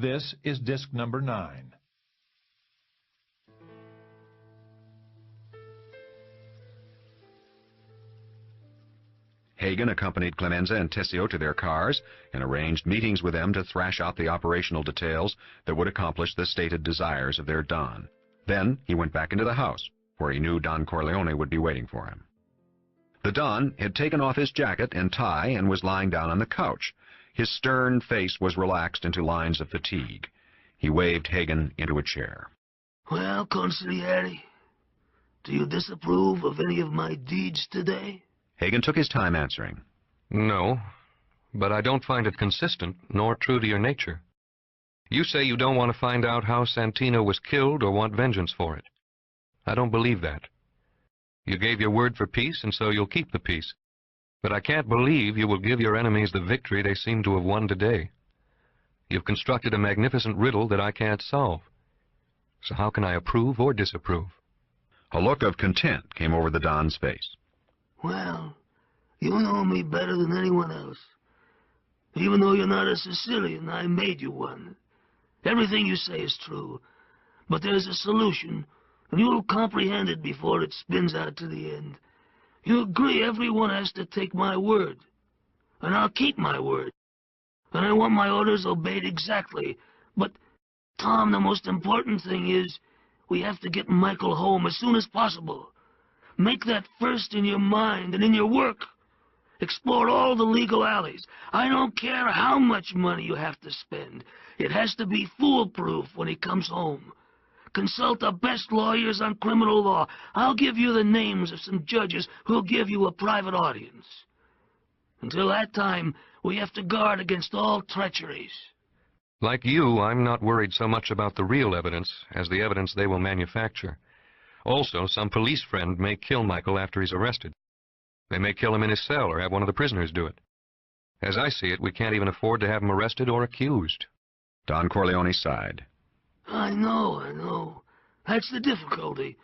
This is disc number 9. Hagen accompanied Clemenza and Tessio to their cars and arranged meetings with them to thrash out the operational details that would accomplish the stated desires of their Don. Then he went back into the house, where he knew Don Corleone would be waiting for him. The Don had taken off his jacket and tie and was lying down on the couch. His stern face was relaxed into lines of fatigue. He waved Hagen into a chair. Well, Consigliere, do you disapprove of any of my deeds today? Hagen took his time answering. No, but I don't find it consistent nor true to your nature. You say you don't want to find out how Santino was killed or want vengeance for it. I don't believe that. You gave your word for peace, and so you'll keep the peace. But I can't believe you will give your enemies the victory they seem to have won today. You've constructed a magnificent riddle that I can't solve. So how can I approve or disapprove? A look of content came over the Don's face. Well, you know me better than anyone else. Even though you're not a Sicilian, I made you one. Everything you say is true. But there's a solution, and you'll comprehend it before it spins out to the end. You agree everyone has to take my word, and I'll keep my word. And I want my orders obeyed exactly. But, Tom, the most important thing is we have to get Michael home as soon as possible. Make that first in your mind and in your work. Explore all the legal alleys. I don't care how much money you have to spend. It has to be foolproof when he comes home. Consult the best lawyers on criminal law. I'll give you the names of some judges who'll give you a private audience. Until that time, we have to guard against all treacheries. Like you, I'm not worried so much about the real evidence as the evidence they will manufacture. Also, some police friend may kill Michael after he's arrested. They may kill him in his cell or have one of the prisoners do it. As I see it, we can't even afford to have him arrested or accused. Don Corleone sighed. I know. That's the difficulty.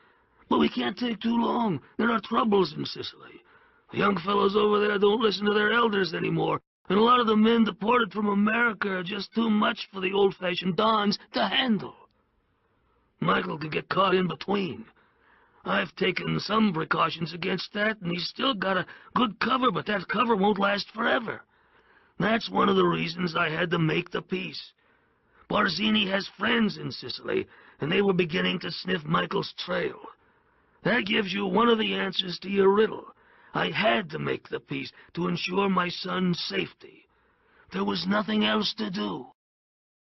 But we can't take too long. There are troubles in Sicily. The young fellows over there don't listen to their elders anymore, and a lot of the men deported from America are just too much for the old-fashioned Dons to handle. Michael could get caught in between. I've taken some precautions against that, and he's still got a good cover, but that cover won't last forever. That's one of the reasons I had to make the peace. Barzini has friends in Sicily, and they were beginning to sniff Michael's trail. That gives you one of the answers to your riddle. I had to make the peace to ensure my son's safety. There was nothing else to do.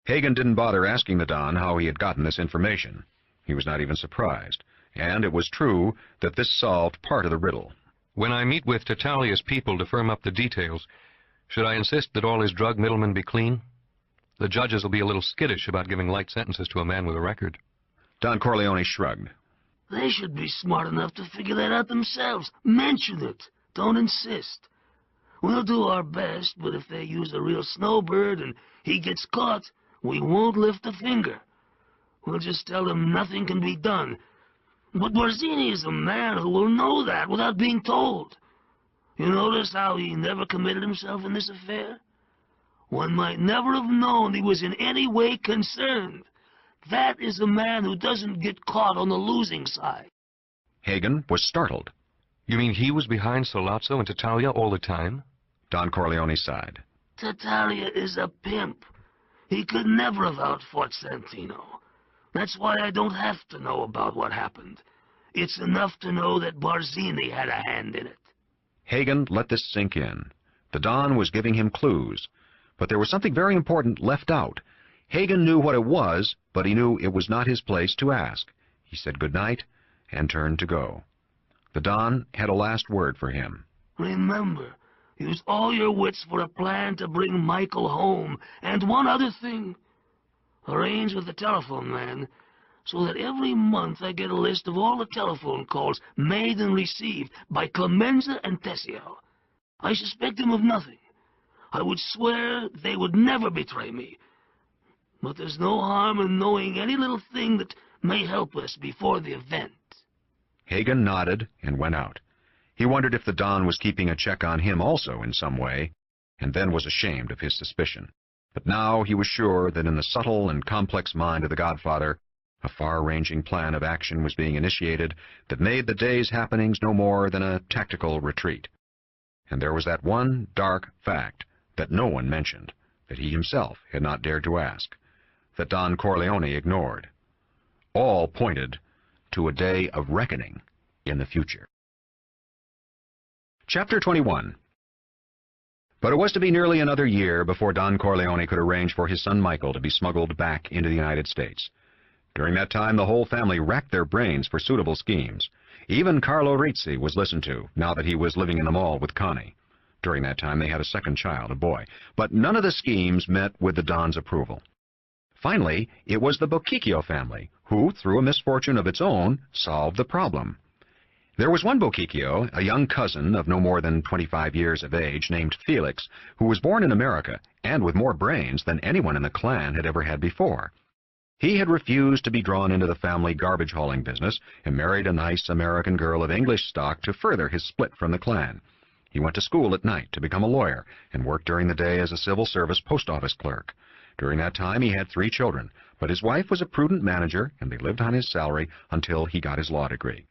Hagen didn't bother asking the Don how he had gotten this information. He was not even surprised. And it was true that this solved part of the riddle. When I meet with Tatalia's people to firm up the details, should I insist that all his drug middlemen be clean? The judges will be a little skittish about giving light sentences to a man with a record. Don Corleone shrugged. They should be smart enough to figure that out themselves. Mention it. Don't insist. We'll do our best, but if they use a real snowbird and he gets caught, we won't lift a finger. We'll just tell them nothing can be done. But Barzini is a man who will know that without being told. You notice how he never committed himself in this affair? One might never have known he was in any way concerned. That is a man who doesn't get caught on the losing side. Hagen was startled. You mean he was behind Sollozzo and Tatalia all the time? Don Corleone sighed. Tatalia is a pimp. He could never have outfought Santino. That's why I don't have to know about what happened. It's enough to know that Barzini had a hand in it. Hagen let this sink in. The Don was giving him clues, but there was something very important left out. Hagen knew what it was, but he knew it was not his place to ask. He said good night and turned to go. The Don had a last word for him. Remember, use all your wits for a plan to bring Michael home. And one other thing. Arrange with the telephone man so that every month I get a list of all the telephone calls made and received by Clemenza and Tessio. I suspect them of nothing. I would swear they would never betray me. But there's no harm in knowing any little thing that may help us before the event. Hagen nodded and went out. He wondered if the Don was keeping a check on him also in some way, and then was ashamed of his suspicion. But now he was sure that in the subtle and complex mind of the Godfather, a far-ranging plan of action was being initiated that made the day's happenings no more than a tactical retreat. And there was that one dark fact that no one mentioned, that he himself had not dared to ask, that Don Corleone ignored. All pointed to a day of reckoning in the future. Chapter 21. But it was to be nearly another year before Don Corleone could arrange for his son Michael to be smuggled back into the United States. During that time, the whole family racked their brains for suitable schemes. Even Carlo Rizzi was listened to, now that he was living in the mall with Connie. During that time, they had a second child, a boy. But none of the schemes met with the Don's approval. Finally, it was the Bochicchio family who, through a misfortune of its own, solved the problem. There was one Bochicchio, a young cousin of no more than 25 years of age, named Felix, who was born in America and with more brains than anyone in the clan had ever had before. He had refused to be drawn into the family garbage hauling business and married a nice American girl of English stock to further his split from the clan. He went to school at night to become a lawyer and worked during the day as a civil service post office clerk. During that time, he had 3 children, but his wife was a prudent manager, and they lived on his salary until he got his law degree.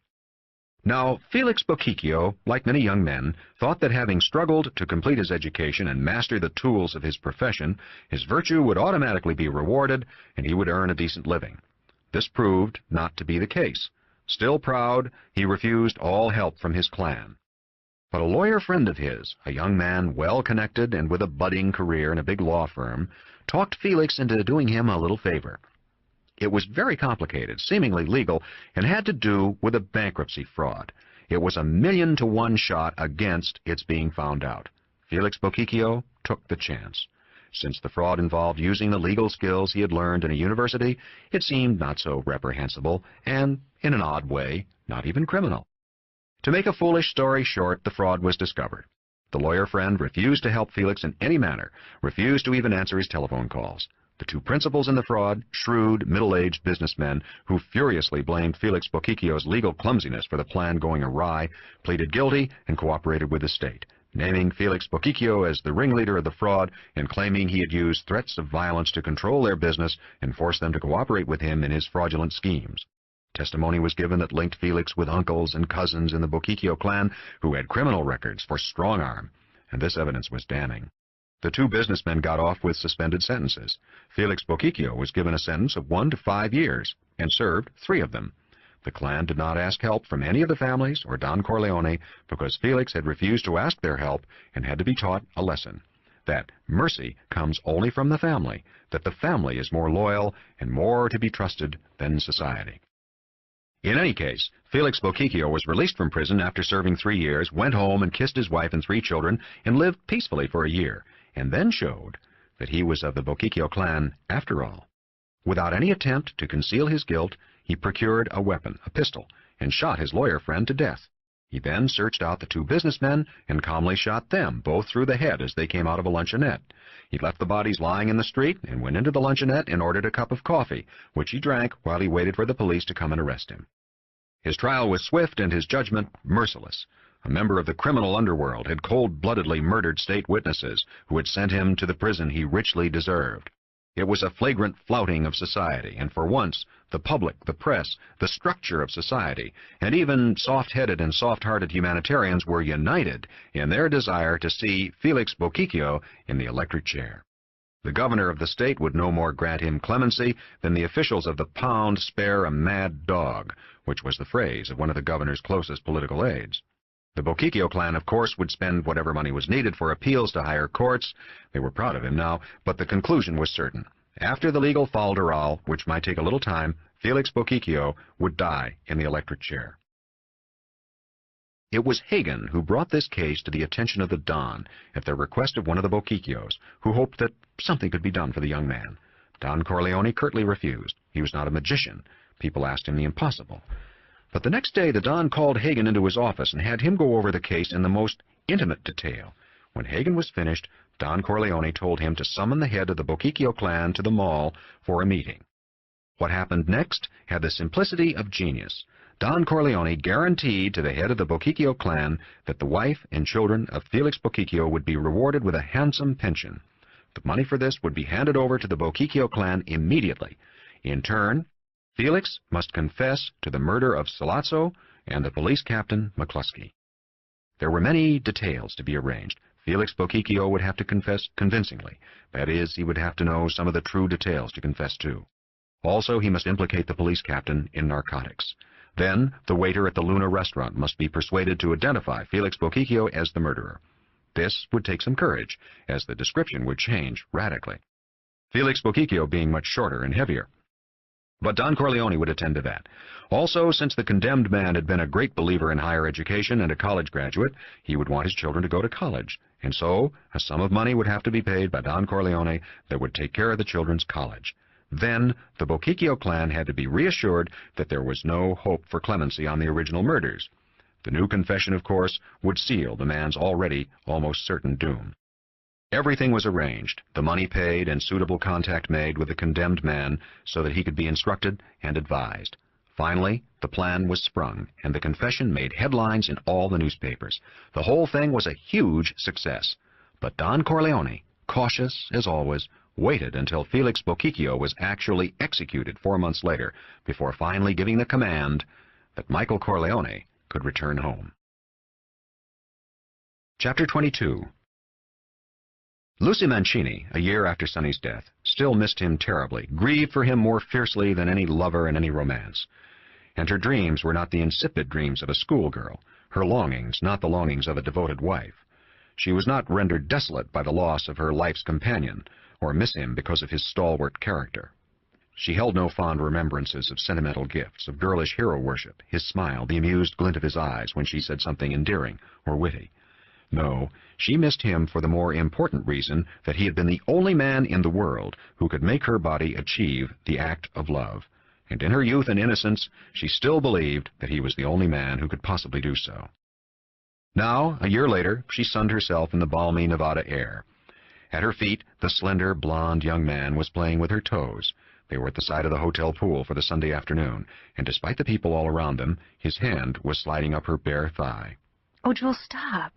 Now, Felix Bochicchio, like many young men, thought that having struggled to complete his education and master the tools of his profession, his virtue would automatically be rewarded, and he would earn a decent living. This proved not to be the case. Still proud, he refused all help from his clan. But a lawyer friend of his, a young man well-connected and with a budding career in a big law firm, talked Felix into doing him a little favor. It was very complicated, seemingly legal, and had to do with a bankruptcy fraud. It was a 1,000,000-to-1 shot against its being found out. Felix Bochicchio took the chance. Since the fraud involved using the legal skills he had learned in a university, it seemed not so reprehensible, and, in an odd way, not even criminal. To make a foolish story short, the fraud was discovered. The lawyer friend refused to help Felix in any manner, refused to even answer his telephone calls. The 2 principals in the fraud, shrewd, middle-aged businessmen who furiously blamed Felix Bochicchio's legal clumsiness for the plan going awry, pleaded guilty and cooperated with the state, naming Felix Bochicchio as the ringleader of the fraud and claiming he had used threats of violence to control their business and force them to cooperate with him in his fraudulent schemes. Testimony was given that linked Felix with uncles and cousins in the Bochicchio clan who had criminal records for strong-arm, and this evidence was damning. The 2 businessmen got off with suspended sentences. Felix Bochicchio was given a sentence of 1 to 5 years, and served 3 of them. The clan did not ask help from any of the families or Don Corleone because Felix had refused to ask their help and had to be taught a lesson. That mercy comes only from the family, that the family is more loyal and more to be trusted than society. In any case, Felix Bochicchio was released from prison after serving 3 years, went home and kissed his wife and 3 children, and lived peacefully for a year, and then showed that he was of the Bochicchio clan after all. Without any attempt to conceal his guilt, he procured a weapon, a pistol, and shot his lawyer friend to death. He then searched out the 2 businessmen and calmly shot them both through the head as they came out of a luncheonette. He left the bodies lying in the street and went into the luncheonette and ordered a cup of coffee, which he drank while he waited for the police to come and arrest him. His trial was swift and his judgment merciless. A member of the criminal underworld had cold-bloodedly murdered state witnesses who had sent him to the prison he richly deserved. It was a flagrant flouting of society, and for once, the public, the press, the structure of society, and even soft-headed and soft-hearted humanitarians were united in their desire to see Felix Bochicchio in the electric chair. The governor of the state would no more grant him clemency than the officials of the pound spare a mad dog, which was the phrase of one of the governor's closest political aides. The Bochicchio clan, of course, would spend whatever money was needed for appeals to higher courts. They were proud of him now, but the conclusion was certain. After the legal falderal, which might take a little time, Felix Bochicchio would die in the electric chair. It was Hagen who brought this case to the attention of the Don at the request of one of the Bochicchios, who hoped that something could be done for the young man. Don Corleone curtly refused. He was not a magician. People asked him the impossible. But the next day the Don called Hagen into his office and had him go over the case in the most intimate detail. When Hagen was finished, Don Corleone told him to summon the head of the Bochicchio clan to the mall for a meeting. What happened next had the simplicity of genius. Don Corleone guaranteed to the head of the Bochicchio clan that the wife and children of Felix Bochicchio would be rewarded with a handsome pension. The money for this would be handed over to the Bokikio clan immediately. In turn, Felix must confess to the murder of Sollozzo and the police captain, McCluskey. There were many details to be arranged. Felix Bokikio would have to confess convincingly. That is, he would have to know some of the true details to confess to. Also, he must implicate the police captain in narcotics. Then, the waiter at the Luna restaurant must be persuaded to identify Felix Bokikio as the murderer. This would take some courage, as the description would change radically, Felix Bokikio being much shorter and heavier. But Don Corleone would attend to that. Also, since the condemned man had been a great believer in higher education and a college graduate, he would want his children to go to college, and so a sum of money would have to be paid by Don Corleone that would take care of the children's college. Then, the Bokikio clan had to be reassured that there was no hope for clemency on the original murders. The new confession, of course, would seal the man's already almost certain doom. Everything was arranged, the money paid and suitable contact made with the condemned man so that he could be instructed and advised. Finally, the plan was sprung, and the confession made headlines in all the newspapers. The whole thing was a huge success. But Don Corleone, cautious as always, waited until Felix Bokikio was actually executed 4 months later before finally giving the command that Michael Corleone could return home. Chapter 22. Lucy Mancini, a year after Sonny's death, still missed him terribly, grieved for him more fiercely than any lover in any romance. And her dreams were not the insipid dreams of a schoolgirl, her longings not the longings of a devoted wife. She was not rendered desolate by the loss of her life's companion, or miss him because of his stalwart character. She held no fond remembrances of sentimental gifts, of girlish hero worship, his smile, the amused glint of his eyes when she said something endearing or witty. No, she missed him for the more important reason that he had been the only man in the world who could make her body achieve the act of love, and in her youth and innocence she still believed that he was the only man who could possibly do so. Now, a year later, she sunned herself in the balmy Nevada air. At her feet, the slender, blond young man was playing with her toes. They were at the side of the hotel pool for the Sunday afternoon, and despite the people all around them, his hand was sliding up her bare thigh. Oh, Jules, stop.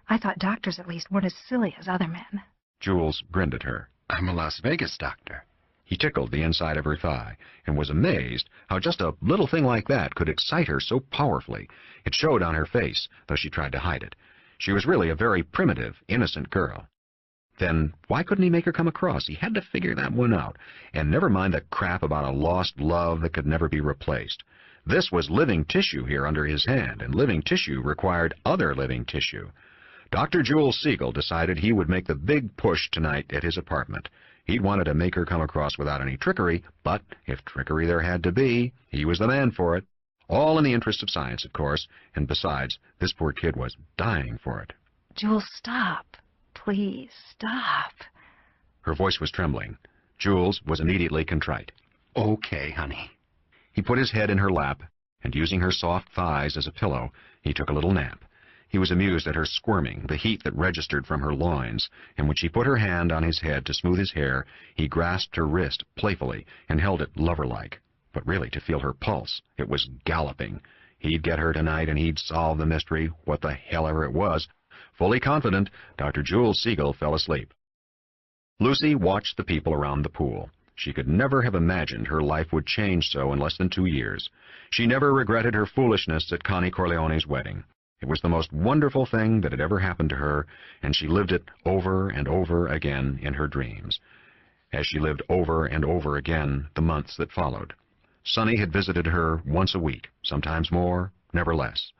I thought doctors at least weren't as silly as other men. Jules grinned at her. I'm a Las Vegas doctor. He tickled the inside of her thigh, and was amazed how just a little thing like that could excite her so powerfully. It showed on her face, though she tried to hide it. She was really a very primitive, innocent girl. Then why couldn't he make her come across? He had to figure that one out. And never mind the crap about a lost love that could never be replaced. This was living tissue here under his hand, and living tissue required other living tissue. Dr. Jules Siegel decided he would make the big push tonight at his apartment. He'd wanted to make her come across without any trickery, but if trickery there had to be, he was the man for it. All in the interest of science, of course, and besides, this poor kid was dying for it. Jules, stop. Please, stop. Her voice was trembling. Jules was immediately contrite. Okay, honey. He put his head in her lap, and using her soft thighs as a pillow, he took a little nap. He was amused at her squirming, the heat that registered from her loins, and when she put her hand on his head to smooth his hair, he grasped her wrist playfully and held it lover-like. But really, to feel her pulse, it was galloping. He'd get her tonight, and he'd solve the mystery, what the hell ever it was. Fully confident, Dr. Jules Siegel fell asleep. Lucy watched the people around the pool. She could never have imagined her life would change so in less than 2 years. She never regretted her foolishness at Connie Corleone's wedding. It was the most wonderful thing that had ever happened to her, and she lived it over and over again in her dreams, as she lived over and over again the months that followed. Sonny had visited her once a week, sometimes more, never less.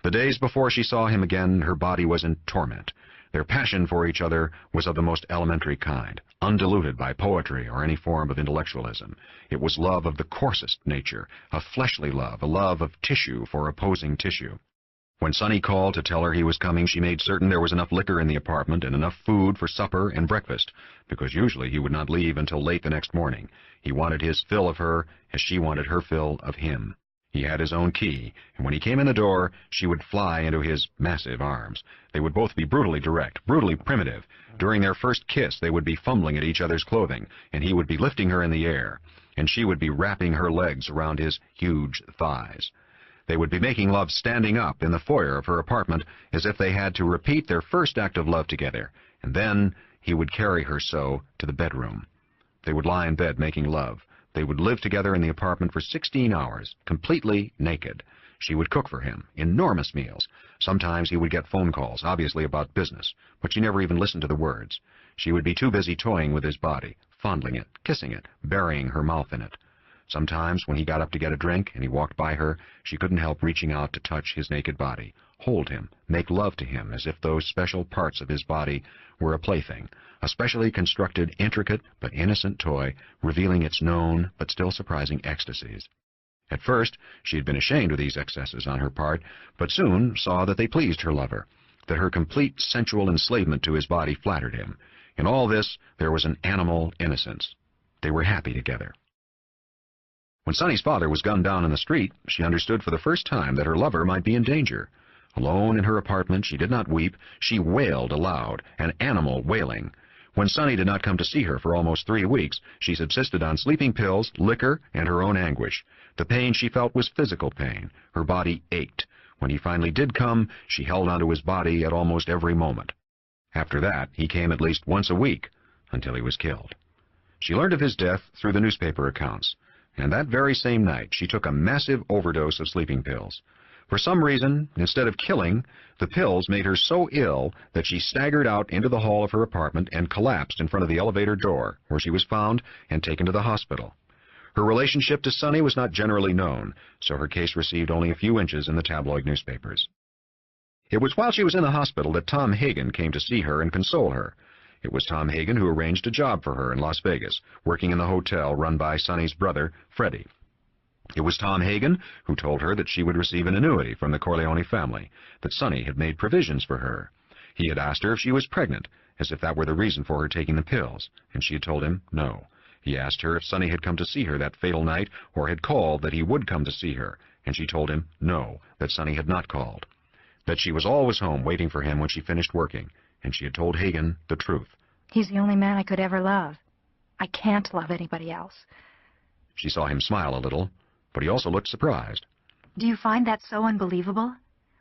The days before she saw him again, her body was in torment. Their passion for each other was of the most elementary kind, undiluted by poetry or any form of intellectualism. It was love of the coarsest nature, a fleshly love, a love of tissue for opposing tissue. When Sonny called to tell her he was coming, she made certain there was enough liquor in the apartment and enough food for supper and breakfast, because usually he would not leave until late the next morning. He wanted his fill of her as she wanted her fill of him. He had his own key, and when he came in the door, she would fly into his massive arms. They would both be brutally direct, brutally primitive. During their first kiss, they would be fumbling at each other's clothing, and he would be lifting her in the air, and she would be wrapping her legs around his huge thighs. They would be making love standing up in the foyer of her apartment as if they had to repeat their first act of love together. And then, he would carry her so to the bedroom. They would lie in bed making love. They would live together in the apartment for 16 hours, completely naked. She would cook for him, enormous meals. Sometimes he would get phone calls, obviously about business, but she never even listened to the words. She would be too busy toying with his body, fondling it, kissing it, burying her mouth in it. Sometimes, when he got up to get a drink and he walked by her, she couldn't help reaching out to touch his naked body, hold him, make love to him as if those special parts of his body were a plaything, a specially constructed, intricate but innocent toy, revealing its known but still surprising ecstasies. At first, she had been ashamed of these excesses on her part, but soon saw that they pleased her lover, that her complete sensual enslavement to his body flattered him. In all this, there was an animal innocence. They were happy together. When Sonny's father was gunned down in the street, she understood for the first time that her lover might be in danger. Alone in her apartment, she did not weep. She wailed aloud, an animal wailing. When Sonny did not come to see her for almost 3 weeks, she subsisted on sleeping pills, liquor, and her own anguish. The pain she felt was physical pain. Her body ached. When he finally did come, she held onto his body at almost every moment. After that, he came at least once a week, until he was killed. She learned of his death through the newspaper accounts, and that very same night she took a massive overdose of sleeping pills. For some reason, instead of killing, the pills made her so ill that she staggered out into the hall of her apartment and collapsed in front of the elevator door, where she was found and taken to the hospital. Her relationship to Sonny was not generally known, so her case received only a few inches in the tabloid newspapers. It was while she was in the hospital that Tom Hagen came to see her and console her. It was Tom Hagen who arranged a job for her in Las Vegas, working in the hotel run by Sonny's brother, Freddie. It was Tom Hagen who told her that she would receive an annuity from the Corleone family, that Sonny had made provisions for her. He had asked her if she was pregnant, as if that were the reason for her taking the pills, and she had told him no. He asked her if Sonny had come to see her that fatal night, or had called that he would come to see her, and she told him no, that Sonny had not called, that she was always home waiting for him when she finished working, and she had told Hagen the truth. He's the only man I could ever love. I can't love anybody else. She saw him smile a little, but he also looked surprised. Do you find that so unbelievable?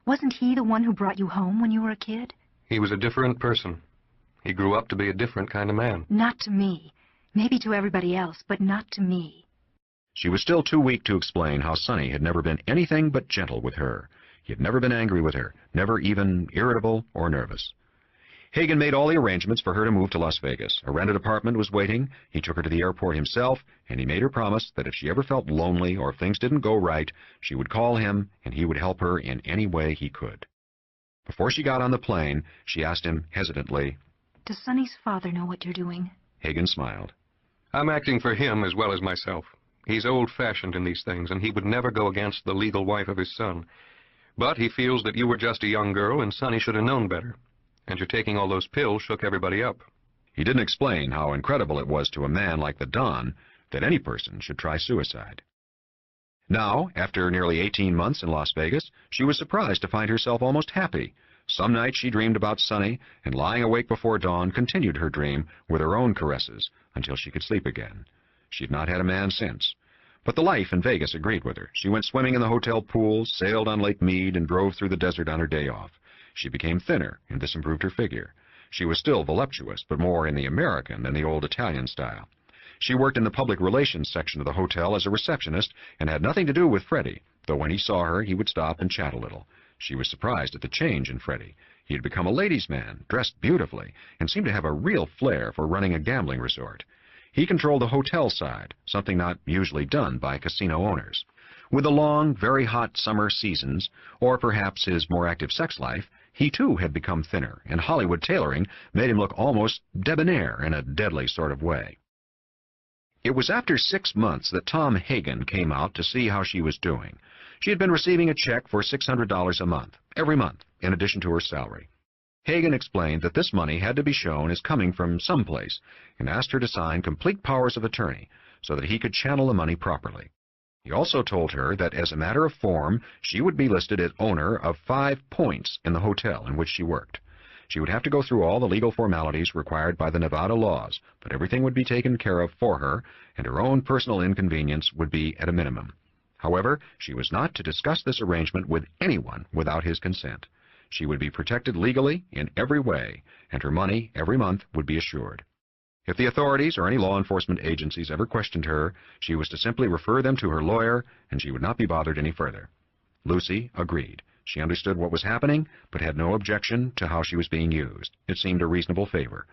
Wasn't he the one who brought you home when you were a kid? He was a different person. He grew up to be a different kind of man. Not to me. Maybe to everybody else, but not to me. She was still too weak to explain how Sonny had never been anything but gentle with her. He had never been angry with her, never even irritable or nervous. Hagen made all the arrangements for her to move to Las Vegas. A rented apartment was waiting. He took her to the airport himself, and he made her promise that if she ever felt lonely or if things didn't go right, she would call him and he would help her in any way he could. Before she got on the plane, she asked him hesitantly, Does Sonny's father know what you're doing? Hagen smiled. I'm acting for him as well as myself. He's old-fashioned in these things, and he would never go against the legal wife of his son. But he feels that you were just a young girl, and Sonny should have known better. And your taking all those pills shook everybody up. He didn't explain how incredible it was to a man like the Don that any person should try suicide. Now, after nearly 18 months in Las Vegas, she was surprised to find herself almost happy. Some nights she dreamed about Sonny, and lying awake before dawn continued her dream with her own caresses until she could sleep again. She had not had a man since. But the life in Vegas agreed with her. She went swimming in the hotel pool, sailed on Lake Mead, and drove through the desert on her day off. She became thinner, and this improved her figure. She was still voluptuous, but more in the American than the old Italian style. She worked in the public relations section of the hotel as a receptionist and had nothing to do with Freddie, though when he saw her he would stop and chat a little. She was surprised at the change in Freddie. He had become a ladies' man, dressed beautifully, and seemed to have a real flair for running a gambling resort. He controlled the hotel side, something not usually done by casino owners. With the long, very hot summer seasons, or perhaps his more active sex life, he too had become thinner, and Hollywood tailoring made him look almost debonair in a deadly sort of way. It was after 6 months that Tom Hagen came out to see how she was doing. She had been receiving a check for $600 a month, every month, in addition to her salary. Hagen explained that this money had to be shown as coming from someplace, and asked her to sign complete powers of attorney so that he could channel the money properly. He also told her that as a matter of form, she would be listed as owner of 5 points in the hotel in which she worked. She would have to go through all the legal formalities required by the Nevada laws, but everything would be taken care of for her, and her own personal inconvenience would be at a minimum. However, she was not to discuss this arrangement with anyone without his consent. She would be protected legally in every way, and her money every month would be assured. If the authorities or any law enforcement agencies ever questioned her, she was to simply refer them to her lawyer, and she would not be bothered any further. Lucy agreed. She understood what was happening, but had no objection to how she was being used. It seemed a reasonable favor.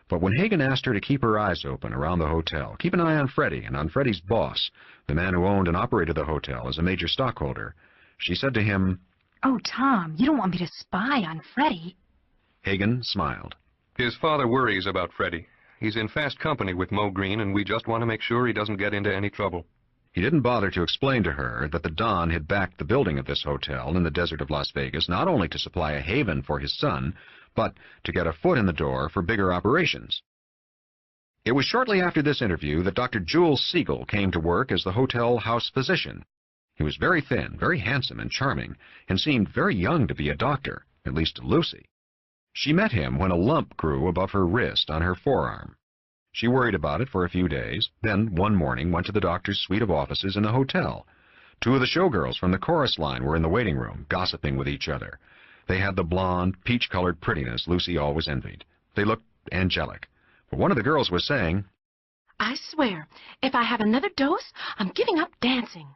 But when Hagen asked her to keep her eyes open around the hotel, keep an eye on Freddie and on Freddie's boss, the man who owned and operated the hotel as a major stockholder, she said to him, Oh, Tom, you don't want me to spy on Freddie. Hagen smiled. His father worries about Freddie. He's in fast company with Mo Green, and we just want to make sure he doesn't get into any trouble. He didn't bother to explain to her that the Don had backed the building of this hotel in the desert of Las Vegas not only to supply a haven for his son, but to get a foot in the door for bigger operations. It was shortly after this interview that Dr. Jules Siegel came to work as the hotel house physician. He was very thin, very handsome and charming, and seemed very young to be a doctor, at least to Lucy. She met him when a lump grew above her wrist on her forearm. She worried about it for a few days, then one morning went to the doctor's suite of offices in the hotel. Two of the showgirls from the chorus line were in the waiting room, gossiping with each other. They had the blonde, peach-colored prettiness Lucy always envied. They looked angelic. But one of the girls was saying, I swear, if I have another dose, I'm giving up dancing.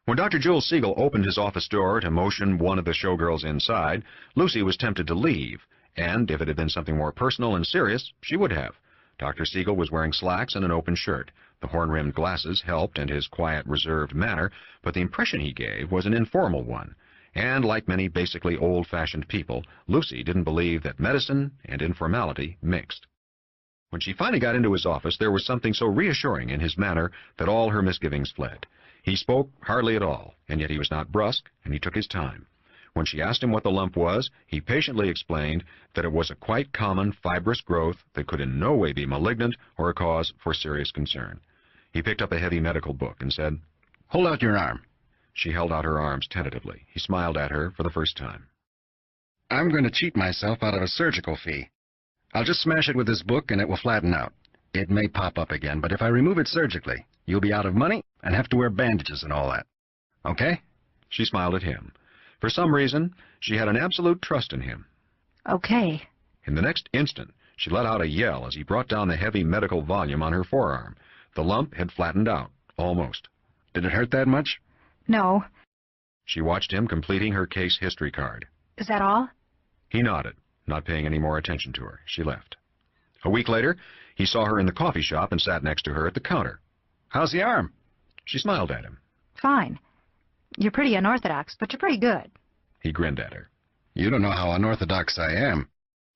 When Dr. Jules Siegel opened his office door to motion one of the showgirls inside, Lucy was tempted to leave, and if it had been something more personal and serious, she would have. Dr. Siegel was wearing slacks and an open shirt. The horn-rimmed glasses helped, and his quiet, reserved manner, but the impression he gave was an informal one. And like many basically old-fashioned people, Lucy didn't believe that medicine and informality mixed. When she finally got into his office, there was something so reassuring in his manner that all her misgivings fled. He spoke hardly at all, and yet he was not brusque, and he took his time. When she asked him what the lump was, he patiently explained that it was a quite common fibrous growth that could in no way be malignant or a cause for serious concern. He picked up a heavy medical book and said, Hold out your arm. She held out her arms tentatively. He smiled at her for the first time. I'm going to cheat myself out of a surgical fee. I'll just smash it with this book and it will flatten out. It may pop up again, but if I remove it surgically, you'll be out of money and have to wear bandages and all that. Okay? She smiled at him. For some reason, she had an absolute trust in him. Okay. In the next instant, she let out a yell as he brought down the heavy medical volume on her forearm. The lump had flattened out, almost. Did it hurt that much? No. She watched him completing her case history card. Is that all? He nodded, not paying any more attention to her. She left. A week later, he saw her in the coffee shop and sat next to her at the counter. How's the arm? She smiled at him. Fine. You're pretty unorthodox, but you're pretty good. He grinned at her. You don't know how unorthodox I am.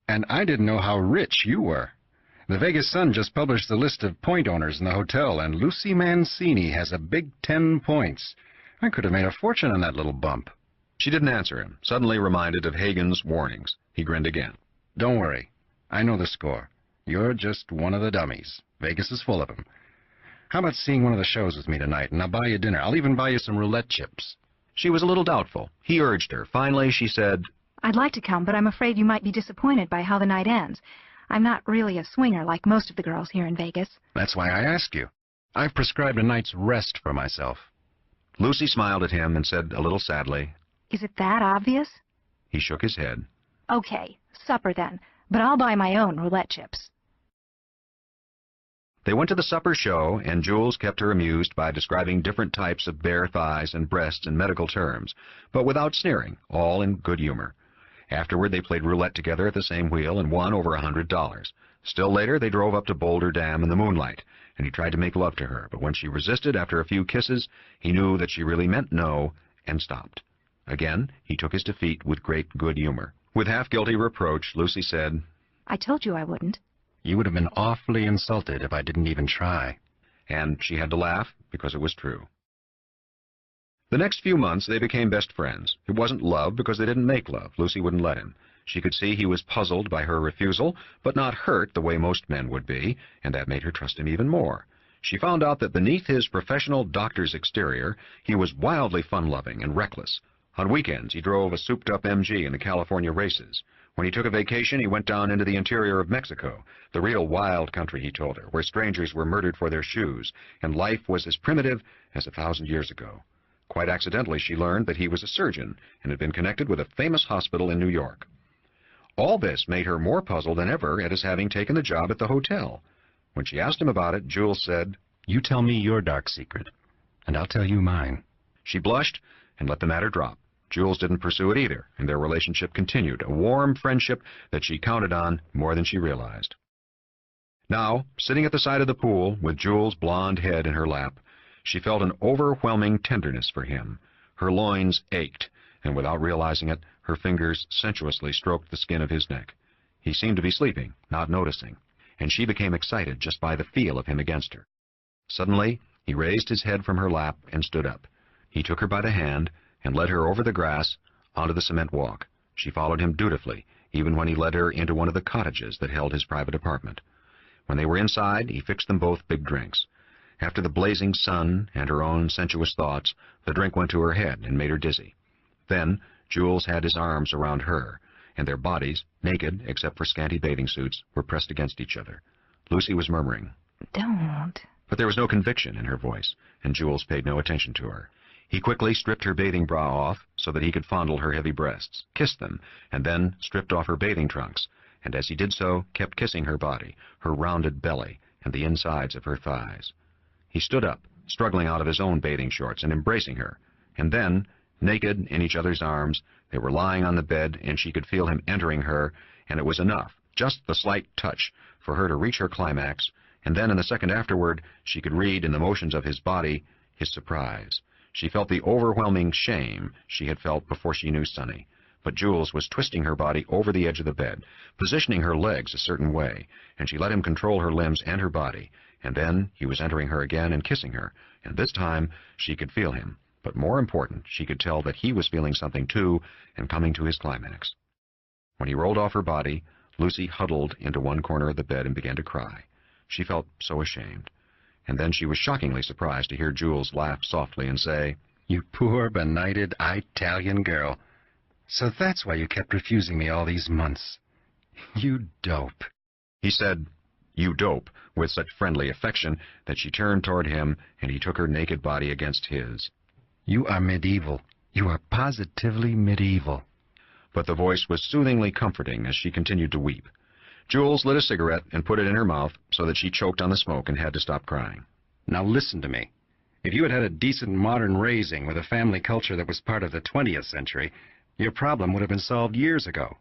And I didn't know how rich you were. The Vegas Sun just published the list of point owners in the hotel, and Lucy Mancini has a big 10 points. I could have made a fortune on that little bump. She didn't answer him, suddenly reminded of Hagen's warnings. He grinned again. Don't worry. I know the score. You're just one of the dummies. Vegas is full of them. How about seeing one of the shows with me tonight, and I'll buy you dinner. I'll even buy you some roulette chips. She was a little doubtful. He urged her. Finally, she said, I'd like to come, but I'm afraid you might be disappointed by how the night ends. I'm not really a swinger like most of the girls here in Vegas. That's why I asked you. I've prescribed a night's rest for myself. Lucy smiled at him and said a little sadly, Is it that obvious? He shook his head. Okay, supper then, but I'll buy my own roulette chips. They went to the supper show, and Jules kept her amused by describing different types of bare thighs and breasts in medical terms, but without sneering, all in good humor. Afterward, they played roulette together at the same wheel and won over $100. Still later, they drove up to Boulder Dam in the moonlight, and he tried to make love to her, but when she resisted after a few kisses, he knew that she really meant no, and stopped. Again, he took his defeat with great good humor. With half-guilty reproach, Lucy said, I told you I wouldn't. You would have been awfully insulted if I didn't even try. And she had to laugh because it was true. The next few months, they became best friends. It wasn't love because they didn't make love. Lucy wouldn't let him. She could see he was puzzled by her refusal, but not hurt the way most men would be, and that made her trust him even more. She found out that beneath his professional doctor's exterior, he was wildly fun-loving and reckless. On weekends, he drove a souped-up MG in the California races. When he took a vacation, he went down into the interior of Mexico, the real wild country, he told her, where strangers were murdered for their shoes, and life was as primitive as 1,000 years ago. Quite accidentally, she learned that he was a surgeon and had been connected with a famous hospital in New York. All this made her more puzzled than ever at his having taken the job at the hotel. When she asked him about it, Jules said, "You tell me your dark secret, and I'll tell you mine." She blushed and let the matter drop. Jules didn't pursue it either, and their relationship continued, a warm friendship that she counted on more than she realized. Now, sitting at the side of the pool, with Jules' blonde head in her lap, she felt an overwhelming tenderness for him. Her loins ached, and without realizing it, her fingers sensuously stroked the skin of his neck. He seemed to be sleeping, not noticing, and she became excited just by the feel of him against her. Suddenly, he raised his head from her lap and stood up. He took her by the hand and led her over the grass onto the cement walk. She followed him dutifully, even when he led her into one of the cottages that held his private apartment. When they were inside, he fixed them both big drinks. After the blazing sun and her own sensuous thoughts, the drink went to her head and made her dizzy. Then Jules had his arms around her, and their bodies, naked except for scanty bathing suits, were pressed against each other. Lucy was murmuring, "Don't." but there was no conviction in her voice, and Jules paid no attention to her. He quickly stripped her bathing bra off so that he could fondle her heavy breasts, kissed them, and then stripped off her bathing trunks, and as he did so, kept kissing her body, her rounded belly, and the insides of her thighs. He stood up, struggling out of his own bathing shorts and embracing her, and then, naked in each other's arms, they were lying on the bed, and she could feel him entering her, and it was enough, just the slight touch, for her to reach her climax, and then in the second afterward, she could read in the motions of his body his surprise. She felt the overwhelming shame she had felt before she knew Sonny, but Jules was twisting her body over the edge of the bed, positioning her legs a certain way, and she let him control her limbs and her body, and then he was entering her again and kissing her, and this time she could feel him, but more important, she could tell that he was feeling something too and coming to his climax. When he rolled off her body, Lucy huddled into one corner of the bed and began to cry. She felt so ashamed. And then she was shockingly surprised to hear Jules laugh softly and say, "You poor, benighted Italian girl. So that's why you kept refusing me all these months. You dope." He said, "You dope," with such friendly affection that she turned toward him and he took her naked body against his. "You are medieval. You are positively medieval." But the voice was soothingly comforting as she continued to weep. Jules lit a cigarette and put it in her mouth so that she choked on the smoke and had to stop crying. "Now listen to me. If you had had a decent modern raising with a family culture that was part of the 20th century, your problem would have been solved years ago.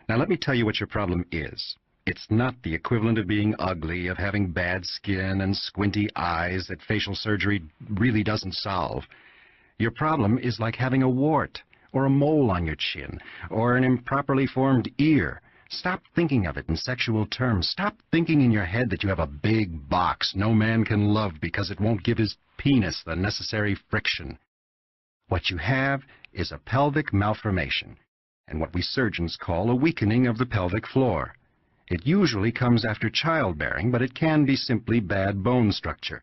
Now let me tell you what your problem is. It's not the equivalent of being ugly, of having bad skin and squinty eyes that facial surgery really doesn't solve. Your problem is like having a wart, or a mole on your chin, or an improperly formed ear. Stop thinking of it in sexual terms. Stop thinking in your head that you have a big box no man can love because it won't give his penis the necessary friction. What you have is a pelvic malformation, and what we surgeons call a weakening of the pelvic floor. It usually comes after childbearing, but it can be simply bad bone structure.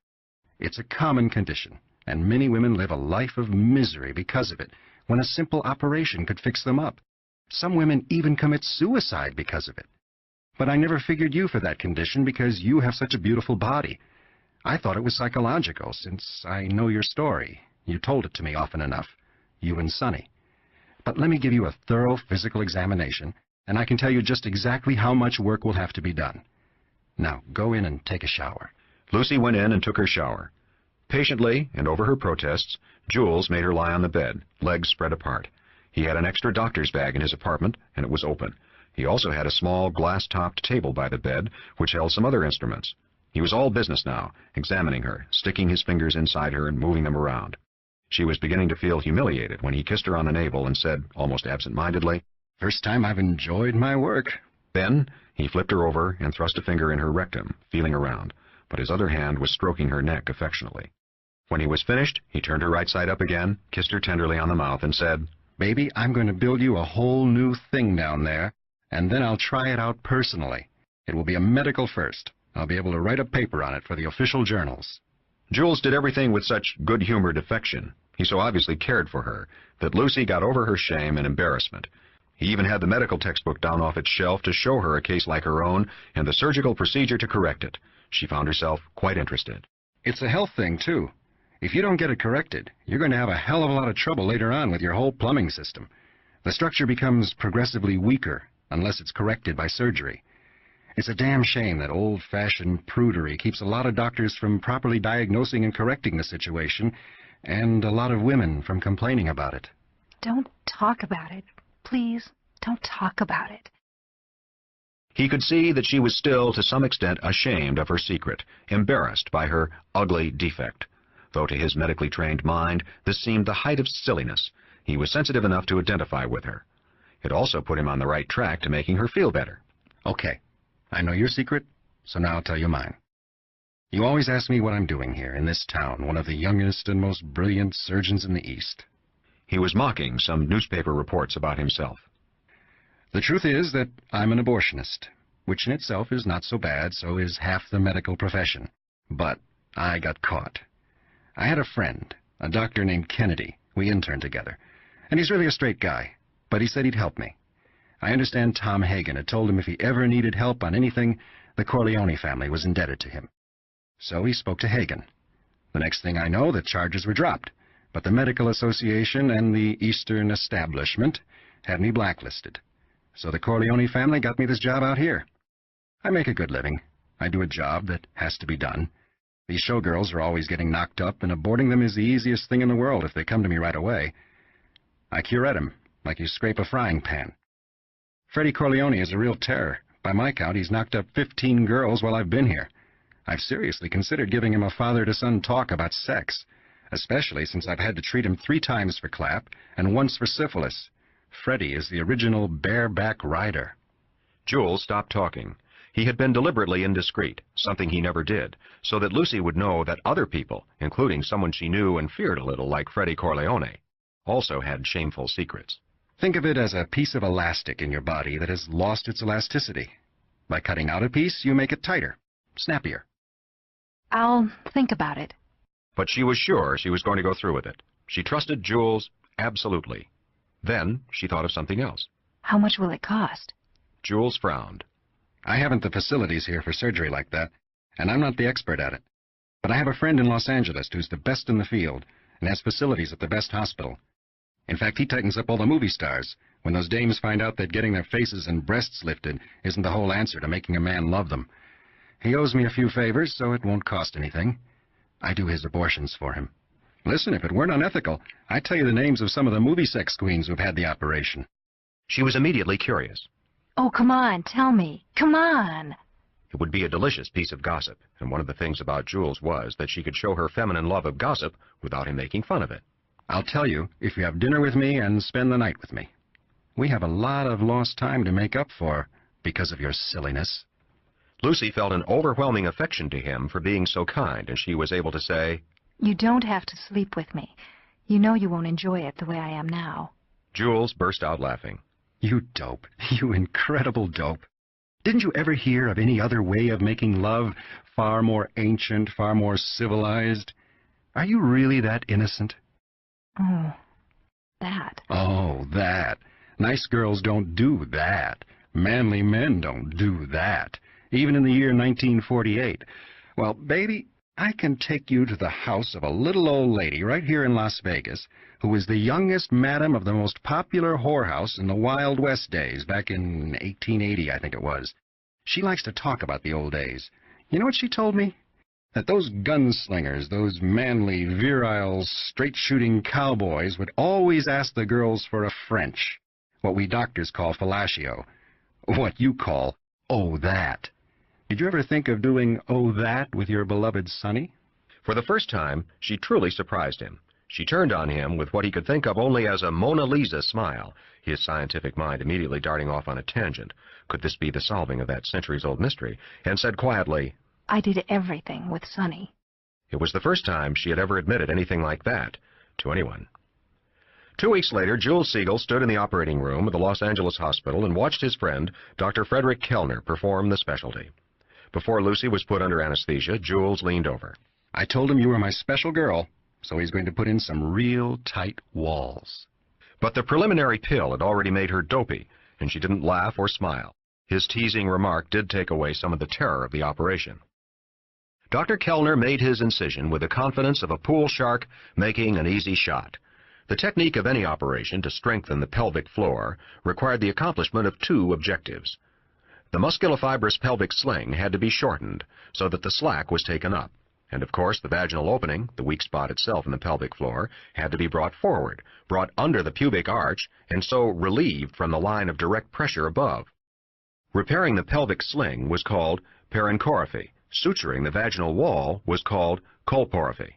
It's a common condition, and many women live a life of misery because of it, when a simple operation could fix them up. Some women even commit suicide because of it. But I never figured you for that condition because you have such a beautiful body. I thought it was psychological since I know your story. You told it to me often enough, you and Sonny. But let me give you a thorough physical examination, and I can tell you just exactly how much work will have to be done. Now, go in and take a shower." Lucy went in and took her shower. Patiently, and over her protests, Jules made her lie on the bed, legs spread apart. He had an extra doctor's bag in his apartment, and it was open. He also had a small glass-topped table by the bed, which held some other instruments. He was all business now, examining her, sticking his fingers inside her and moving them around. She was beginning to feel humiliated when he kissed her on the navel and said, almost absent-mindedly, "First time I've enjoyed my work." Then he flipped her over and thrust a finger in her rectum, feeling around, but his other hand was stroking her neck affectionately. When he was finished, he turned her right side up again, kissed her tenderly on the mouth, and said, "Baby, I'm going to build you a whole new thing down there, and then I'll try it out personally. It will be a medical first. I'll be able to write a paper on it for the official journals." Jules did everything with such good-humored affection. He so obviously cared for her that Lucy got over her shame and embarrassment. He even had the medical textbook down off its shelf to show her a case like her own and the surgical procedure to correct it. She found herself quite interested. It's a health thing, too. If you don't get it corrected, you're going to have a hell of a lot of trouble later on with your whole plumbing system. The structure becomes progressively weaker unless it's corrected by surgery. It's a damn shame that old-fashioned prudery keeps a lot of doctors from properly diagnosing and correcting the situation, and a lot of women from complaining about it. Don't talk about it. Please, don't talk about it. He could see that she was still, to some extent, ashamed of her secret, embarrassed by her ugly defect. Though to his medically trained mind, this seemed the height of silliness, he was sensitive enough to identify with her. It also put him on the right track to making her feel better. Okay, I know your secret, so now I'll tell you mine. You always ask me what I'm doing here in this town, one of the youngest and most brilliant surgeons in the East. He was mocking some newspaper reports about himself. The truth is that I'm an abortionist, which in itself is not so bad, so is half the medical profession. But I got caught. I had a friend, a doctor named Kennedy. We interned together. And he's really a straight guy, but he said he'd help me. I understand Tom Hagen had told him if he ever needed help on anything, the Corleone family was indebted to him. So he spoke to Hagen. The next thing I know, the charges were dropped, but the Medical Association and the Eastern Establishment had me blacklisted. So the Corleone family got me this job out here. I make a good living. I do a job that has to be done. These showgirls are always getting knocked up, and aborting them is the easiest thing in the world if they come to me right away. I curette them, like you scrape a frying pan. Freddie Corleone is a real terror. By my count, he's knocked up 15 girls while I've been here. I've seriously considered giving him a father-to-son talk about sex, especially since I've had to treat him 3 times for clap and once for syphilis. Freddie is the original bareback rider. Jules stopped talking. He had been deliberately indiscreet, something he never did, so that Lucy would know that other people, including someone she knew and feared a little like Freddie Corleone, also had shameful secrets. Think of it as a piece of elastic in your body that has lost its elasticity. By cutting out a piece, you make it tighter, snappier. I'll think about it. But she was sure she was going to go through with it. She trusted Jules absolutely. Then she thought of something else. How much will it cost? Jules frowned. I haven't the facilities here for surgery like that, and I'm not the expert at it. But I have a friend in Los Angeles who's the best in the field and has facilities at the best hospital. In fact, he tightens up all the movie stars when those dames find out that getting their faces and breasts lifted isn't the whole answer to making a man love them. He owes me a few favors, so it won't cost anything. I do his abortions for him. Listen, if it weren't unethical, I'd tell you the names of some of the movie sex queens who've had the operation. She was immediately curious. Oh, come on, tell me. Come on. It would be a delicious piece of gossip, and one of the things about Jules was that she could show her feminine love of gossip without him making fun of it. I'll tell you if you have dinner with me and spend the night with me. We have a lot of lost time to make up for because of your silliness. Lucy felt an overwhelming affection to him for being so kind, and she was able to say, You don't have to sleep with me. You know you won't enjoy it the way I am now. Jules burst out laughing. You dope. You incredible dope. Didn't you ever hear of any other way of making love, far more ancient, far more civilized? Are you really that innocent? Oh, that. Oh, that. Nice girls don't do that. Manly men don't do that. Even in the year 1948. Well, baby, I can take you to the house of a little old lady right here in Las Vegas who was the youngest madam of the most popular whorehouse in the Wild West days, back in 1880, I think it was. She likes to talk about the old days. You know what she told me? That those gunslingers, those manly, virile, straight-shooting cowboys would always ask the girls for a French, what we doctors call fellatio, what you call oh that. Did you ever think of doing oh that with your beloved Sonny? For the first time, she truly surprised him. She turned on him with what he could think of only as a Mona Lisa smile, his scientific mind immediately darting off on a tangent. Could this be the solving of that centuries-old mystery? And said quietly, I did everything with Sonny. It was the first time she had ever admitted anything like that to anyone. 2 weeks later, Jules Siegel stood in the operating room of the Los Angeles hospital and watched his friend, Dr. Frederick Kellner, perform the specialty. Before Lucy was put under anesthesia, Jules leaned over. I told him you were my special girl, so he's going to put in some real tight walls. But the preliminary pill had already made her dopey, and she didn't laugh or smile. His teasing remark did take away some of the terror of the operation. Dr. Kellner made his incision with the confidence of a pool shark making an easy shot. The technique of any operation to strengthen the pelvic floor required the accomplishment of two objectives. The musculofibrous pelvic sling had to be shortened so that the slack was taken up. And of course, the vaginal opening, the weak spot itself in the pelvic floor, had to be brought forward, brought under the pubic arch, and so relieved from the line of direct pressure above. Repairing the pelvic sling was called parenchorrhaphy. Suturing the vaginal wall was called colporrhaphy.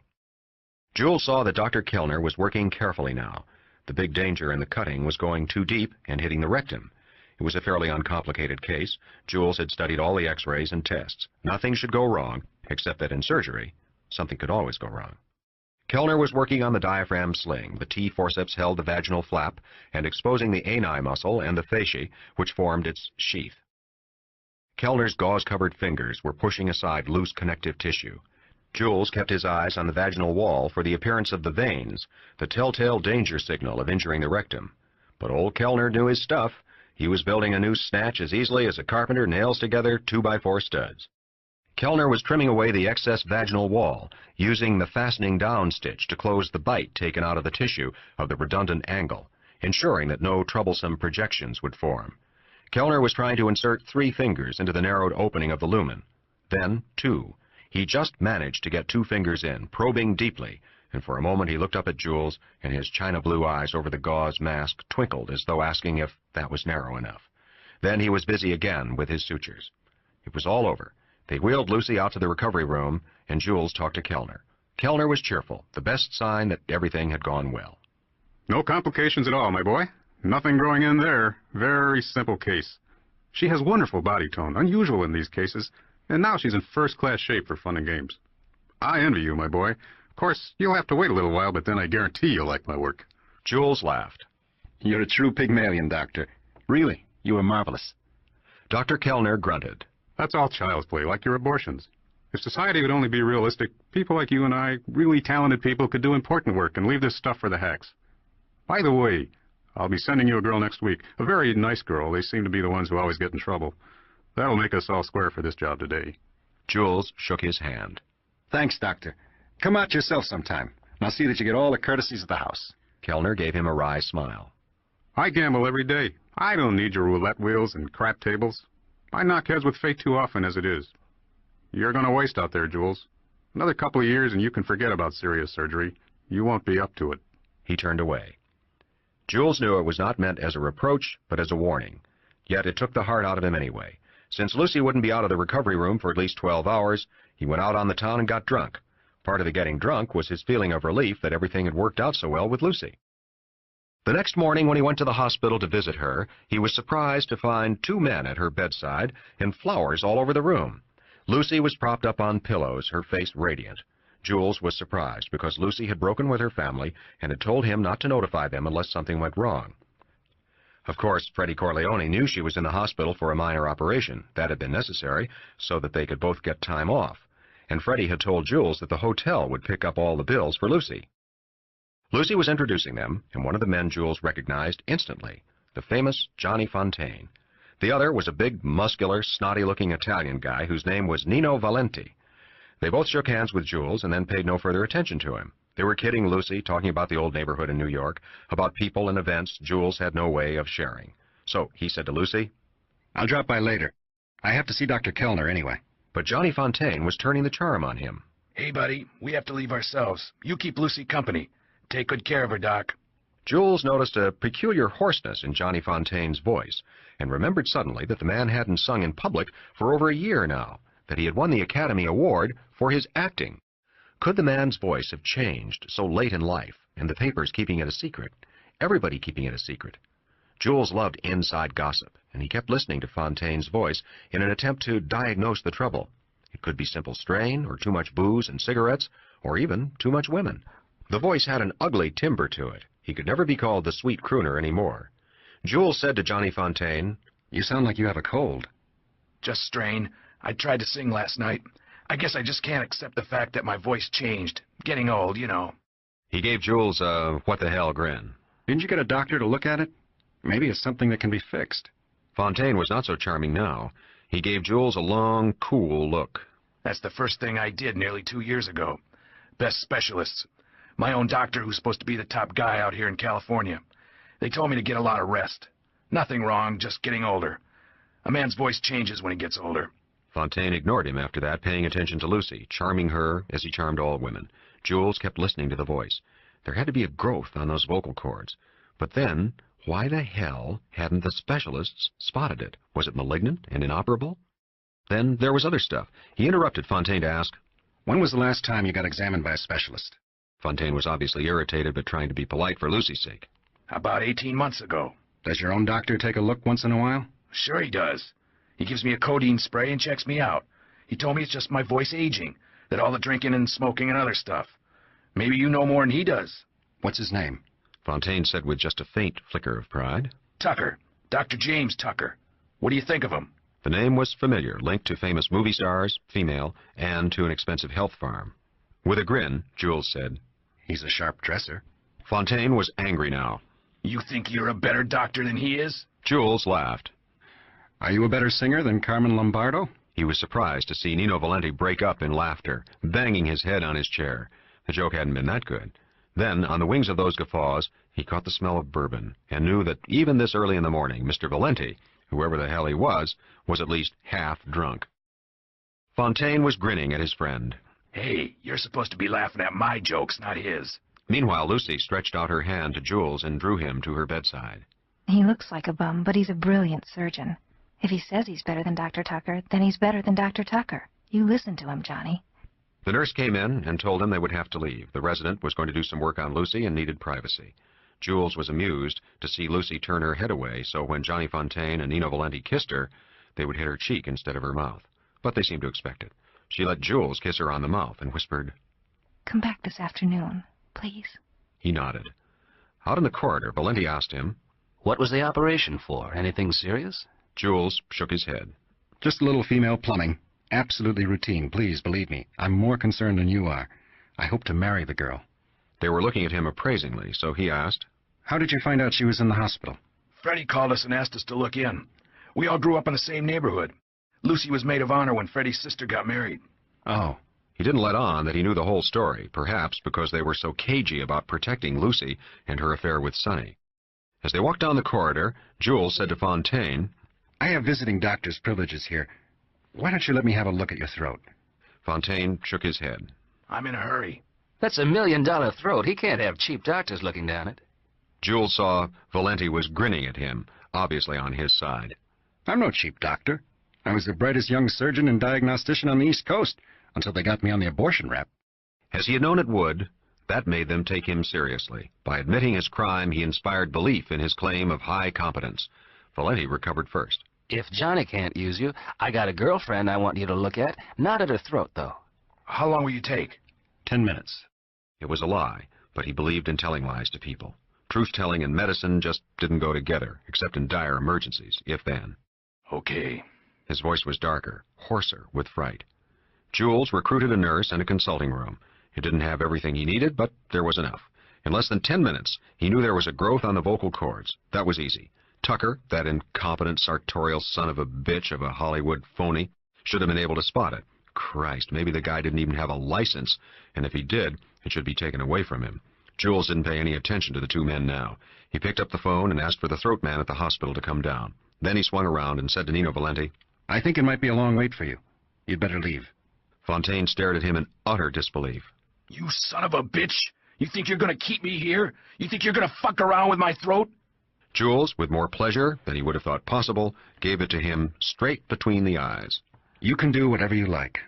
Jules saw that Dr. Kellner was working carefully now. The big danger in the cutting was going too deep and hitting the rectum. It was a fairly uncomplicated case. Jules had studied all the x-rays and tests. Nothing should go wrong, except that in surgery, something could always go wrong. Kellner was working on the diaphragm sling. The T forceps held the vaginal flap and exposing the ani muscle and the fasciae, which formed its sheath. Kellner's gauze-covered fingers were pushing aside loose connective tissue. Jules kept his eyes on the vaginal wall for the appearance of the veins, the telltale danger signal of injuring the rectum. But old Kellner knew his stuff. He was building a new snatch as easily as a carpenter nails together 2x4 studs. Kellner was trimming away the excess vaginal wall, using the fastening down stitch to close the bite taken out of the tissue of the redundant angle, ensuring that no troublesome projections would form. Kellner was trying to insert 3 fingers into the narrowed opening of the lumen. Then 2. He just managed to get 2 fingers in, probing deeply, and for a moment he looked up at Jules, and his china blue eyes over the gauze mask twinkled as though asking if that was narrow enough. Then he was busy again with his sutures. It was all over. They wheeled Lucy out to the recovery room, and Jules talked to Kellner. Kellner was cheerful, the best sign that everything had gone well. No complications at all, my boy. Nothing growing in there. Very simple case. She has wonderful body tone, unusual in these cases, and now she's in first-class shape for fun and games. I envy you, my boy. Of course, you'll have to wait a little while, but then I guarantee you'll like my work. Jules laughed. You're a true Pygmalion, Doctor. Really, you were marvelous. Dr. Kellner grunted. That's all child's play, like your abortions. If society would only be realistic, people like you and I, really talented people, could do important work and leave this stuff for the hacks. By the way, I'll be sending you a girl next week. A very nice girl. They seem to be the ones who always get in trouble. That'll make us all square for this job today. Jules shook his hand. Thanks, Doctor. Come out yourself sometime, and I'll see that you get all the courtesies of the house. Kellner gave him a wry smile. I gamble every day. I don't need your roulette wheels and crap tables. I knock heads with fate too often as it is. You're going to waste out there, Jules. Another couple of years and you can forget about serious surgery. You won't be up to it. He turned away. Jules knew it was not meant as a reproach, but as a warning. Yet it took the heart out of him anyway. Since Lucy wouldn't be out of the recovery room for at least 12 hours, he went out on the town and got drunk. Part of the getting drunk was his feeling of relief that everything had worked out so well with Lucy. The next morning when he went to the hospital to visit her, he was surprised to find 2 men at her bedside and flowers all over the room. Lucy was propped up on pillows, her face radiant. Jules was surprised because Lucy had broken with her family and had told him not to notify them unless something went wrong. Of course, Freddie Corleone knew she was in the hospital for a minor operation. That had been necessary so that they could both get time off. And Freddie had told Jules that the hotel would pick up all the bills for Lucy. Lucy was introducing them, and one of the men Jules recognized instantly, the famous Johnny Fontaine. The other was a big, muscular, snotty-looking Italian guy whose name was Nino Valenti. They both shook hands with Jules and then paid no further attention to him. They were kidding Lucy, talking about the old neighborhood in New York, about people and events Jules had no way of sharing. So he said to Lucy, I'll drop by later. I have to see Dr. Kellner anyway. But Johnny Fontaine was turning the charm on him. Hey, buddy, we have to leave ourselves. You keep Lucy company. Take good care of her, Doc. Jules noticed a peculiar hoarseness in Johnny Fontaine's voice, and remembered suddenly that the man hadn't sung in public for over a year now, that he had won the Academy Award for his acting. Could the man's voice have changed so late in life, and the papers keeping it a secret, everybody keeping it a secret? Jules loved inside gossip, and he kept listening to Fontaine's voice in an attempt to diagnose the trouble. It could be simple strain, or too much booze and cigarettes, or even too much women. The voice had an ugly timbre to it. He could never be called the sweet crooner anymore. Jules said to Johnny Fontaine, You sound like you have a cold. Just strain. I tried to sing last night. I guess I just can't accept the fact that my voice changed. Getting old, you know. He gave Jules a what-the-hell grin. Didn't you get a doctor to look at it? Maybe it's something that can be fixed. Fontaine was not so charming now. He gave Jules a long, cool look. That's the first thing I did nearly 2 years ago. Best specialists. My own doctor who's supposed to be the top guy out here in California. They told me to get a lot of rest. Nothing wrong, just getting older. A man's voice changes when he gets older. Fontaine ignored him after that, paying attention to Lucy, charming her as he charmed all women. Jules kept listening to the voice. There had to be a growth on those vocal cords. But then, why the hell hadn't the specialists spotted it? Was it malignant and inoperable? Then there was other stuff. He interrupted Fontaine to ask, When was the last time you got examined by a specialist? Fontaine was obviously irritated, but trying to be polite for Lucy's sake. About 18 months ago. Does your own doctor take a look once in a while? Sure he does. He gives me a codeine spray and checks me out. He told me it's just my voice aging, that all the drinking and smoking and other stuff. Maybe you know more than he does. What's his name? Fontaine said with just a faint flicker of pride. Tucker. Dr. James Tucker. What do you think of him? The name was familiar, linked to famous movie stars, female, and to an expensive health farm. With a grin, Jules said, He's a sharp dresser. Fontaine was angry now. You think you're a better doctor than he is? Jules laughed. Are you a better singer than Carmen Lombardo? He was surprised to see Nino Valenti break up in laughter, banging his head on his chair. The joke hadn't been that good. Then, on the wings of those guffaws, he caught the smell of bourbon, and knew that even this early in the morning, Mr. Valenti, whoever the hell he was at least half drunk. Fontaine was grinning at his friend. Hey, you're supposed to be laughing at my jokes, not his. Meanwhile, Lucy stretched out her hand to Jules and drew him to her bedside. He looks like a bum, but he's a brilliant surgeon. If he says he's better than Dr. Tucker, then he's better than Dr. Tucker. You listen to him, Johnny. The nurse came in and told them they would have to leave. The resident was going to do some work on Lucy and needed privacy. Jules was amused to see Lucy turn her head away, so when Johnny Fontaine and Nino Valenti kissed her, they would hit her cheek instead of her mouth. But they seemed to expect it. She let Jules kiss her on the mouth and whispered, Come back this afternoon, please. He nodded. Out in the corridor, Valenti asked him, What was the operation for? Anything serious? Jules shook his head. Just a little female plumbing. Absolutely routine, please believe me. I'm more concerned than you are. I hope to marry the girl. They were looking at him appraisingly, so he asked, How did you find out she was in the hospital? Freddie called us and asked us to look in. We all grew up in the same neighborhood. Lucy was maid of honor when Freddie's sister got married. Oh. He didn't let on that he knew the whole story, perhaps because they were so cagey about protecting Lucy and her affair with Sonny. As they walked down the corridor, Jules said to Fontaine, I have visiting doctor's privileges here. Why don't you let me have a look at your throat? Fontaine shook his head. I'm in a hurry. That's $1 million throat. He can't have cheap doctors looking down it. Jules saw Valenti was grinning at him, obviously on his side. I'm no cheap doctor. I was the brightest young surgeon and diagnostician on the East Coast until they got me on the abortion rap. As he had known it would, that made them take him seriously. By admitting his crime, he inspired belief in his claim of high competence. Valenti recovered first. If Johnny can't use you, I got a girlfriend I want you to look at. Not at her throat, though. How long will you take? 10 minutes. It was a lie, but he believed in telling lies to people. Truth-telling and medicine just didn't go together, except in dire emergencies, if then. Okay. His voice was darker, hoarser with fright. Jules recruited a nurse and a consulting room. It didn't have everything he needed, but there was enough. In less than 10 minutes, he knew there was a growth on the vocal cords. That was easy. Tucker, that incompetent, sartorial son of a bitch of a Hollywood phony, should have been able to spot it. Christ, maybe the guy didn't even have a license, and if he did, it should be taken away from him. Jules didn't pay any attention to the two men now. He picked up the phone and asked for the throat man at the hospital to come down. Then he swung around and said to Nino Valenti, I think it might be a long wait for you. You'd better leave. Fontaine stared at him in utter disbelief. You son of a bitch! You think you're gonna keep me here? You think you're gonna fuck around with my throat? Jules, with more pleasure than he would have thought possible, gave it to him straight between the eyes. You can do whatever you like.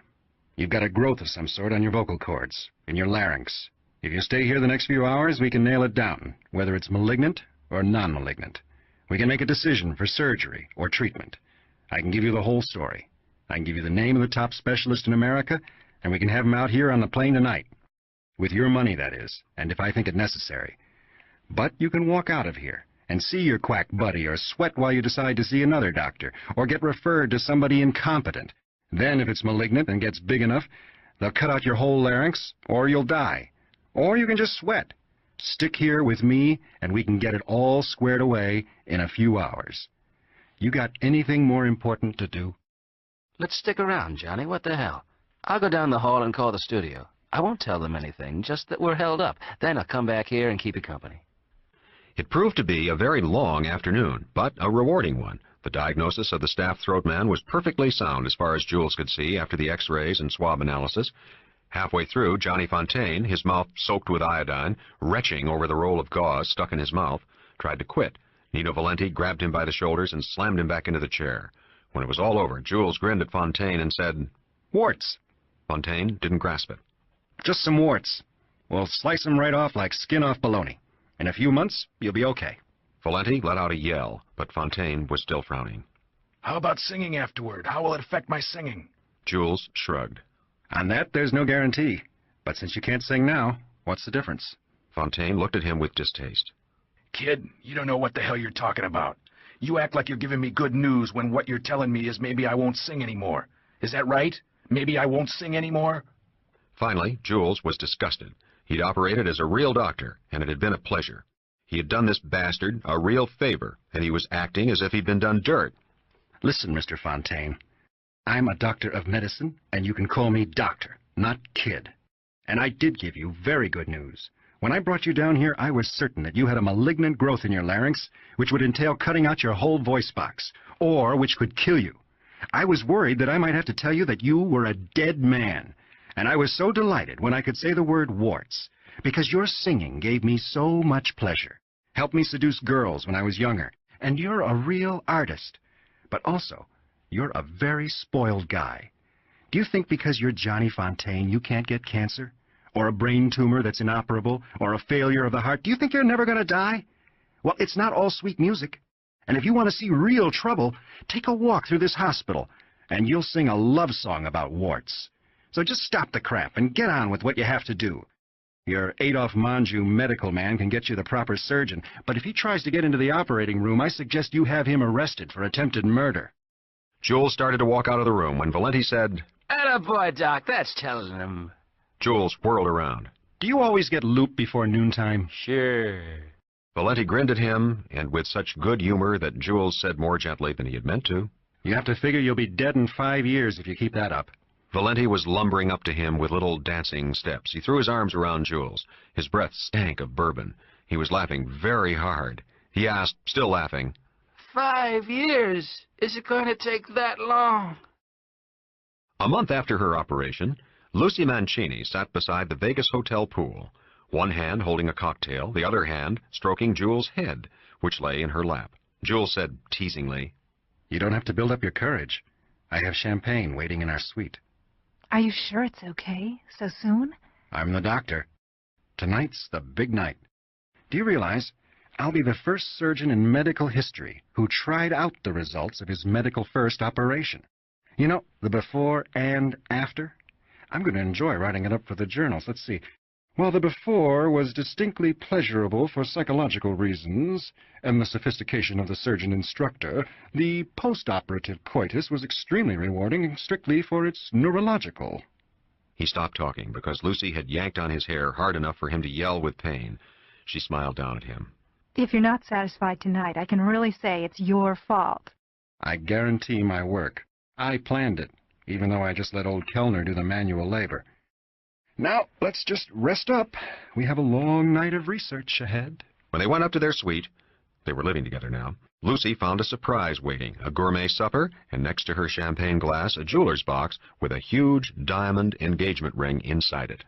You've got a growth of some sort on your vocal cords, in your larynx. If you stay here the next few hours, we can nail it down, whether it's malignant or non-malignant. We can make a decision for surgery or treatment. I can give you the whole story. I can give you the name of the top specialist in America, and we can have him out here on the plane tonight. With your money, that is, and if I think it necessary. But you can walk out of here and see your quack buddy or sweat while you decide to see another doctor or get referred to somebody incompetent. Then, if it's malignant and gets big enough, they'll cut out your whole larynx or you'll die. Or you can just sweat. Stick here with me and we can get it all squared away in a few hours. You got anything more important to do? Let's stick around, Johnny. What the hell? I'll go down the hall and call the studio. I won't tell them anything, just that we're held up. Then I'll come back here and keep you company. It proved to be a very long afternoon, but a rewarding one. The diagnosis of the staff throat man was perfectly sound as far as Jules could see after the x-rays and swab analysis. Halfway through, Johnny Fontaine, his mouth soaked with iodine, retching over the roll of gauze stuck in his mouth, tried to quit. Nino Valenti grabbed him by the shoulders and slammed him back into the chair. When it was all over, Jules grinned at Fontaine and said, Warts. Fontaine didn't grasp it. Just some warts. We'll slice them right off like skin off bologna. In a few months, you'll be okay. Valenti let out a yell, but Fontaine was still frowning. How about singing afterward? How will it affect my singing? Jules shrugged. On that, there's no guarantee. But since you can't sing now, what's the difference? Fontaine looked at him with distaste. Kid, you don't know what the hell you're talking about. You act like you're giving me good news when what you're telling me is maybe I won't sing anymore. Is that right? Maybe I won't sing anymore? Finally, Jules was disgusted. He'd operated as a real doctor, and it had been a pleasure. He had done this bastard a real favor, and he was acting as if he'd been done dirt. Listen, Mr. Fontaine. I'm a doctor of medicine, and you can call me doctor, not kid. And I did give you very good news. When I brought you down here, I was certain that you had a malignant growth in your larynx, which would entail cutting out your whole voice box, or which could kill you. I was worried that I might have to tell you that you were a dead man. And I was so delighted when I could say the word warts, because your singing gave me so much pleasure, helped me seduce girls when I was younger, and you're a real artist. But also, you're a very spoiled guy. Do you think because you're Johnny Fontaine you can't get cancer? Or a brain tumor that's inoperable? Or a failure of the heart? Do you think you're never going to die? Well, it's not all sweet music. And if you want to see real trouble, take a walk through this hospital, and you'll sing a love song about warts. So just stop the crap and get on with what you have to do. Your Adolphe Monjou medical man can get you the proper surgeon, but if he tries to get into the operating room, I suggest you have him arrested for attempted murder. Jules started to walk out of the room when Valenti said, Attaboy, Doc, that's telling him. Jules whirled around. Do you always get looped before noontime? Sure. Valenti grinned at him, and with such good humor that Jules said more gently than he had meant to, You have to figure you'll be dead in 5 years if you keep that up. Valenti was lumbering up to him with little dancing steps. He threw his arms around Jules. His breath stank of bourbon. He was laughing very hard. He asked, still laughing, 5 years? Is it going to take that long? A month after her operation, Lucy Mancini sat beside the Vegas hotel pool, one hand holding a cocktail, the other hand stroking Jules' head, which lay in her lap. Jules said teasingly, You don't have to build up your courage. I have champagne waiting in our suite. Are you sure it's okay? So soon? I'm the doctor. Tonight's the big night. Do you realize I'll be the first surgeon in medical history who tried out the results of his medical first operation? You know, the before and after? I'm going to enjoy writing it up for the journals. Let's see. While the before was distinctly pleasurable for psychological reasons and the sophistication of the surgeon instructor, the post-operative coitus was extremely rewarding strictly for its neurological. He stopped talking because Lucy had yanked on his hair hard enough for him to yell with pain. She smiled down at him. If you're not satisfied tonight, I can really say it's your fault. I guarantee my work. I planned it, even though I just let old Kellner do the manual labor. Now, let's just rest up. We have a long night of research ahead. When they went up to their suite, they were living together now, Lucy found a surprise waiting, a gourmet supper, and next to her champagne glass, a jeweler's box with a huge diamond engagement ring inside it.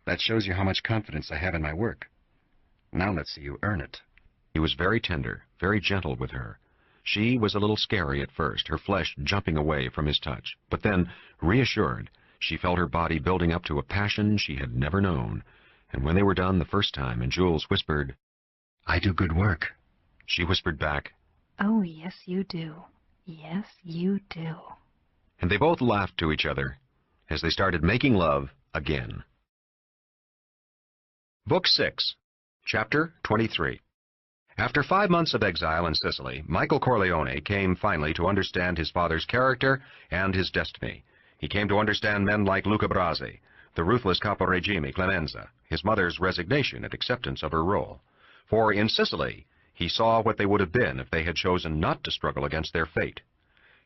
That shows you how much confidence I have in my work. Now let's see you earn it. He was very tender, very gentle with her. She was a little scary at first, her flesh jumping away from his touch. But then, reassured, she felt her body building up to a passion she had never known. And when they were done the first time and Jules whispered, I do good work, she whispered back, Oh, yes, you do. Yes, you do. And they both laughed to each other as they started making love again. Book 6, Chapter 23. After 5 months of exile in Sicily, Michael Corleone came finally to understand his father's character and his destiny. He came to understand men like Luca Brasi, the ruthless capo regime Clemenza, his mother's resignation and acceptance of her role. For in Sicily, he saw what they would have been if they had chosen not to struggle against their fate.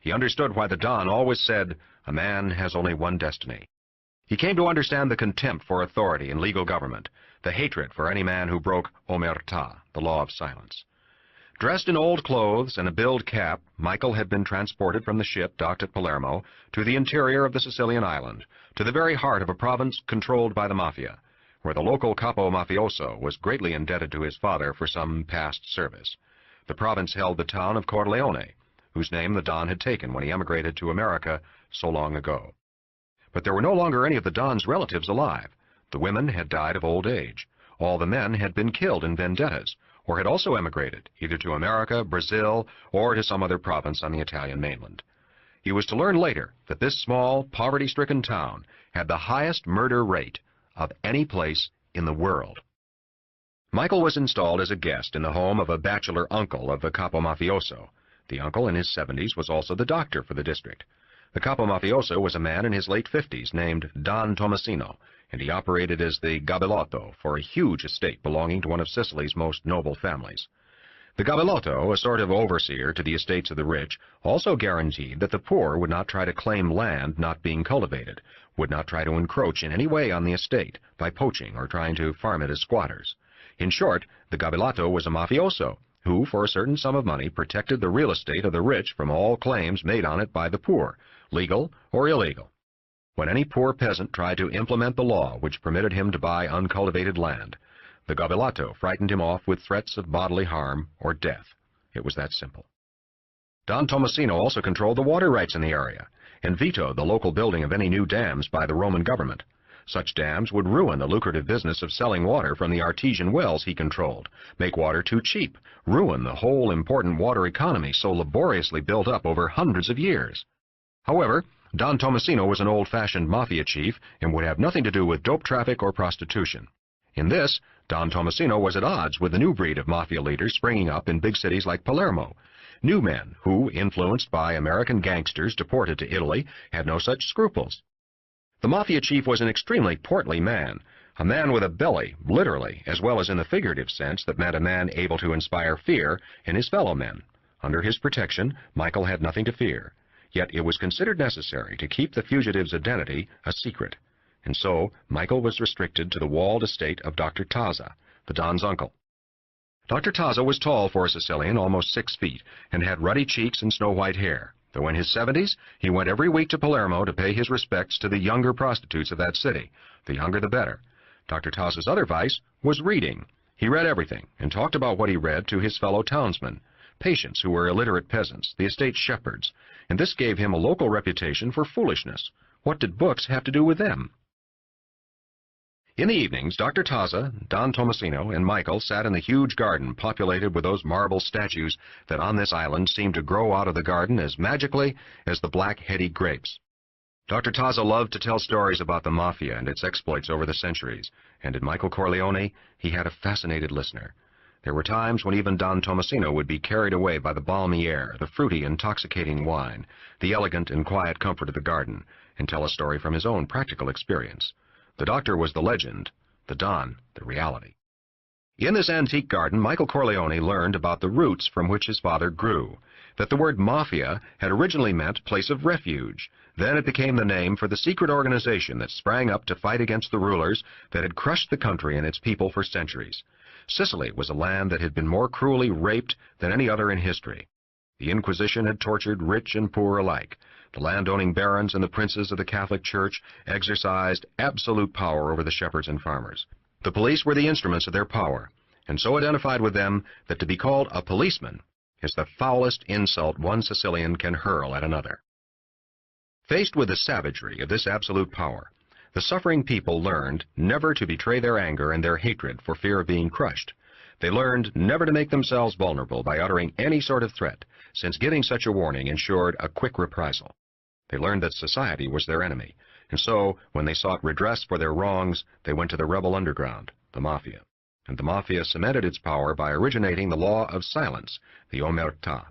He understood why the Don always said, a man has only one destiny. He came to understand the contempt for authority and legal government, the hatred for any man who broke omerta, the law of silence. Dressed in old clothes and a billed cap, Michael had been transported from the ship docked at Palermo to the interior of the Sicilian island, to the very heart of a province controlled by the mafia, where the local capo mafioso was greatly indebted to his father for some past service. The province held the town of Corleone, whose name the Don had taken when he emigrated to America so long ago. But there were no longer any of the Don's relatives alive. The women had died of old age. All the men had been killed in vendettas, or had also emigrated, either to America, Brazil, or to some other province on the Italian mainland. He was to learn later that this small, poverty-stricken town had the highest murder rate of any place in the world. Michael was installed as a guest in the home of a bachelor uncle of the capo mafioso. The uncle, in his 70s, was also the doctor for the district. The capo mafioso was a man in his late 50s named Don Tomasino, and he operated as the gabellotto for a huge estate belonging to one of Sicily's most noble families. The gabellotto, a sort of overseer to the estates of the rich, also guaranteed that the poor would not try to claim land not being cultivated, would not try to encroach in any way on the estate by poaching or trying to farm it as squatters. In short, the gabellotto was a mafioso who, for a certain sum of money, protected the real estate of the rich from all claims made on it by the poor, legal or illegal. When any poor peasant tried to implement the law which permitted him to buy uncultivated land, the gabellotto frightened him off with threats of bodily harm or death. It was that simple. Don Tomasino also controlled the water rights in the area and vetoed the local building of any new dams by the Roman government. Such dams would ruin the lucrative business of selling water from the artesian wells he controlled, make water too cheap, ruin the whole important water economy so laboriously built up over hundreds of years. However, Don Tomasino was an old-fashioned mafia chief and would have nothing to do with dope traffic or prostitution. In this, Don Tomasino was at odds with the new breed of mafia leaders springing up in big cities like Palermo. New men who, influenced by American gangsters deported to Italy, had no such scruples. The mafia chief was an extremely portly man, a man with a belly, literally, as well as in the figurative sense that meant a man able to inspire fear in his fellow men. Under his protection, Michael had nothing to fear. Yet it was considered necessary to keep the fugitive's identity a secret, and so Michael was restricted to the walled estate of Dr. Taza, the Don's uncle. Dr. Taza was tall for a Sicilian, almost 6 feet, and had ruddy cheeks and snow-white hair, though in his 70s he went every week to Palermo to pay his respects to the younger prostitutes of that city. The younger the better. Dr. Taza's other vice was reading. He read everything, and talked about what he read to his fellow townsmen, patients who were illiterate peasants, the estate shepherds, and this gave him a local reputation for foolishness. What did books have to do with them? In the evenings, Dr. Taza, Don Tomasino, and Michael sat in the huge garden populated with those marble statues that on this island seemed to grow out of the garden as magically as the black heady grapes. Dr. Taza loved to tell stories about the mafia and its exploits over the centuries, and in Michael Corleone he had a fascinated listener. There were times when even Don Tomasino would be carried away by the balmy air, the fruity, intoxicating wine, the elegant and quiet comfort of the garden, and tell a story from his own practical experience. The doctor was the legend, the Don, the reality. In this antique garden, Michael Corleone learned about the roots from which his father grew, that the word mafia had originally meant place of refuge. Then it became the name for the secret organization that sprang up to fight against the rulers that had crushed the country and its people for centuries. Sicily was a land that had been more cruelly raped than any other in history. The Inquisition had tortured rich and poor alike. The landowning barons and the princes of the Catholic Church exercised absolute power over the shepherds and farmers. The police were the instruments of their power, and so identified with them that to be called a policeman is the foulest insult one Sicilian can hurl at another. Faced with the savagery of this absolute power, the suffering people learned never to betray their anger and their hatred for fear of being crushed. They learned never to make themselves vulnerable by uttering any sort of threat, since giving such a warning ensured a quick reprisal. They learned that society was their enemy, and so, when they sought redress for their wrongs, they went to the rebel underground, the mafia. And the mafia cemented its power by originating the law of silence, the omerta.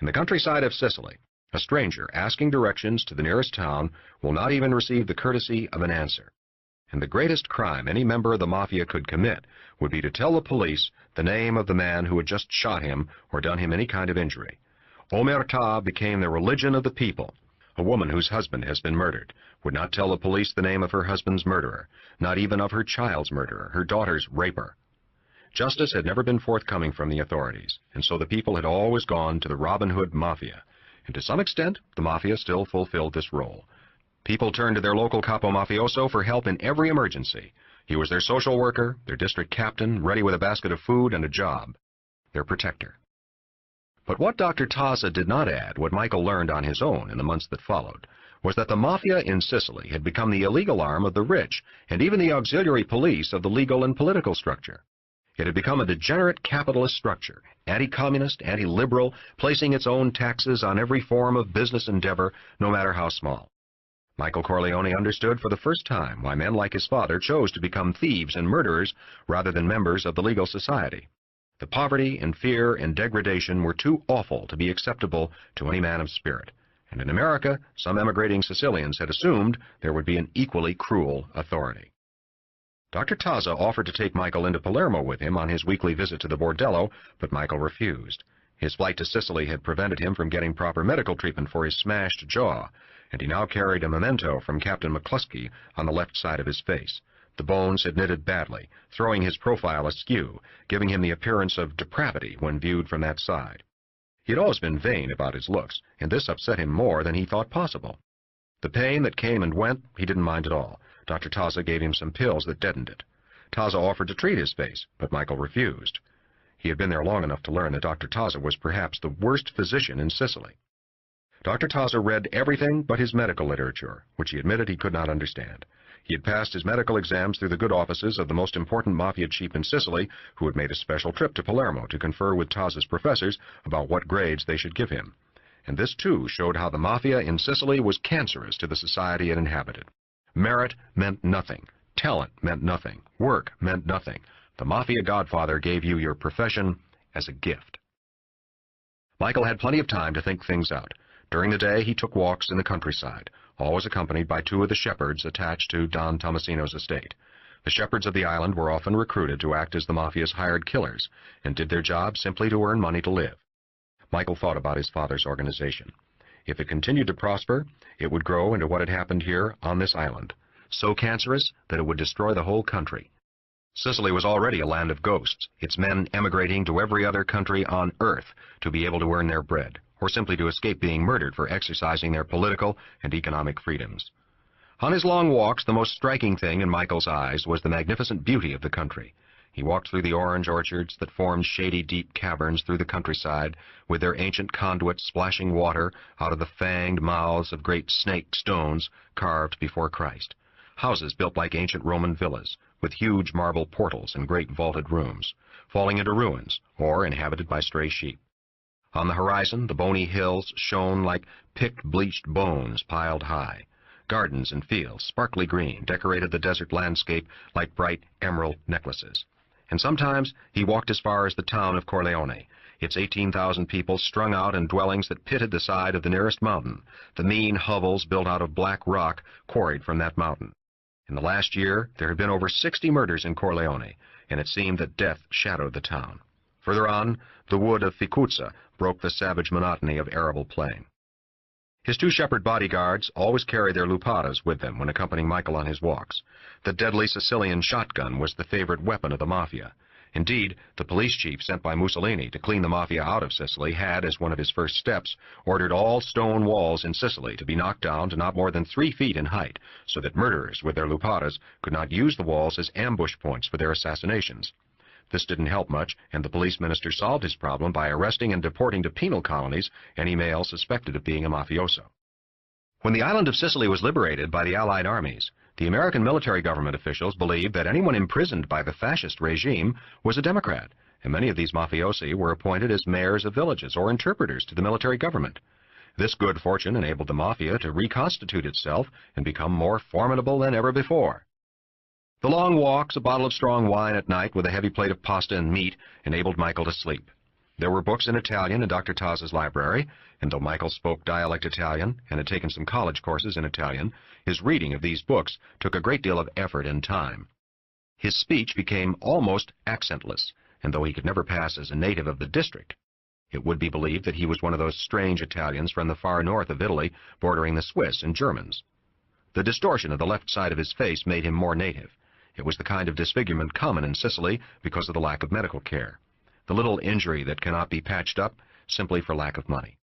In the countryside of Sicily, a stranger asking directions to the nearest town will not even receive the courtesy of an answer. And the greatest crime any member of the mafia could commit would be to tell the police the name of the man who had just shot him or done him any kind of injury. Omerta became the religion of the people. A woman whose husband has been murdered would not tell the police the name of her husband's murderer, not even of her child's murderer, her daughter's raper. Justice had never been forthcoming from the authorities, and so the people had always gone to the Robin Hood Mafia. And to some extent, the Mafia still fulfilled this role. People turned to their local capo mafioso for help in every emergency. He was their social worker, their district captain, ready with a basket of food and a job, their protector. But what Dr. Taza did not add, what Michael learned on his own in the months that followed, was that the Mafia in Sicily had become the illegal arm of the rich, and even the auxiliary police of the legal and political structure. It had become a degenerate capitalist structure, anti-communist, anti-liberal, placing its own taxes on every form of business endeavor, no matter how small. Michael Corleone understood for the first time why men like his father chose to become thieves and murderers rather than members of the legal society. The poverty and fear and degradation were too awful to be acceptable to any man of spirit, and in America, some emigrating Sicilians had assumed there would be an equally cruel authority. Dr. Taza offered to take Michael into Palermo with him on his weekly visit to the bordello, but Michael refused. His flight to Sicily had prevented him from getting proper medical treatment for his smashed jaw, and he now carried a memento from Captain McCluskey on the left side of his face. The bones had knitted badly, throwing his profile askew, giving him the appearance of depravity when viewed from that side. He had always been vain about his looks, and this upset him more than he thought possible. The pain that came and went, he didn't mind at all. Dr. Taza gave him some pills that deadened it. Taza offered to treat his face, but Michael refused. He had been there long enough to learn that Dr. Taza was perhaps the worst physician in Sicily. Dr. Taza read everything but his medical literature, which he admitted he could not understand. He had passed his medical exams through the good offices of the most important mafia chief in Sicily, who had made a special trip to Palermo to confer with Taza's professors about what grades they should give him. And this, too, showed how the mafia in Sicily was cancerous to the society it inhabited. Merit meant nothing. Talent meant nothing. Work meant nothing. The mafia godfather gave you your profession as a gift. Michael had plenty of time to think things out. During the day, he took walks in the countryside, always accompanied by two of the shepherds attached to Don Tomasino's estate. The shepherds of the island were often recruited to act as the mafia's hired killers, and did their job simply to earn money to live. Michael thought about his father's organization. If it continued to prosper, it would grow into what had happened here on this island, so cancerous that it would destroy the whole country. Sicily was already a land of ghosts, its men emigrating to every other country on earth to be able to earn their bread, or simply to escape being murdered for exercising their political and economic freedoms. On his long walks, the most striking thing in Michael's eyes was the magnificent beauty of the country. He walked through the orange orchards that formed shady, deep caverns through the countryside, with their ancient conduits splashing water out of the fanged mouths of great snake stones carved before Christ. Houses built like ancient Roman villas, with huge marble portals and great vaulted rooms, falling into ruins, or inhabited by stray sheep. On the horizon, the bony hills shone like picked bleached bones piled high. Gardens and fields, sparkly green, decorated the desert landscape like bright emerald necklaces. And sometimes he walked as far as the town of Corleone, its 18,000 people strung out in dwellings that pitted the side of the nearest mountain, the mean hovels built out of black rock quarried from that mountain. In the last year, there had been over 60 murders in Corleone, and it seemed that death shadowed the town. Further on, the wood of Ficuzza broke the savage monotony of arable plain. His two shepherd bodyguards always carried their lupadas with them when accompanying Michael on his walks. The deadly Sicilian shotgun was the favorite weapon of the mafia. Indeed, the police chief sent by Mussolini to clean the mafia out of Sicily had, as one of his first steps, ordered all stone walls in Sicily to be knocked down to not more than 3 feet in height, so that murderers with their lupadas could not use the walls as ambush points for their assassinations. This didn't help much, and the police minister solved his problem by arresting and deporting to penal colonies any male suspected of being a mafioso. When the island of Sicily was liberated by the Allied armies, the American military government officials believed that anyone imprisoned by the fascist regime was a Democrat, and many of these mafiosi were appointed as mayors of villages or interpreters to the military government. This good fortune enabled the mafia to reconstitute itself and become more formidable than ever before. The long walks, a bottle of strong wine at night with a heavy plate of pasta and meat, enabled Michael to sleep. There were books in Italian in Dr. Taza's library, and though Michael spoke dialect Italian and had taken some college courses in Italian, his reading of these books took a great deal of effort and time. His speech became almost accentless, and though he could never pass as a native of the district, It would be believed that he was one of those strange Italians from the far north of Italy, bordering the Swiss and Germans. The distortion of the left side of his face made him more native. It was the kind of disfigurement common in Sicily because of the lack of medical care. The little injury that cannot be patched up simply for lack of money.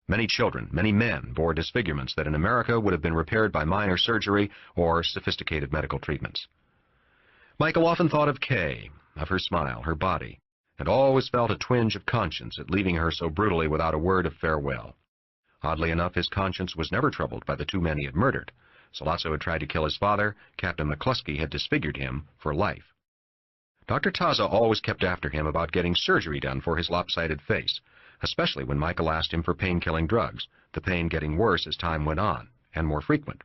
Many children, many men bore disfigurements that in America would have been repaired by minor surgery or sophisticated medical treatments. Michael often thought of Kay, of her smile, her body, and always felt a twinge of conscience at leaving her so brutally without a word of farewell. Oddly enough, his conscience was never troubled by the two men he had murdered. Sollozzo had tried to kill his father. Captain McCluskey had disfigured him for life. Dr. Taza always kept after him about getting surgery done for his lopsided face, especially when Michael asked him for pain-killing drugs, the pain getting worse as time went on, and more frequent.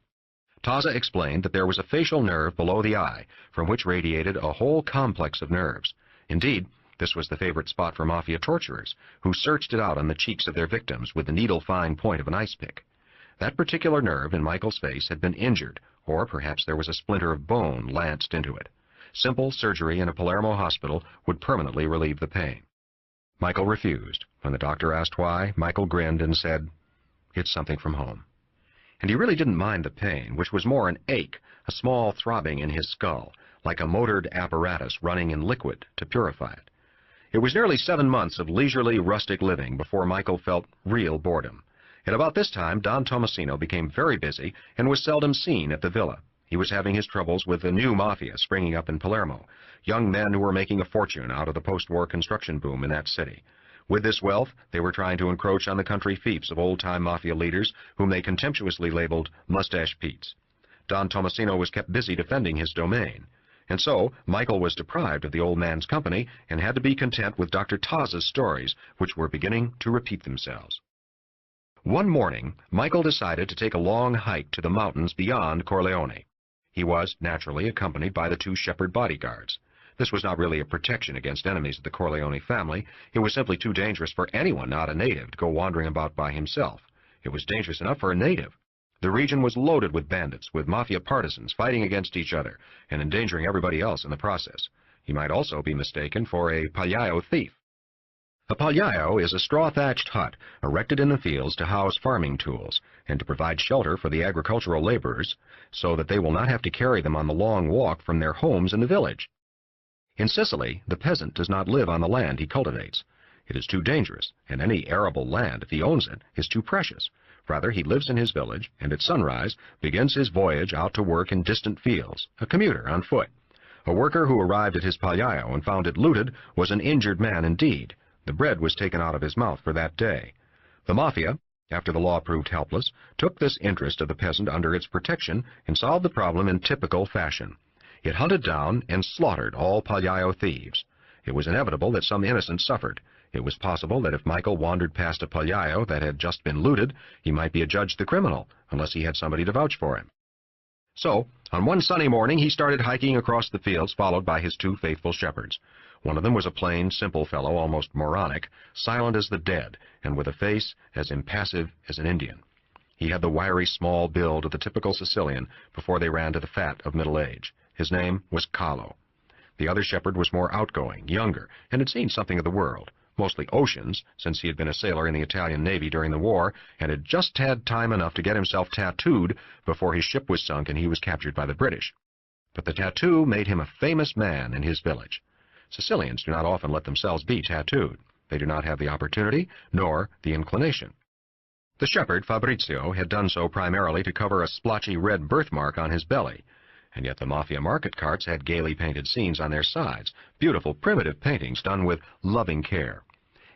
Taza explained that there was a facial nerve below the eye, from which radiated a whole complex of nerves. Indeed, this was the favorite spot for mafia torturers, who searched it out on the cheeks of their victims with the needle-fine point of an ice pick. That particular nerve in Michael's face had been injured, or perhaps there was a splinter of bone lanced into it. Simple surgery in a Palermo hospital would permanently relieve the pain. Michael refused. When the doctor asked why, Michael grinned and said, "It's something from home." And he really didn't mind the pain, which was more an ache, a small throbbing in his skull, like a motored apparatus running in liquid to purify it. It was nearly 7 months of leisurely, rustic living before Michael felt real boredom. At about this time, Don Tomasino became very busy and was seldom seen at the villa. He was having his troubles with the new mafia springing up in Palermo, young men who were making a fortune out of the post-war construction boom in that city. With this wealth, they were trying to encroach on the country fiefs of old-time mafia leaders, whom they contemptuously labeled Mustache Pete's. Don Tomasino was kept busy defending his domain. And so, Michael was deprived of the old man's company and had to be content with Dr. Taza's stories, which were beginning to repeat themselves. One morning, Michael decided to take a long hike to the mountains beyond Corleone. He was, naturally, accompanied by the 2 shepherd bodyguards. This was not really a protection against enemies of the Corleone family. It was simply too dangerous for anyone not a native to go wandering about by himself. It was dangerous enough for a native. The region was loaded with bandits, with mafia partisans fighting against each other and endangering everybody else in the process. He might also be mistaken for a pagliaio thief. A pagliaio is a straw-thatched hut erected in the fields to house farming tools and to provide shelter for the agricultural laborers so that they will not have to carry them on the long walk from their homes in the village. In Sicily, the peasant does not live on the land he cultivates. It is too dangerous, and any arable land, if he owns it, is too precious. Rather, he lives in his village, and at sunrise begins his voyage out to work in distant fields, a commuter on foot. A worker who arrived at his pagliaio and found it looted was an injured man indeed. The bread was taken out of his mouth for that day. The mafia, after the law proved helpless, took this interest of the peasant under its protection and solved the problem in typical fashion. It hunted down and slaughtered all pagliaio thieves. It was inevitable that some innocent suffered. It was possible that if Michael wandered past a pagliaio that had just been looted, he might be adjudged the criminal, unless he had somebody to vouch for him. So, on one sunny morning, he started hiking across the fields, followed by his 2 faithful shepherds. One of them was a plain, simple fellow, almost moronic, silent as the dead, and with a face as impassive as an Indian. He had the wiry, small build of the typical Sicilian before they ran to the fat of middle age. His name was Carlo. The other shepherd was more outgoing, younger, and had seen something of the world, mostly oceans, since he had been a sailor in the Italian Navy during the war, and had just had time enough to get himself tattooed before his ship was sunk and he was captured by the British. But the tattoo made him a famous man in his village. Sicilians do not often let themselves be tattooed. They do not have the opportunity, nor the inclination. The shepherd, Fabrizio, had done so primarily to cover a splotchy red birthmark on his belly, and yet the mafia market carts had gaily painted scenes on their sides, beautiful primitive paintings done with loving care.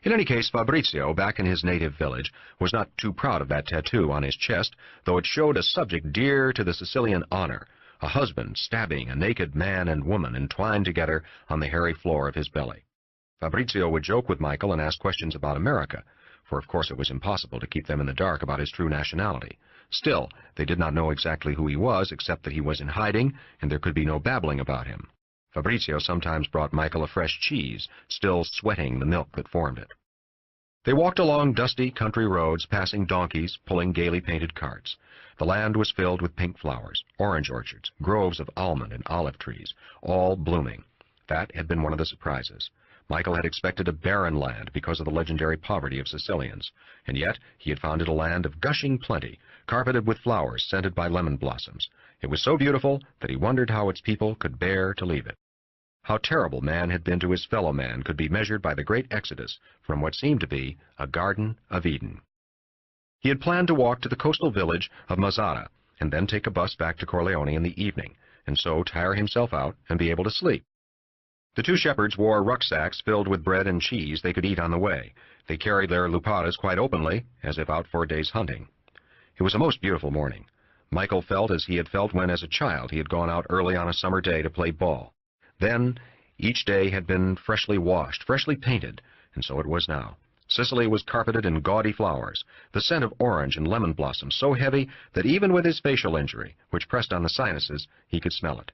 In any case, Fabrizio, back in his native village, was not too proud of that tattoo on his chest, though it showed a subject dear to the Sicilian honor, a husband stabbing a naked man and woman entwined together on the hairy floor of his belly. Fabrizio would joke with Michael and ask questions about America, for of course it was impossible to keep them in the dark about his true nationality. Still, they did not know exactly who he was, except that he was in hiding, and there could be no babbling about him. Fabrizio sometimes brought Michael a fresh cheese, still sweating the milk that formed it. They walked along dusty country roads, passing donkeys, pulling gaily painted carts. The land was filled with pink flowers, orange orchards, groves of almond and olive trees, all blooming. That had been one of the surprises. Michael had expected a barren land because of the legendary poverty of Sicilians, and yet he had found it a land of gushing plenty, carpeted with flowers scented by lemon blossoms. It was so beautiful that he wondered how its people could bear to leave it. How terrible man had been to his fellow man could be measured by the great exodus from what seemed to be a Garden of Eden. He had planned to walk to the coastal village of Mazzara and then take a bus back to Corleone in the evening, and so tire himself out and be able to sleep. The two shepherds wore rucksacks filled with bread and cheese they could eat on the way. They carried their luparas quite openly, as if out for a day's hunting. It was a most beautiful morning. Michael felt as he had felt when, as a child, he had gone out early on a summer day to play ball. Then, each day had been freshly washed, freshly painted, and so it was now. Sicily was carpeted in gaudy flowers, the scent of orange and lemon blossoms so heavy that even with his facial injury, which pressed on the sinuses, he could smell it.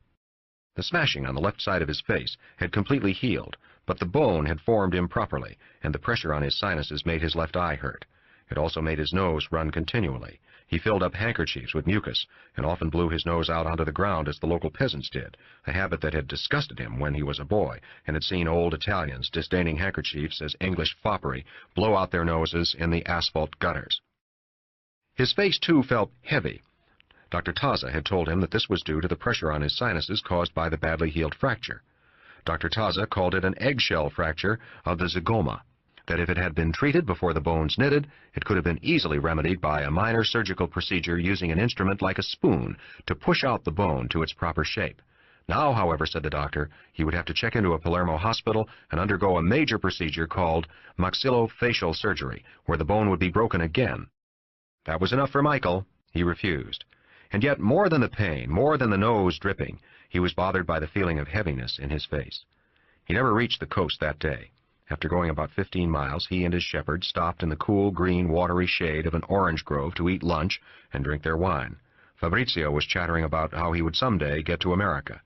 The smashing on the left side of his face had completely healed, but the bone had formed improperly, and the pressure on his sinuses made his left eye hurt. It also made his nose run continually. He filled up handkerchiefs with mucus, and often blew his nose out onto the ground as the local peasants did, a habit that had disgusted him when he was a boy, and had seen old Italians, disdaining handkerchiefs as English foppery, blow out their noses in the asphalt gutters. His face, too, felt heavy. Dr. Taza had told him that this was due to the pressure on his sinuses caused by the badly healed fracture. Dr. Taza called it an eggshell fracture of the zygoma, that if it had been treated before the bones knitted, it could have been easily remedied by a minor surgical procedure using an instrument like a spoon to push out the bone to its proper shape. Now, however, said the doctor, he would have to check into a Palermo hospital and undergo a major procedure called maxillofacial surgery, where the bone would be broken again. That was enough for Michael. He refused. And yet, more than the pain, more than the nose dripping, he was bothered by the feeling of heaviness in his face. He never reached the coast that day. After going about 15 miles, he and his shepherd stopped in the cool, green, watery shade of an orange grove to eat lunch and drink their wine. Fabrizio was chattering about how he would someday get to America.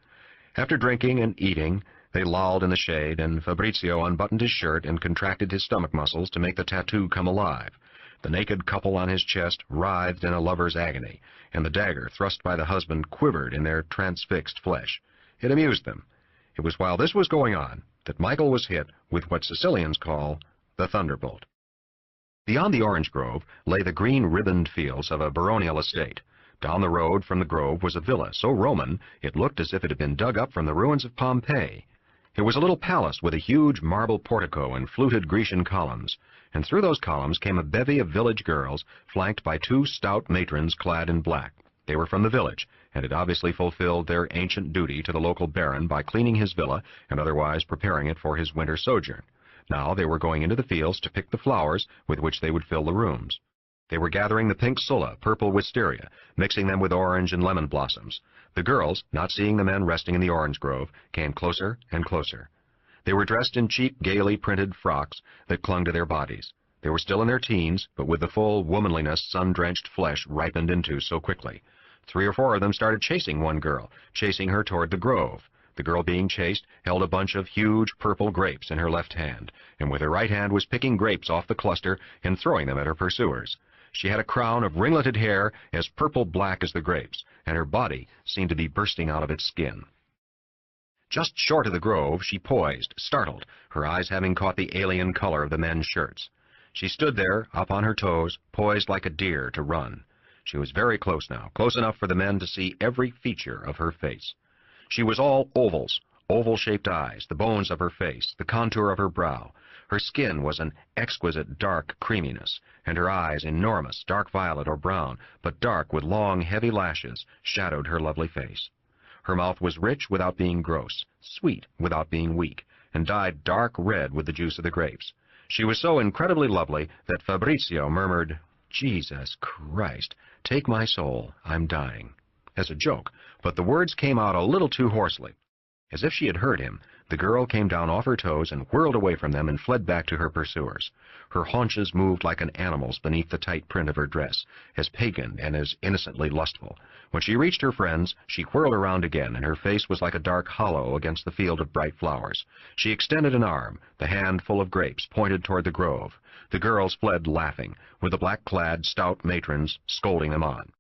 After drinking and eating, they lolled in the shade, and Fabrizio unbuttoned his shirt and contracted his stomach muscles to make the tattoo come alive. The naked couple on his chest writhed in a lover's agony, and the dagger thrust by the husband quivered in their transfixed flesh. It amused them. It was while this was going on that Michael was hit with what Sicilians call the thunderbolt. Beyond the orange grove lay the green ribboned fields of a baronial estate. Down the road from the grove was a villa so Roman it looked as if it had been dug up from the ruins of Pompeii. It was a little palace with a huge marble portico and fluted Grecian columns, and through those columns came a bevy of village girls, flanked by two stout matrons clad in black. They were from the village, and had obviously fulfilled their ancient duty to the local baron by cleaning his villa and otherwise preparing it for his winter sojourn. Now they were going into the fields to pick the flowers with which they would fill the rooms. They were gathering the pink sulla, purple wisteria, mixing them with orange and lemon blossoms. The girls, not seeing the men resting in the orange grove, came closer and closer. They were dressed in cheap, gaily printed frocks that clung to their bodies. They were still in their teens, but with the full womanliness sun-drenched flesh ripened into so quickly. 3 or 4 of them started chasing one girl, chasing her toward the grove. The girl being chased held a bunch of huge purple grapes in her left hand, and with her right hand was picking grapes off the cluster and throwing them at her pursuers. She had a crown of ringleted hair as purple-black as the grapes, and her body seemed to be bursting out of its skin. Just short of the grove, she poised, startled, her eyes having caught the alien color of the men's shirts. She stood there, up on her toes, poised like a deer to run. She was very close now, close enough for the men to see every feature of her face. She was all ovals, oval-shaped eyes, the bones of her face, the contour of her brow. Her skin was an exquisite dark creaminess, and her eyes, enormous, dark violet or brown, but dark with long, heavy lashes, shadowed her lovely face. Her mouth was rich without being gross, sweet without being weak, and dyed dark red with the juice of the grapes. She was so incredibly lovely that Fabrizio murmured, "Jesus Christ, take my soul, I'm dying," as a joke, but the words came out a little too hoarsely. As if she had heard him, the girl came down off her toes and whirled away from them and fled back to her pursuers. Her haunches moved like an animal's beneath the tight print of her dress, as pagan and as innocently lustful. When she reached her friends, she whirled around again, and her face was like a dark hollow against the field of bright flowers. She extended an arm, the hand full of grapes, pointed toward the grove. The girls fled laughing, with the black-clad, stout matrons scolding them on.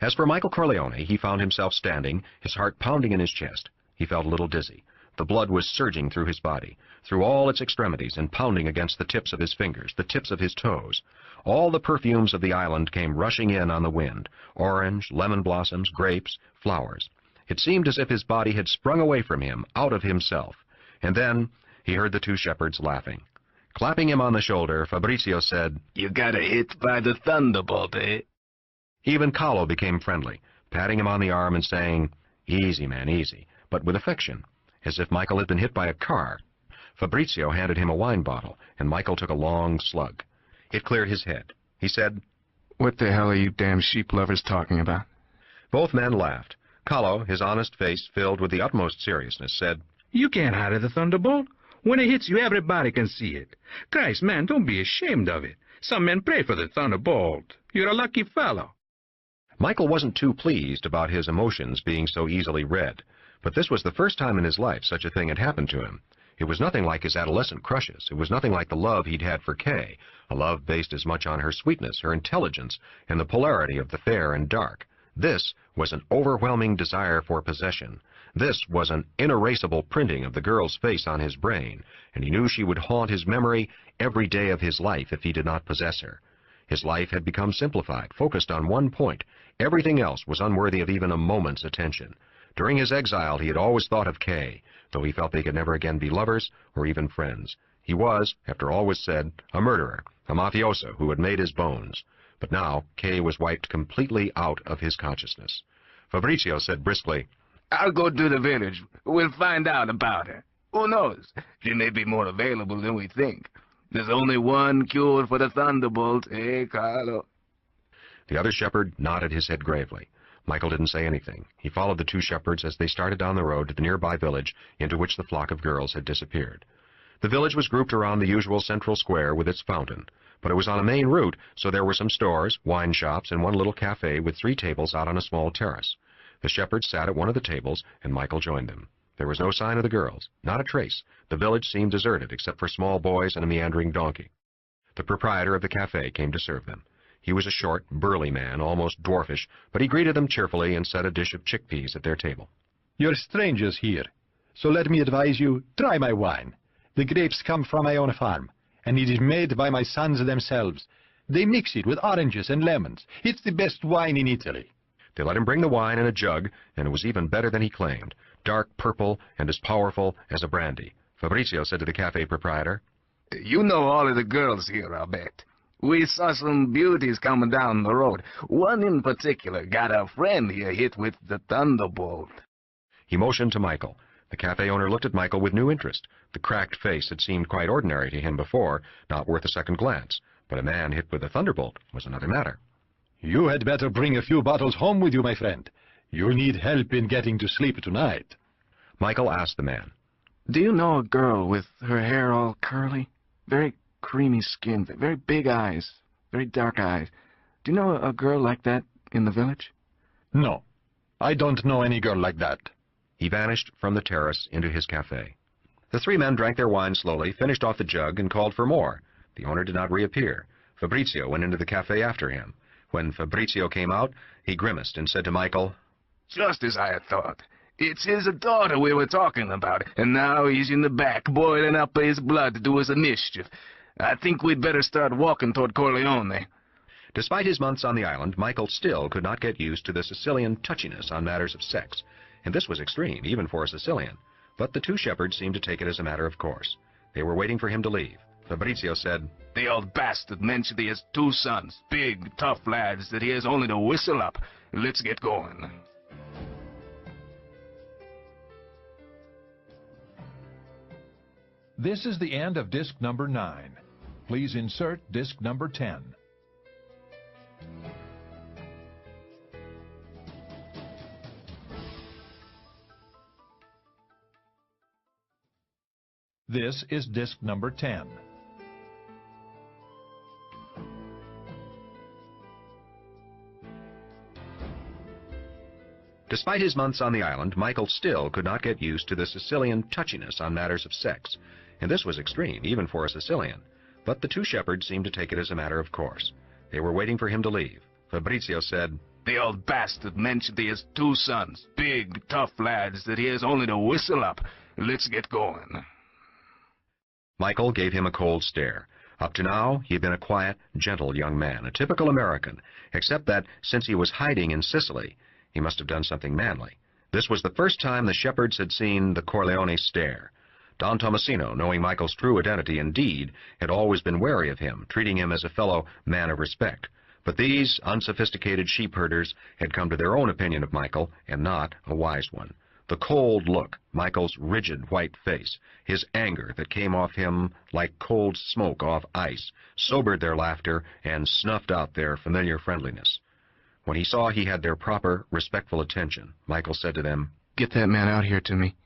As for Michael Corleone, he found himself standing, his heart pounding in his chest. He felt a little dizzy. The blood was surging through his body, through all its extremities, and pounding against the tips of his fingers, the tips of his toes. All the perfumes of the island came rushing in on the wind: orange, lemon blossoms, grapes, flowers. It seemed as if his body had sprung away from him, out of himself. And then he heard the two shepherds laughing. Clapping him on the shoulder, Fabrizio said, "You got hit by the thunderbolt, eh?" Even Carlo became friendly, patting him on the arm and saying, "Easy, man, easy," but with affection, as if Michael had been hit by a car. Fabrizio handed him a wine bottle, and Michael took a long slug. It cleared his head. He said, "What the hell are you damn sheep lovers talking about?" Both men laughed. Carlo, his honest face filled with the utmost seriousness, said, "You can't hide the thunderbolt. When it hits you, everybody can see it. Christ, man, don't be ashamed of it. Some men pray for the thunderbolt. You're a lucky fellow." Michael wasn't too pleased about his emotions being so easily read, but this was the first time in his life such a thing had happened to him. It was nothing like his adolescent crushes. It was nothing like the love he'd had for Kay, a love based as much on her sweetness, her intelligence, and the polarity of the fair and dark. This was an overwhelming desire for possession. This was an inerasable printing of the girl's face on his brain, and he knew she would haunt his memory every day of his life if he did not possess her. His life had become simplified, focused on one point. Everything else was unworthy of even a moment's attention. During his exile, he had always thought of Kay, though he felt they could never again be lovers or even friends. He was, after all was said, a murderer, a mafioso who had made his bones. But now, Kay was wiped completely out of his consciousness. Fabrizio said briskly, "I'll go to the village. We'll find out about her. Who knows? She may be more available than we think. There's only one cure for the thunderbolt, eh, Carlo?" The other shepherd nodded his head gravely. Michael didn't say anything. He followed the two shepherds as they started down the road to the nearby village into which the flock of girls had disappeared. The village was grouped around the usual central square with its fountain, but it was on a main route, so there were some stores, wine shops, and one little cafe with 3 tables out on a small terrace. The shepherds sat at one of the tables, and Michael joined them. There was no sign of the girls, not a trace. The village seemed deserted except for small boys and a meandering donkey. The proprietor of the cafe came to serve them. He was a short, burly man, almost dwarfish, but he greeted them cheerfully and set a dish of chickpeas at their table. "You're strangers here, so let me advise you, try my wine. The grapes come from my own farm, and it is made by my sons themselves. They mix it with oranges and lemons. It's the best wine in Italy." They let him bring the wine in a jug, and it was even better than he claimed, dark purple and as powerful as a brandy. Fabrizio said to the cafe proprietor, "You know all of the girls here, I'll bet. We saw some beauties coming down the road. One in particular got a friend here hit with the thunderbolt." He motioned to Michael. The cafe owner looked at Michael with new interest. The cracked face had seemed quite ordinary to him before, not worth a second glance. But a man hit with a thunderbolt was another matter. "You had better bring a few bottles home with you, my friend. You'll need help in getting to sleep tonight." Michael asked the man, "Do you know a girl with her hair all curly? Very creamy skin, very big eyes, very dark eyes. Do you know a girl like that in the village?" "No, I don't know any girl like that." He vanished from the terrace into his cafe. The 3 men drank their wine slowly, finished off the jug, and called for more. The owner did not reappear. Fabrizio went into the cafe after him. When Fabrizio came out, he grimaced and said to Michael, "Just as I had thought. It's his daughter we were talking about, and now he's in the back, boiling up his blood to do us a mischief. I think we'd better start walking toward Corleone." Despite his months on the island, Michael still could not get used to the Sicilian touchiness on matters of sex, and this was extreme, even for a Sicilian. But the two shepherds seemed to take it as a matter of course. They were waiting for him to leave. Fabrizio said, "The old bastard mentioned he has 2 sons, big, tough lads that he has only to whistle up. Let's get going." This is the end of disc number 9. Please insert disc number 10. This is disc number 10. Despite his months on the island, Michael still could not get used to the Sicilian touchiness on matters of sex, and this was extreme, even for a Sicilian. But the two shepherds seemed to take it as a matter of course. They were waiting for him to leave. Fabrizio said, The old bastard mentioned he has 2 sons, big, tough lads that he has only to whistle up. Let's get going. Michael gave him a cold stare. Up to now, he had been a quiet, gentle young man, a typical American, except that, since he was hiding in Sicily, he must have done something manly. This was the first time the shepherds had seen the Corleone stare. Don Tomasino, knowing Michael's true identity and deed, had always been wary of him, treating him as a fellow man of respect. But these unsophisticated sheep herders had come to their own opinion of Michael, and not a wise one. The cold look, Michael's rigid white face, his anger that came off him like cold smoke off ice, sobered their laughter and snuffed out their familiar friendliness. When he saw he had their proper, respectful attention, Michael said to them, "Get that man out here to me."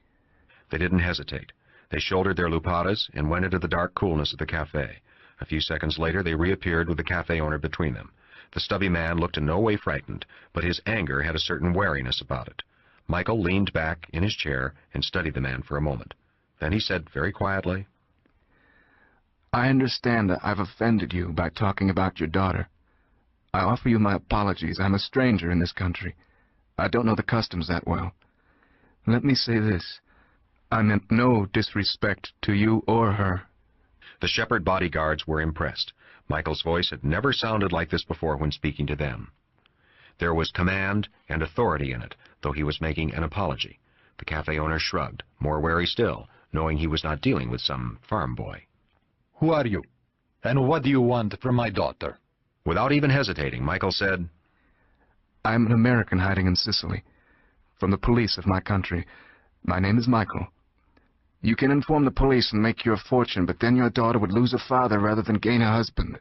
They didn't hesitate. They shouldered their lupadas and went into the dark coolness of the cafe. A few seconds later, they reappeared with the cafe owner between them. The stubby man looked in no way frightened, but his anger had a certain wariness about it. Michael leaned back in his chair and studied the man for a moment. Then he said very quietly, "I understand that I've offended you by talking about your daughter. I offer you my apologies. I'm a stranger in this country. I don't know the customs that well. Let me say this. I meant no disrespect to you or her." The shepherd bodyguards were impressed. Michael's voice had never sounded like this before when speaking to them. There was command and authority in it, though he was making an apology. The cafe owner shrugged, more wary still, knowing he was not dealing with some farm boy. Who are you? And what do you want from my daughter? Without even hesitating, Michael said, "I'm an American hiding in Sicily. From the police of my country. My name is Michael. You can inform the police and make your fortune, but then your daughter would lose a father rather than gain a husband.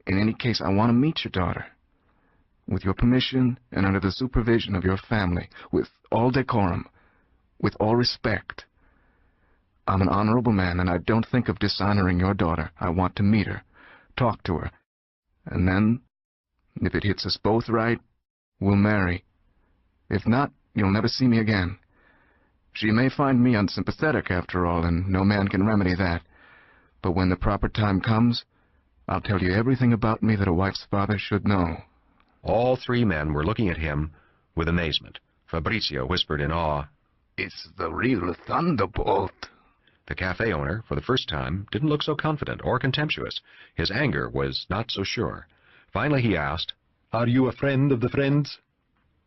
In any case, I want to meet your daughter. With your permission and under the supervision of your family, with all decorum, with all respect. I'm an honorable man, and I don't think of dishonoring your daughter. I want to meet her, talk to her, and then, if it hits us both right, we'll marry. If not, you'll never see me again. She may find me unsympathetic, after all, and no man can remedy that. But when the proper time comes, I'll tell you everything about me that a wife's father should know." All 3 men were looking at him with amazement. Fabrizio whispered in awe, "It's the real thunderbolt." The cafe owner, for the first time, didn't look so confident or contemptuous. His anger was not so sure. Finally he asked, "Are you a friend of the Friends?"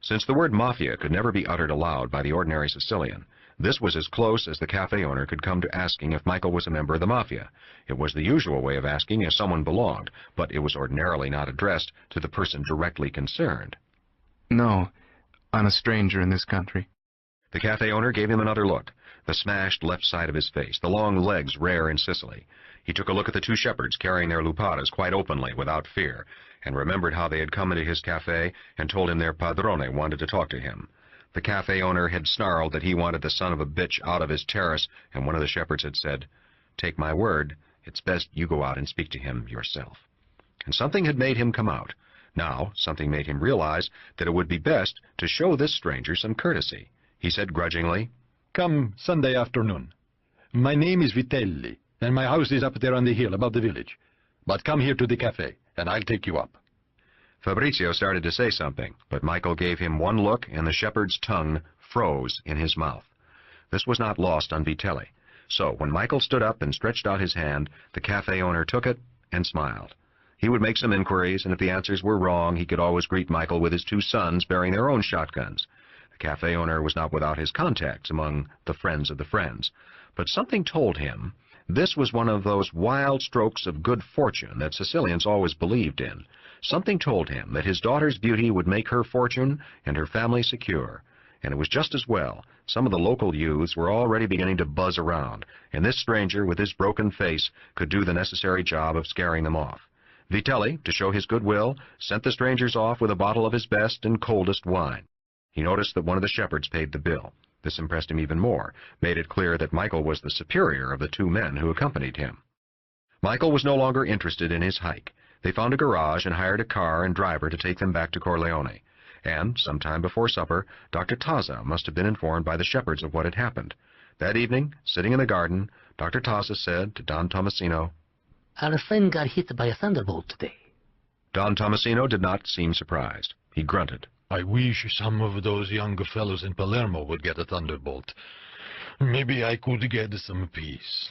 Since the word mafia could never be uttered aloud by the ordinary Sicilian, this was as close as the cafe owner could come to asking if Michael was a member of the mafia. It was the usual way of asking if someone belonged, but it was ordinarily not addressed to the person directly concerned. "No, I'm a stranger in this country." The cafe owner gave him another look, the smashed left side of his face, the long legs rare in Sicily. He took a look at the 2 shepherds carrying their lupadas quite openly, without fear, and remembered how they had come into his cafe and told him their padrone wanted to talk to him. The cafe owner had snarled that he wanted the son of a bitch out of his terrace, and one of the shepherds had said, "Take my word, it's best you go out and speak to him yourself." And something had made him come out. Now, something made him realize that it would be best to show this stranger some courtesy. He said grudgingly, "Come Sunday afternoon. My name is Vitelli, and my house is up there on the hill above the village. But come here to the cafe, and I'll take you up." Fabrizio started to say something, but Michael gave him one look, and the shepherd's tongue froze in his mouth. This was not lost on Vitelli. So, when Michael stood up and stretched out his hand, the cafe owner took it and smiled. He would make some inquiries, and if the answers were wrong, he could always greet Michael with his 2 sons bearing their own shotguns. The cafe owner was not without his contacts among the friends of the friends, but something told him this was one of those wild strokes of good fortune that Sicilians always believed in. Something told him that his daughter's beauty would make her fortune and her family secure. And it was just as well. Some of the local youths were already beginning to buzz around, and this stranger with his broken face could do the necessary job of scaring them off. Vitelli, to show his goodwill, sent the strangers off with a bottle of his best and coldest wine. He noticed that one of the shepherds paid the bill. This impressed him even more, made it clear that Michael was the superior of the 2 men who accompanied him. Michael was no longer interested in his hike. They found a garage and hired a car and driver to take them back to Corleone. And, some time before supper, Dr. Taza must have been informed by the shepherds of what had happened. That evening, sitting in the garden, Dr. Taza said to Don Tomasino, "Our friend got hit by a thunderbolt today." Don Tomasino did not seem surprised. He grunted. I wish some of those young fellows in Palermo would get a thunderbolt. Maybe I could get some peace.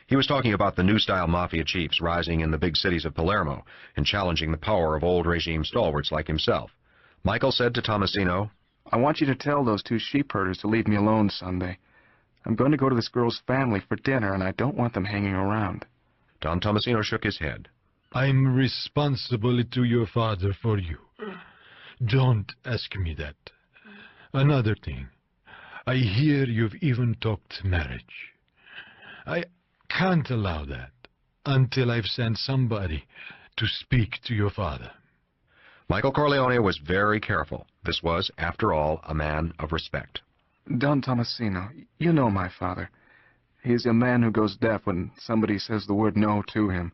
He was talking about the new-style mafia chiefs rising in the big cities of Palermo and challenging the power of old regime stalwarts like himself. Michael said to Tomasino, I want you to tell those two sheep herders to leave me alone Sunday. I'm going to go to this girl's family for dinner, and I don't want them hanging around. Don Tomasino shook his head. I'm responsible to your father for you. Don't ask me that. Another thing. I hear you've even talked marriage. I can't allow that until I've sent somebody to speak to your father. Michael Corleone was very careful. This was, after all, a man of respect. Don Tomasino, you know my father. He's a man who goes deaf when somebody says the word no to him,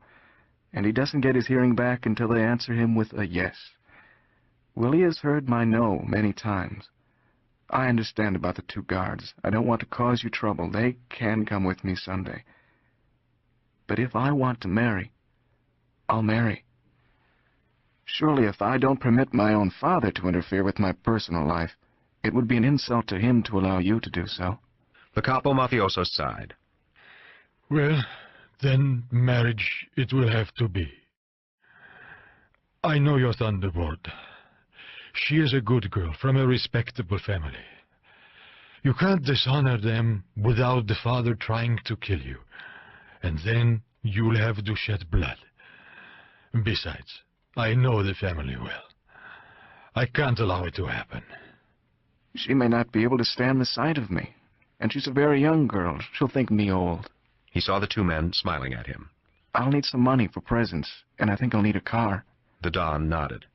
and he doesn't get his hearing back until they answer him with a yes. Willie has heard my no many times. I understand about the two guards. I don't want to cause you trouble. They can come with me Sunday. But if I want to marry, I'll marry. Surely if I don't permit my own father to interfere with my personal life, it would be an insult to him to allow you to do so. The capo mafioso sighed. Well, then marriage it will have to be. I know your thunderbolt. She is a good girl from a respectable family. You can't dishonor them without the father trying to kill you. And then you'll have to shed blood. Besides, I know the family well. I can't allow it to happen. She may not be able to stand the sight of me. And she's a very young girl. She'll think me old. He saw the two men smiling at him. I'll need some money for presents, and I think I'll need a car. The Don nodded.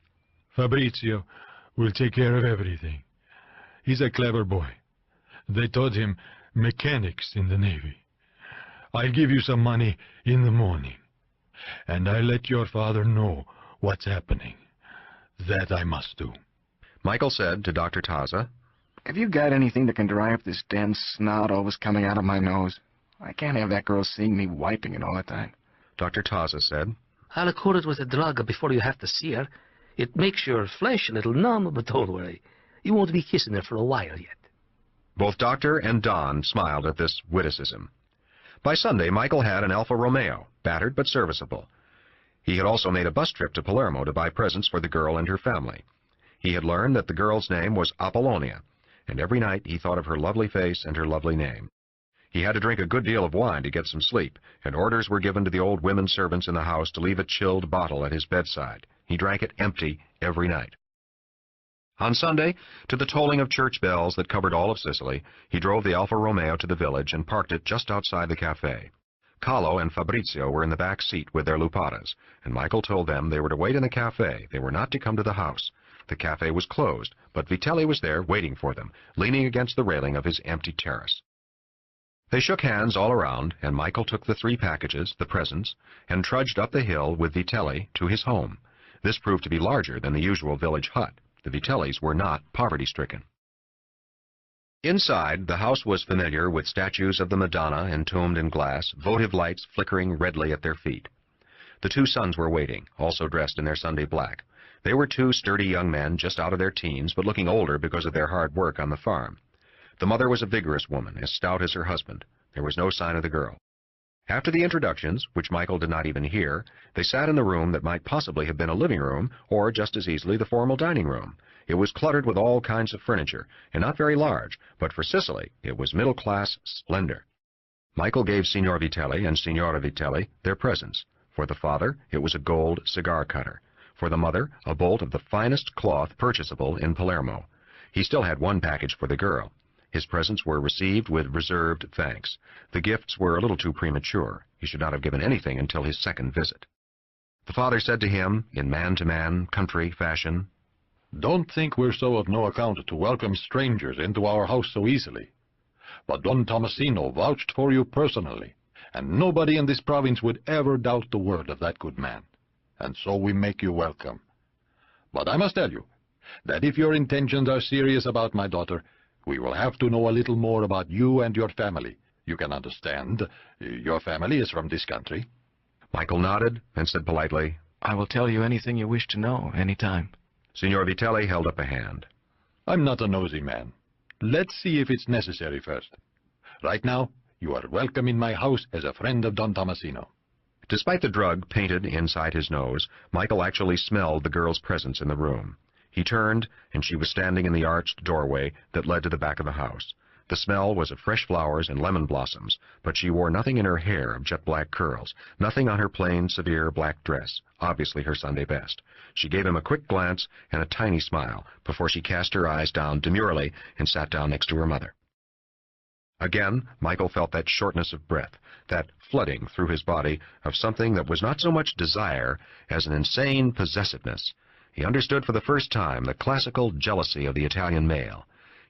Fabrizio will take care of everything. He's a clever boy. They taught him mechanics in the Navy. I'll give you some money in the morning, and I'll let your father know what's happening. That I must do. Michael said to Dr. Taza, Have you got anything that can dry up this damn snot always coming out of my nose? I can't have that girl seeing me wiping it all the time. Dr. Taza said, I'll accord it with a drug before you have to see her. It makes your flesh a little numb, but don't worry. You won't be kissing her for a while yet. Both Doctor and Don smiled at this witticism. By Sunday, Michael had an Alfa Romeo, battered but serviceable. He had also made a bus trip to Palermo to buy presents for the girl and her family. He had learned that the girl's name was Apollonia, and every night he thought of her lovely face and her lovely name. He had to drink a good deal of wine to get some sleep, and orders were given to the old women servants in the house to leave a chilled bottle at his bedside. He drank it empty every night. On Sunday, to the tolling of church bells that covered all of Sicily, he drove the Alfa Romeo to the village and parked it just outside the cafe. Carlo and Fabrizio were in the back seat with their lupatas, and Michael told them they were to wait in the cafe. They were not to come to the house. The cafe was closed, but Vitelli was there waiting for them, leaning against the railing of his empty terrace. They shook hands all around, and Michael took the 3 packages, the presents, and trudged up the hill with Vitelli to his home. This proved to be larger than the usual village hut. The Vitellis were not poverty-stricken. Inside, the house was familiar with statues of the Madonna entombed in glass, votive lights flickering redly at their feet. The 2 sons were waiting, also dressed in their Sunday black. They were 2 sturdy young men just out of their teens, but looking older because of their hard work on the farm. The mother was a vigorous woman, as stout as her husband. There was no sign of the girl. After the introductions, which Michael did not even hear, they sat in the room that might possibly have been a living room, or just as easily the formal dining room. It was cluttered with all kinds of furniture, and not very large, but for Sicily it was middle-class splendor. Michael gave Signor Vitelli and Signora Vitelli their presents. For the father, it was a gold cigar cutter. For the mother, a bolt of the finest cloth purchasable in Palermo. He still had 1 package for the girl. His presents were received with reserved thanks. The gifts were a little too premature. He should not have given anything until his second visit. The father said to him, in man-to-man, country fashion, Don't think we're so of no account to welcome strangers into our house so easily. But Don Tomasino vouched for you personally, and nobody in this province would ever doubt the word of that good man. And so we make you welcome. But I must tell you, that if your intentions are serious about my daughter, we will have to know a little more about you and your family. You can understand, your family is from this country. Michael nodded and said politely, I will tell you anything you wish to know, any time. Signor Vitelli held up a hand. I'm not a nosy man. Let's see if it's necessary first. Right now, you are welcome in my house as a friend of Don Tomasino. Despite the drug painted inside his nose, Michael actually smelled the girl's presence in the room. He turned, and she was standing in the arched doorway that led to the back of the house. The smell was of fresh flowers and lemon blossoms, but she wore nothing in her hair of jet-black curls, nothing on her plain, severe black dress, obviously her Sunday best. She gave him a quick glance and a tiny smile before she cast her eyes down demurely and sat down next to her mother. Again, Michael felt that shortness of breath, that flooding through his body of something that was not so much desire as an insane possessiveness. He understood for the first time the classical jealousy of the Italian male.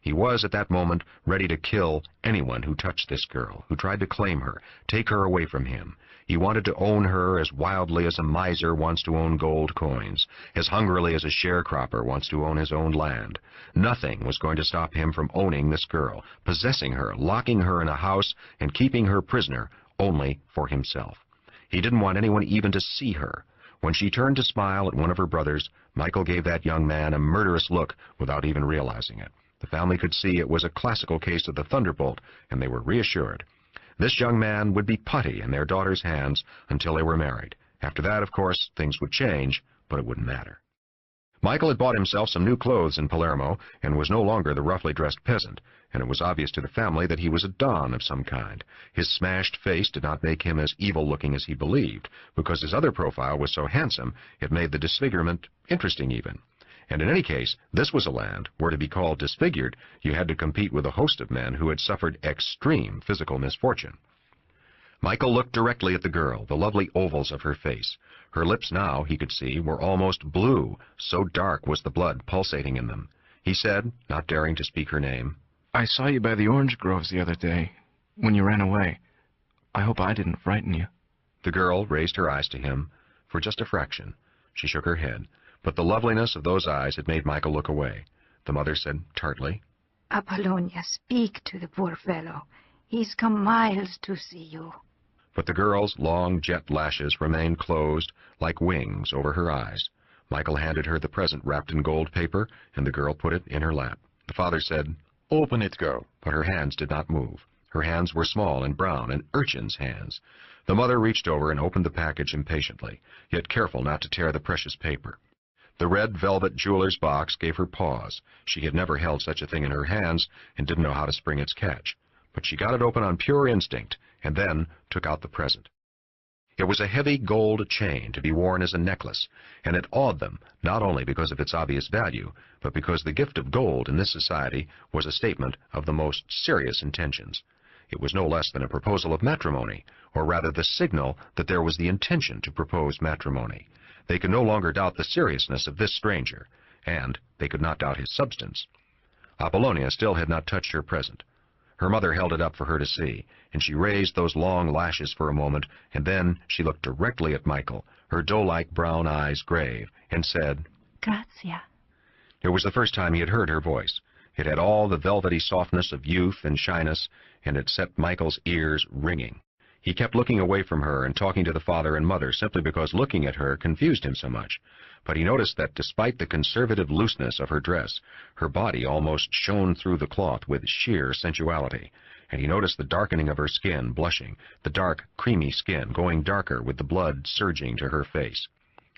He was, at that moment, ready to kill anyone who touched this girl, who tried to claim her, take her away from him. He wanted to own her as wildly as a miser wants to own gold coins, as hungrily as a sharecropper wants to own his own land. Nothing was going to stop him from owning this girl, possessing her, locking her in a house, and keeping her prisoner only for himself. He didn't want anyone even to see her. When she turned to smile at one of her brothers, Michael gave that young man a murderous look without even realizing it. The family could see it was a classical case of the thunderbolt, and they were reassured. This young man would be putty in their daughter's hands until they were married. After that, of course, things would change, but it wouldn't matter. Michael had bought himself some new clothes in Palermo and was no longer the roughly dressed peasant, and it was obvious to the family that he was a don of some kind. His smashed face did not make him as evil-looking as he believed, because his other profile was so handsome it made the disfigurement interesting even. And in any case, this was a land where to be called disfigured, you had to compete with a host of men who had suffered extreme physical misfortune. Michael looked directly at the girl, the lovely ovals of her face. Her lips now, he could see, were almost blue, so dark was the blood pulsating in them. He said, not daring to speak her name, I saw you by the orange groves the other day, when you ran away. I hope I didn't frighten you. The girl raised her eyes to him for just a fraction. She shook her head, but the loveliness of those eyes had made Michael look away. The mother said tartly, Apollonia, speak to the poor fellow. He's come miles to see you. But the girl's long jet lashes remained closed like wings over her eyes. Michael handed her the present wrapped in gold paper, and the girl put it in her lap. The father said, Open it, girl. But her hands did not move. Her hands were small and brown, an urchin's hands. The mother reached over and opened the package impatiently, yet careful not to tear the precious paper. The red velvet jeweler's box gave her pause. She had never held such a thing in her hands and didn't know how to spring its catch. But she got it open on pure instinct, and then took out the present. It was a heavy gold chain to be worn as a necklace, and it awed them, not only because of its obvious value, but because the gift of gold in this society was a statement of the most serious intentions. It was no less than a proposal of matrimony, or rather the signal that there was the intention to propose matrimony. They could no longer doubt the seriousness of this stranger, and they could not doubt his substance. Apollonia still had not touched her present. Her mother held it up for her to see, and she raised those long lashes for a moment, and then she looked directly at Michael, her doe-like brown eyes grave, and said, Grazia. It was the first time he had heard her voice. It had all the velvety softness of youth and shyness, and it set Michael's ears ringing. He kept looking away from her and talking to the father and mother simply because looking at her confused him so much. But he noticed that despite the conservative looseness of her dress, her body almost shone through the cloth with sheer sensuality. And he noticed the darkening of her skin, blushing, the dark, creamy skin going darker with the blood surging to her face.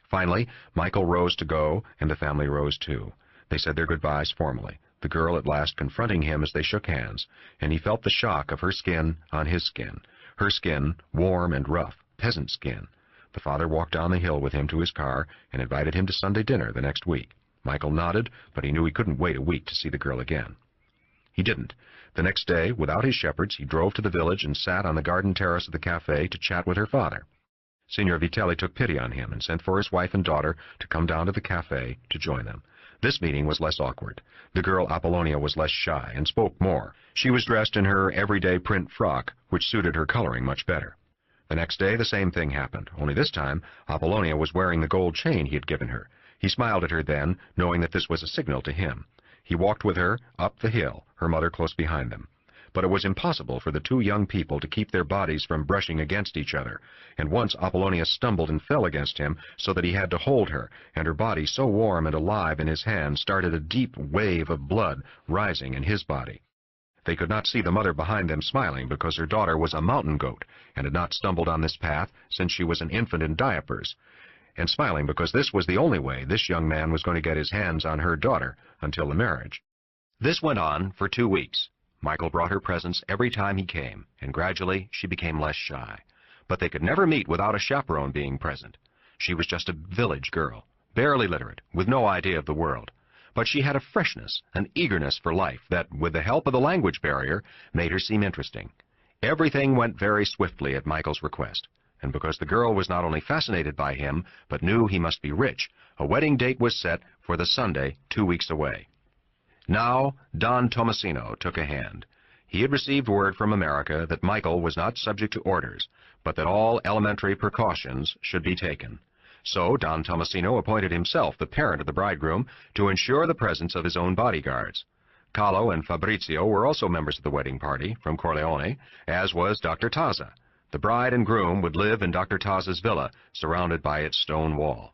Finally, Michael rose to go, and the family rose too. They said their goodbyes formally, the girl at last confronting him as they shook hands, and he felt the shock of her skin on his skin. Her skin, warm and rough, peasant skin. The father walked down the hill with him to his car and invited him to Sunday dinner the next week. Michael nodded, but he knew he couldn't wait a week to see the girl again. He didn't. The next day, without his shepherds, he drove to the village and sat on the garden terrace of the cafe to chat with her father. Signor Vitelli took pity on him and sent for his wife and daughter to come down to the cafe to join them. This meeting was less awkward. The girl Apollonia was less shy and spoke more. She was dressed in her everyday print frock, which suited her coloring much better. The next day the same thing happened, only this time Apollonia was wearing the gold chain he had given her. He smiled at her then, knowing that this was a signal to him. He walked with her up the hill, her mother close behind them. but it was impossible for the two young people to keep their bodies from brushing against each other, and once Apollonia stumbled and fell against him so that he had to hold her, and her body, so warm and alive in his hand, started a deep wave of blood rising in his body. They could not see the mother behind them smiling because her daughter was a mountain goat and had not stumbled on this path since she was an infant in diapers, and smiling because this was the only way this young man was going to get his hands on her daughter until the marriage. This went on for 2 weeks. Michael brought her presents every time he came, and gradually she became less shy. But they could never meet without a chaperone being present. She was just a village girl, barely literate, with no idea of the world. But she had a freshness, an eagerness for life that, with the help of the language barrier, made her seem interesting. Everything went very swiftly at Michael's request, and because the girl was not only fascinated by him, but knew he must be rich, a wedding date was set for the Sunday 2 weeks away. Now, Don Tomasino took a hand. He had received word from America that Michael was not subject to orders, but that all elementary precautions should be taken. So Don Tomasino appointed himself the parent of the bridegroom to ensure the presence of his own bodyguards. Carlo and Fabrizio were also members of the wedding party from Corleone, as was Dr. Taza. The bride and groom would live in Dr. Taza's villa, surrounded by its stone wall.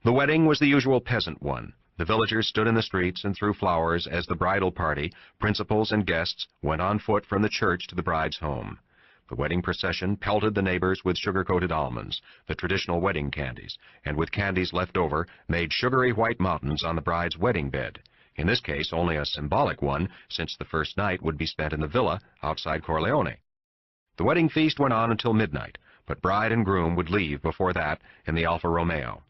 The wedding was the usual peasant one. The villagers stood in the streets and threw flowers as the bridal party, principals and guests, went on foot from the church to the bride's home. The wedding procession pelted the neighbors with sugar-coated almonds, the traditional wedding candies, and with candies left over, made sugary white mountains on the bride's wedding bed. In this case, only a symbolic one, since the first night would be spent in the villa outside Corleone. The wedding feast went on until midnight, but bride and groom would leave before that in the Alfa Romeo.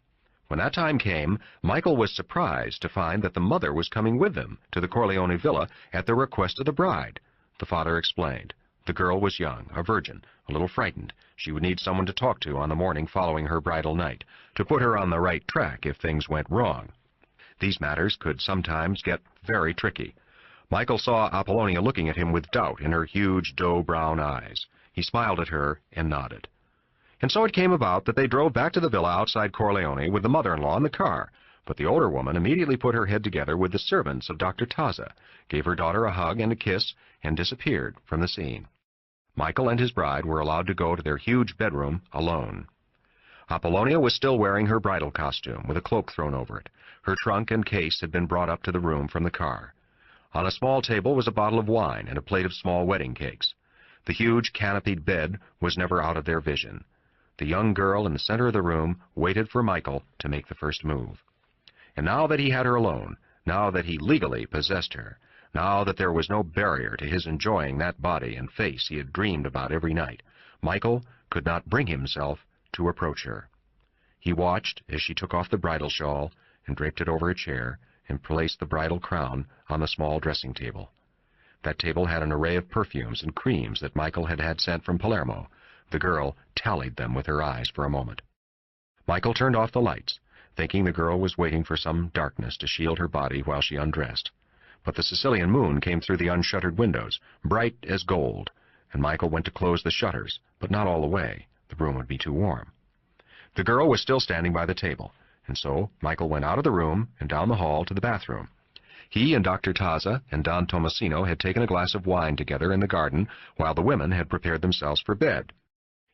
When that time came, Michael was surprised to find that the mother was coming with them to the Corleone villa at the request of the bride. The father explained. The girl was young, a virgin, a little frightened. She would need someone to talk to on the morning following her bridal night, to put her on the right track if things went wrong. These matters could sometimes get very tricky. Michael saw Apollonia looking at him with doubt in her huge dough-brown eyes. He smiled at her and nodded. And so it came about that they drove back to the villa outside Corleone with the mother-in-law in the car. But the older woman immediately put her head together with the servants of Dr. Taza, gave her daughter a hug and a kiss, and disappeared from the scene. Michael and his bride were allowed to go to their huge bedroom alone. Apollonia was still wearing her bridal costume, with a cloak thrown over it. Her trunk and case had been brought up to the room from the car. On a small table was a bottle of wine and a plate of small wedding cakes. The huge canopied bed was never out of their vision. The young girl in the center of the room waited for Michael to make the first move. And now that he had her alone, now that he legally possessed her, now that there was no barrier to his enjoying that body and face he had dreamed about every night, Michael could not bring himself to approach her. He watched as she took off the bridal shawl and draped it over a chair and placed the bridal crown on the small dressing table. That table had an array of perfumes and creams that Michael had had sent from Palermo. The girl tallied them with her eyes for a moment. Michael turned off the lights, thinking the girl was waiting for some darkness to shield her body while she undressed. But the Sicilian moon came through the unshuttered windows, bright as gold, and Michael went to close the shutters, but not all the way. The room would be too warm. The girl was still standing by the table, and so Michael went out of the room and down the hall to the bathroom. He and Dr. Taza and Don Tomasino had taken a glass of wine together in the garden while the women had prepared themselves for bed.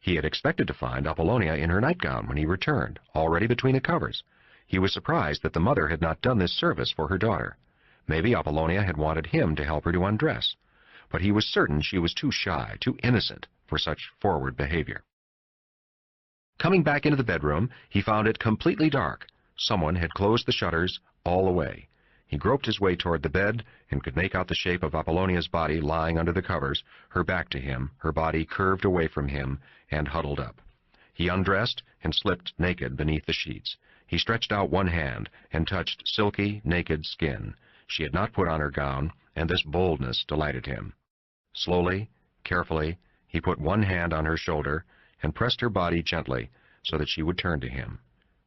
He had expected to find Apollonia in her nightgown when he returned, already between the covers. He was surprised that the mother had not done this service for her daughter. Maybe Apollonia had wanted him to help her to undress, but he was certain she was too shy, too innocent for such forward behavior. Coming back into the bedroom, he found it completely dark. Someone had closed the shutters all the way. He groped his way toward the bed and could make out the shape of Apollonia's body lying under the covers, her back to him, her body curved away from him and huddled up. He undressed and slipped naked beneath the sheets. He stretched out one hand and touched silky, naked skin. She had not put on her gown, and this boldness delighted him. Slowly, carefully, he put one hand on her shoulder and pressed her body gently so that she would turn to him.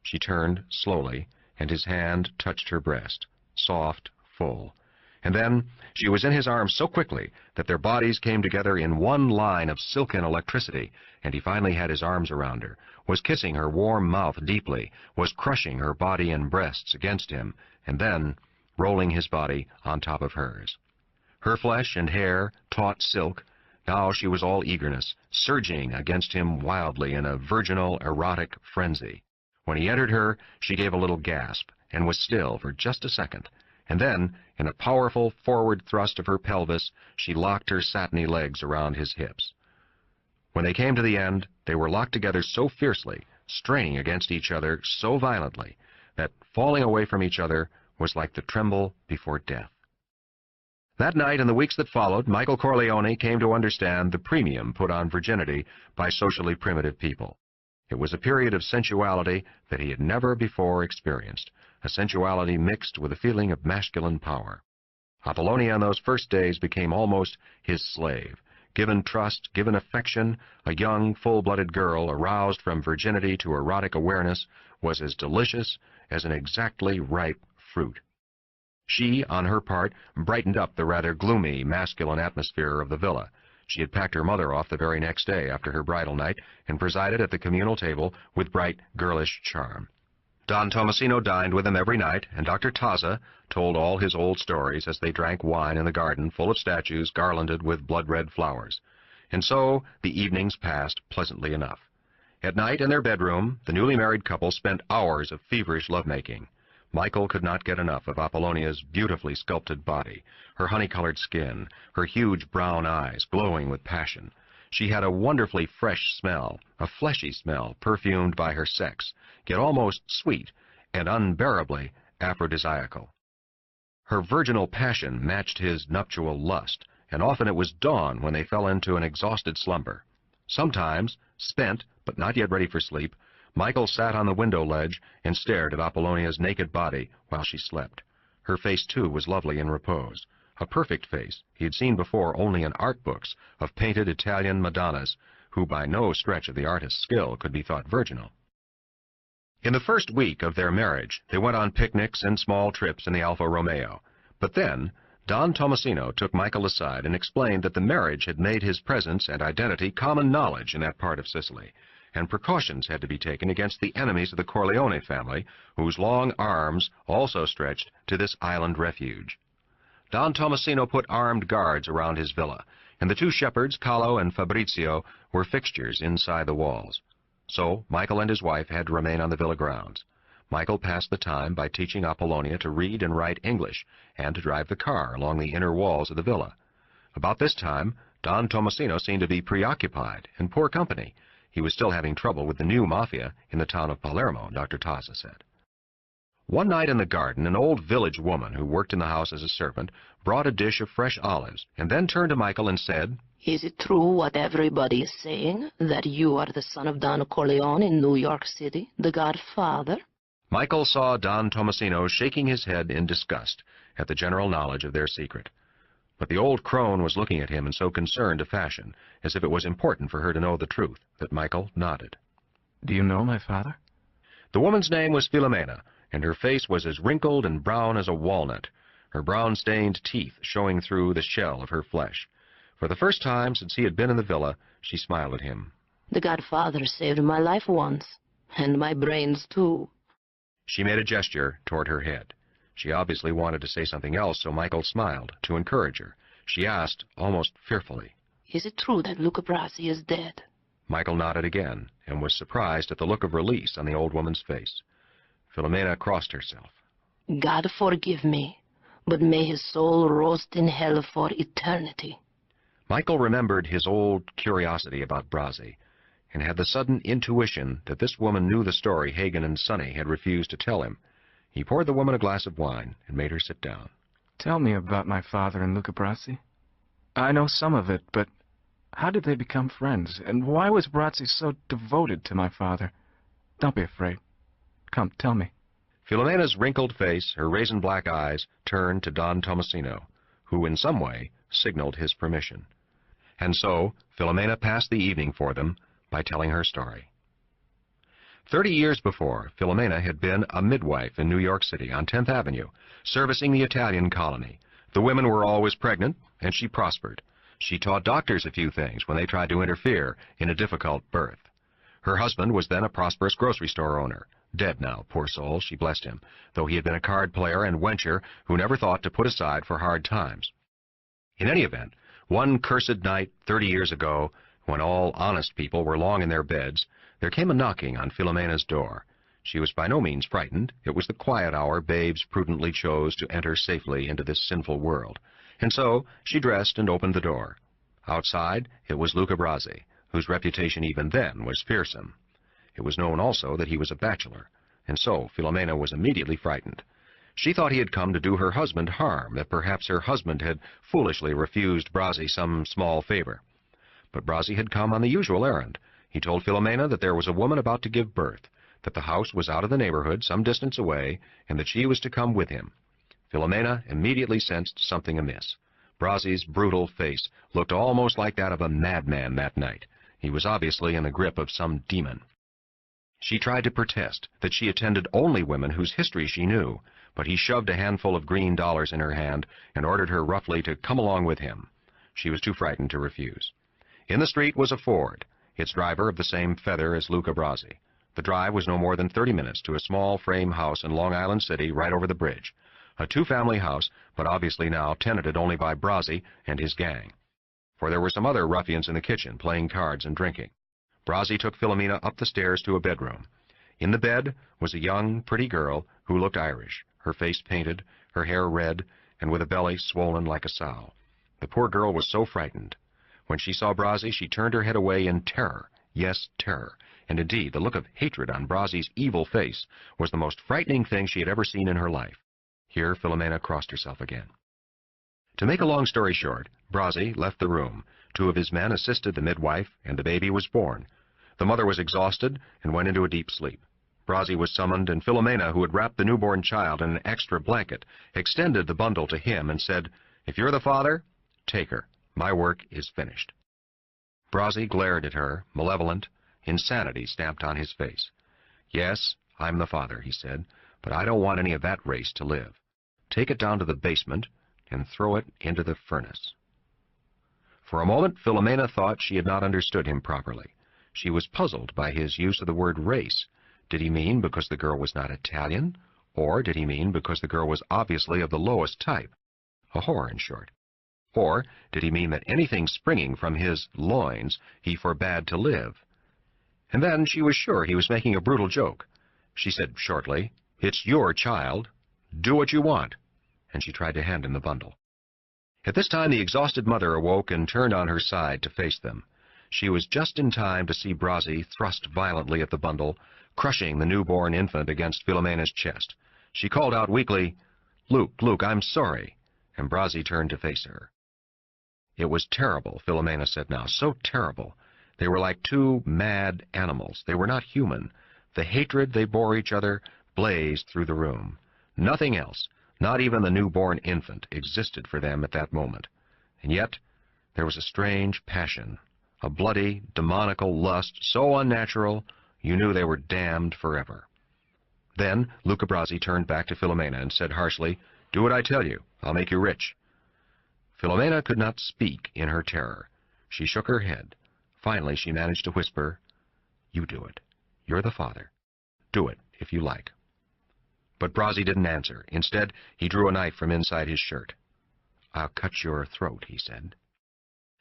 She turned slowly, and his hand touched her breast, soft, full. And then she was in his arms so quickly that their bodies came together in one line of silken electricity, and he finally had his arms around her, was kissing her warm mouth deeply, was crushing her body and breasts against him, and then rolling his body on top of hers. Her flesh and hair taut silk. Now she was all eagerness, surging against him wildly in a virginal, erotic frenzy. When he entered her, she gave a little gasp, and was still for just a second, and then, in a powerful forward thrust of her pelvis, she locked her satiny legs around his hips. When they came to the end, they were locked together so fiercely, straining against each other so violently, that falling away from each other was like the tremble before death. That night and the weeks that followed, Michael Corleone came to understand the premium put on virginity by socially primitive people. It was a period of sensuality that he had never before experienced, a sensuality mixed with a feeling of masculine power. Apollonia in those first days became almost his slave. Given trust, given affection, a young, full-blooded girl aroused from virginity to erotic awareness was as delicious as an exactly ripe fruit. She, on her part, brightened up the rather gloomy, masculine atmosphere of the villa. She had packed her mother off the very next day after her bridal night and presided at the communal table with bright, girlish charm. Don Tomasino dined with them every night, and Dr. Taza told all his old stories as they drank wine in the garden full of statues garlanded with blood-red flowers. And so the evenings passed pleasantly enough. At night in their bedroom, the newly married couple spent hours of feverish lovemaking. Michael could not get enough of Apollonia's beautifully sculpted body, her honey-colored skin, her huge brown eyes glowing with passion. She had a wonderfully fresh smell, a fleshy smell perfumed by her sex, yet almost sweet and unbearably aphrodisiacal. Her virginal passion matched his nuptial lust, and often it was dawn when they fell into an exhausted slumber. Sometimes, spent but not yet ready for sleep, Michael sat on the window ledge and stared at Apollonia's naked body while she slept. Her face, too, was lovely in repose. A perfect face he had seen before only in art books of painted Italian Madonnas, who by no stretch of the artist's skill could be thought virginal. In the first week of their marriage, they went on picnics and small trips in the Alfa Romeo. But then, Don Tomasino took Michael aside and explained that the marriage had made his presence and identity common knowledge in that part of Sicily, and precautions had to be taken against the enemies of the Corleone family, whose long arms also stretched to this island refuge. Don Tomasino put armed guards around his villa, and the two shepherds, Carlo and Fabrizio, were fixtures inside the walls. So Michael and his wife had to remain on the villa grounds. Michael passed the time by teaching Apollonia to read and write English, and to drive the car along the inner walls of the villa. About this time, Don Tomasino seemed to be preoccupied, in poor company. He was still having trouble with the new mafia in the town of Palermo, Dr. Taza said. One night in the garden, an old village woman who worked in the house as a servant brought a dish of fresh olives, and then turned to Michael and said, "Is it true what everybody is saying, that you are the son of Don Corleone in New York City, the Godfather?" Michael saw Don Tomasino shaking his head in disgust at the general knowledge of their secret. But the old crone was looking at him in so concerned a fashion, as if it was important for her to know the truth, that Michael nodded. "Do you know my father?" The woman's name was Filomena, and her face was as wrinkled and brown as a walnut, her brown-stained teeth showing through the shell of her flesh. For the first time since he had been in the villa, she smiled at him. "The Godfather saved my life once, and my brains too." She made a gesture toward her head. She obviously wanted to say something else, so Michael smiled to encourage her. She asked, almost fearfully, "Is it true that Luca Brasi is dead?" Michael nodded again, and was surprised at the look of release on the old woman's face. Filomena crossed herself. "God forgive me, but may his soul roast in hell for eternity." Michael remembered his old curiosity about Brasi, and had the sudden intuition that this woman knew the story Hagen and Sonny had refused to tell him. He poured the woman a glass of wine and made her sit down. "Tell me about my father and Luca Brasi. I know some of it, but how did they become friends? And why was Brasi so devoted to my father? Don't be afraid. Come, tell me." Filomena's wrinkled face, her raisin-black eyes, turned to Don Tomasino, who in some way signaled his permission. And so Filomena passed the evening for them by telling her story. 30 years before, Filomena had been a midwife in New York City on 10th Avenue, servicing the Italian colony. The women were always pregnant, and she prospered. She taught doctors a few things when they tried to interfere in a difficult birth. Her husband was then a prosperous grocery store owner. Dead now, poor soul, she blessed him, though he had been a card player and wencher who never thought to put aside for hard times. In any event, one cursed night 30 years ago, when all honest people were long in their beds, there came a knocking on Philomena's door. She was by no means frightened. It was the quiet hour babes prudently chose to enter safely into this sinful world. And so she dressed and opened the door. Outside, it was Luca Brasi, whose reputation even then was fearsome. It was known also that he was a bachelor, and so Philomena was immediately frightened. She thought he had come to do her husband harm, that perhaps her husband had foolishly refused Brasi some small favor. But Brasi had come on the usual errand. He told Philomena that there was a woman about to give birth, that the house was out of the neighborhood some distance away, and that she was to come with him. Philomena immediately sensed something amiss. Brasi's brutal face looked almost like that of a madman that night. He was obviously in the grip of some demon. She tried to protest that she attended only women whose history she knew, but he shoved a handful of green dollars in her hand and ordered her roughly to come along with him. She was too frightened to refuse. In the street was a Ford, its driver of the same feather as Luca Brasi. The drive was no more than 30 minutes to a small frame house in Long Island City right over the bridge. A two-family house, but obviously now tenanted only by Brasi and his gang. For there were some other ruffians in the kitchen playing cards and drinking. Brasi took Philomena up the stairs to a bedroom. In the bed was a young, pretty girl who looked Irish, her face painted, her hair red, and with a belly swollen like a sow. The poor girl was so frightened. When she saw Brasi, she turned her head away in terror. Yes, terror. And indeed, the look of hatred on Brasi's evil face was the most frightening thing she had ever seen in her life. Here Philomena crossed herself again. To make a long story short, Brasi left the room. 2 of his men assisted the midwife, and the baby was born. The mother was exhausted and went into a deep sleep. Brasi was summoned, and Philomena, who had wrapped the newborn child in an extra blanket, extended the bundle to him and said, "If you're the father, take her. My work is finished." Brasi glared at her, malevolent, insanity stamped on his face. "Yes, I'm the father," he said, "but I don't want any of that race to live. Take it down to the basement and throw it into the furnace." For a moment, Philomena thought she had not understood him properly. She was puzzled by his use of the word race. Did he mean because the girl was not Italian, or did he mean because the girl was obviously of the lowest type? A whore, in short. Or did he mean that anything springing from his loins he forbade to live? And then she was sure he was making a brutal joke. She said shortly, "It's your child. Do what you want." And she tried to hand him the bundle. At this time the exhausted mother awoke and turned on her side to face them. She was just in time to see Brasi thrust violently at the bundle, crushing the newborn infant against Philomena's chest. She called out weakly, Luke, I'm sorry," and Brasi turned to face her. It was terrible, Philomena said now, so terrible. They were like 2 mad animals. They were not human. The hatred they bore each other blazed through the room. Nothing else, not even the newborn infant, existed for them at that moment. And yet there was a strange passion, a bloody, demoniacal lust so unnatural you knew they were damned forever. Then Luca Brasi turned back to Philomena and said harshly, "Do what I tell you. I'll make you rich." Philomena could not speak in her terror. She shook her head. Finally she managed to whisper, "You do it. You're the father. Do it, if you like." But Brasi didn't answer. Instead, he drew a knife from inside his shirt. "I'll cut your throat," he said.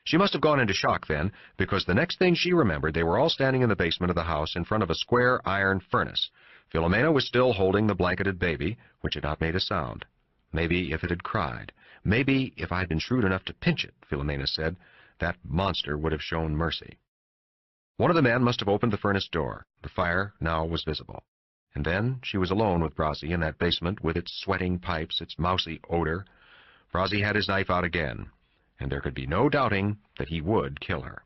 She must have gone into shock then, because the next thing she remembered, they were all standing in the basement of the house in front of a square iron furnace. Philomena was still holding the blanketed baby, which had not made a sound. Maybe if it had cried. Maybe if I had been shrewd enough to pinch it, Philomena said, that monster would have shown mercy. One of the men must have opened the furnace door. The fire now was visible. And then she was alone with Brasi in that basement with its sweating pipes, its mousy odor. Brasi had his knife out again, and there could be no doubting that he would kill her.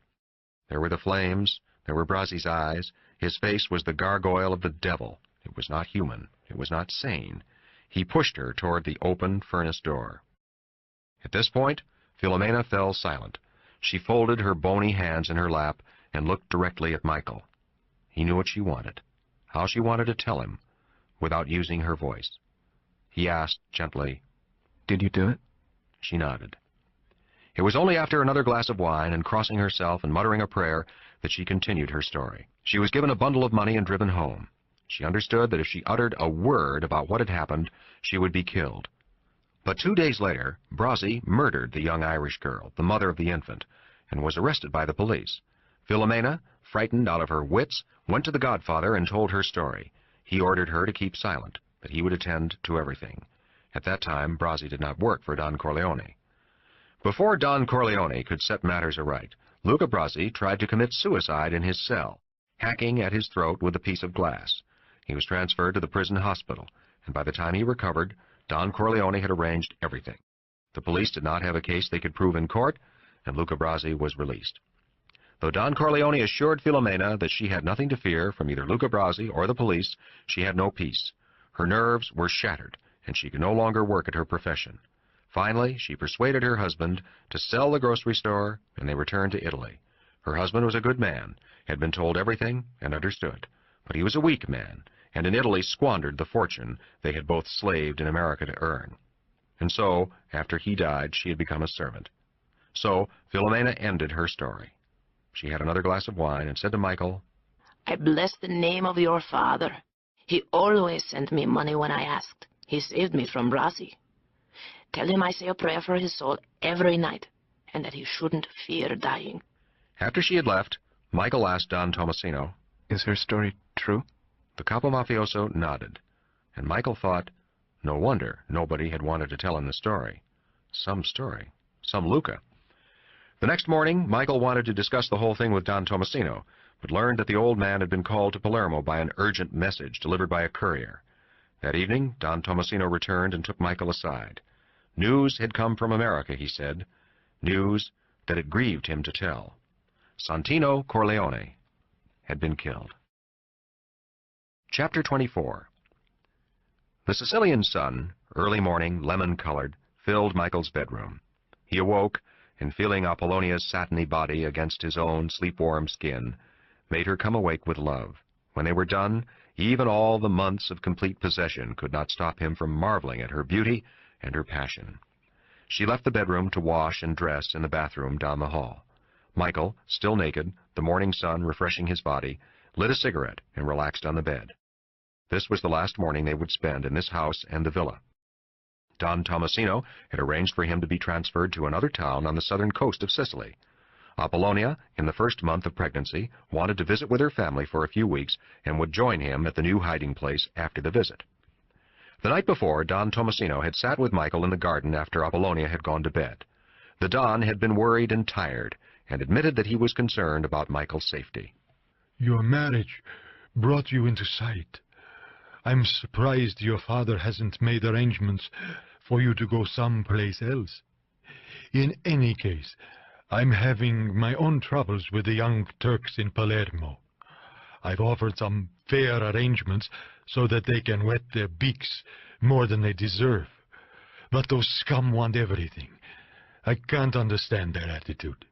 There were the flames, there were Brasi's eyes, his face was the gargoyle of the devil. It was not human, it was not sane. He pushed her toward the open furnace door. At this point, Philomena fell silent. She folded her bony hands in her lap and looked directly at Michael. He knew what she wanted, how she wanted to tell him, without using her voice. He asked gently, "Did you do it?" She nodded. It was only after another glass of wine and crossing herself and muttering a prayer that she continued her story. She was given a bundle of money and driven home. She understood that if she uttered a word about what had happened, she would be killed. But 2 days later, Brazzi murdered the young Irish girl, the mother of the infant, and was arrested by the police. Filomena, frightened out of her wits, went to the Godfather and told her story. He ordered her to keep silent, that he would attend to everything. At that time, Brazzi did not work for Don Corleone. Before Don Corleone could set matters aright, Luca Brazzi tried to commit suicide in his cell, hacking at his throat with a piece of glass. He was transferred to the prison hospital, and by the time he recovered, Don Corleone had arranged everything. The police did not have a case they could prove in court, and Luca Brazzi was released. Though Don Corleone assured Filomena that she had nothing to fear from either Luca Brazzi or the police, she had no peace. Her nerves were shattered, and she could no longer work at her profession. Finally, she persuaded her husband to sell the grocery store, and they returned to Italy. Her husband was a good man, had been told everything, and understood. But he was a weak man, and in Italy squandered the fortune they had both slaved in America to earn. And so, after he died, she had become a servant. So, Filomena ended her story. She had another glass of wine and said to Michael, I bless the name of your father. He always sent me money when I asked. He saved me from Brazzi. Tell him I say a prayer for his soul every night, and that he shouldn't fear dying. After she had left, Michael asked Don Tomasino, Is her story true? The capo mafioso nodded, and Michael thought, no wonder nobody had wanted to tell him the story. Some story. Some Luca. The next morning, Michael wanted to discuss the whole thing with Don Tomasino, but learned that the old man had been called to Palermo by an urgent message delivered by a courier. That evening, Don Tomasino returned and took Michael aside. News had come from America, he said, news that it grieved him to tell. Santino Corleone had been killed. Chapter 24. The Sicilian sun, early morning, lemon-colored, filled Michael's bedroom. He awoke, and feeling Apollonia's satiny body against his own sleep-warm skin, made her come awake with love. When they were done, even all the months of complete possession could not stop him from marveling at her beauty and her passion. She left the bedroom to wash and dress in the bathroom down the hall. Michael, still naked, the morning sun refreshing his body, lit a cigarette and relaxed on the bed. This was the last morning they would spend in this house and the villa. Don Tomasino had arranged for him to be transferred to another town on the southern coast of Sicily. Apollonia, in the first month of pregnancy, wanted to visit with her family for a few weeks and would join him at the new hiding place after the visit. The night before, Don Tomasino had sat with Michael in the garden after Apollonia had gone to bed. The Don had been worried and tired, and admitted that he was concerned about Michael's safety. Your marriage brought you into sight. I'm surprised your father hasn't made arrangements for you to go someplace else. In any case, I'm having my own troubles with the young Turks in Palermo. I've offered some fair arrangements so that they can wet their beaks more than they deserve. But those scum want everything. I can't understand their attitude.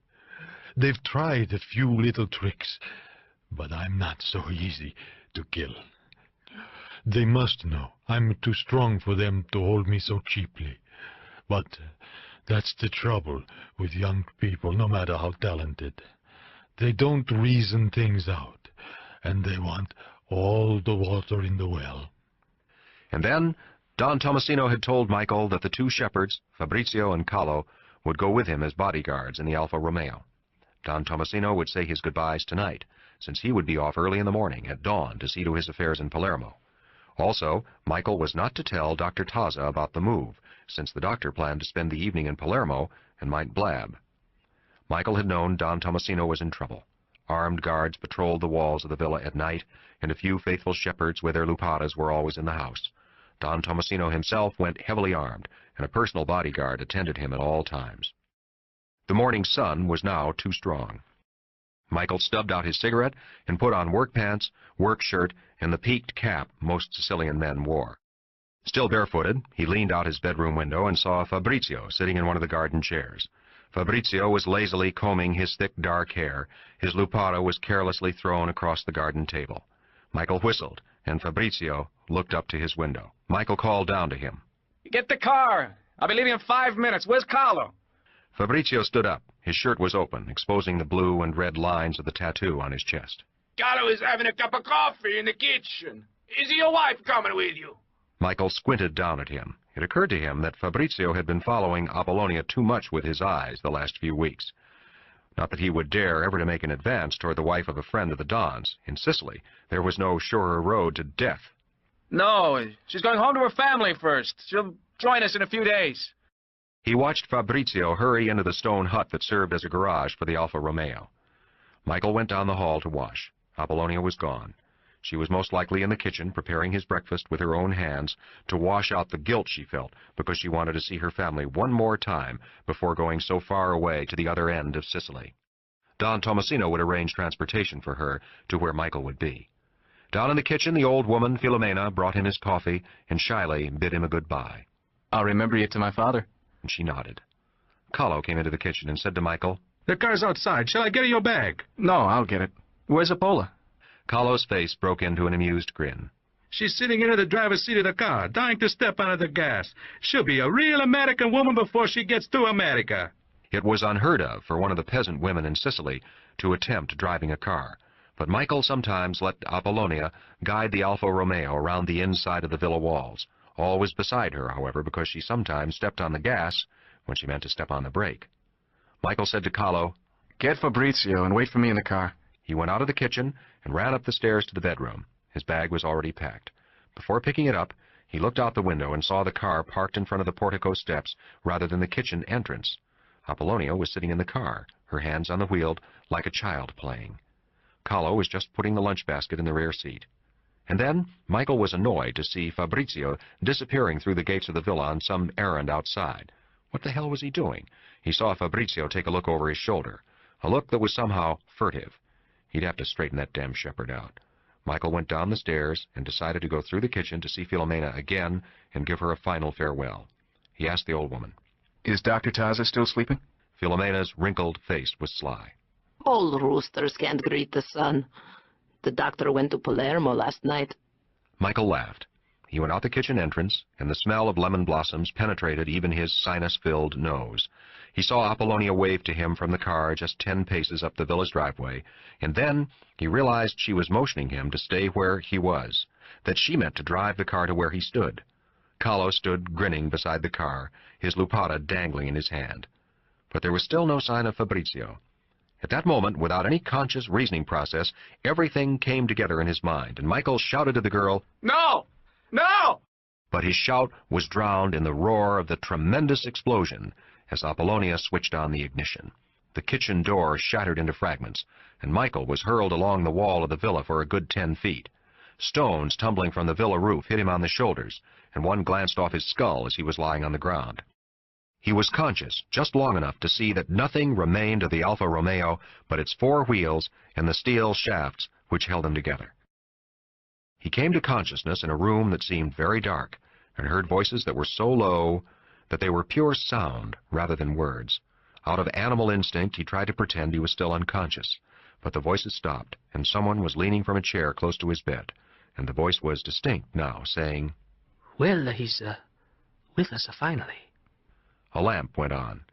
They've tried a few little tricks, but I'm not so easy to kill. They must know I'm too strong for them to hold me so cheaply. But that's the trouble with young people, no matter how talented. They don't reason things out, and they want all the water in the well. And then Don Tomasino had told Michael that the two shepherds, Fabrizio and Carlo, would go with him as bodyguards in the Alfa Romeo. Don Tomasino would say his goodbyes tonight, since he would be off early in the morning at dawn to see to his affairs in Palermo. Also, Michael was not to tell Dr. Taza about the move, since the doctor planned to spend the evening in Palermo and might blab. Michael had known Don Tomasino was in trouble. Armed guards patrolled the walls of the villa at night, and a few faithful shepherds with their lupadas were always in the house. Don Tomasino himself went heavily armed, and a personal bodyguard attended him at all times. The morning sun was now too strong. Michael stubbed out his cigarette and put on work pants, work shirt, and the peaked cap most Sicilian men wore. Still barefooted, he leaned out his bedroom window and saw Fabrizio sitting in one of the garden chairs. Fabrizio was lazily combing his thick dark hair. His lupada was carelessly thrown across the garden table. Michael whistled, and Fabrizio looked up to his window. Michael called down to him. Get the car. I'll be leaving in 5 minutes. Where's Carlo? Fabrizio stood up. His shirt was open, exposing the blue and red lines of the tattoo on his chest. Carlo is having a cup of coffee in the kitchen. Is your wife coming with you? Michael squinted down at him. It occurred to him that Fabrizio had been following Apollonia too much with his eyes the last few weeks. Not that he would dare ever to make an advance toward the wife of a friend of the Don's. In Sicily, there was no surer road to death. No, she's going home to her family first. She'll join us in a few days. He watched Fabrizio hurry into the stone hut that served as a garage for the Alfa Romeo. Michael went down the hall to wash. Apollonia was gone. She was most likely in the kitchen preparing his breakfast with her own hands to wash out the guilt she felt because she wanted to see her family one more time before going so far away to the other end of Sicily. Don Tomasino would arrange transportation for her to where Michael would be. Down in the kitchen, the old woman, Filomena, brought him his coffee and shyly bid him a goodbye. I'll remember you to my father. And she nodded. Carlo came into the kitchen and said to Michael, "The car's outside. Shall I get your bag?" No, I'll get it. Where's Apollo? Carlo's face broke into an amused grin. "She's sitting in the driver's seat of the car, dying to step under the gas. She'll be a real American woman before she gets to America." It was unheard of for one of the peasant women in Sicily to attempt driving a car, but Michael sometimes let Apollonia guide the Alfa Romeo around the inside of the villa walls, always beside her, however, because she sometimes stepped on the gas when she meant to step on the brake. Michael said to Carlo, "Get Fabrizio and wait for me in the car." He went out of the kitchen and ran up the stairs to the bedroom. His bag was already packed. Before picking it up, he looked out the window and saw the car parked in front of the portico steps rather than the kitchen entrance. Apollonia was sitting in the car, her hands on the wheel, like a child playing. Carlo was just putting the lunch basket in the rear seat. And then Michael was annoyed to see Fabrizio disappearing through the gates of the villa on some errand outside. What the hell was he doing? He saw Fabrizio take a look over his shoulder, a look that was somehow furtive. He'd have to straighten that damn shepherd out. Michael went down the stairs and decided to go through the kitchen to see Filomena again and give her a final farewell. He asked the old woman, "Is Dr. Taza still sleeping?" Filomena's wrinkled face was sly. Old roosters can't greet the sun. The doctor went to Palermo last night. Michael laughed. He went out the kitchen entrance, and the smell of lemon blossoms penetrated even his sinus-filled nose. He saw Apollonia wave to him from the car just 10 paces up the villa's driveway, and then he realized she was motioning him to stay where he was, that she meant to drive the car to where he stood. Carlo stood grinning beside the car, his lupata dangling in his hand. But there was still no sign of Fabrizio. At that moment, without any conscious reasoning process, everything came together in his mind, and Michael shouted to the girl, "No! No!" But his shout was drowned in the roar of the tremendous explosion as Apollonia switched on the ignition. The kitchen door shattered into fragments, and Michael was hurled along the wall of the villa for a good 10 feet. Stones tumbling from the villa roof hit him on the shoulders, and one glanced off his skull as he was lying on the ground. He was conscious just long enough to see that nothing remained of the Alfa Romeo but its 4 wheels and the steel shafts which held them together. He came to consciousness in a room that seemed very dark, and heard voices that were so low that they were pure sound rather than words. Out of animal instinct, he tried to pretend he was still unconscious, but the voices stopped, and someone was leaning from a chair close to his bed, and the voice was distinct now, saying, "Well, he's with us finally." A lamp went on,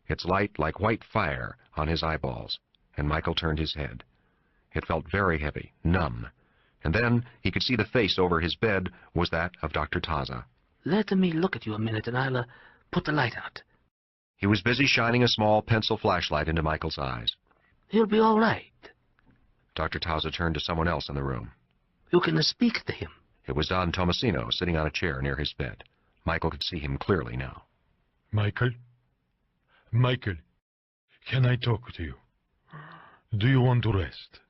its light like white fire on his eyeballs, and Michael turned his head. It felt very heavy, numb, and then he could see the face over his bed was that of Dr. Taza. "Let me look at you a minute, and I'll put the light out." He was busy shining a small pencil flashlight into Michael's eyes. "He'll be all right." Dr. Taza turned to someone else in the room. "You can speak to him." It was Don Tomasino sitting on a chair near his bed. Michael could see him clearly now. Michael? Michael, can I talk to you? Do you want to rest?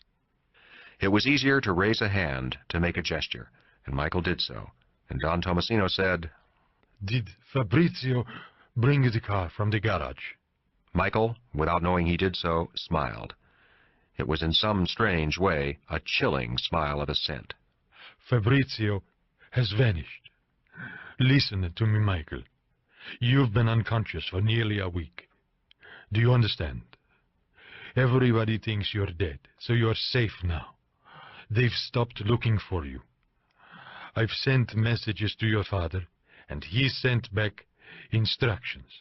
It was easier to raise a hand to make a gesture, and Michael did so. And Don Tomasino said, Did Fabrizio bring the car from the garage? Michael, without knowing he did so, smiled. It was in some strange way a chilling smile of assent. Fabrizio has vanished. Listen to me, Michael. You've been unconscious for nearly a week. Do you understand? Everybody thinks you're dead, so you're safe now. They've stopped looking for you. I've sent messages to your father, and he sent back instructions.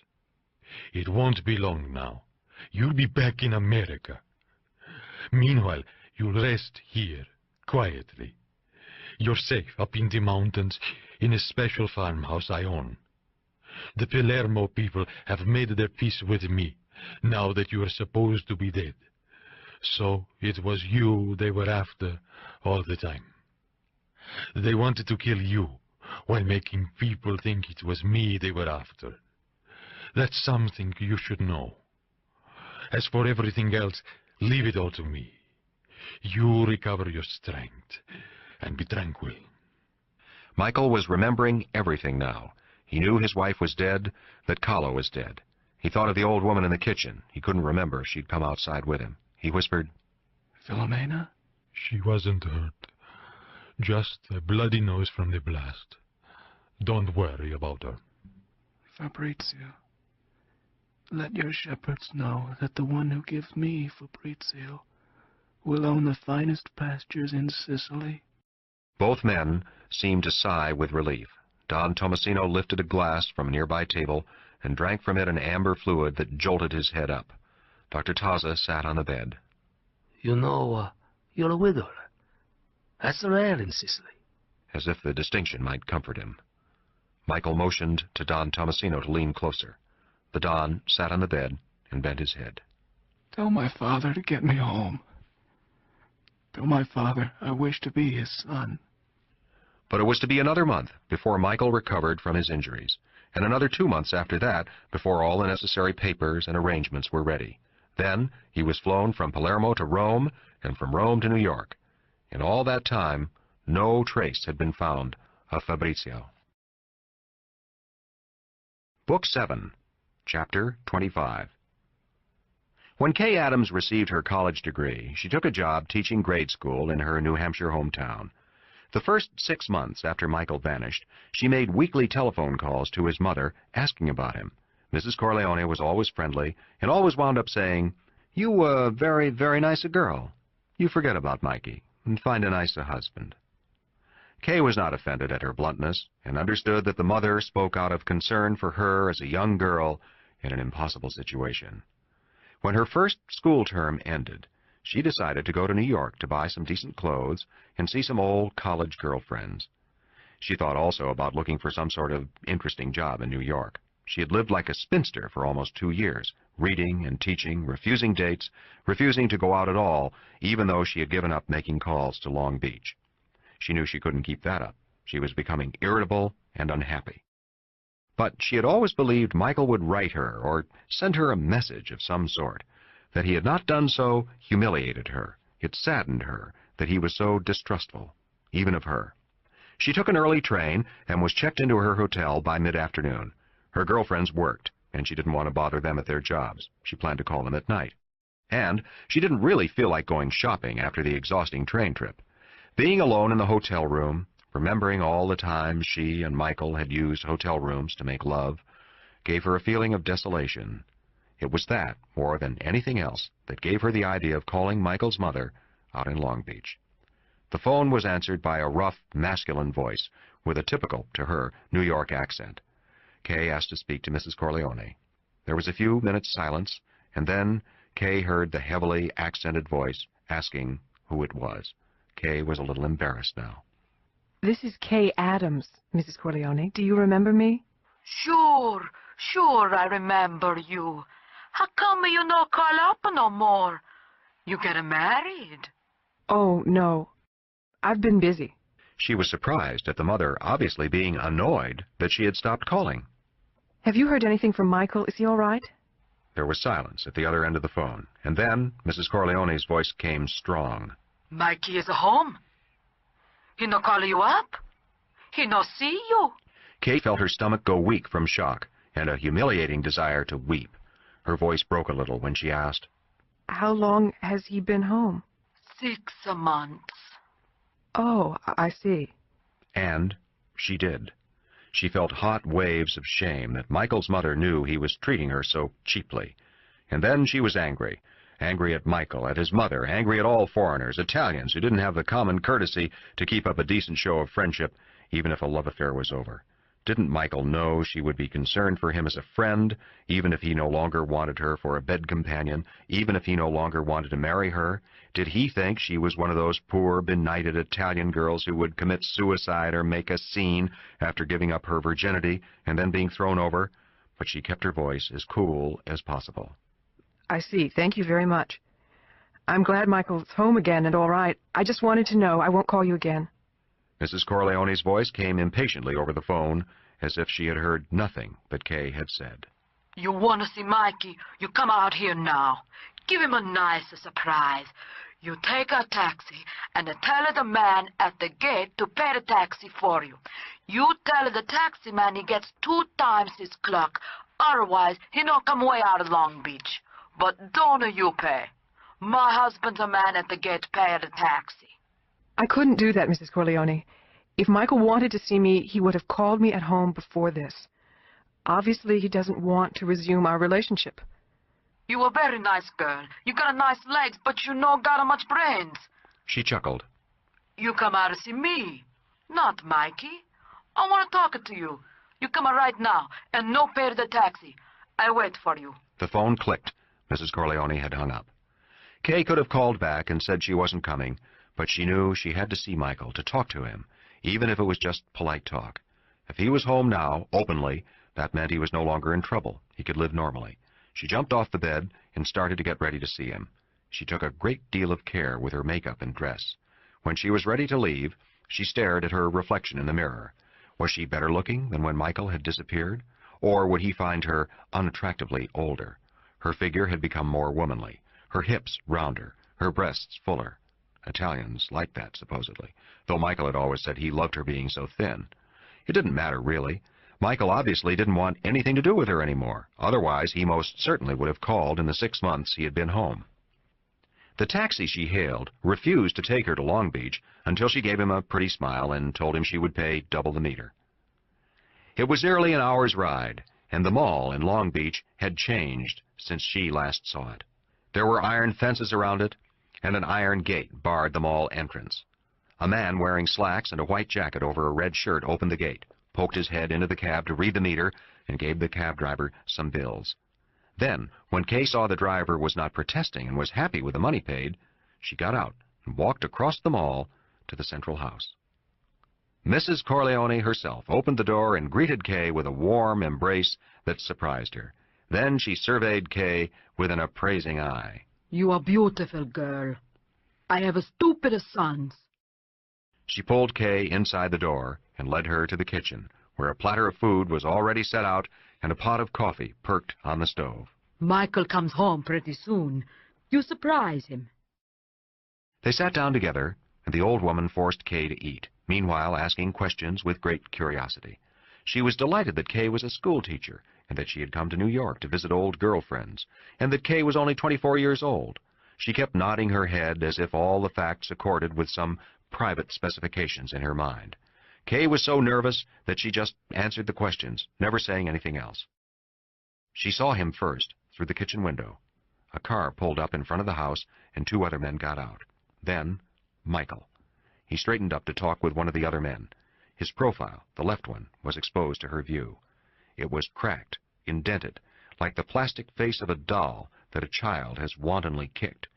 It won't be long now. You'll be back in America. Meanwhile, you'll rest here, quietly. You're safe up in the mountains in a special farmhouse I own. The Palermo people have made their peace with me, now that you are supposed to be dead. So it was you they were after all the time. They wanted to kill you, while making people think it was me they were after. That's something you should know. As for everything else, leave it all to me. You recover your strength, and be tranquil. Michael was remembering everything now. He knew his wife was dead, that Carlo was dead. He thought of the old woman in the kitchen. He couldn't remember if she'd come outside with him. He whispered, Philomena? She wasn't hurt. Just a bloody nose from the blast. Don't worry about her. Fabrizio, let your shepherds know that the one who gives me Fabrizio will own the finest pastures in Sicily. Both men seemed to sigh with relief. Don Tomasino lifted a glass from a nearby table and drank from it an amber fluid that jolted his head up. Dr. Taza sat on the bed. You know, you're a widower. That's rare in Sicily. As if the distinction might comfort him. Michael motioned to Don Tomasino to lean closer. The Don sat on the bed and bent his head. Tell my father to get me home. Tell my father I wish to be his son. But it was to be another month before Michael recovered from his injuries, and another 2 months after that before all the necessary papers and arrangements were ready. Then he was flown from Palermo to Rome, and from Rome to New York. In all that time, no trace had been found of Fabrizio. Book 7, Chapter 25. When Kay Adams received her college degree, she took a job teaching grade school in her New Hampshire hometown. The first 6 months after Michael vanished, she made weekly telephone calls to his mother, asking about him. Mrs. Corleone was always friendly, and always wound up saying, "You were very, very nice a girl. You forget about Mikey, and find a nicer husband." Kay was not offended at her bluntness, and understood that the mother spoke out of concern for her as a young girl in an impossible situation. When her first school term ended, she decided to go to New York to buy some decent clothes and see some old college girlfriends. She thought also about looking for some sort of interesting job in New York. She had lived like a spinster for almost 2 years, reading and teaching, refusing dates, refusing to go out at all, even though she had given up making calls to Long Beach. She knew she couldn't keep that up. She was becoming irritable and unhappy. But she had always believed Michael would write her or send her a message of some sort. That he had not done so humiliated her. It saddened her that he was so distrustful, even of her. She took an early train and was checked into her hotel by mid-afternoon. Her girlfriends worked, and she didn't want to bother them at their jobs. She planned to call them at night. And she didn't really feel like going shopping after the exhausting train trip. Being alone in the hotel room, remembering all the times she and Michael had used hotel rooms to make love, gave her a feeling of desolation. It was that, more than anything else, that gave her the idea of calling Michael's mother out in Long Beach. The phone was answered by a rough, masculine voice, with a typical, to her, New York accent. Kay asked to speak to Mrs. Corleone. There was a few minutes' silence, and then Kay heard the heavily accented voice asking who it was. Kay was a little embarrassed now. This is Kay Adams, Mrs. Corleone. Do you remember me? Sure, I remember you. How come you no call up no more? You get married? Oh, no. I've been busy. She was surprised at the mother obviously being annoyed that she had stopped calling. Have you heard anything from Michael? Is he all right? There was silence at the other end of the phone, and then Mrs. Corleone's voice came strong. Mikey is home. He no call you up? He no see you? Kate felt her stomach go weak from shock and a humiliating desire to weep. Her voice broke a little when she asked, How long has he been home? 6 months. Oh, I see. And she did. She felt hot waves of shame that Michael's mother knew he was treating her so cheaply. And then she was angry. Angry at Michael, at his mother, angry at all foreigners, Italians who didn't have the common courtesy to keep up a decent show of friendship, even if a love affair was over. Didn't Michael know she would be concerned for him as a friend, even if he no longer wanted her for a bed companion, even if he no longer wanted to marry her? Did he think she was one of those poor, benighted Italian girls who would commit suicide or make a scene after giving up her virginity and then being thrown over? But she kept her voice as cool as possible. I see. Thank you very much. I'm glad Michael's home again and all right. I just wanted to know. I won't call you again. Mrs. Corleone's voice came impatiently over the phone, as if she had heard nothing that Kay had said. You want to see Mikey? You come out here now. Give him a nice surprise. You take a taxi and tell the man at the gate to pay the taxi for you. You tell the taxi man he gets 2 times his clock. Otherwise, he no come way out of Long Beach. But don't you pay. My husband's a man at the gate pay the taxi. I couldn't do that, Mrs. Corleone. If Michael wanted to see me, he would have called me at home before this. Obviously, he doesn't want to resume our relationship. You a very nice girl. You got a nice legs, but you no got a much brains. She chuckled. You come out to see me, not Mikey. I want to talk to you. You come out right now, and no pay the taxi. I wait for you. The phone clicked. Mrs. Corleone had hung up. Kay could have called back and said she wasn't coming, but she knew she had to see Michael, to talk to him, even if it was just polite talk. If he was home now, openly, that meant he was no longer in trouble. He could live normally. She jumped off the bed and started to get ready to see him. She took a great deal of care with her makeup and dress. When she was ready to leave, she stared at her reflection in the mirror. Was she better looking than when Michael had disappeared? Or would he find her unattractively older? Her figure had become more womanly, her hips rounder, her breasts fuller. Italians liked that, supposedly, though Michael had always said he loved her being so thin. It didn't matter, really. Michael obviously didn't want anything to do with her anymore. Otherwise, he most certainly would have called in the 6 months he had been home. The taxi she hailed refused to take her to Long Beach until she gave him a pretty smile and told him she would pay double the meter. It was nearly an hour's ride, and the mall in Long Beach had changed since she last saw it. There were iron fences around it, and an iron gate barred the mall entrance. A man wearing slacks and a white jacket over a red shirt opened the gate, poked his head into the cab to read the meter, and gave the cab driver some bills. Then, when Kay saw the driver was not protesting and was happy with the money paid, she got out and walked across the mall to the central house. Mrs. Corleone herself opened the door and greeted Kay with a warm embrace that surprised her. Then she surveyed Kay with an appraising eye. You are beautiful, girl. I have a stupid sons. She pulled Kay inside the door and led her to the kitchen, where a platter of food was already set out and a pot of coffee perked on the stove. Michael comes home pretty soon. You surprise him. They sat down together, and the old woman forced Kay to eat, meanwhile asking questions with great curiosity. She was delighted that Kay was a schoolteacher, and that she had come to New York to visit old girlfriends, and that Kay was only 24 years old. She kept nodding her head as if all the facts accorded with some private specifications in her mind. Kay was so nervous that she just answered the questions, never saying anything else. She saw him first, through the kitchen window. A car pulled up in front of the house, and 2 other men got out. Then, Michael. He straightened up to talk with one of the other men. His profile, the left one, was exposed to her view. It was cracked, indented, like the plastic face of a doll that a child has wantonly kicked.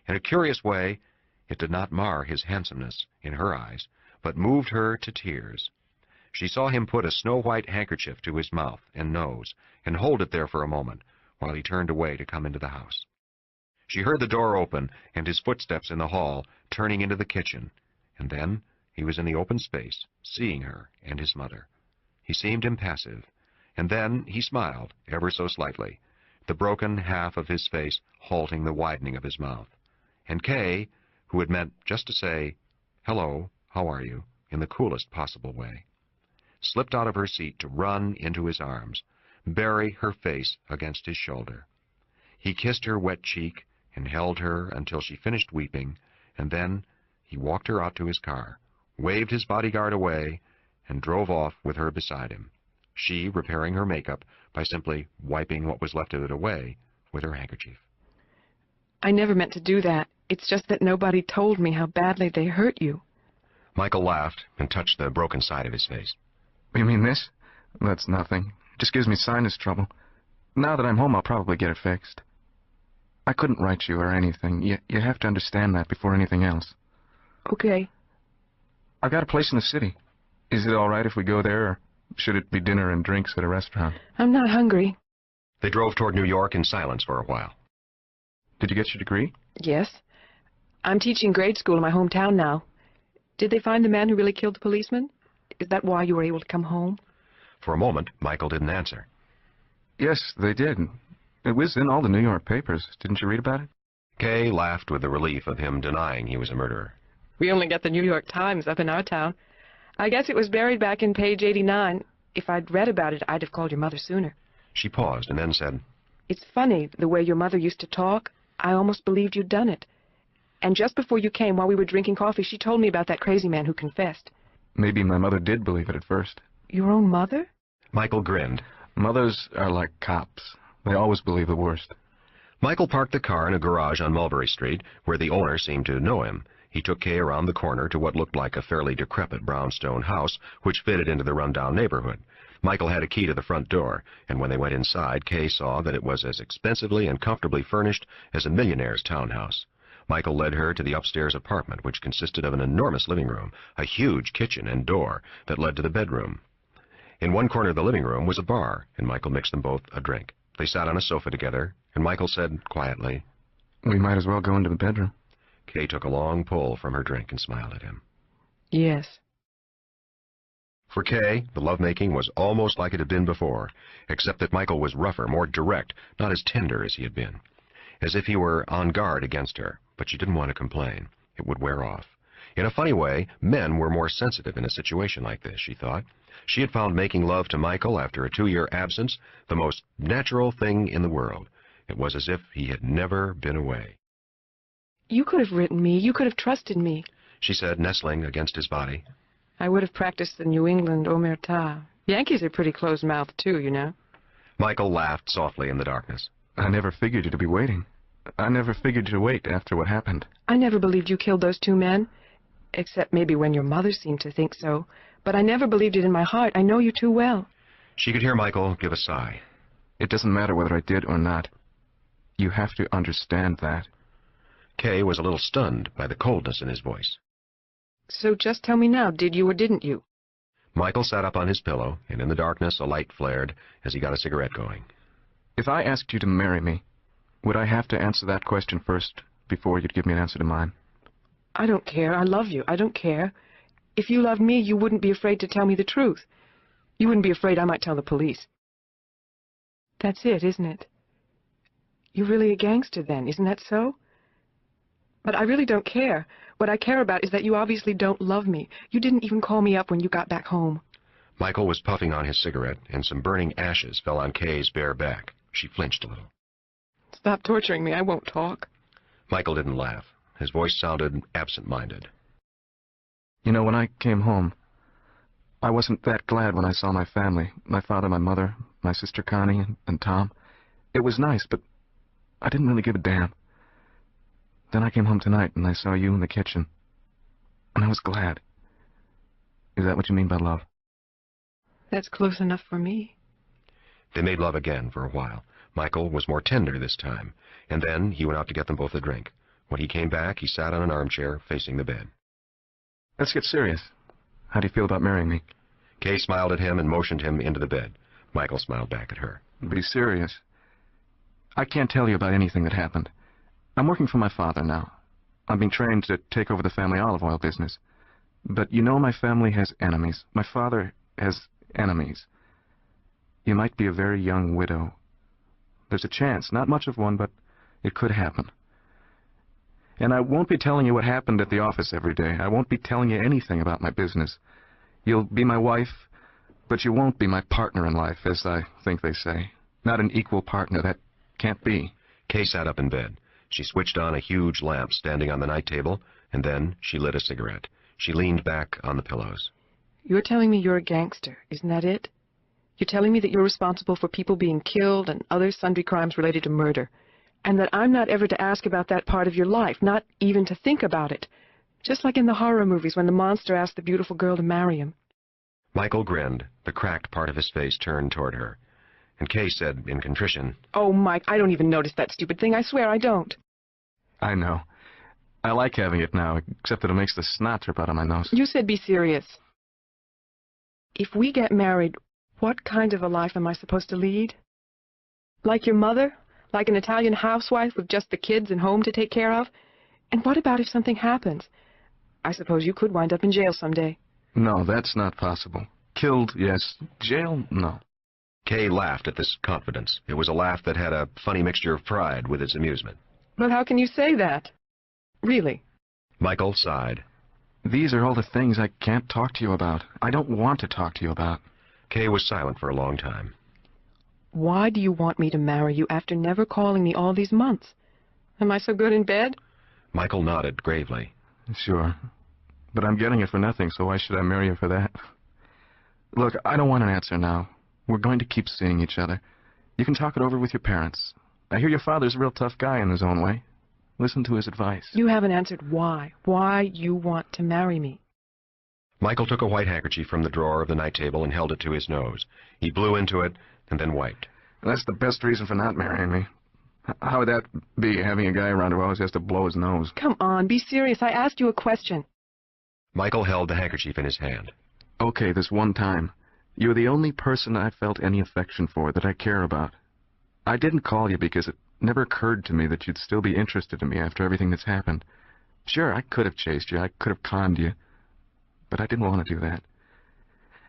In a curious way, it did not mar his handsomeness in her eyes, but moved her to tears. She saw him put a snow-white handkerchief to his mouth and nose, and hold it there for a moment, while he turned away to come into the house. She heard the door open, and his footsteps in the hall, turning into the kitchen, and then he was in the open space, seeing her and his mother. He seemed impassive, and then he smiled, ever so slightly, the broken half of his face halting the widening of his mouth. And Kay, who had meant just to say, "Hello, how are you?" in the coolest possible way, slipped out of her seat to run into his arms, bury her face against his shoulder. He kissed her wet cheek and held her until she finished weeping, and then he walked her out to his car, waved his bodyguard away, and drove off with her beside him, she repairing her makeup by simply wiping what was left of it away with her handkerchief. I never meant to do that. It's just that nobody told me how badly they hurt you. Michael laughed and touched the broken side of his face. You mean this? That's nothing. Just gives me sinus trouble. Now that I'm home, I'll probably get it fixed. I couldn't write you or anything. You have to understand that before anything else. Okay. I've got a place in the city. Is it all right if we go there, or should it be dinner and drinks at a restaurant? I'm not hungry. They drove toward New York in silence for a while. Did you get your degree? Yes. I'm teaching grade school in my hometown now. Did they find the man who really killed the policeman? Is that why you were able to come home? For a moment, Michael didn't answer. Yes, they did. It was in all the New York papers. Didn't you read about it? Kay laughed with the relief of him denying he was a murderer. We only get the New York Times up in our town. I guess it was buried back in page 89. If I'd read about it, I'd have called your mother sooner. She paused and then said, It's funny, the way your mother used to talk. I almost believed you'd done it. And just before you came, while we were drinking coffee, she told me about that crazy man who confessed. Maybe my mother did believe it at first. Your own mother? Michael grinned. Mothers are like cops. They always believe the worst. Michael parked the car in a garage on Mulberry Street, where the owner seemed to know him. He took Kay around the corner to what looked like a fairly decrepit brownstone house, which fitted into the rundown neighborhood. Michael had a key to the front door, and when they went inside, Kay saw that it was as expensively and comfortably furnished as a millionaire's townhouse. Michael led her to the upstairs apartment, which consisted of an enormous living room, a huge kitchen and door that led to the bedroom. In one corner of the living room was a bar, and Michael mixed them both a drink. They sat on a sofa together, and Michael said quietly, We might as well go into the bedroom. Kay took a long pull from her drink and smiled at him. Yes. For Kay, the lovemaking was almost like it had been before, except that Michael was rougher, more direct, not as tender as he had been. As if he were on guard against her, but she didn't want to complain. It would wear off. In a funny way, men were more sensitive in a situation like this, she thought. She had found making love to Michael after a 2-year absence the most natural thing in the world. It was as if he had never been away. You could have written me. You could have trusted me, she said, nestling against his body. I would have practiced the New England omerta. Yankees are pretty close-mouthed, too, you know. Michael laughed softly in the darkness. I never figured you to be waiting. I never figured you to wait after what happened. I never believed you killed those 2 men, except maybe when your mother seemed to think so. But I never believed it in my heart. I know you too well. She could hear Michael give a sigh. It doesn't matter whether I did or not. You have to understand that. Kay was a little stunned by the coldness in his voice. So just tell me now, did you or didn't you? Michael sat up on his pillow, and in the darkness a light flared as he got a cigarette going. If I asked you to marry me, would I have to answer that question first before you'd give me an answer to mine? I don't care. I love you. I don't care. If you loved me, you wouldn't be afraid to tell me the truth. You wouldn't be afraid I might tell the police. That's it, isn't it? You're really a gangster then, isn't that so? But I really don't care. What I care about is that you obviously don't love me. You didn't even call me up when you got back home. Michael was puffing on his cigarette, and some burning ashes fell on Kay's bare back. She flinched a little. Stop torturing me. I won't talk. Michael didn't laugh. His voice sounded absent-minded. You know, when I came home, I wasn't that glad when I saw my family. My father, my mother, my sister Connie, and Tom. It was nice, but I didn't really give a damn. Then I came home tonight, and I saw you in the kitchen. And I was glad. Is that what you mean by love? That's close enough for me. They made love again for a while. Michael was more tender this time, and then he went out to get them both a drink. When he came back, he sat on an armchair facing the bed. Let's get serious. How do you feel about marrying me? Kay smiled at him and motioned him into the bed. Michael smiled back at her. Be serious. I can't tell you about anything that happened. I'm working for my father now. I'm being trained to take over the family olive oil business. But you know my family has enemies. My father has enemies. You might be a very young widow. There's a chance, not much of one, but it could happen. And I won't be telling you what happened at the office every day. I won't be telling you anything about my business. You'll be my wife, but you won't be my partner in life, as I think they say. Not an equal partner. That can't be. Kay sat up in bed. She switched on a huge lamp standing on the night table, and then she lit a cigarette. She leaned back on the pillows. You're telling me you're a gangster, isn't that it? You're telling me that you're responsible for people being killed and other sundry crimes related to murder, and that I'm not ever to ask about that part of your life, not even to think about it, just like in the horror movies when the monster asked the beautiful girl to marry him. Michael grinned, the cracked part of his face turned toward her. And Kay said in contrition, Oh, Mike, I don't even notice that stupid thing. I swear I don't. I know. I like having it now, except that it makes the snot drip out of my nose. You said be serious. If we get married, what kind of a life am I supposed to lead? Like your mother? Like an Italian housewife with just the kids and home to take care of? And what about if something happens? I suppose you could wind up in jail someday. No, that's not possible. Killed, yes. Jail, no. Kay laughed at this confidence. It was a laugh that had a funny mixture of pride with its amusement. But how can you say that? Really? Michael sighed. These are all the things I can't talk to you about. I don't want to talk to you about. Kay was silent for a long time. Why do you want me to marry you after never calling me all these months? Am I so good in bed? Michael nodded gravely. Sure. But I'm getting it for nothing, so why should I marry you for that? Look, I don't want an answer now. We're going to keep seeing each other. You can talk it over with your parents. I hear your father's a real tough guy in his own way. Listen to his advice. You haven't answered why. Why you want to marry me. Michael took a white handkerchief from the drawer of the night table and held it to his nose. He blew into it and then wiped. That's the best reason for not marrying me. How would that be, having a guy around who always has to blow his nose? Come on, be serious. I asked you a question. Michael held the handkerchief in his hand. Okay, this one time. You're the only person I've felt any affection for that I care about. I didn't call you because it never occurred to me that you'd still be interested in me after everything that's happened. Sure, I could have chased you, I could have conned you, but I didn't want to do that.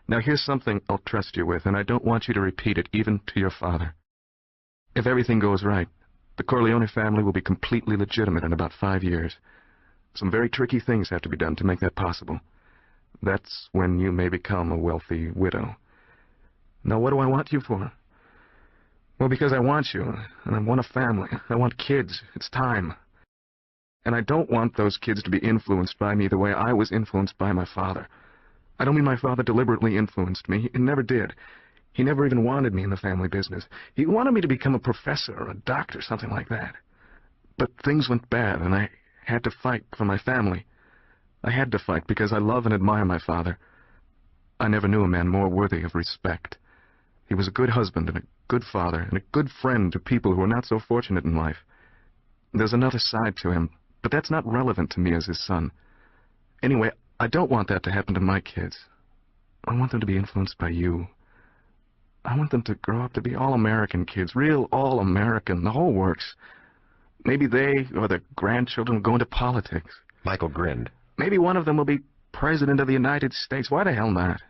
Now here's something I'll trust you with, and I don't want you to repeat it even to your father. If everything goes right, the Corleone family will be completely legitimate in about 5 years. Some very tricky things have to be done to make that possible. That's when you may become a wealthy widow. Now, what do I want you for? Well, because I want you, and I want a family. I want kids. It's time. And I don't want those kids to be influenced by me the way I was influenced by my father. I don't mean my father deliberately influenced me. He never did. He never even wanted me in the family business. He wanted me to become a professor or a doctor, something like that. But things went bad, and I had to fight for my family. I had to fight because I love and admire my father. I never knew a man more worthy of respect. He was a good husband and a good father and a good friend to people who are not so fortunate in life. There's another side to him, but that's not relevant to me as his son. Anyway, I don't want that to happen to my kids. I want them to be influenced by you. I want them to grow up to be all-American kids, real all-American, the whole works. Maybe they or their grandchildren will go into politics. Michael grinned. Maybe one of them will be President of the United States. Why the hell not?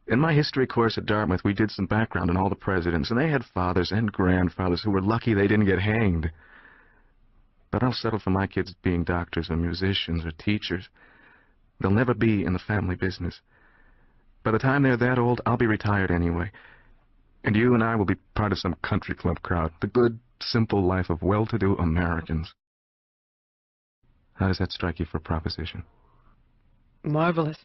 In my history course at Dartmouth, we did some background on all the presidents, and they had fathers and grandfathers who were lucky they didn't get hanged. But I'll settle for my kids being doctors or musicians or teachers. They'll never be in the family business. By the time they're that old, I'll be retired anyway. And you and I will be part of some country club crowd. The good, simple life of well-to-do Americans. How does that strike you for a proposition? Marvelous.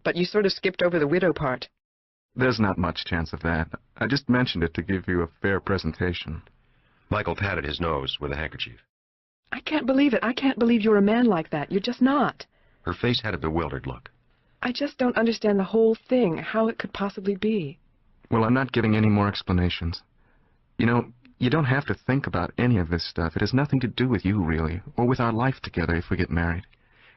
But you sort of skipped over the widow part. There's not much chance of that. I just mentioned it to give you a fair presentation. Michael patted his nose with a handkerchief. I can't believe it. I can't believe you're a man like that. You're just not. Her face had a bewildered look. I just don't understand the whole thing, how it could possibly be. Well, I'm not giving any more explanations. You know, you don't have to think about any of this stuff. It has nothing to do with you, really, or with our life together if we get married.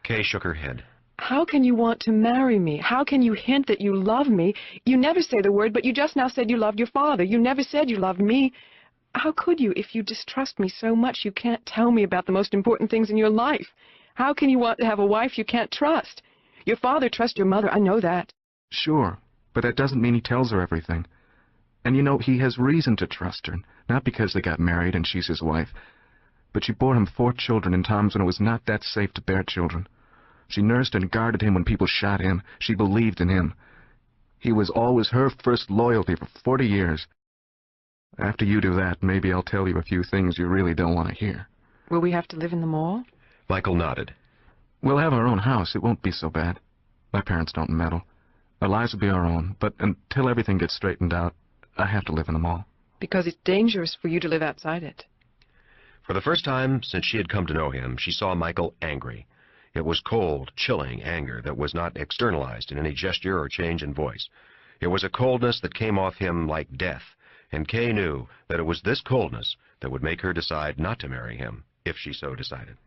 Kay shook her head. How can you want to marry me? How can you hint that you love me? You never say the word, but you just now said you loved your father. You never said you loved me. How could you, if you distrust me so much you can't tell me about the most important things in your life? How can you want to have a wife you can't trust? Your father trusts your mother, I know that. Sure, but that doesn't mean he tells her everything. And you know, he has reason to trust her, not because they got married and she's his wife, but she bore him 4 children in times when it was not that safe to bear children. She nursed and guarded him when people shot him. She believed in him. He was always her first loyalty for 40 years. After you do that, maybe I'll tell you a few things you really don't want to hear. Will we have to live in the mall? Michael nodded. We'll have our own house. It won't be so bad. My parents don't meddle. Our lives will be our own, but until everything gets straightened out, I have to live in the mall. Because it's dangerous for you to live outside it. For the first time since she had come to know him, she saw Michael angry. It was cold, chilling anger that was not externalized in any gesture or change in voice. It was a coldness that came off him like death, and Kay knew that it was this coldness that would make her decide not to marry him, if she so decided.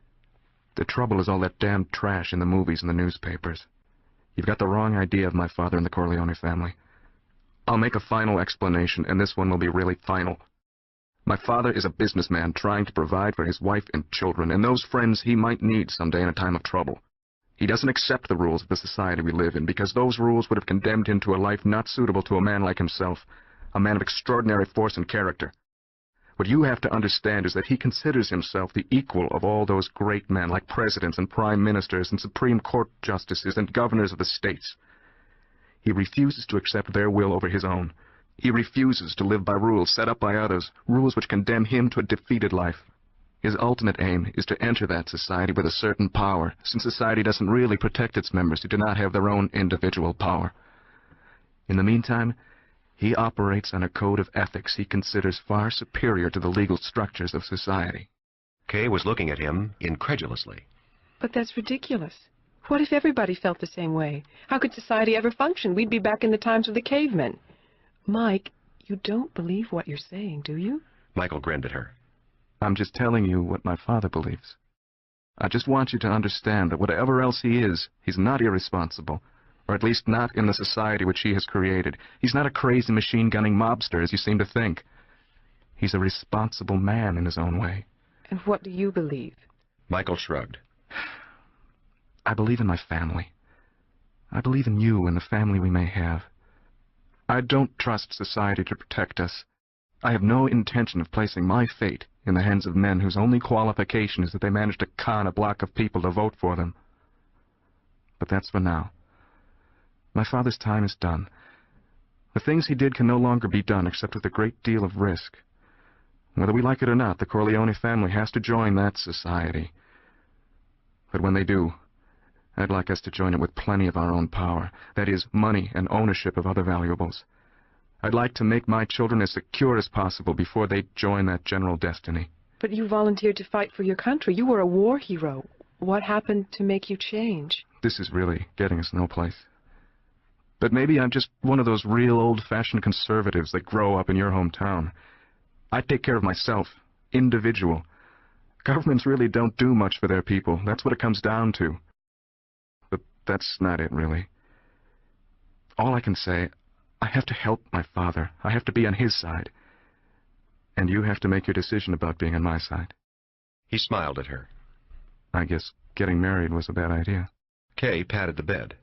The trouble is all that damned trash in the movies and the newspapers. You've got the wrong idea of my father and the Corleone family. I'll make a final explanation, and this one will be really final. My father is a businessman trying to provide for his wife and children, and those friends he might need someday in a time of trouble. He doesn't accept the rules of the society we live in, because those rules would have condemned him to a life not suitable to a man like himself, a man of extraordinary force and character. What you have to understand is that he considers himself the equal of all those great men, like presidents and prime ministers and Supreme Court justices and governors of the states. He refuses to accept their will over his own. He refuses to live by rules set up by others, rules which condemn him to a defeated life. His ultimate aim is to enter that society with a certain power, since society doesn't really protect its members who do not have their own individual power. In the meantime, he operates on a code of ethics he considers far superior to the legal structures of society. Kay was looking at him incredulously. But that's ridiculous. What if everybody felt the same way? How could society ever function? We'd be back in the times of the cavemen. Mike, you don't believe what you're saying, do you? Michael grinned at her. I'm just telling you what my father believes. I just want you to understand that whatever else he is, he's not irresponsible, or at least not in the society which he has created. He's not a crazy machine-gunning mobster, as you seem to think. He's a responsible man in his own way. And what do you believe? Michael shrugged. I believe in my family. I believe in you and the family we may have. I don't trust society to protect us. I have no intention of placing my fate in the hands of men whose only qualification is that they manage to con a block of people to vote for them. But that's for now. My father's time is done. The things he did can no longer be done except with a great deal of risk. Whether we like it or not, the Corleone family has to join that society. But when they do, I'd like us to join it with plenty of our own power. That is, money and ownership of other valuables. I'd like to make my children as secure as possible before they join that general destiny. But you volunteered to fight for your country. You were a war hero. What happened to make you change? This is really getting us no place. But maybe I'm just one of those real old-fashioned conservatives that grow up in your hometown. I take care of myself, individual. Governments really don't do much for their people. That's what it comes down to. But that's not it, really. All I can say, I have to help my father. I have to be on his side. And you have to make your decision about being on my side. He smiled at her. I guess getting married was a bad idea. Kay patted the bed.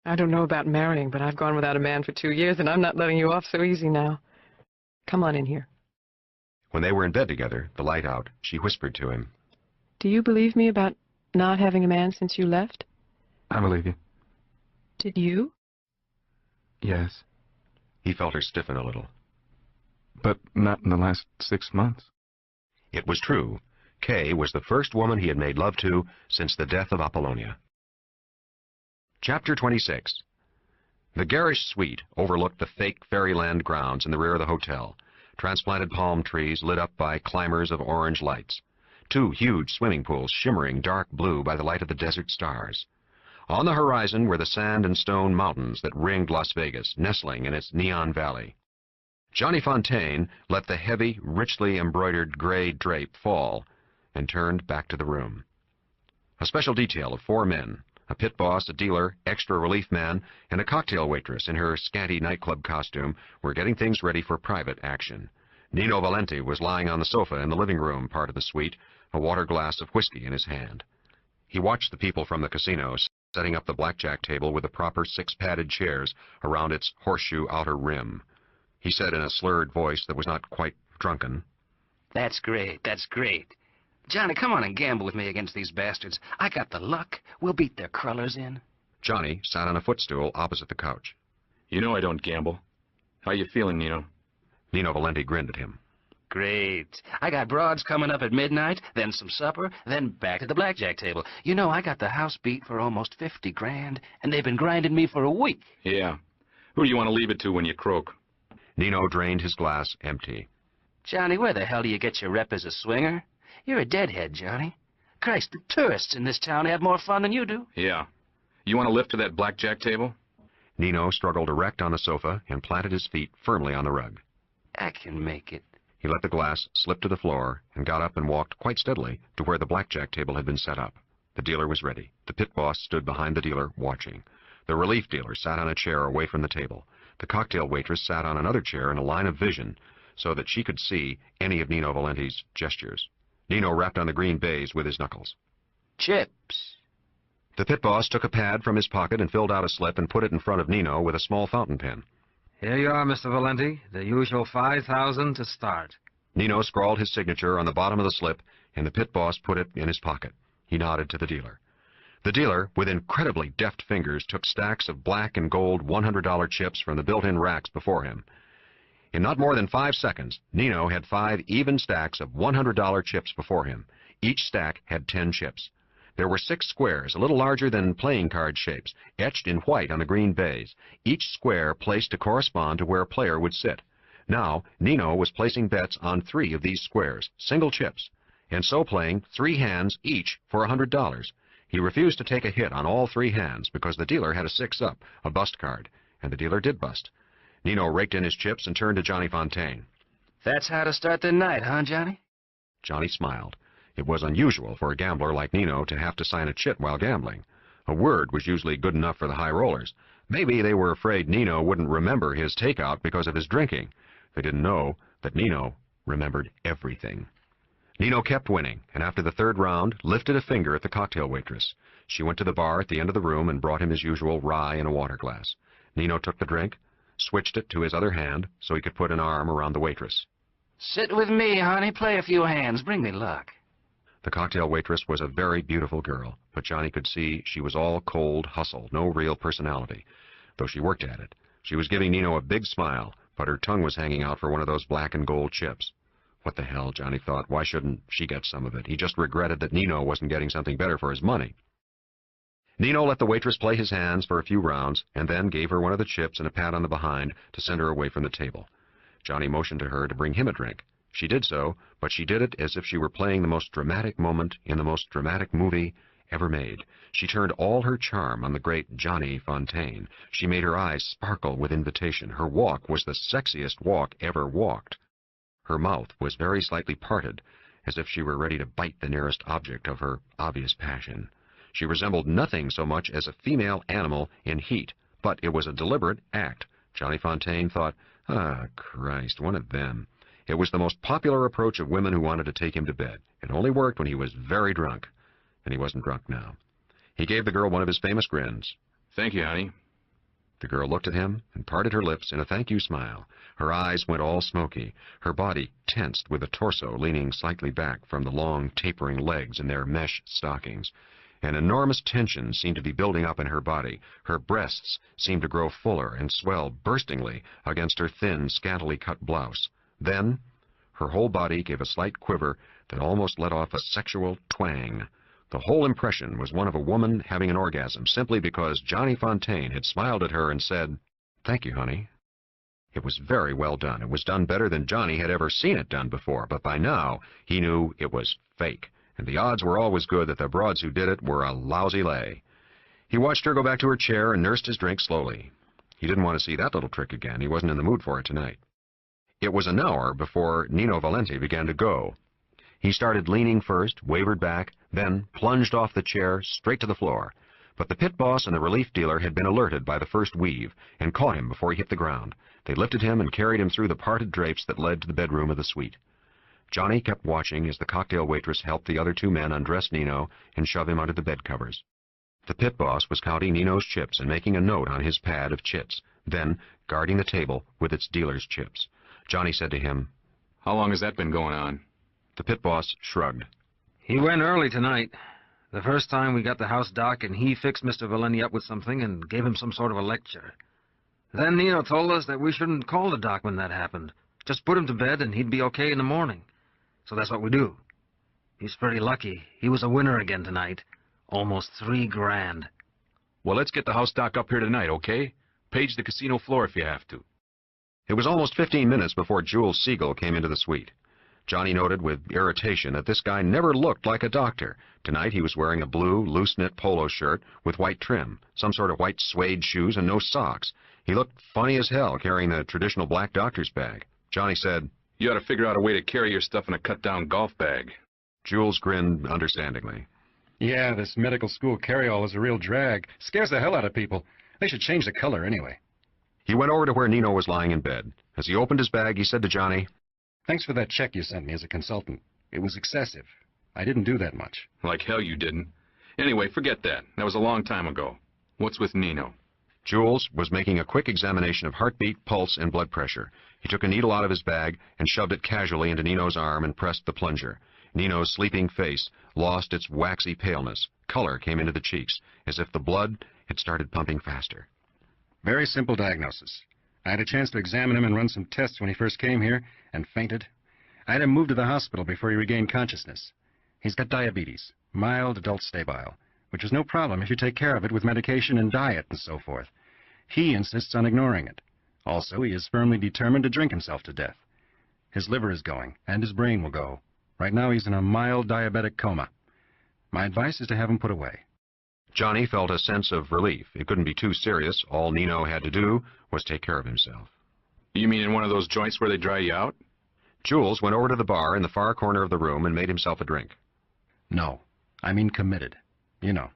I don't know about marrying, but I've gone without a man for 2 years, and I'm not letting you off so easy now. Come on in here. When they were in bed together, the light out, she whispered to him. Do you believe me about not having a man since you left? I believe you. Did you? Yes. He felt her stiffen a little. But not in the last 6 months. It was true. Kay was the first woman he had made love to since the death of Apollonia. Chapter 26. The garish suite overlooked the fake fairyland grounds in the rear of the hotel, transplanted palm trees lit up by climbers of orange lights, 2 huge swimming pools shimmering dark blue by the light of the desert stars. On the horizon were the sand and stone mountains that ringed Las Vegas, nestling in its neon valley. Johnny Fontaine let the heavy, richly embroidered gray drape fall and turned back to the room. A special detail of 4 men, a pit boss, a dealer, extra relief man, and a cocktail waitress in her scanty nightclub costume were getting things ready for private action. Nino Valenti was lying on the sofa in the living room part of the suite, a water glass of whiskey in his hand. He watched the people from the casino setting up the blackjack table with the proper 6 padded chairs around its horseshoe outer rim. He said in a slurred voice that was not quite drunken, That's great, that's great. Johnny, come on and gamble with me against these bastards. I got the luck. We'll beat their crullers in. Johnny sat on a footstool opposite the couch. You know I don't gamble. How you feeling, Nino? Nino Valenti grinned at him. Great. I got broads coming up at midnight, then some supper, then back to the blackjack table. You know, I got the house beat for almost 50 grand, and they've been grinding me for a week. Yeah. Who do you want to leave it to when you croak? Nino drained his glass empty. Johnny, where the hell do you get your rep as a swinger? You're a deadhead, Johnny. Christ, the tourists in this town have more fun than you do. Yeah. You want to lift to that blackjack table? Nino struggled erect on the sofa and planted his feet firmly on the rug. I can make it. He let the glass slip to the floor and got up and walked quite steadily to where the blackjack table had been set up. The dealer was ready. The pit boss stood behind the dealer, watching. The relief dealer sat on a chair away from the table. The cocktail waitress sat on another chair in a line of vision so that she could see any of Nino Valenti's gestures. Nino rapped on the green baize with his knuckles. Chips. The pit boss took a pad from his pocket and filled out a slip and put it in front of Nino with a small fountain pen. Here you are, Mr. Valenti. The usual 5,000 to start. Nino scrawled his signature on the bottom of the slip, and the pit boss put it in his pocket. He nodded to the dealer. The dealer, with incredibly deft fingers, took stacks of black and gold $100 chips from the built-in racks before him. In not more than 5 seconds, Nino had 5 even stacks of $100 chips before him. Each stack had 10 chips. There were 6 squares, a little larger than playing card shapes, etched in white on the green baize, each square placed to correspond to where a player would sit. Now, Nino was placing bets on 3 of these squares, single chips, and so playing 3 hands each for $100. He refused to take a hit on all 3 hands because the dealer had a 6-up, a bust card, and the dealer did bust. Nino raked in his chips and turned to Johnny Fontaine. That's how to start the night, huh, Johnny? Johnny smiled. It was unusual for a gambler like Nino to have to sign a chit while gambling. A word was usually good enough for the high rollers. Maybe they were afraid Nino wouldn't remember his takeout because of his drinking. They didn't know that Nino remembered everything. Nino kept winning, and after the 3rd round, lifted a finger at the cocktail waitress. She went to the bar at the end of the room and brought him his usual rye in a water glass. Nino took the drink, switched it to his other hand so he could put an arm around the waitress. Sit with me, honey. Play a few hands. Bring me luck. The cocktail waitress was a very beautiful girl, but Johnny could see she was all cold hustle, no real personality, though she worked at it. She was giving Nino a big smile, but her tongue was hanging out for one of those black and gold chips. What the hell, Johnny thought. Why shouldn't she get some of it? He just regretted that Nino wasn't getting something better for his money. Nino let the waitress play his hands for a few rounds, and then gave her one of the chips and a pat on the behind to send her away from the table. Johnny motioned to her to bring him a drink. She did so, but she did it as if she were playing the most dramatic moment in the most dramatic movie ever made. She turned all her charm on the great Johnny Fontaine. She made her eyes sparkle with invitation. Her walk was the sexiest walk ever walked. Her mouth was very slightly parted, as if she were ready to bite the nearest object of her obvious passion. She resembled nothing so much as a female animal in heat, but it was a deliberate act. Johnny Fontaine thought, "Ah, Christ, one of them." It was the most popular approach of women who wanted to take him to bed. It only worked when he was very drunk, and he wasn't drunk now. He gave the girl one of his famous grins. Thank you, honey. The girl looked at him and parted her lips in a thank-you smile. Her eyes went all smoky, her body tensed with the torso leaning slightly back from the long, tapering legs in their mesh stockings. An enormous tension seemed to be building up in her body. Her breasts seemed to grow fuller and swell burstingly against her thin, scantily cut blouse. Then, her whole body gave a slight quiver that almost let off a sexual twang. The whole impression was one of a woman having an orgasm simply because Johnny Fontaine had smiled at her and said, "Thank you, honey." It was very well done. It was done better than Johnny had ever seen it done before, but by now he knew it was fake, and the odds were always good that the broads who did it were a lousy lay. He watched her go back to her chair and nursed his drink slowly. He didn't want to see that little trick again. He wasn't in the mood for it tonight. It was an hour before Nino Valenti began to go. He started leaning first, wavered back, then plunged off the chair straight to the floor. But the pit boss and the relief dealer had been alerted by the first weave and caught him before he hit the ground. They lifted him and carried him through the parted drapes that led to the bedroom of the suite. Johnny kept watching as the cocktail waitress helped the other 2 men undress Nino and shove him under the bed covers. The pit boss was counting Nino's chips and making a note on his pad of chits, then guarding the table with its dealer's chips. Johnny said to him, "How long has that been going on?" The pit boss shrugged. He went early tonight. The first time we got the house dark, and he fixed Mr. Valenti up with something and gave him some sort of a lecture. Then Nino told us that we shouldn't call the doc when that happened. Just put him to bed and he'd be okay in the morning. So that's what we do. He's pretty lucky. He was a winner again tonight. Almost $3 grand. Well, let's get the house doc up here tonight, okay? Page the casino floor if you have to. It was almost 15 minutes before Jules Siegel came into the suite. Johnny noted with irritation that this guy never looked like a doctor. Tonight he was wearing a blue, loose-knit polo shirt with white trim, some sort of white suede shoes, and no socks. He looked funny as hell carrying the traditional black doctor's bag. Johnny said, "You ought to figure out a way to carry your stuff in a cut-down golf bag." Jules grinned understandingly. Yeah, this medical school carryall is a real drag. Scares the hell out of people. They should change the color anyway. He went over to where Nino was lying in bed. As he opened his bag, he said to Johnny, "Thanks for that check you sent me as a consultant. It was excessive. I didn't do that much." Like hell you didn't. Anyway, forget that. That was a long time ago. What's with Nino? Jules was making a quick examination of heartbeat, pulse, and blood pressure. He took a needle out of his bag and shoved it casually into Nino's arm and pressed the plunger. Nino's sleeping face lost its waxy paleness. Color came into the cheeks, as if the blood had started pumping faster. Very simple diagnosis. I had a chance to examine him and run some tests when he first came here, and fainted. I had him moved to the hospital before he regained consciousness. He's got diabetes, mild adult stabile, which is no problem if you take care of it with medication and diet and so forth. He insists on ignoring it. Also, he is firmly determined to drink himself to death. His liver is going, and his brain will go. Right now he's in a mild diabetic coma. My advice is to have him put away. Johnny felt a sense of relief. It couldn't be too serious. All Nino had to do was take care of himself. You mean in one of those joints where they dry you out? Jules went over to the bar in the far corner of the room and made himself a drink. No, I mean committed. You know,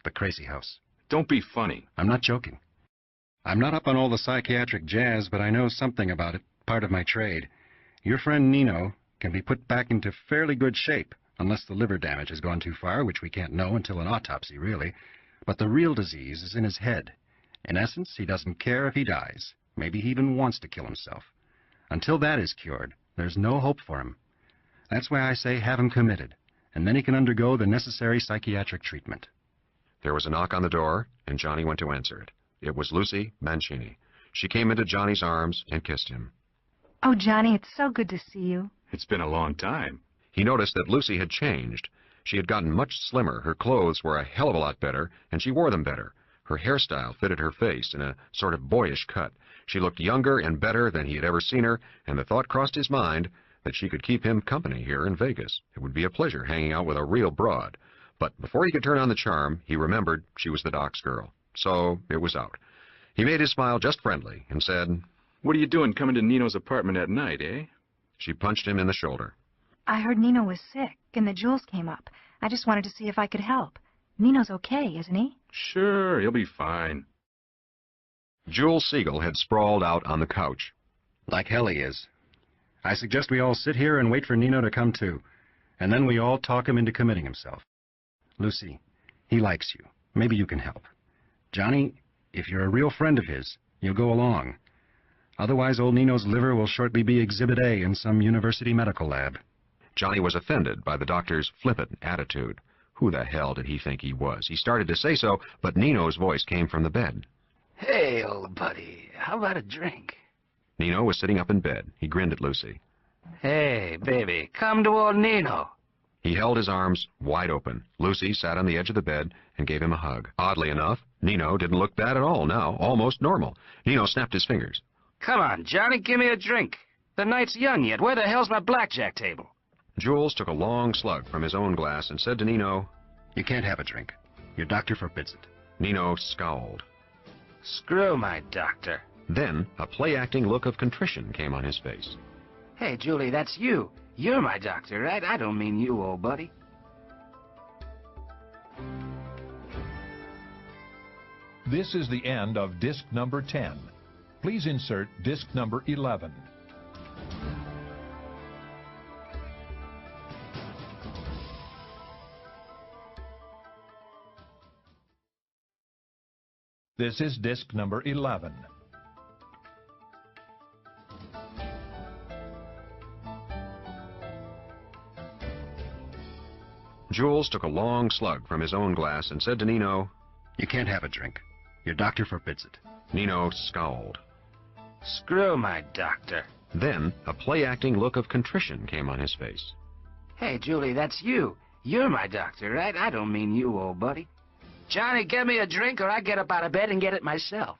the crazy house. Don't be funny. I'm not joking. I'm not up on all the psychiatric jazz, but I know something about it, part of my trade. Your friend Nino can be put back into fairly good shape, unless the liver damage has gone too far, which we can't know until an autopsy, really. But the real disease is in his head. In essence, he doesn't care if he dies. Maybe he even wants to kill himself. Until that is cured, there's no hope for him. That's why I say have him committed, and then he can undergo the necessary psychiatric treatment. There was a knock on the door, and Johnny went to answer it. It was Lucy Mancini. She came into Johnny's arms and kissed him. Oh, Johnny, it's so good to see you. It's been a long time. He noticed that Lucy had changed. She had gotten much slimmer, her clothes were a hell of a lot better, and she wore them better. Her hairstyle fitted her face in a sort of boyish cut. She looked younger and better than he had ever seen her, and the thought crossed his mind that she could keep him company here in Vegas. It would be a pleasure hanging out with a real broad. But before he could turn on the charm, he remembered she was the doc's girl. So it was out. He made his smile just friendly and said, "What are you doing coming to Nino's apartment at night, eh?" She punched him in the shoulder. I heard Nino was sick, and the jewels came up. I just wanted to see if I could help. Nino's okay, isn't he? Sure, he'll be fine. Jules Siegel had sprawled out on the couch. Like hell he is. I suggest we all sit here and wait for Nino to come to, and then we all talk him into committing himself. Lucy, he likes you. Maybe you can help. Johnny, if you're a real friend of his, you'll go along. Otherwise, old Nino's liver will shortly be Exhibit A in some university medical lab. Johnny was offended by the doctor's flippant attitude. Who the hell did he think he was? He started to say so, but Nino's voice came from the bed. Hey, old buddy, how about a drink? Nino was sitting up in bed. He grinned at Lucy. Hey, baby, come to old Nino. He held his arms wide open. Lucy sat on the edge of the bed and gave him a hug. Oddly enough, Nino didn't look bad at all now, almost normal. Nino snapped his fingers. Come on, Johnny, give me a drink. The night's young yet. Where the hell's my blackjack table? Jules took a long slug from his own glass and said to Nino, You can't have a drink. Your doctor forbids it. Nino scowled. Screw my doctor. Then a play-acting look of contrition came on his face. Hey, Julie, that's you. You're my doctor, right? I don't mean you, old buddy. This is the end of disc number 10. Please insert disc number 11. This is disc number 11. Jules took a long slug from his own glass and said to Nino, You can't have a drink. Your doctor forbids it. Nino scowled. Screw my doctor. Then a play-acting look of contrition came on his face. Hey, Julie, that's you. You're my doctor, right? I don't mean you, old buddy. Johnny, get me a drink or I get up out of bed and get it myself.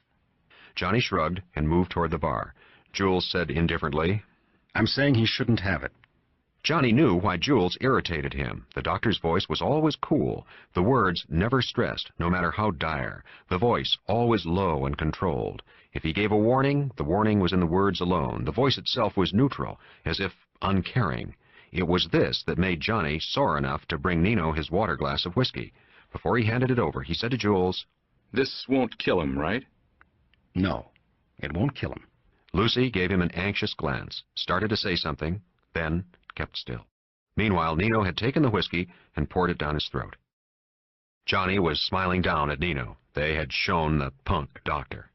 Johnny shrugged and moved toward the bar. Jules said indifferently, I'm saying he shouldn't have it. Johnny knew why Jules irritated him. The doctor's voice was always cool, the words never stressed, no matter how dire, the voice always low and controlled. If he gave a warning, the warning was in the words alone. The voice itself was neutral, as if uncaring. It was this that made Johnny sore enough to bring Nino his water glass of whiskey. Before he handed it over, he said to Jules, "This won't kill him, right?" "No, it won't kill him." Lucy gave him an anxious glance, started to say something, then kept still. Meanwhile, Nino had taken the whiskey and poured it down his throat. Johnny was smiling down at Nino. They had shown the punk doctor.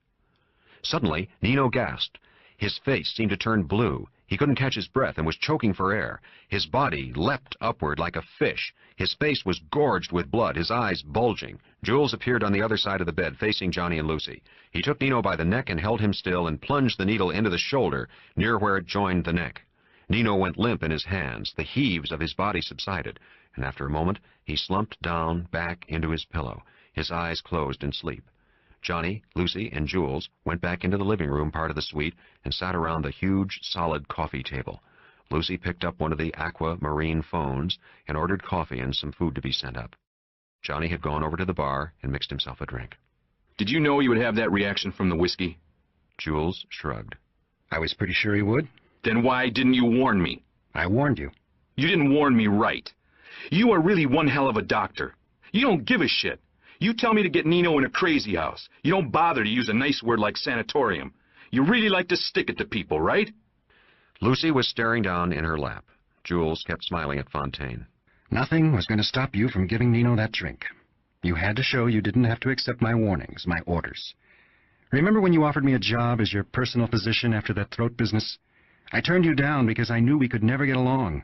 Suddenly, Nino gasped. His face seemed to turn blue. He couldn't catch his breath and was choking for air. His body leapt upward like a fish. His face was gorged with blood, his eyes bulging. Jules appeared on the other side of the bed, facing Johnny and Lucy. He took Nino by the neck and held him still and plunged the needle into the shoulder, near where it joined the neck. Nino went limp in his hands. The heaves of his body subsided, and after a moment he slumped down back into his pillow. His eyes closed in sleep. Johnny, Lucy, and Jules went back into the living room part of the suite and sat around the huge, solid coffee table. Lucy picked up one of the aquamarine phones and ordered coffee and some food to be sent up. Johnny had gone over to the bar and mixed himself a drink. "Did you know you would have that reaction from the whiskey?" Jules shrugged. "I was pretty sure he would." "Then why didn't you warn me?" "I warned you." "You didn't warn me right. You are really one hell of a doctor. You don't give a shit. You tell me to get Nino in a crazy house. You don't bother to use a nice word like sanatorium. You really like to stick it to people, right?" Lucy was staring down in her lap. Jules kept smiling at Fontaine. "Nothing was going to stop you from giving Nino that drink. You had to show you didn't have to accept my warnings, my orders. Remember when you offered me a job as your personal physician after that throat business? I turned you down because I knew we could never get along.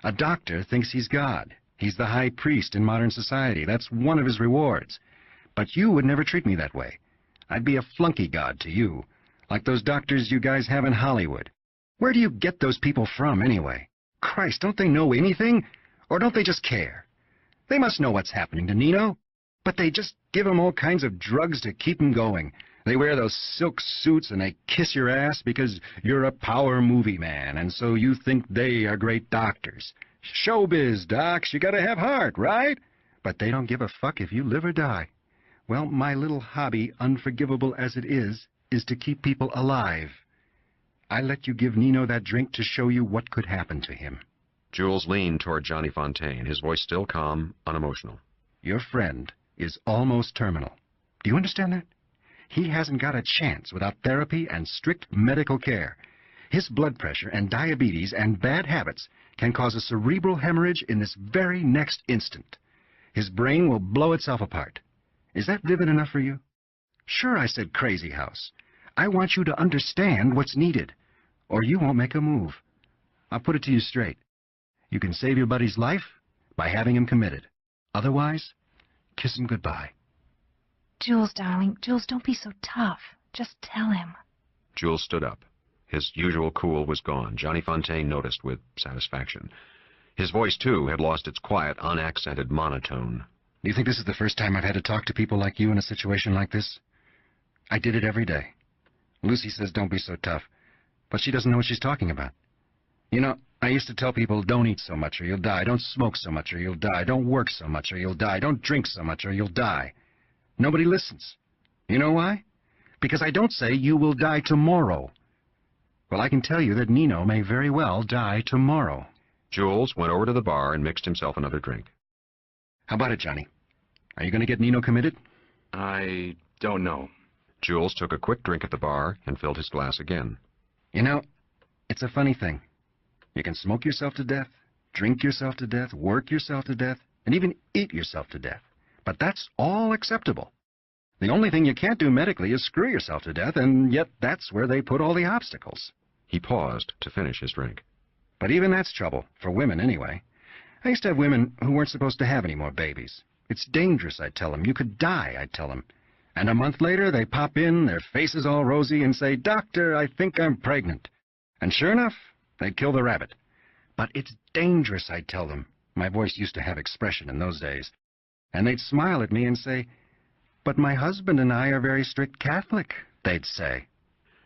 A doctor thinks he's God. He's the high priest in modern society. That's one of his rewards. But you would never treat me that way. I'd be a flunky god to you, like those doctors you guys have in Hollywood. Where do you get those people from, anyway? Christ, don't they know anything? Or don't they just care? They must know what's happening to Nino. But they just give him all kinds of drugs to keep him going. They wear those silk suits and they kiss your ass because you're a power movie man, and so you think they are great doctors. Showbiz, docs, you gotta have heart, right? But they don't give a fuck if you live or die. Well, my little hobby, unforgivable as it is to keep people alive. I let you give Nino that drink to show you what could happen to him." Jules leaned toward Johnny Fontaine, his voice still calm, unemotional. "Your friend is almost terminal. Do you understand that? He hasn't got a chance without therapy and strict medical care. His blood pressure and diabetes and bad habits can cause a cerebral hemorrhage in this very next instant. His brain will blow itself apart. Is that vivid enough for you? Sure, I said crazy house. I want you to understand what's needed, or you won't make a move. I'll put it to you straight. You can save your buddy's life by having him committed. Otherwise, kiss him goodbye." Jules, darling, Jules, don't be so tough. Just tell him. Jules stood up. His usual cool was gone. Johnny Fontaine noticed with satisfaction. His voice, too, had lost its quiet, unaccented monotone. "Do you think this is the first time I've had to talk to people like you in a situation like this? I did it every day. Lucy says don't be so tough, but she doesn't know what she's talking about. You know, I used to tell people, don't eat so much or you'll die. Don't smoke so much or you'll die. Don't work so much or you'll die. Don't drink so much or you'll die. Nobody listens. You know why? Because I don't say you will die tomorrow. Well, I can tell you that Nino may very well die tomorrow." Jules went over to the bar and mixed himself another drink. "How about it, Johnny? Are you going to get Nino committed?" "I don't know." Jules took a quick drink at the bar and filled his glass again. "You know, it's a funny thing. You can smoke yourself to death, drink yourself to death, work yourself to death, and even eat yourself to death. But that's all acceptable. The only thing you can't do medically is screw yourself to death, and yet that's where they put all the obstacles." He paused to finish his drink. "But even that's trouble, for women anyway. I used to have women who weren't supposed to have any more babies. It's dangerous, I'd tell them. You could die, I'd tell them. And a month later, they pop in, their faces all rosy, and say, 'Doctor, I think I'm pregnant.' And sure enough, they'd kill the rabbit. But it's dangerous, I'd tell them. My voice used to have expression in those days. And they'd smile at me and say, 'But my husband and I are very strict Catholic,' they'd say."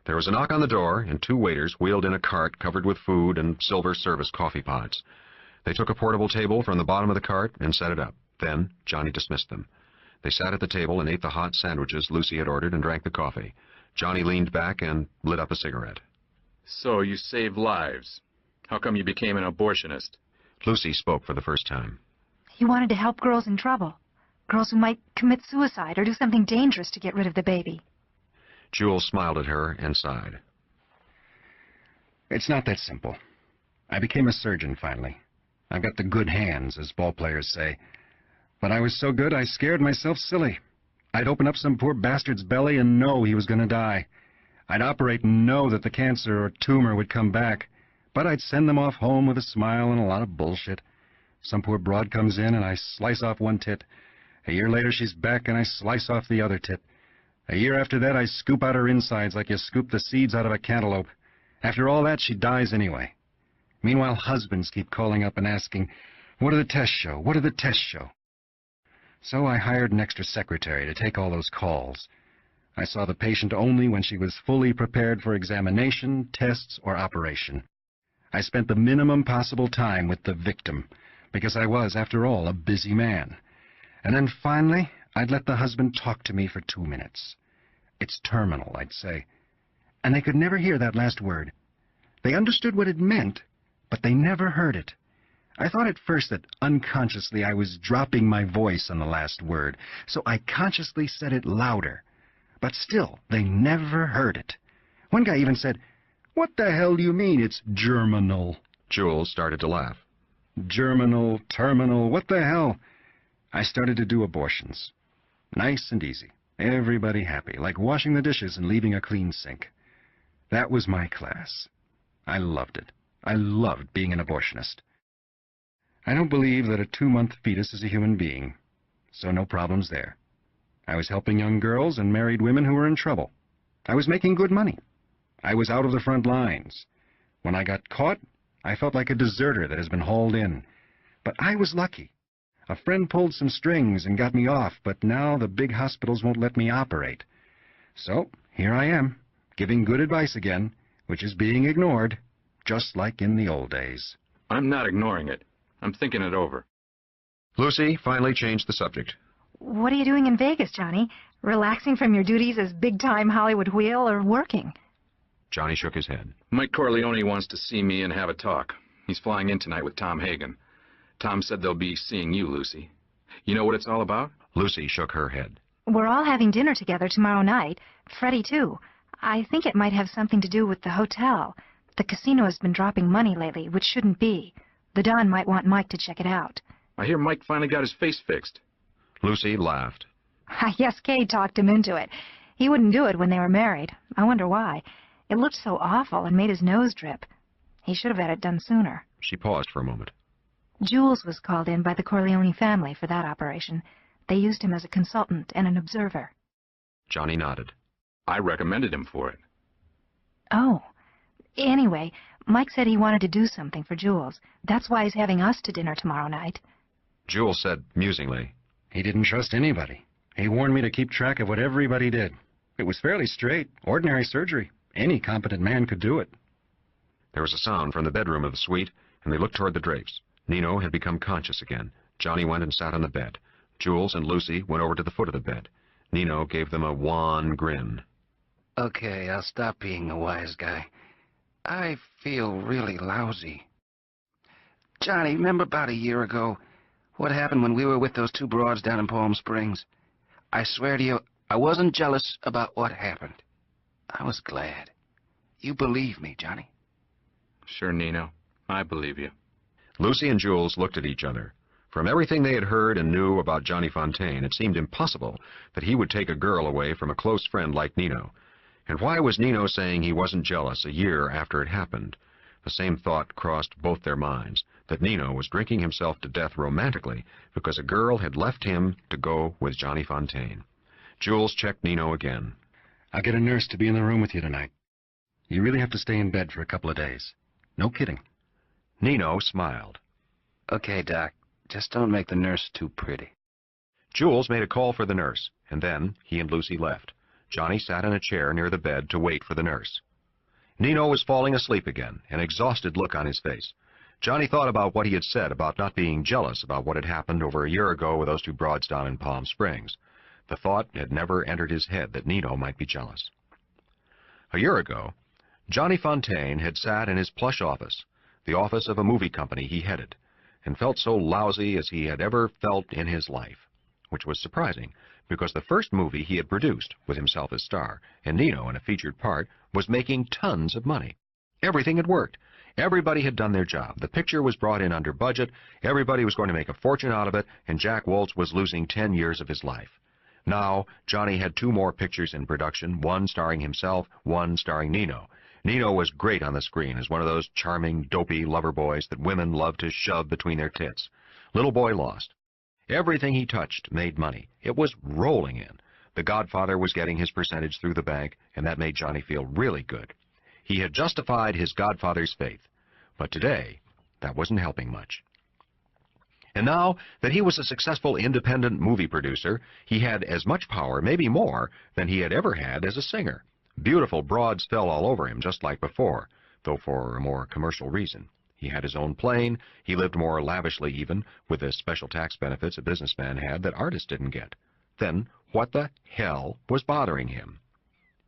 There was a knock on the door, and 2 waiters wheeled in a cart covered with food and silver service coffee pots. They took a portable table from the bottom of the cart and set it up. Then Johnny dismissed them. They sat at the table and ate the hot sandwiches Lucy had ordered and drank the coffee. Johnny leaned back and lit up a cigarette. So you saved lives. How come you became an abortionist? Lucy spoke for the first time. He wanted to help girls in trouble. Girls who might commit suicide or do something dangerous to get rid of the baby. Jules smiled at her and sighed. It's not that simple. I became a surgeon finally. I've got the good hands, as ballplayers say. But I was so good I scared myself silly. I'd open up some poor bastard's belly and know he was going to die. I'd operate and know that the cancer or tumor would come back. But I'd send them off home with a smile and a lot of bullshit. Some poor broad comes in and I slice off one tit. A year later she's back and I slice off the other tit. A year after that I scoop out her insides like you scoop the seeds out of a cantaloupe. After all that she dies anyway. Meanwhile husbands keep calling up and asking, "What did the tests show? What did the tests show?" So I hired an extra secretary to take all those calls. I saw the patient only when she was fully prepared for examination, tests, or operation. I spent the minimum possible time with the victim, because I was, after all, a busy man. And then finally, I'd let the husband talk to me for 2 minutes. It's terminal, I'd say. And they could never hear that last word. They understood what it meant, but they never heard it. I thought at first that unconsciously I was dropping my voice on the last word, so I consciously said it louder. But still, they never heard it. One guy even said, "What the hell do you mean it's germinal?" Jules started to laugh. Germinal, terminal, what the hell? I started to do abortions. Nice and easy. Everybody happy, like washing the dishes and leaving a clean sink. That was my class. I loved it. I loved being an abortionist. I don't believe that a 2-month fetus is a human being, so no problems there. I was helping young girls and married women who were in trouble. I was making good money. I was out of the front lines. When I got caught, I felt like a deserter that has been hauled in. But I was lucky. A friend pulled some strings and got me off, but now the big hospitals won't let me operate. So here I am, giving good advice again, which is being ignored, just like in the old days. I'm not ignoring it. I'm thinking it over. Lucy finally changed the subject. What are you doing in Vegas, Johnny? Relaxing from your duties as big-time Hollywood wheel or working? Johnny shook his head. Mike Corleone wants to see me and have a talk. He's flying in tonight with Tom Hagen. Tom said they'll be seeing you, Lucy. You know what it's all about? Lucy shook her head. We're all having dinner together tomorrow night. Freddie, too. I think it might have something to do with the hotel. The casino has been dropping money lately, which shouldn't be. The Don might want Mike to check it out. I hear Mike finally got his face fixed. Lucy laughed. Yes, Kay talked him into it. He wouldn't do it when they were married. I wonder why. It looked so awful and made his nose drip. He should have had it done sooner. She paused for a moment. Jules was called in by the Corleone family for that operation. They used him as a consultant and an observer. Johnny nodded. I recommended him for it. Oh. Anyway, Mike said he wanted to do something for Jules. That's why he's having us to dinner tomorrow night. Jules said musingly, "He didn't trust anybody. He warned me to keep track of what everybody did. It was fairly straight, ordinary surgery. Any competent man could do it." There was a sound from the bedroom of the suite, and they looked toward the drapes. Nino had become conscious again. Johnny went and sat on the bed. Jules and Lucy went over to the foot of the bed. Nino gave them a wan grin. Okay, I'll stop being the wise guy. I feel really lousy. Johnny, remember about a year ago what happened when we were with those 2 broads down in Palm Springs? I swear to you, I wasn't jealous about what happened. I was glad. You believe me, Johnny? Sure, Nino. I believe you. Lucy and Jules looked at each other. From everything they had heard and knew about Johnny Fontaine, it seemed impossible that he would take a girl away from a close friend like Nino. And why was Nino saying he wasn't jealous a year after it happened? The same thought crossed both their minds, that Nino was drinking himself to death romantically because a girl had left him to go with Johnny Fontaine. Jules checked Nino again. "I'll get a nurse to be in the room with you tonight. You really have to stay in bed for a couple of days. No kidding." Nino smiled. Okay, Doc. Just don't make the nurse too pretty. Jules made a call for the nurse, and then he and Lucy left. Johnny sat in a chair near the bed to wait for the nurse. Nino was falling asleep again, an exhausted look on his face. Johnny thought about what he had said about not being jealous about what had happened over a year ago with those two broads down in Palm Springs. The thought had never entered his head that Nino might be jealous. A year ago, Johnny Fontaine had sat in his plush office, the office of a movie company he headed, and felt so lousy as he had ever felt in his life, which was surprising, because the first movie he had produced, with himself as star, and Nino in a featured part, was making tons of money. Everything had worked. Everybody had done their job. The picture was brought in under budget, everybody was going to make a fortune out of it, and Jack Woltz was losing 10 years of his life. Now, Johnny had 2 more pictures in production, one starring himself, one starring Nino. Nino was great on the screen as one of those charming, dopey lover boys that women love to shove between their tits. Little Boy lost. Everything he touched made money. It was rolling in. The Godfather was getting his percentage through the bank, and that made Johnny feel really good. He had justified his Godfather's faith, but today, that wasn't helping much. And now that he was a successful independent movie producer, he had as much power, maybe more, than he had ever had as a singer. Beautiful broads fell all over him, just like before, though for a more commercial reason. He had his own plane, he lived more lavishly even, with the special tax benefits a businessman had that artists didn't get. Then, what the hell was bothering him?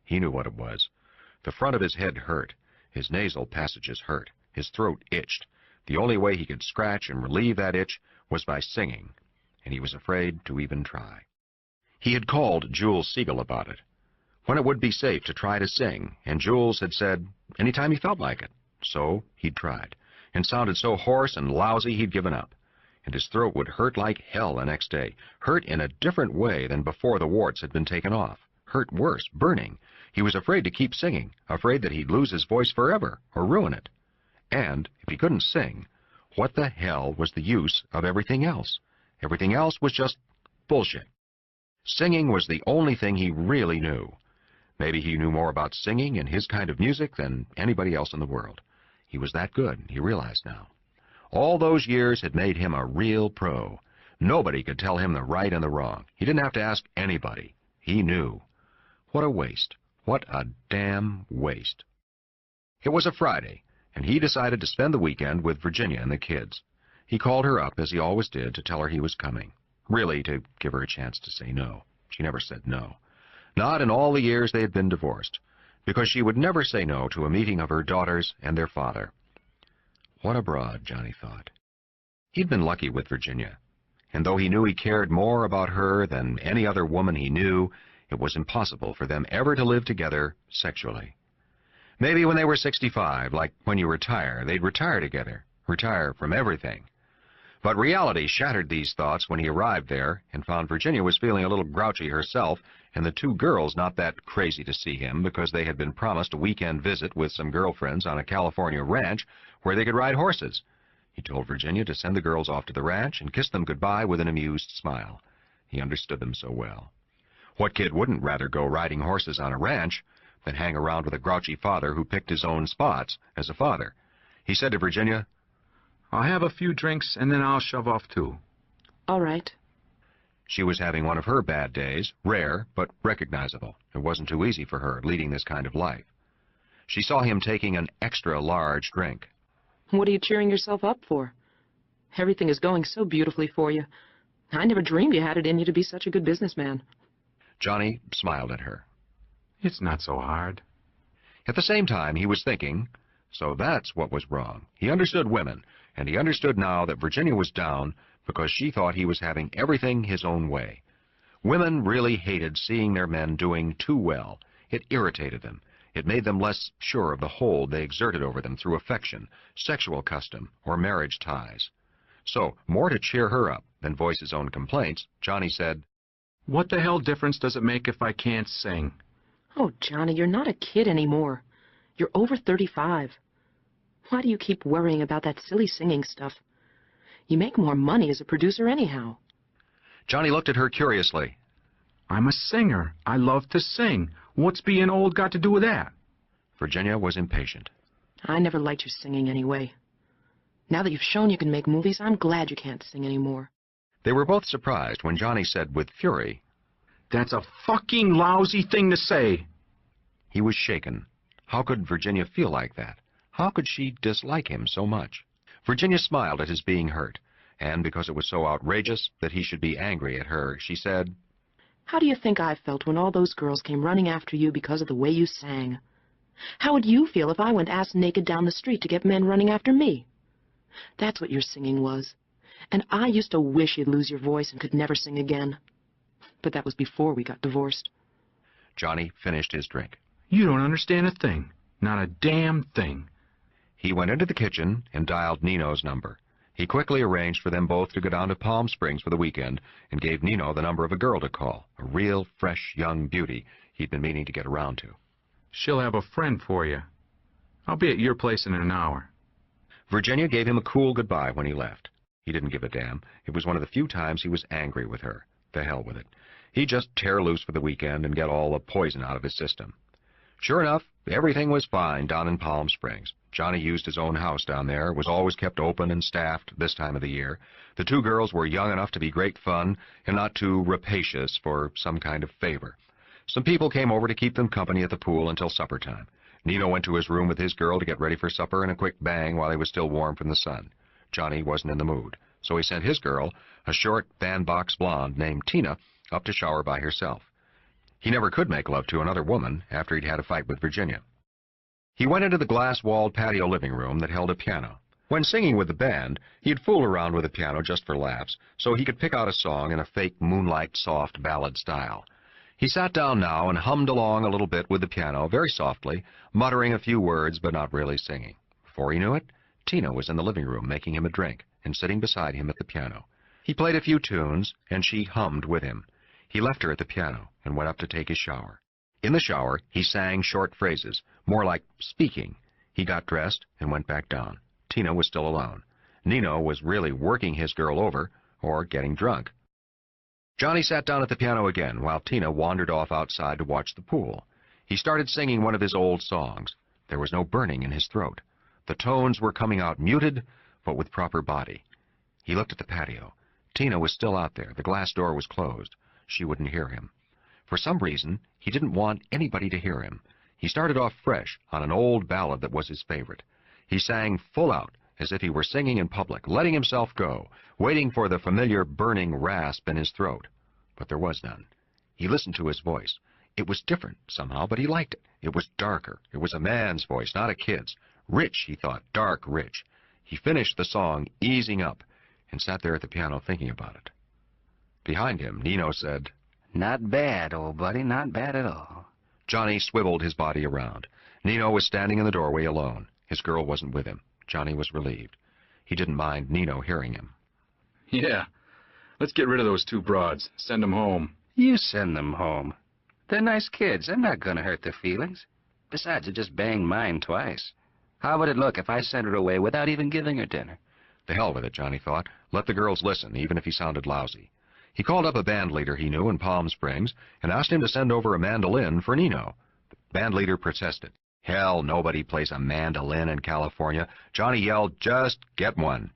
He knew what it was. The front of his head hurt, his nasal passages hurt, his throat itched. The only way he could scratch and relieve that itch was by singing, and he was afraid to even try. He had called Jules Siegel about it, when it would be safe to try to sing, and Jules had said anytime he felt like it. So he'd tried, and sounded so hoarse and lousy he'd given up. And his throat would hurt like hell the next day, hurt in a different way than before the warts had been taken off, hurt worse, burning. He was afraid to keep singing, afraid that he'd lose his voice forever, or ruin it. And if he couldn't sing, what the hell was the use of everything else? Everything else was just bullshit. Singing was the only thing he really knew. Maybe he knew more about singing and his kind of music than anybody else in the world. He was that good, he realized now. All those years had made him a real pro. Nobody could tell him the right and the wrong. He didn't have to ask anybody. He knew. What a waste. What a damn waste. It was a Friday, and he decided to spend the weekend with Virginia and the kids. He called her up, as he always did, to tell her he was coming. Really, to give her a chance to say no. She never said no. Not in all the years they had been divorced, because she would never say no to a meeting of her daughters and their father. What a broad, Johnny thought. He'd been lucky with Virginia, and though he knew he cared more about her than any other woman he knew, it was impossible for them ever to live together sexually. Maybe when they were 65, like when you retire, they'd retire together, retire from everything. But reality shattered these thoughts when he arrived there and found Virginia was feeling a little grouchy herself, and the 2 girls not that crazy to see him because they had been promised a weekend visit with some girlfriends on a California ranch where they could ride horses. He told Virginia to send the girls off to the ranch and kiss them goodbye with an amused smile. He understood them so well. What kid wouldn't rather go riding horses on a ranch than hang around with a grouchy father who picked his own spots as a father? He said to Virginia, "I'll have a few drinks, and then I'll shove off, too." All right. She was having one of her bad days, rare but recognizable. It wasn't too easy for her, leading this kind of life. She saw him taking an extra large drink. What are you cheering yourself up for? Everything is going so beautifully for you. I never dreamed you had it in you to be such a good businessman. Johnny smiled at her. It's not so hard. At the same time, he was thinking, so that's what was wrong. He understood women, and he understood now that Virginia was down because she thought he was having everything his own way. Women really hated seeing their men doing too well. It irritated them. It made them less sure of the hold they exerted over them through affection, sexual custom, or marriage ties. So, more to cheer her up than voice his own complaints, Johnny said, "What the hell difference does it make if I can't sing?" Oh, Johnny, you're not a kid anymore. You're over 35. Why do you keep worrying about that silly singing stuff? You make more money as a producer anyhow. Johnny looked at her curiously. "I'm a singer. I love to sing. What's being old got to do with that?" Virginia was impatient. I never liked your singing anyway. Now that you've shown you can make movies, I'm glad you can't sing anymore. They were both surprised when Johnny said with fury, That's a fucking lousy thing to say. He was shaken. How could Virginia feel like that? How could she dislike him so much? Virginia smiled at his being hurt, and because it was so outrageous that he should be angry at her, she said, How do you think I felt when all those girls came running after you because of the way you sang? How would you feel if I went ass naked down the street to get men running after me? That's what your singing was. And I used to wish you'd lose your voice and could never sing again. But that was before we got divorced. Johnny finished his drink. You don't understand a thing. Not a damn thing. He went into the kitchen and dialed Nino's number. He quickly arranged for them both to go down to Palm Springs for the weekend and gave Nino the number of a girl to call, a real, fresh, young beauty he'd been meaning to get around to. She'll have a friend for you. I'll be at your place in an hour. Virginia gave him a cool goodbye when he left. He didn't give a damn. It was one of the few times he was angry with her. The hell with it. He'd just tear loose for the weekend and get all the poison out of his system. Sure enough, everything was fine down in Palm Springs. Johnny used his own house down there, was always kept open and staffed this time of the year. The two girls were young enough to be great fun and not too rapacious for some kind of favor. Some people came over to keep them company at the pool until supper time. Nino went to his room with his girl to get ready for supper and a quick bang while he was still warm from the sun. Johnny wasn't in the mood, so he sent his girl, a short, bandbox blonde named Tina, up to shower by herself. He never could make love to another woman after he'd had a fight with Virginia. He went into the glass-walled patio living room that held a piano. When singing with the band, he'd fool around with the piano just for laughs, so he could pick out a song in a fake moonlight soft ballad style. He sat down now and hummed along a little bit with the piano, very softly, muttering a few words but not really singing. Before he knew it, Tina was in the living room making him a drink and sitting beside him at the piano. He played a few tunes, and she hummed with him. He left her at the piano and went up to take his shower. In the shower, he sang short phrases, more like speaking. He got dressed and went back down. Tina was still alone. Nino was really working his girl over or getting drunk. Johnny sat down at the piano again while Tina wandered off outside to watch the pool. He started singing one of his old songs. There was no burning in his throat. The tones were coming out muted, but with proper body. He looked at the patio. Tina was still out there. The glass door was closed. She wouldn't hear him. For some reason, he didn't want anybody to hear him. He started off fresh on an old ballad that was his favorite. He sang full out, as if he were singing in public, letting himself go, waiting for the familiar burning rasp in his throat. But there was none. He listened to his voice. It was different somehow, but he liked it. It was darker. It was a man's voice, not a kid's. Rich, he thought, dark rich. He finished the song, easing up, and sat there at the piano thinking about it. Behind him, Nino said, Not bad, old buddy, not bad at all. Johnny swiveled his body around. Nino was standing in the doorway alone. His girl wasn't with him. Johnny was relieved. He didn't mind Nino hearing him. Yeah, let's get rid of those two broads. Send them home. You send them home. They're nice kids. They're not going to hurt their feelings. Besides, they just banged mine twice. How would it look if I sent her away without even giving her dinner? The hell with it, Johnny thought. Let the girls listen, even if he sounded lousy. He called up a band leader he knew in Palm Springs and asked him to send over a mandolin for Nino. The band leader protested. Hell, nobody plays a mandolin in California. Johnny yelled, just get one.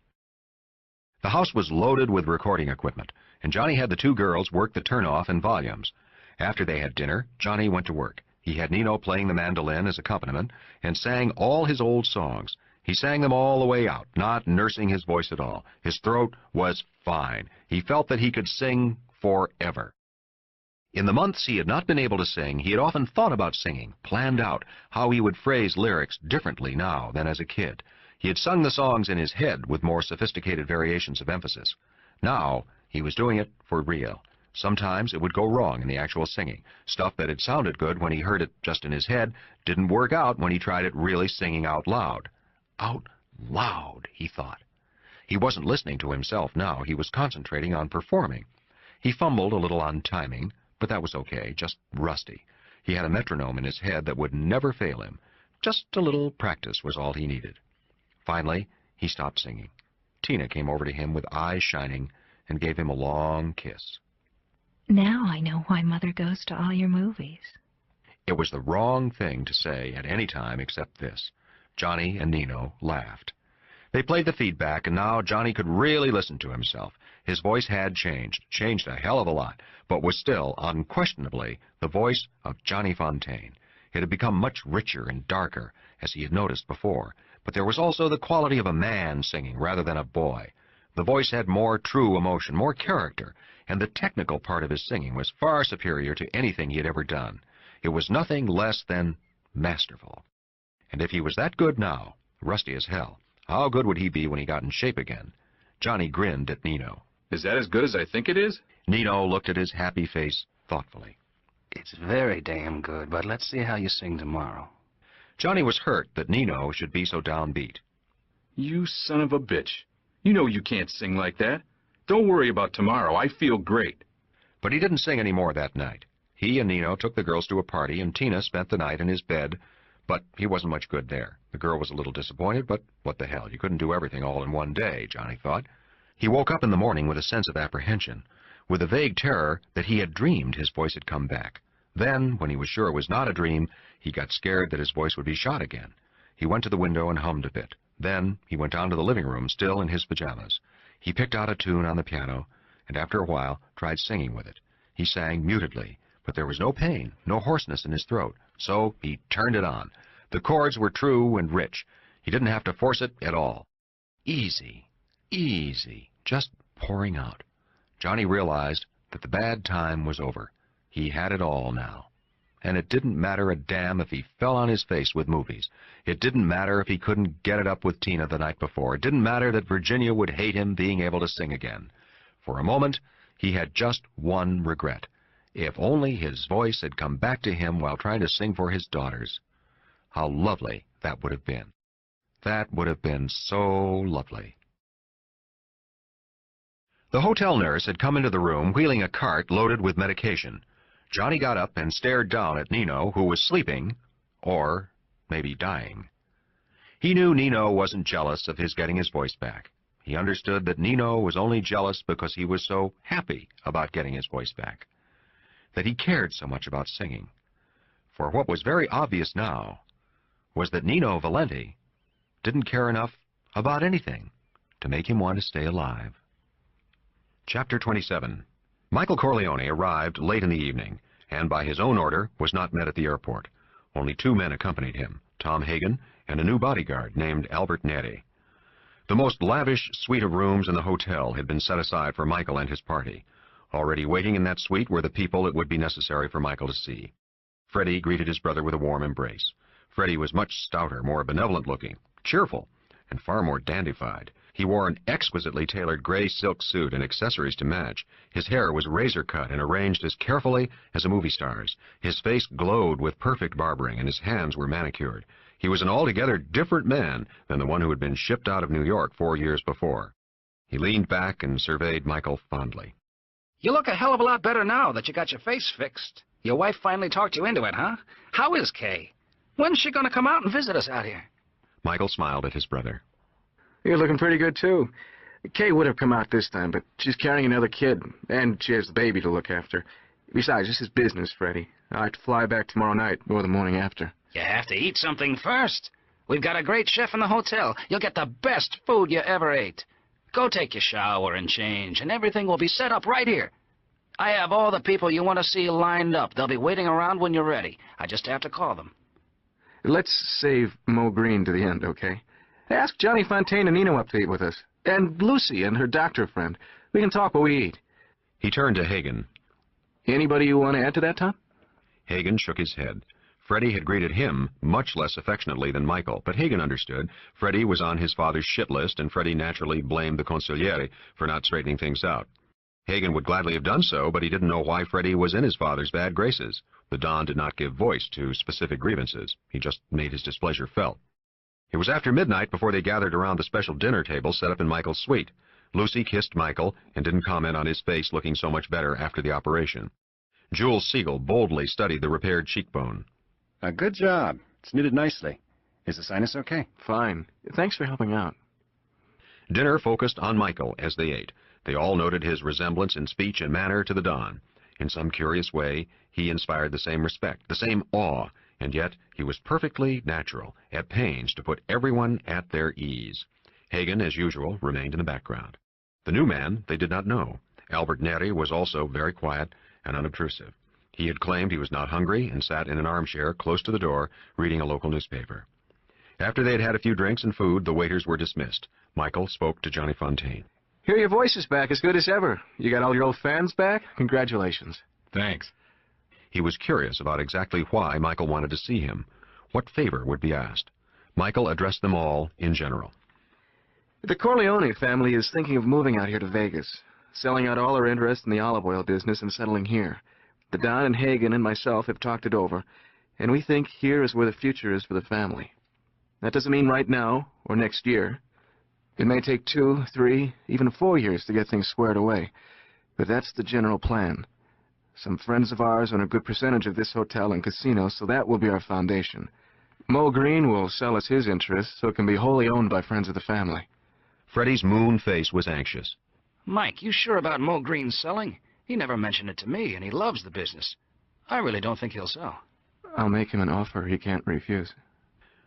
The house was loaded with recording equipment, and Johnny had the two girls work the turnoff and volumes. After they had dinner, Johnny went to work. He had Nino playing the mandolin as accompaniment and sang all his old songs. He sang them all the way out, not nursing his voice at all. His throat was fine. He felt that he could sing forever. In the months he had not been able to sing, he had often thought about singing, planned out how he would phrase lyrics differently now than as a kid. He had sung the songs in his head with more sophisticated variations of emphasis. Now he was doing it for real. Sometimes it would go wrong in the actual singing. Stuff that had sounded good when he heard it just in his head didn't work out when he tried it really singing out loud. Out loud, he thought. He wasn't listening to himself now. He was concentrating on performing. He fumbled a little on timing, but that was okay, just rusty. He had a metronome in his head that would never fail him. Just a little practice was all he needed. Finally, he stopped singing. Tina came over to him with eyes shining and gave him a long kiss. Now I know why Mother goes to all your movies. It was the wrong thing to say at any time except this. Johnny and Nino laughed. They played the feedback, and now Johnny could really listen to himself. His voice had changed a hell of a lot, but was still, unquestionably, the voice of Johnny Fontaine. It had become much richer and darker, as he had noticed before, but there was also the quality of a man singing rather than a boy. The voice had more true emotion, more character, and the technical part of his singing was far superior to anything he had ever done. It was nothing less than masterful. And if he was that good now, rusty as hell, how good would he be when he got in shape again? Johnny grinned at Nino. Is that as good as I think it is? Nino looked at his happy face thoughtfully. It's very damn good, but let's see how you sing tomorrow. Johnny was hurt that Nino should be so downbeat. You son of a bitch. You know you can't sing like that. Don't worry about tomorrow. I feel great. But he didn't sing any more that night. He and Nino took the girls to a party, and Tina spent the night in his bed, but he wasn't much good there. The girl was a little disappointed, but what the hell, you couldn't do everything all in one day, Johnny thought. He woke up in the morning with a sense of apprehension, with a vague terror that he had dreamed his voice had come back. Then, when he was sure it was not a dream, he got scared that his voice would be shot again. He went to the window and hummed a bit. Then he went down to the living room, still in his pajamas. He picked out a tune on the piano, and after a while tried singing with it. He sang mutedly, but there was no pain, no hoarseness in his throat, so he turned it on. The chords were true and rich. He didn't have to force it at all. Easy, easy, just pouring out. Johnny realized that the bad time was over. He had it all now. And it didn't matter a damn if he fell on his face with movies. It didn't matter if he couldn't get it up with Tina the night before. It didn't matter that Virginia would hate him being able to sing again. For a moment, he had just one regret. If only his voice had come back to him while trying to sing for his daughters. How lovely that would have been. That would have been so lovely. The hotel nurse had come into the room wheeling a cart loaded with medication. Johnny got up and stared down at Nino, who was sleeping, or maybe dying. He knew Nino wasn't jealous of his getting his voice back. He understood that Nino was only jealous because he was so happy about getting his voice back, that he cared so much about singing. For what was very obvious now was that Nino Valenti didn't care enough about anything to make him want to stay alive. Chapter 27. Michael Corleone arrived late in the evening, and by his own order was not met at the airport. Only 2 men accompanied him, Tom Hagen and a new bodyguard named Albert Neri. The most lavish suite of rooms in the hotel had been set aside for Michael and his party. Already waiting in that suite were the people it would be necessary for Michael to see. Freddie greeted his brother with a warm embrace. Freddie was much stouter, more benevolent-looking, cheerful, and far more dandified. He wore an exquisitely tailored gray silk suit and accessories to match. His hair was razor-cut and arranged as carefully as a movie star's. His face glowed with perfect barbering, and his hands were manicured. He was an altogether different man than the one who had been shipped out of New York 4 years before. He leaned back and surveyed Michael fondly. You look a hell of a lot better now that you got your face fixed. Your wife finally talked you into it, huh? How is Kay? When's she going to come out and visit us out here? Michael smiled at his brother. You're looking pretty good, too. Kay would have come out this time, but she's carrying another kid, and she has the baby to look after. Besides, this is business, Freddie. I have to fly back tomorrow night, or the morning after. You have to eat something first. We've got a great chef in the hotel. You'll get the best food you ever ate. Go take your shower and change, and everything will be set up right here. I have all the people you want to see lined up. They'll be waiting around when you're ready. I just have to call them. Let's save Mo Green to the end, okay? Ask Johnny Fontaine and Nino up to eat with us. And Lucy and her doctor friend. We can talk while we eat. He turned to Hagen. Anybody you want to add to that, Tom? Hagen shook his head. Freddie had greeted him much less affectionately than Michael, but Hagen understood. Freddie was on his father's shit list, and Freddie naturally blamed the consigliere for not straightening things out. Hagen would gladly have done so, but he didn't know why Freddie was in his father's bad graces. The Don did not give voice to specific grievances. He just made his displeasure felt. It was after midnight before they gathered around the special dinner table set up in Michael's suite. Lucy kissed Michael and didn't comment on his face looking so much better after the operation. Jules Siegel boldly studied the repaired cheekbone. A good job. It's knitted nicely. Is the sinus okay? Fine. Thanks for helping out. Dinner focused on Michael as they ate. They all noted his resemblance in speech and manner to the Don. In some curious way, he inspired the same respect, the same awe, and yet he was perfectly natural, at pains to put everyone at their ease. Hagen, as usual, remained in the background. The new man they did not know. Albert Neri was also very quiet and unobtrusive. He had claimed he was not hungry and sat in an armchair close to the door reading a local newspaper. After they had had a few drinks and food, the waiters were dismissed. Michael spoke to Johnny Fontaine. Hear your voice is back as good as ever. You got all your old fans back? Congratulations. Thanks. He was curious about exactly why Michael wanted to see him. What favor would be asked? Michael addressed them all in general. The Corleone family is thinking of moving out here to Vegas, selling out all our interest in the olive oil business and settling here. The Don and Hagen and myself have talked it over, and we think here is where the future is for the family. That doesn't mean right now or next year. It may take 2, 3, even 4 years to get things squared away, but that's the general plan. Some friends of ours own a good percentage of this hotel and casino, so that will be our foundation. Mo Green will sell us his interest so it can be wholly owned by friends of the family. Freddie's moon face was anxious. Mike, you sure about Mo Green selling? He never mentioned it to me, and he loves the business. I really don't think he'll sell. I'll make him an offer he can't refuse.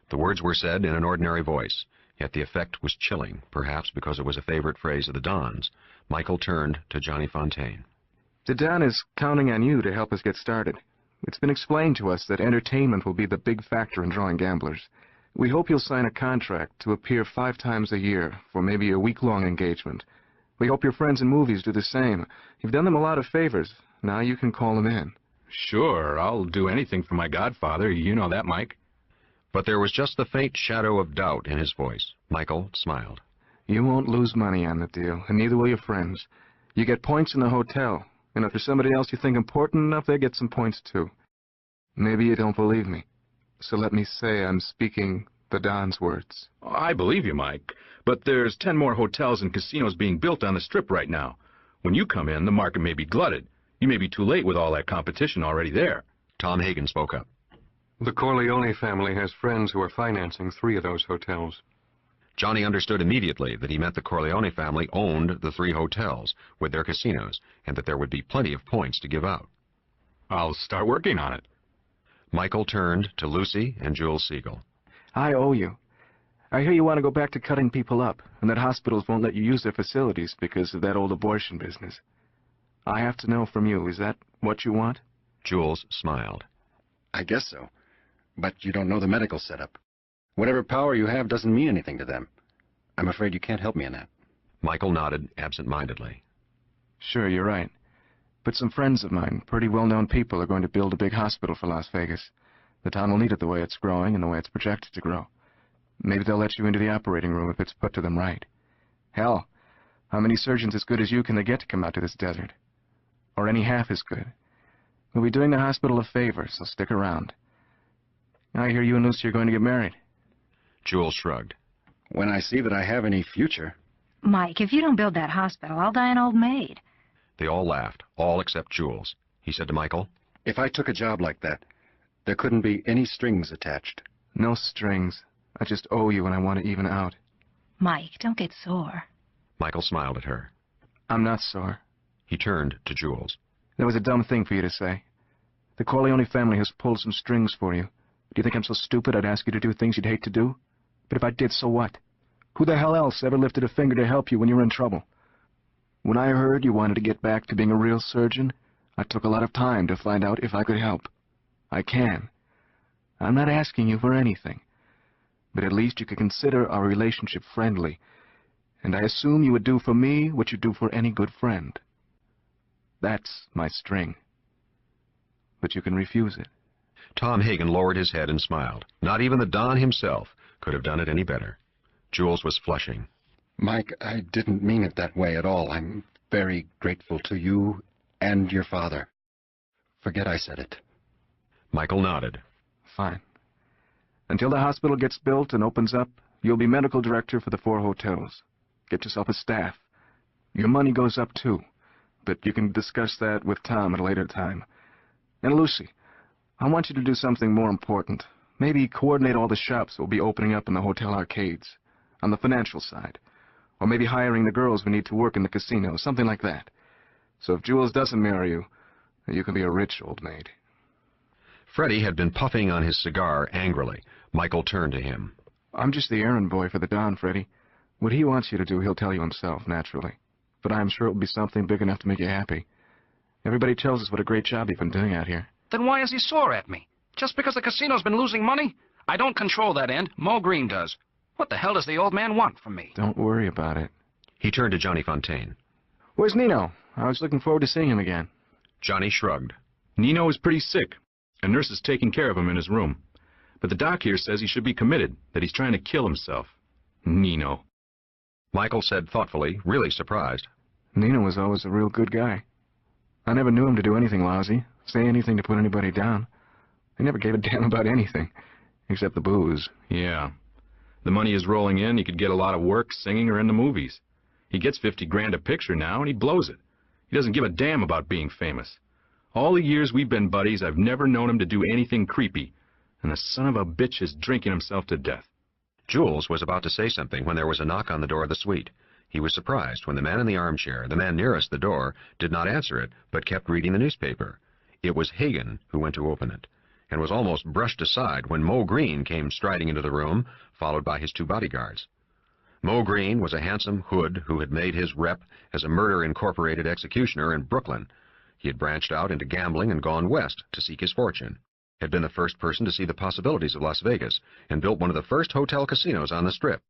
The words were said in an ordinary voice, yet the effect was chilling, perhaps because it was a favorite phrase of the Don's. Michael turned to Johnny Fontaine. The Don is counting on you to help us get started. It's been explained to us that entertainment will be the big factor in drawing gamblers. We hope you'll sign a contract to appear 5 times a year for maybe a week-long engagement. We hope your friends in movies do the same. You've done them a lot of favors. Now you can call them in. Sure, I'll do anything for my Godfather. You know that, Mike. But there was just the faint shadow of doubt in his voice. Michael smiled. You won't lose money on the deal, and neither will your friends. You get points in the hotel, and if there's somebody else you think important enough, they get some points too. Maybe you don't believe me, so let me say I'm speaking the Don's words. I believe you, Mike, but there's 10 more hotels and casinos being built on the Strip right now. When you come in, the market may be glutted. You may be too late with all that competition already there. Tom Hagen spoke up. The Corleone family has friends who are financing 3 of those hotels. Johnny understood immediately that he meant the Corleone family owned the 3 hotels with their casinos, and that there would be plenty of points to give out. I'll start working on it. Michael turned to Lucy and Jules Siegel. I owe you. I hear you want to go back to cutting people up, and that hospitals won't let you use their facilities because of that old abortion business. I have to know from you, is that what you want? Jules smiled. I guess so. But you don't know the medical setup. Whatever power you have doesn't mean anything to them. I'm afraid you can't help me in that. Michael nodded absent-mindedly. Sure, you're right. But some friends of mine, pretty well-known people, are going to build a big hospital for Las Vegas. The town will need it the way it's growing and the way it's projected to grow. Maybe they'll let you into the operating room if it's put to them right. Hell, how many surgeons as good as you can they get to come out to this desert? Or any half as good? We'll be doing the hospital a favor, so stick around. I hear you and Lucy are going to get married. Jules shrugged. When I see that I have any future... Mike, if you don't build that hospital, I'll die an old maid. They all laughed, all except Jules. He said to Michael, If I took a job like that, there couldn't be any strings attached. No strings. I just owe you and I want to even out. Mike, don't get sore. Michael smiled at her. I'm not sore. He turned to Jules. That was a dumb thing for you to say. The Corleone family has pulled some strings for you. Do you think I'm so stupid I'd ask you to do things you'd hate to do? But if I did, so what? Who the hell else ever lifted a finger to help you when you were in trouble? When I heard you wanted to get back to being a real surgeon, I took a lot of time to find out if I could help. I can. I'm not asking you for anything. But at least you could consider our relationship friendly, and I assume you would do for me what you do for any good friend. That's my string. But you can refuse it. Tom Hagen lowered his head and smiled. Not even the Don himself could have done it any better. Jules was flushing. Mike, I didn't mean it that way at all. I'm very grateful to you and your father. Forget I said it. Michael nodded. Fine. Until the hospital gets built and opens up, you'll be medical director for the 4 hotels. Get yourself a staff. Your money goes up too, but you can discuss that with Tom at a later time. And Lucy, I want you to do something more important. Maybe coordinate all the shops that will be opening up in the hotel arcades, on the financial side. Or maybe hiring the girls we need to work in the casino, something like that. So if Jules doesn't marry you, you can be a rich old maid. Freddie had been puffing on his cigar angrily. Michael turned to him. I'm just the errand boy for the Don, Freddie. What he wants you to do, he'll tell you himself, naturally. but I'm sure it will be something big enough to make you happy. Everybody tells us what a great job you've been doing out here. Then why is he sore at me? Just because the casino's been losing money? I don't control that end. Mo Green does. What the hell does the old man want from me? Don't worry about it. He turned to Johnny Fontaine. Where's Nino? I was looking forward to seeing him again. Johnny shrugged. Nino is pretty sick. A nurse is taking care of him in his room. But the doc here says he should be committed, that he's trying to kill himself. Nino. Michael said thoughtfully, really surprised. Nino was always a real good guy. I never knew him to do anything lousy, say anything to put anybody down. He never gave a damn about anything, except the booze. Yeah. The money is rolling in, he could get a lot of work, singing or in the movies. He gets 50 grand a picture now, and he blows it. He doesn't give a damn about being famous. All the years we've been buddies, I've never known him to do anything creepy. And the son of a bitch is drinking himself to death. Jules was about to say something when there was a knock on the door of the suite. He was surprised when the man in the armchair, the man nearest the door, did not answer it, but kept reading the newspaper. It was Hagen who went to open it, and was almost brushed aside when Mo Green came striding into the room, followed by his 2 bodyguards. Mo Green was a handsome hood who had made his rep as a Murder Incorporated executioner in Brooklyn. He had branched out into gambling and gone west to seek his fortune, had been the first person to see the possibilities of Las Vegas, and built one of the first hotel casinos on the Strip.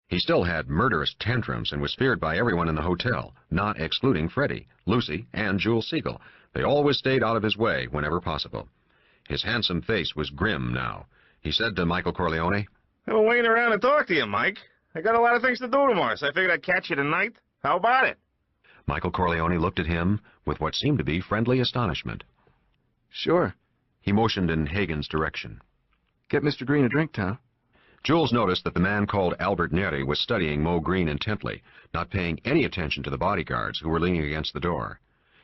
He still had murderous tantrums and was feared by everyone in the hotel, not excluding Freddie, Lucy, and Jules Siegel. They always stayed out of his way whenever possible. His handsome face was grim now. He said to Michael Corleone, I've been waiting around to talk to you, Mike. I got a lot of things to do tomorrow, so I figured I'd catch you tonight. How about it? Michael Corleone looked at him with what seemed to be friendly astonishment. Sure. He motioned in Hagen's direction. Get Mr. Green a drink, Tom. Jules noticed that the man called Albert Neri was studying Mo Green intently, not paying any attention to the bodyguards who were leaning against the door.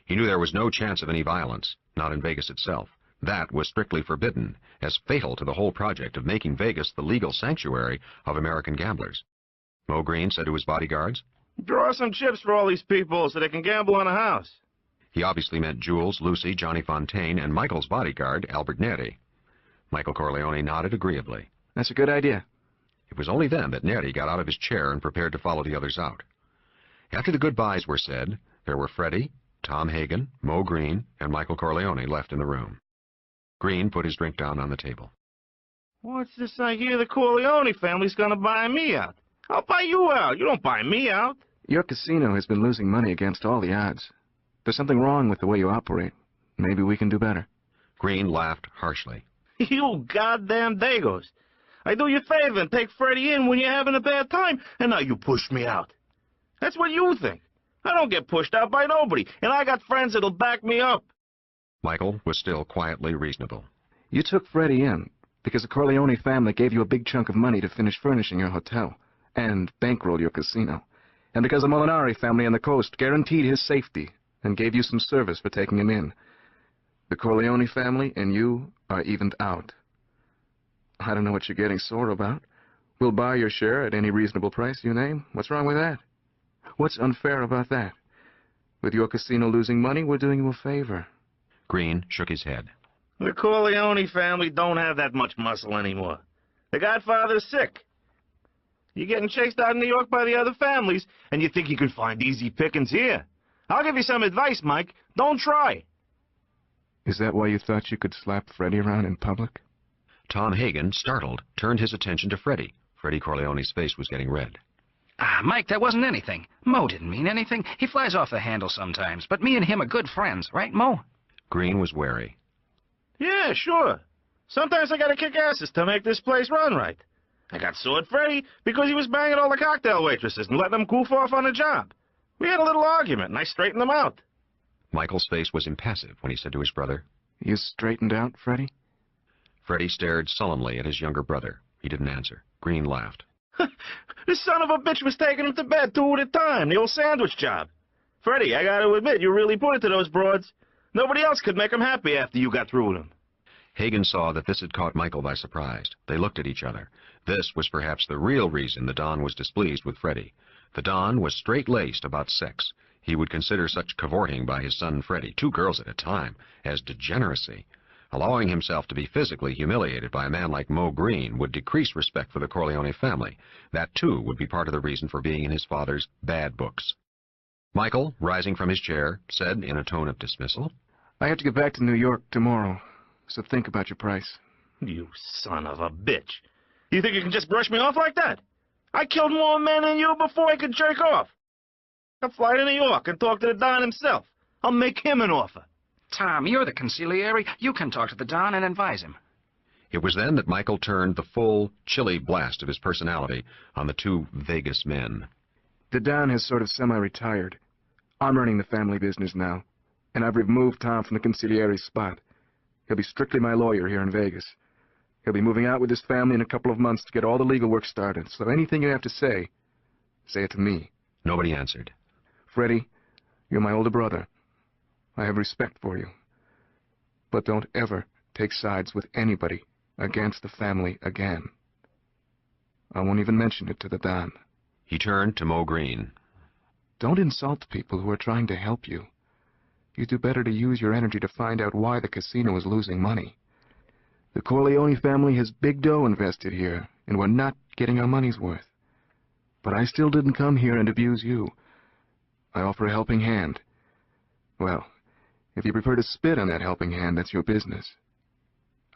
He knew there was no chance of any violence, not in Vegas itself. That was strictly forbidden, as fatal to the whole project of making Vegas the legal sanctuary of American gamblers. Mo Green said to his bodyguards, Draw some chips for all these people so they can gamble on a house. He obviously meant Jules, Lucy, Johnny Fontaine, and Michael's bodyguard, Albert Neri. Michael Corleone nodded agreeably. That's a good idea. It was only then that Neri got out of his chair and prepared to follow the others out. After the goodbyes were said, there were Freddie, Tom Hagen, Mo Green, and Michael Corleone left in the room. Green put his drink down on the table. What's this I hear the Corleone family's gonna buy me out? I'll buy you out. You don't buy me out. Your casino has been losing money against all the odds. There's something wrong with the way you operate. Maybe we can do better. Green laughed harshly. You goddamn Dagos. I do you a favor and take Freddie in when you're having a bad time, and now you push me out. That's what you think. I don't get pushed out by nobody, and I got friends that'll back me up. Michael was still quietly reasonable. You took Freddie in because the Corleone family gave you a big chunk of money to finish furnishing your hotel and bankroll your casino, and because the Molinari family on the coast guaranteed his safety and gave you some service for taking him in. The Corleone family and you are evened out. I don't know what you're getting sore about. We'll buy your share at any reasonable price you name. What's wrong with that? What's unfair about that? With your casino losing money, we're doing you a favor. Green shook his head. The Corleone family don't have that much muscle anymore. The Godfather's sick. You're getting chased out of New York by the other families, and you think you can find easy pickings here. I'll give you some advice, Mike. Don't try. Is that why you thought you could slap Freddie around in public? Tom Hagen, startled, turned his attention to Freddie. Freddie Corleone's face was getting red. Mike, that wasn't anything. Mo didn't mean anything. He flies off the handle sometimes, but me and him are good friends, right, Mo? Green was wary. Yeah, sure. Sometimes I gotta kick asses to make this place run right. I got sore at Freddie because he was banging all the cocktail waitresses and letting them goof off on the job. We had a little argument, and I straightened them out. Michael's face was impassive when he said to his brother, You straightened out, Freddie? Freddie stared sullenly at his younger brother. He didn't answer. Green laughed. This son of a bitch was taking him to bed 2 at a time, the old sandwich job. Freddie, I gotta admit, you really put it to those broads. Nobody else could make them happy after you got through with them. Hagen saw that this had caught Michael by surprise. They looked at each other. This was perhaps the real reason the Don was displeased with Freddie. The Don was straight-laced about sex. He would consider such cavorting by his son Freddie, 2 girls at a time, as degeneracy. Allowing himself to be physically humiliated by a man like Mo Green would decrease respect for the Corleone family. That, too, would be part of the reason for being in his father's bad books. Michael, rising from his chair, said in a tone of dismissal, I have to get back to New York tomorrow, so think about your price. You son of a bitch. You think you can just brush me off like that? I killed more men than you before I could jerk off. I'll fly to New York and talk to the Don himself. I'll make him an offer. Tom, you're the consigliere. You can talk to the Don and advise him. It was then that Michael turned the full, chilly blast of his personality on the two Vegas men. The Don has sort of semi-retired. I'm running the family business now, and I've removed Tom from the consigliere's spot. He'll be strictly my lawyer here in Vegas. He'll be moving out with his family in a couple of months to get all the legal work started, so anything you have to say it to me. Nobody answered. Freddie, you're my older brother. I have respect for you. But don't ever take sides with anybody against the family again. I won't even mention it to the Don. He turned to Mo Green. Don't insult people who are trying to help you. You do better to use your energy to find out why the casino is losing money. The Corleone family has big dough invested here, and we're not getting our money's worth. But I still didn't come here and abuse you. I offer a helping hand. Well, if you prefer to spit on that helping hand, that's your business.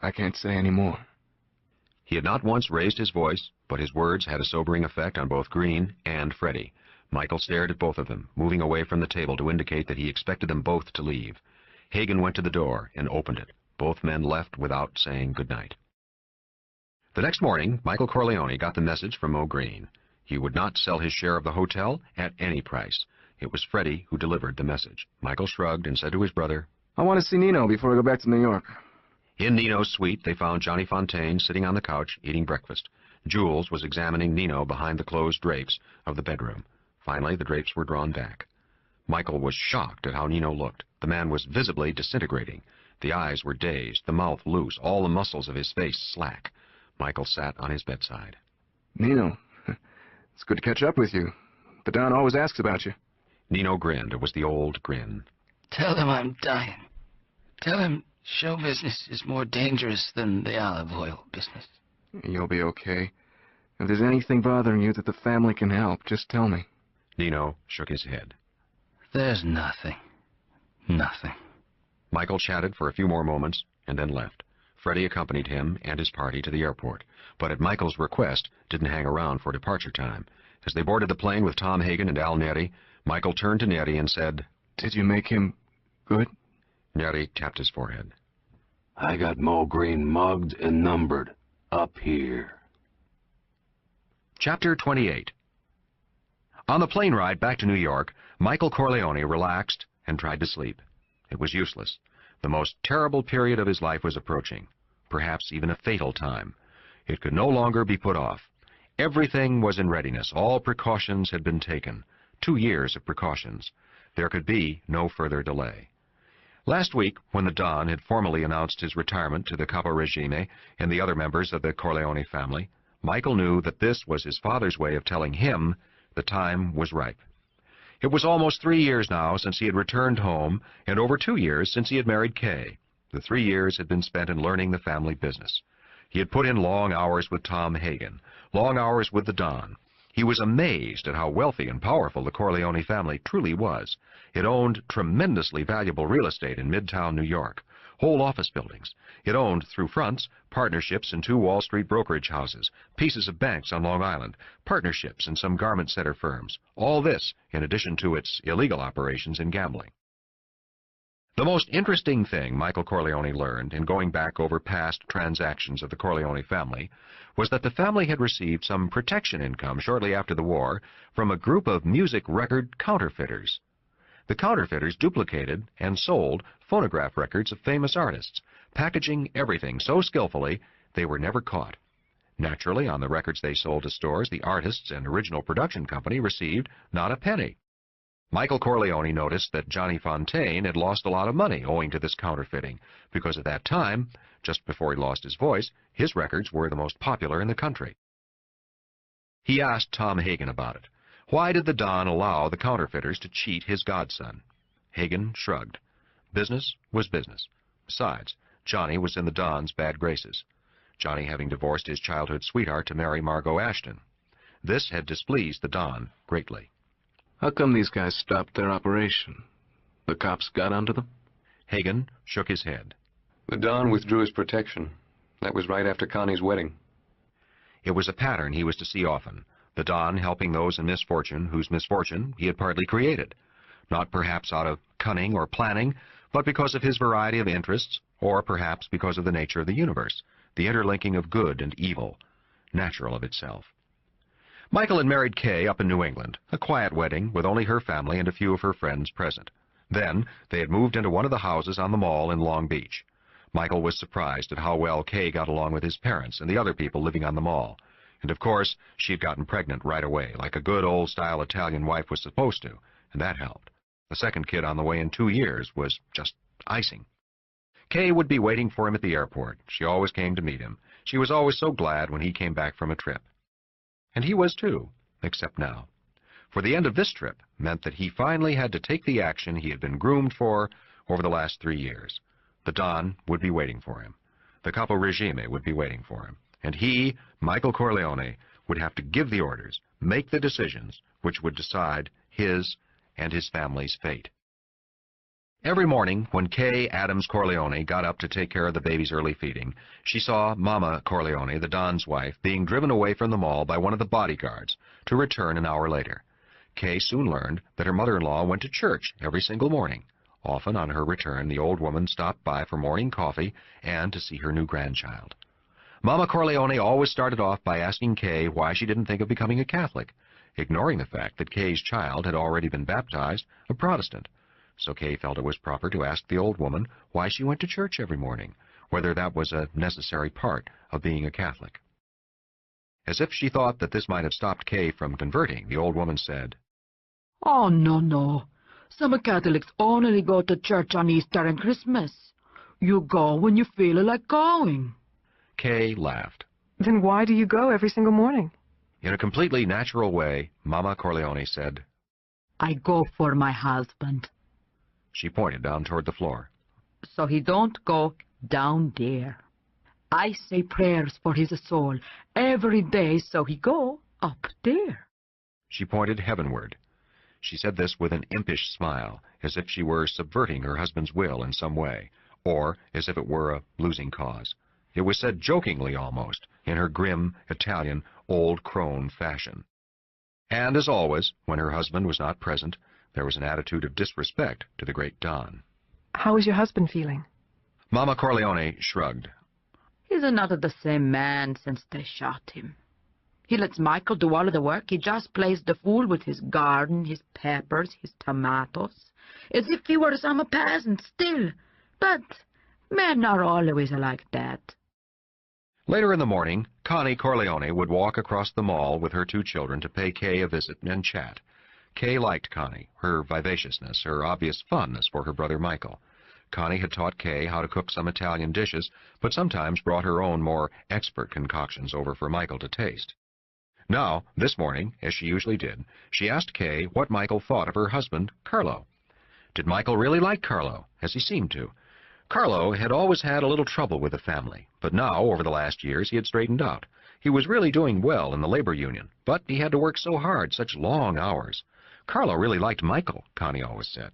I can't say any more. He had not once raised his voice, but his words had a sobering effect on both Green and Freddie. Michael stared at both of them, moving away from the table to indicate that he expected them both to leave. Hagen went to the door and opened it. Both men left without saying good night. The next morning, Michael Corleone got the message from Mo Green. He would not sell his share of the hotel at any price. It was Freddie who delivered the message. Michael shrugged and said to his brother, I want to see Nino before I go back to New York. In Nino's suite, they found Johnny Fontaine sitting on the couch eating breakfast. Jules was examining Nino behind the closed drapes of the bedroom. Finally, the drapes were drawn back. Michael was shocked at how Nino looked. The man was visibly disintegrating. The eyes were dazed, the mouth loose, all the muscles of his face slack. Michael sat on his bedside. Nino, it's good to catch up with you. The Don always asks about you. Nino grinned. It was the old grin. Tell him I'm dying. Tell him show business is more dangerous than the olive oil business. You'll be okay. If there's anything bothering you that the family can help, just tell me. Nino shook his head. There's nothing. Nothing. Michael chatted for a few more moments and then left. Freddie accompanied him and his party to the airport, but at Michael's request didn't hang around for departure time. As they boarded the plane with Tom Hagen and Al Neri, Michael turned to Neri and said, Did you make him good? Neri tapped his forehead. I got Mo Green mugged and numbered up here. Chapter 28. On the plane ride back to New York, Michael Corleone relaxed and tried to sleep. It was useless. The most terrible period of his life was approaching, perhaps even a fatal time. It could no longer be put off. Everything was in readiness. All precautions had been taken. 2 years of precautions. There could be no further delay. Last week, when the Don had formally announced his retirement to the Capo Regime and the other members of the Corleone family, Michael knew that this was his father's way of telling him the time was ripe. It was almost 3 years now since he had returned home, and over 2 years since he had married Kay. The 3 years had been spent in learning the family business. He had put in long hours with Tom Hagen, long hours with the Don. He was amazed at how wealthy and powerful the Corleone family truly was. It owned tremendously valuable real estate in Midtown New York, whole office buildings. It owned, through fronts, partnerships in 2 Wall Street brokerage houses, pieces of banks on Long Island, partnerships in some garment center firms. All this in addition to its illegal operations in gambling. The most interesting thing Michael Corleone learned in going back over past transactions of the Corleone family was that the family had received some protection income shortly after the war from a group of music record counterfeiters. The counterfeiters duplicated and sold phonograph records of famous artists, packaging everything so skillfully they were never caught. Naturally, on the records they sold to stores, the artists and original production company received not a penny. Michael Corleone noticed that Johnny Fontaine had lost a lot of money owing to this counterfeiting, because at that time, just before he lost his voice, his records were the most popular in the country. He asked Tom Hagen about it. Why did the Don allow the counterfeiters to cheat his godson? Hagen shrugged. Business was business. Besides, Johnny was in the Don's bad graces, Johnny having divorced his childhood sweetheart to marry Margot Ashton. This had displeased the Don greatly. How come these guys stopped their operation? The cops got onto them? Hagen shook his head. The Don withdrew his protection. That was right after Connie's wedding. It was a pattern he was to see often, the Don helping those in misfortune whose misfortune he had partly created, not perhaps out of cunning or planning, but because of his variety of interests, or perhaps because of the nature of the universe, the interlinking of good and evil, natural of itself. Michael had married Kay up in New England, a quiet wedding with only her family and a few of her friends present. Then they had moved into one of the houses on the mall in Long Beach. Michael was surprised at how well Kay got along with his parents and the other people living on the mall. And of course, she had gotten pregnant right away, like a good old-style Italian wife was supposed to, and that helped. The second kid on the way in 2 years was just icing. Kay would be waiting for him at the airport. She always came to meet him. She was always so glad when he came back from a trip. And he was too, except now. For the end of this trip meant that he finally had to take the action he had been groomed for over the last 3 years. The Don would be waiting for him. The Capo Regime would be waiting for him. And he, Michael Corleone, would have to give the orders, make the decisions, which would decide his and his family's fate. Every morning, when Kay Adams Corleone got up to take care of the baby's early feeding, she saw Mama Corleone, the Don's wife, being driven away from the mall by one of the bodyguards to return an hour later. Kay soon learned that her mother-in-law went to church every single morning. Often on her return, the old woman stopped by for morning coffee and to see her new grandchild. Mama Corleone always started off by asking Kay why she didn't think of becoming a Catholic, ignoring the fact that Kay's child had already been baptized a Protestant. So Kay felt it was proper to ask the old woman why she went to church every morning, whether that was a necessary part of being a Catholic. As if she thought that this might have stopped Kay from converting, the old woman said, "Oh, no. Some Catholics only go to church on Easter and Christmas. You go when you feel like going." Kay laughed. Then why do you go every single morning? In a completely natural way, Mama Corleone said, "I go for my husband. She pointed down toward the floor. So he don't go down there. I say prayers for his soul every day, so he go up there." She pointed heavenward. She said this with an impish smile, as if she were subverting her husband's will in some way, or as if it were a losing cause. It was said jokingly almost, in her grim, Italian, old crone fashion. And as always, when her husband was not present, there was an attitude of disrespect to the great Don. How is your husband feeling? Mama Corleone shrugged. He's not the same man since they shot him. He lets Michael do all of the work. He just plays the fool with his garden, his peppers, his tomatoes, as if he were some peasant still. But men are always like that. Later in the morning, Connie Corleone would walk across the mall with her 2 children to pay Kay a visit and chat. Kay liked Connie, her vivaciousness, her obvious fondness for her brother Michael. Connie had taught Kay how to cook some Italian dishes, but sometimes brought her own more expert concoctions over for Michael to taste. Now, this morning, as she usually did, she asked Kay what Michael thought of her husband, Carlo. Did Michael really like Carlo, as he seemed to? Carlo had always had a little trouble with the family, but now, over the last years, he had straightened out. He was really doing well in the labor union, but he had to work so hard, such long hours. Carlo really liked Michael, Connie always said.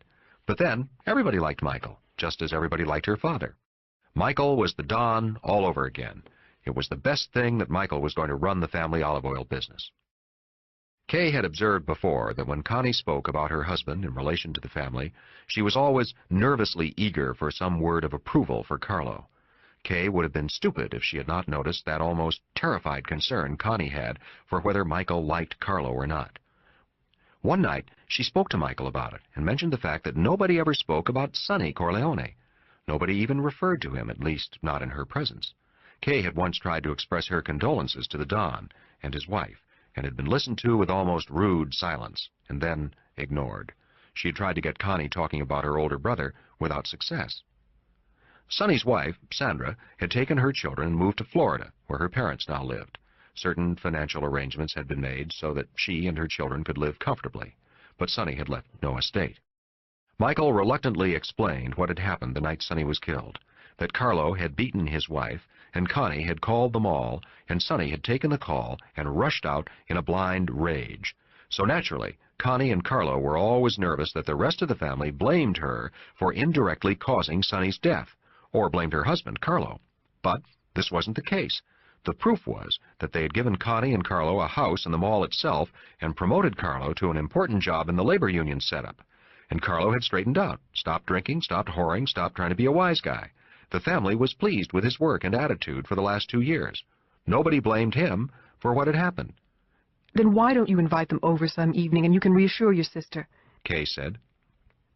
But then, everybody liked Michael, just as everybody liked her father. Michael was the Don all over again. It was the best thing that Michael was going to run the family olive oil business. Kay had observed before that when Connie spoke about her husband in relation to the family, she was always nervously eager for some word of approval for Carlo. Kay would have been stupid if she had not noticed that almost terrified concern Connie had for whether Michael liked Carlo or not. One night, she spoke to Michael about it and mentioned the fact that nobody ever spoke about Sonny Corleone. Nobody even referred to him, at least not in her presence. Kay had once tried to express her condolences to the Don and his wife, and had been listened to with almost rude silence, and then ignored. She had tried to get Connie talking about her older brother without success. Sonny's wife, Sandra, had taken her children and moved to Florida, where her parents now lived. Certain financial arrangements had been made so that she and her children could live comfortably, but Sonny had left no estate. Michael reluctantly explained what had happened the night Sonny was killed, that Carlo had beaten his wife, and Connie had called them all, and Sonny had taken the call and rushed out in a blind rage. So naturally, Connie and Carlo were always nervous that the rest of the family blamed her for indirectly causing Sonny's death, or blamed her husband, Carlo. But this wasn't the case. The proof was that they had given Connie and Carlo a house in the mall itself and promoted Carlo to an important job in the labor union setup. And Carlo had straightened out, stopped drinking, stopped whoring, stopped trying to be a wise guy. The family was pleased with his work and attitude for the last 2 years. Nobody blamed him for what had happened. Then why don't you invite them over some evening and you can reassure your sister? Kay said.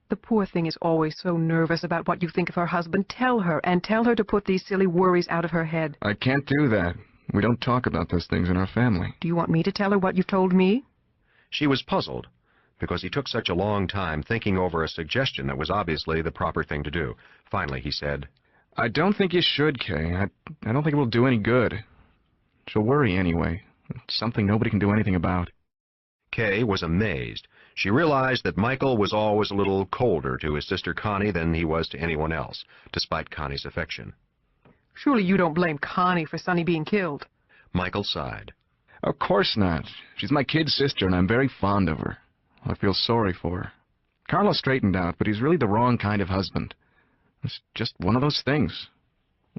The poor thing is always so nervous about what you think of her husband. Tell her, and tell her to put these silly worries out of her head. I can't do that. We don't talk about those things in our family. Do you want me to tell her what you've told me? She was puzzled, because he took such a long time thinking over a suggestion that was obviously the proper thing to do. Finally, he said, I don't think you should, Kay. I don't think it will do any good. She'll worry anyway. It's something nobody can do anything about. Kay was amazed. She realized that Michael was always a little colder to his sister Connie than he was to anyone else, despite Connie's affection. Surely you don't blame Connie for Sonny being killed. Michael sighed. Of course not. She's my kid sister, and I'm very fond of her. I feel sorry for her. Carlo straightened out, but he's really the wrong kind of husband. It's just one of those things.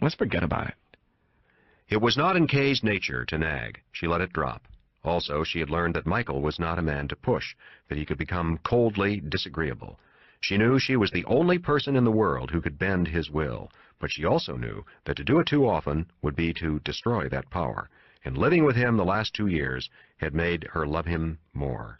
Let's forget about it. It was not in Kay's nature to nag. She let it drop. Also, she had learned that Michael was not a man to push, that he could become coldly disagreeable. She knew she was the only person in the world who could bend his will, but she also knew that to do it too often would be to destroy that power, and living with him the last 2 years had made her love him more.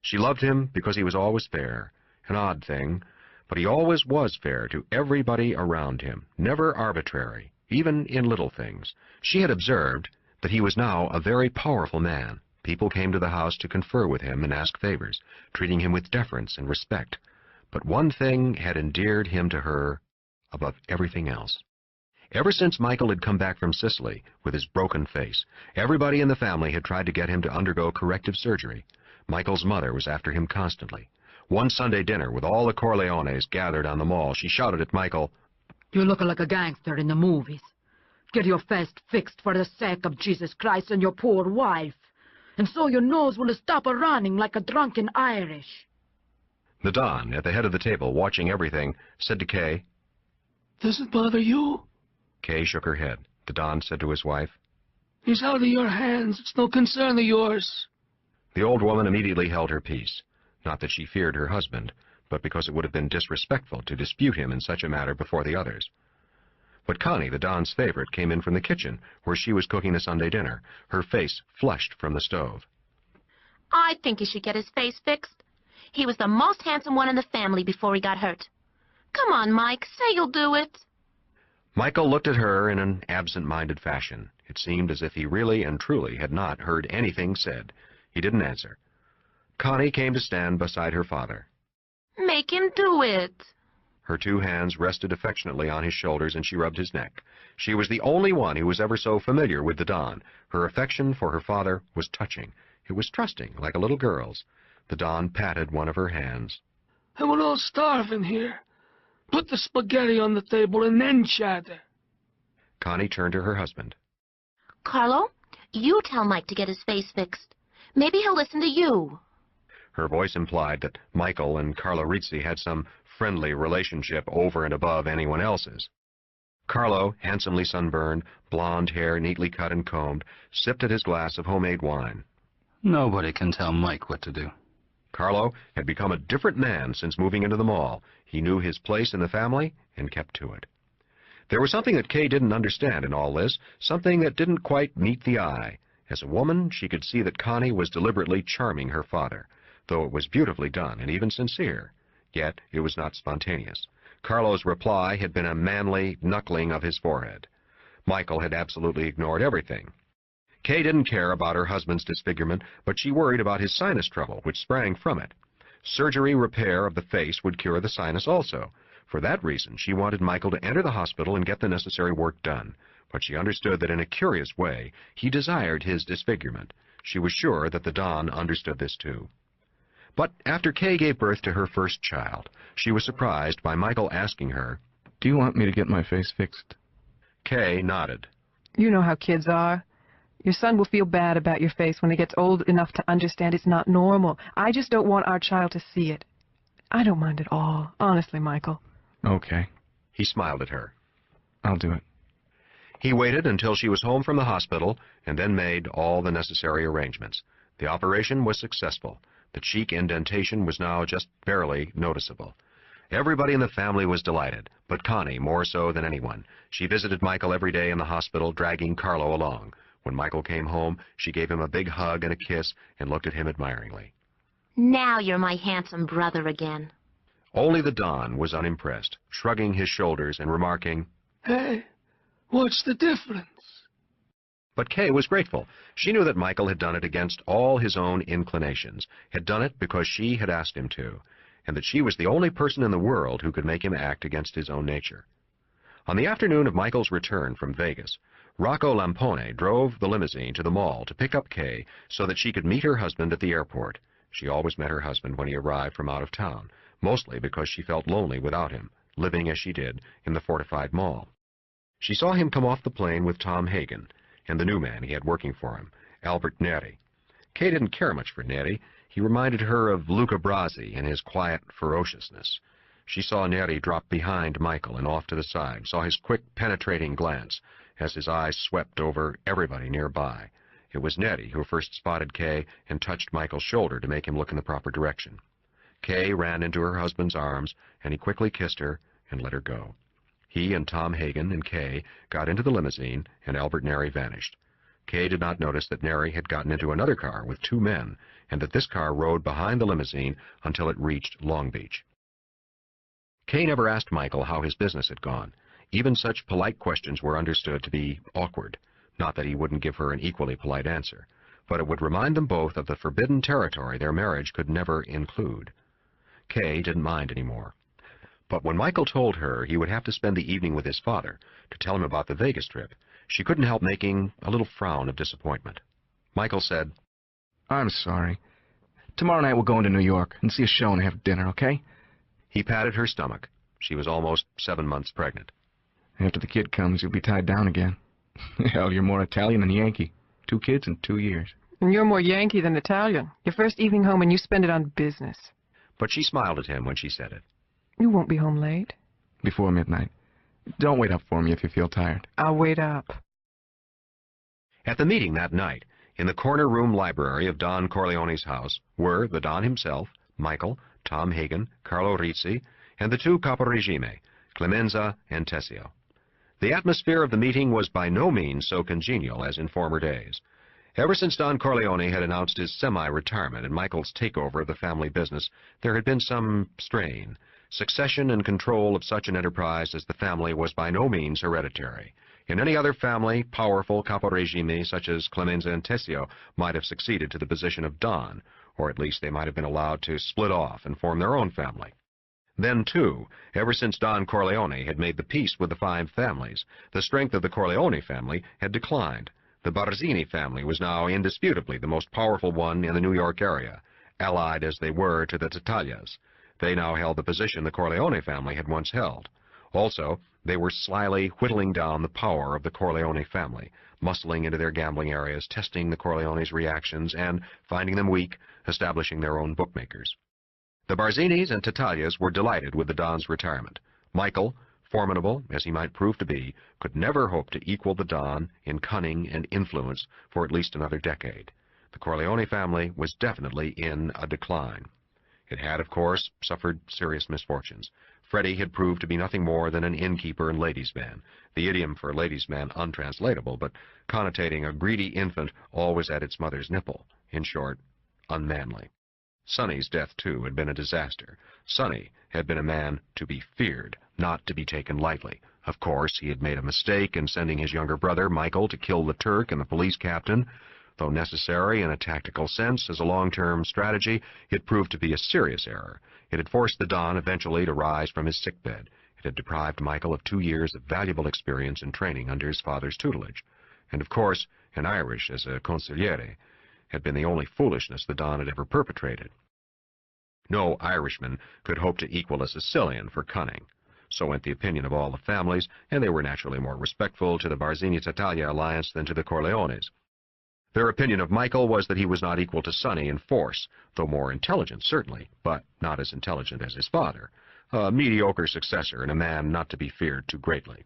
She loved him because he was always fair, an odd thing, but he always was fair to everybody around him, never arbitrary, even in little things. She had observed that he was now a very powerful man. People came to the house to confer with him and ask favors, treating him with deference and respect. But one thing had endeared him to her above everything else. Ever since Michael had come back from Sicily with his broken face, everybody in the family had tried to get him to undergo corrective surgery. Michael's mother was after him constantly. One Sunday dinner, with all the Corleones gathered on the mall, she shouted at Michael, "You look like a gangster in the movies. Get your face fixed for the sake of Jesus Christ and your poor wife, and so your nose will stop running like a drunken Irish." The Don, at the head of the table, watching everything, said to Kay, Does it bother you? Kay shook her head. The Don said to his wife, He's out of your hands. It's no concern of yours. The old woman immediately held her peace, not that she feared her husband, but because it would have been disrespectful to dispute him in such a matter before the others. But Connie, the Don's favorite, came in from the kitchen, where she was cooking the Sunday dinner, her face flushed from the stove. I think he should get his face fixed. He was the most handsome one in the family before he got hurt. Come on, Mike, say you'll do it. Michael looked at her in an absent-minded fashion. It seemed as if he really and truly had not heard anything said. He didn't answer. Connie came to stand beside her father. Make him do it. Her 2 hands rested affectionately on his shoulders, and she rubbed his neck. She was the only one who was ever so familiar with the Don. Her affection for her father was touching. It was trusting, like a little girl's. The Don patted one of her hands. And we're all starving here. Put the spaghetti on the table and then chatter. Connie turned to her husband. Carlo, you tell Mike to get his face fixed. Maybe he'll listen to you. Her voice implied that Michael and Carlo Rizzi had some friendly relationship over and above anyone else's. Carlo, handsomely sunburned, blonde hair neatly cut and combed, sipped at his glass of homemade wine. Nobody can tell Mike what to do. Carlo had become a different man since moving into the mall. He knew his place in the family and kept to it. There was something that Kay didn't understand in all this, something that didn't quite meet the eye. As a woman, she could see that Connie was deliberately charming her father, though it was beautifully done and even sincere. Yet it was not spontaneous. Carlo's reply had been a manly knuckling of his forehead. Michael had absolutely ignored everything. Kay didn't care about her husband's disfigurement, but she worried about his sinus trouble, which sprang from it. Surgery repair of the face would cure the sinus also. For that reason, she wanted Michael to enter the hospital and get the necessary work done. But she understood that in a curious way, he desired his disfigurement. She was sure that the Don understood this too. But after Kay gave birth to her first child, she was surprised by Michael asking her, Do you want me to get my face fixed? Kay nodded. You know how kids are. Your son will feel bad about your face when he gets old enough to understand it's not normal. I just don't want our child to see it. I don't mind at all, honestly, Michael. Okay. He smiled at her. I'll do it. He waited until she was home from the hospital and then made all the necessary arrangements. The operation was successful. The cheek indentation was now just barely noticeable. Everybody in the family was delighted, but Connie more so than anyone. She visited Michael every day in the hospital, dragging Carlo along. When Michael came home, she gave him a big hug and a kiss and looked at him admiringly. Now you're my handsome brother again. Only the Don was unimpressed, shrugging his shoulders and remarking, Hey, what's the difference? But Kay was grateful. She knew that Michael had done it against all his own inclinations, had done it because she had asked him to, and that she was the only person in the world who could make him act against his own nature. On the afternoon of Michael's return from Vegas, Rocco Lampone drove the limousine to the mall to pick up Kay so that she could meet her husband at the airport. She always met her husband when he arrived from out of town, mostly because she felt lonely without him, living as she did in the fortified mall. She saw him come off the plane with Tom Hagen and the new man he had working for him, Albert Neri. Kay didn't care much for Neri. He reminded her of Luca Brasi in his quiet ferociousness. She saw Neri drop behind Michael and off to the side, saw his quick, penetrating glance as his eyes swept over everybody nearby. It was Neri who first spotted Kay and touched Michael's shoulder to make him look in the proper direction. Kay ran into her husband's arms, and he quickly kissed her and let her go. He and Tom Hagen and Kay got into the limousine, and Albert Neri vanished. Kay did not notice that Neri had gotten into another car with two men, and that this car rode behind the limousine until it reached Long Beach. Kay never asked Michael how his business had gone. Even such polite questions were understood to be awkward. Not that he wouldn't give her an equally polite answer, but it would remind them both of the forbidden territory their marriage could never include. Kay didn't mind anymore. But when Michael told her he would have to spend the evening with his father to tell him about the Vegas trip, she couldn't help making a little frown of disappointment. Michael said, I'm sorry. Tomorrow night we'll go into New York and see a show and have dinner, okay? He patted her stomach. She was almost 7 months pregnant. After the kid comes, you'll be tied down again. Hell, you're more Italian than Yankee. 2 kids in 2 years. And you're more Yankee than Italian. Your first evening home and you spend it on business. But she smiled at him when she said it. You won't be home late. Before midnight. Don't wait up for me if you feel tired. I'll wait up. At the meeting that night, in the corner room library of Don Corleone's house, were the Don himself, Michael, Tom Hagen, Carlo Rizzi, and the 2 Caporegime, Clemenza and Tessio. The atmosphere of the meeting was by no means so congenial as in former days. Ever since Don Corleone had announced his semi-retirement and Michael's takeover of the family business, there had been some strain. Succession and control of such an enterprise as the family was by no means hereditary. In any other family, powerful caporegime such as Clemenza and Tessio might have succeeded to the position of Don, or at least they might have been allowed to split off and form their own family. Then, too, ever since Don Corleone had made the peace with the 5 families, the strength of the Corleone family had declined. The Barzini family was now indisputably the most powerful one in the New York area, allied as they were to the Tattaglias. They now held the position the Corleone family had once held. Also, they were slyly whittling down the power of the Corleone family, muscling into their gambling areas, testing the Corleones' reactions, and, finding them weak, establishing their own bookmakers. The Barzinis and Tattaglias were delighted with the Don's retirement. Michael, formidable as he might prove to be, could never hope to equal the Don in cunning and influence for at least another decade. The Corleone family was definitely in a decline. It had, of course, suffered serious misfortunes. Freddie had proved to be nothing more than an innkeeper and ladies' man, the idiom for ladies' man untranslatable, but connotating a greedy infant always at its mother's nipple. In short, unmanly. Sonny's death, too, had been a disaster. Sonny had been a man to be feared, not to be taken lightly. Of course, he had made a mistake in sending his younger brother, Michael, to kill the Turk and the police captain. Though necessary in a tactical sense as a long-term strategy, it proved to be a serious error. It had forced the Don eventually to rise from his sickbed. It had deprived Michael of 2 years of valuable experience and training under his father's tutelage. And of course, an Irish as a consigliere had been the only foolishness the Don had ever perpetrated. No Irishman could hope to equal a Sicilian for cunning. So went the opinion of all the families, and they were naturally more respectful to the Barzini-Tattaglia alliance than to the Corleones. Their opinion of Michael was that he was not equal to Sonny in force, though more intelligent, certainly, but not as intelligent as his father, a mediocre successor and a man not to be feared too greatly.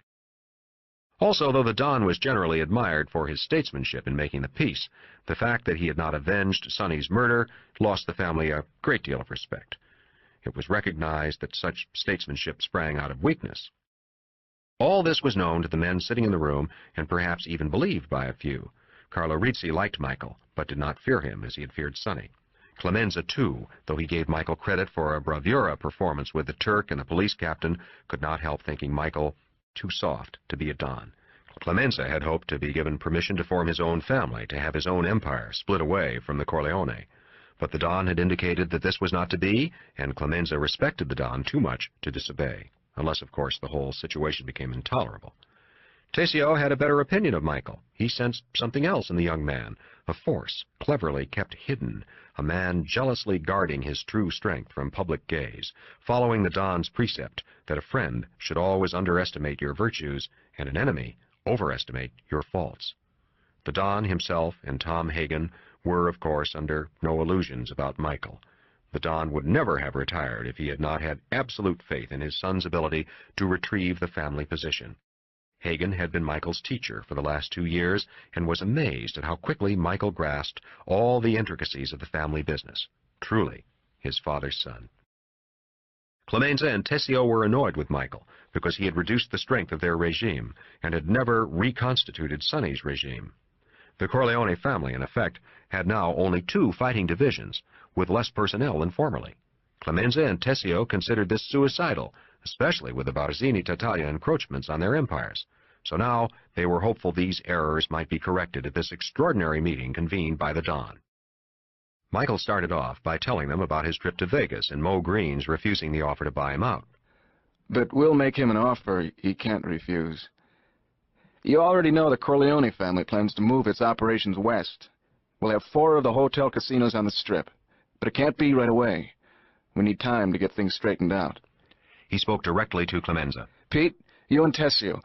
Also, though the Don was generally admired for his statesmanship in making the peace, the fact that he had not avenged Sonny's murder lost the family a great deal of respect. It was recognized that such statesmanship sprang out of weakness. All this was known to the men sitting in the room, and perhaps even believed by a few. Carlo Rizzi liked Michael, but did not fear him as he had feared Sonny. Clemenza, too, though he gave Michael credit for a bravura performance with the Turk and the police captain, could not help thinking Michael too soft to be a Don. Clemenza had hoped to be given permission to form his own family, to have his own empire split away from the Corleone. But the Don had indicated that this was not to be, and Clemenza respected the Don too much to disobey, unless, of course, the whole situation became intolerable. Tessio had a better opinion of Michael. He sensed something else in the young man, a force cleverly kept hidden, a man jealously guarding his true strength from public gaze, following the Don's precept that a friend should always underestimate your virtues and an enemy overestimate your faults. The Don himself and Tom Hagen were, of course, under no illusions about Michael. The Don would never have retired if he had not had absolute faith in his son's ability to retrieve the family position. Hagen had been Michael's teacher for the last 2 years and was amazed at how quickly Michael grasped all the intricacies of the family business. Truly, his father's son. Clemenza and Tessio were annoyed with Michael because he had reduced the strength of their regime and had never reconstituted Sonny's regime. The Corleone family, in effect, had now only 2 fighting divisions, with less personnel than formerly. Clemenza and Tessio considered this suicidal, especially with the Barzini-Tattaglia encroachments on their empires. So now they were hopeful these errors might be corrected at this extraordinary meeting convened by the Don. Michael started off by telling them about his trip to Vegas and Mo Green's refusing the offer to buy him out. But we'll make him an offer he can't refuse. You already know the Corleone family plans to move its operations west. We'll have 4 of the hotel casinos on the Strip, but it can't be right away. We need time to get things straightened out. He spoke directly to Clemenza. Pete, you and Tessio,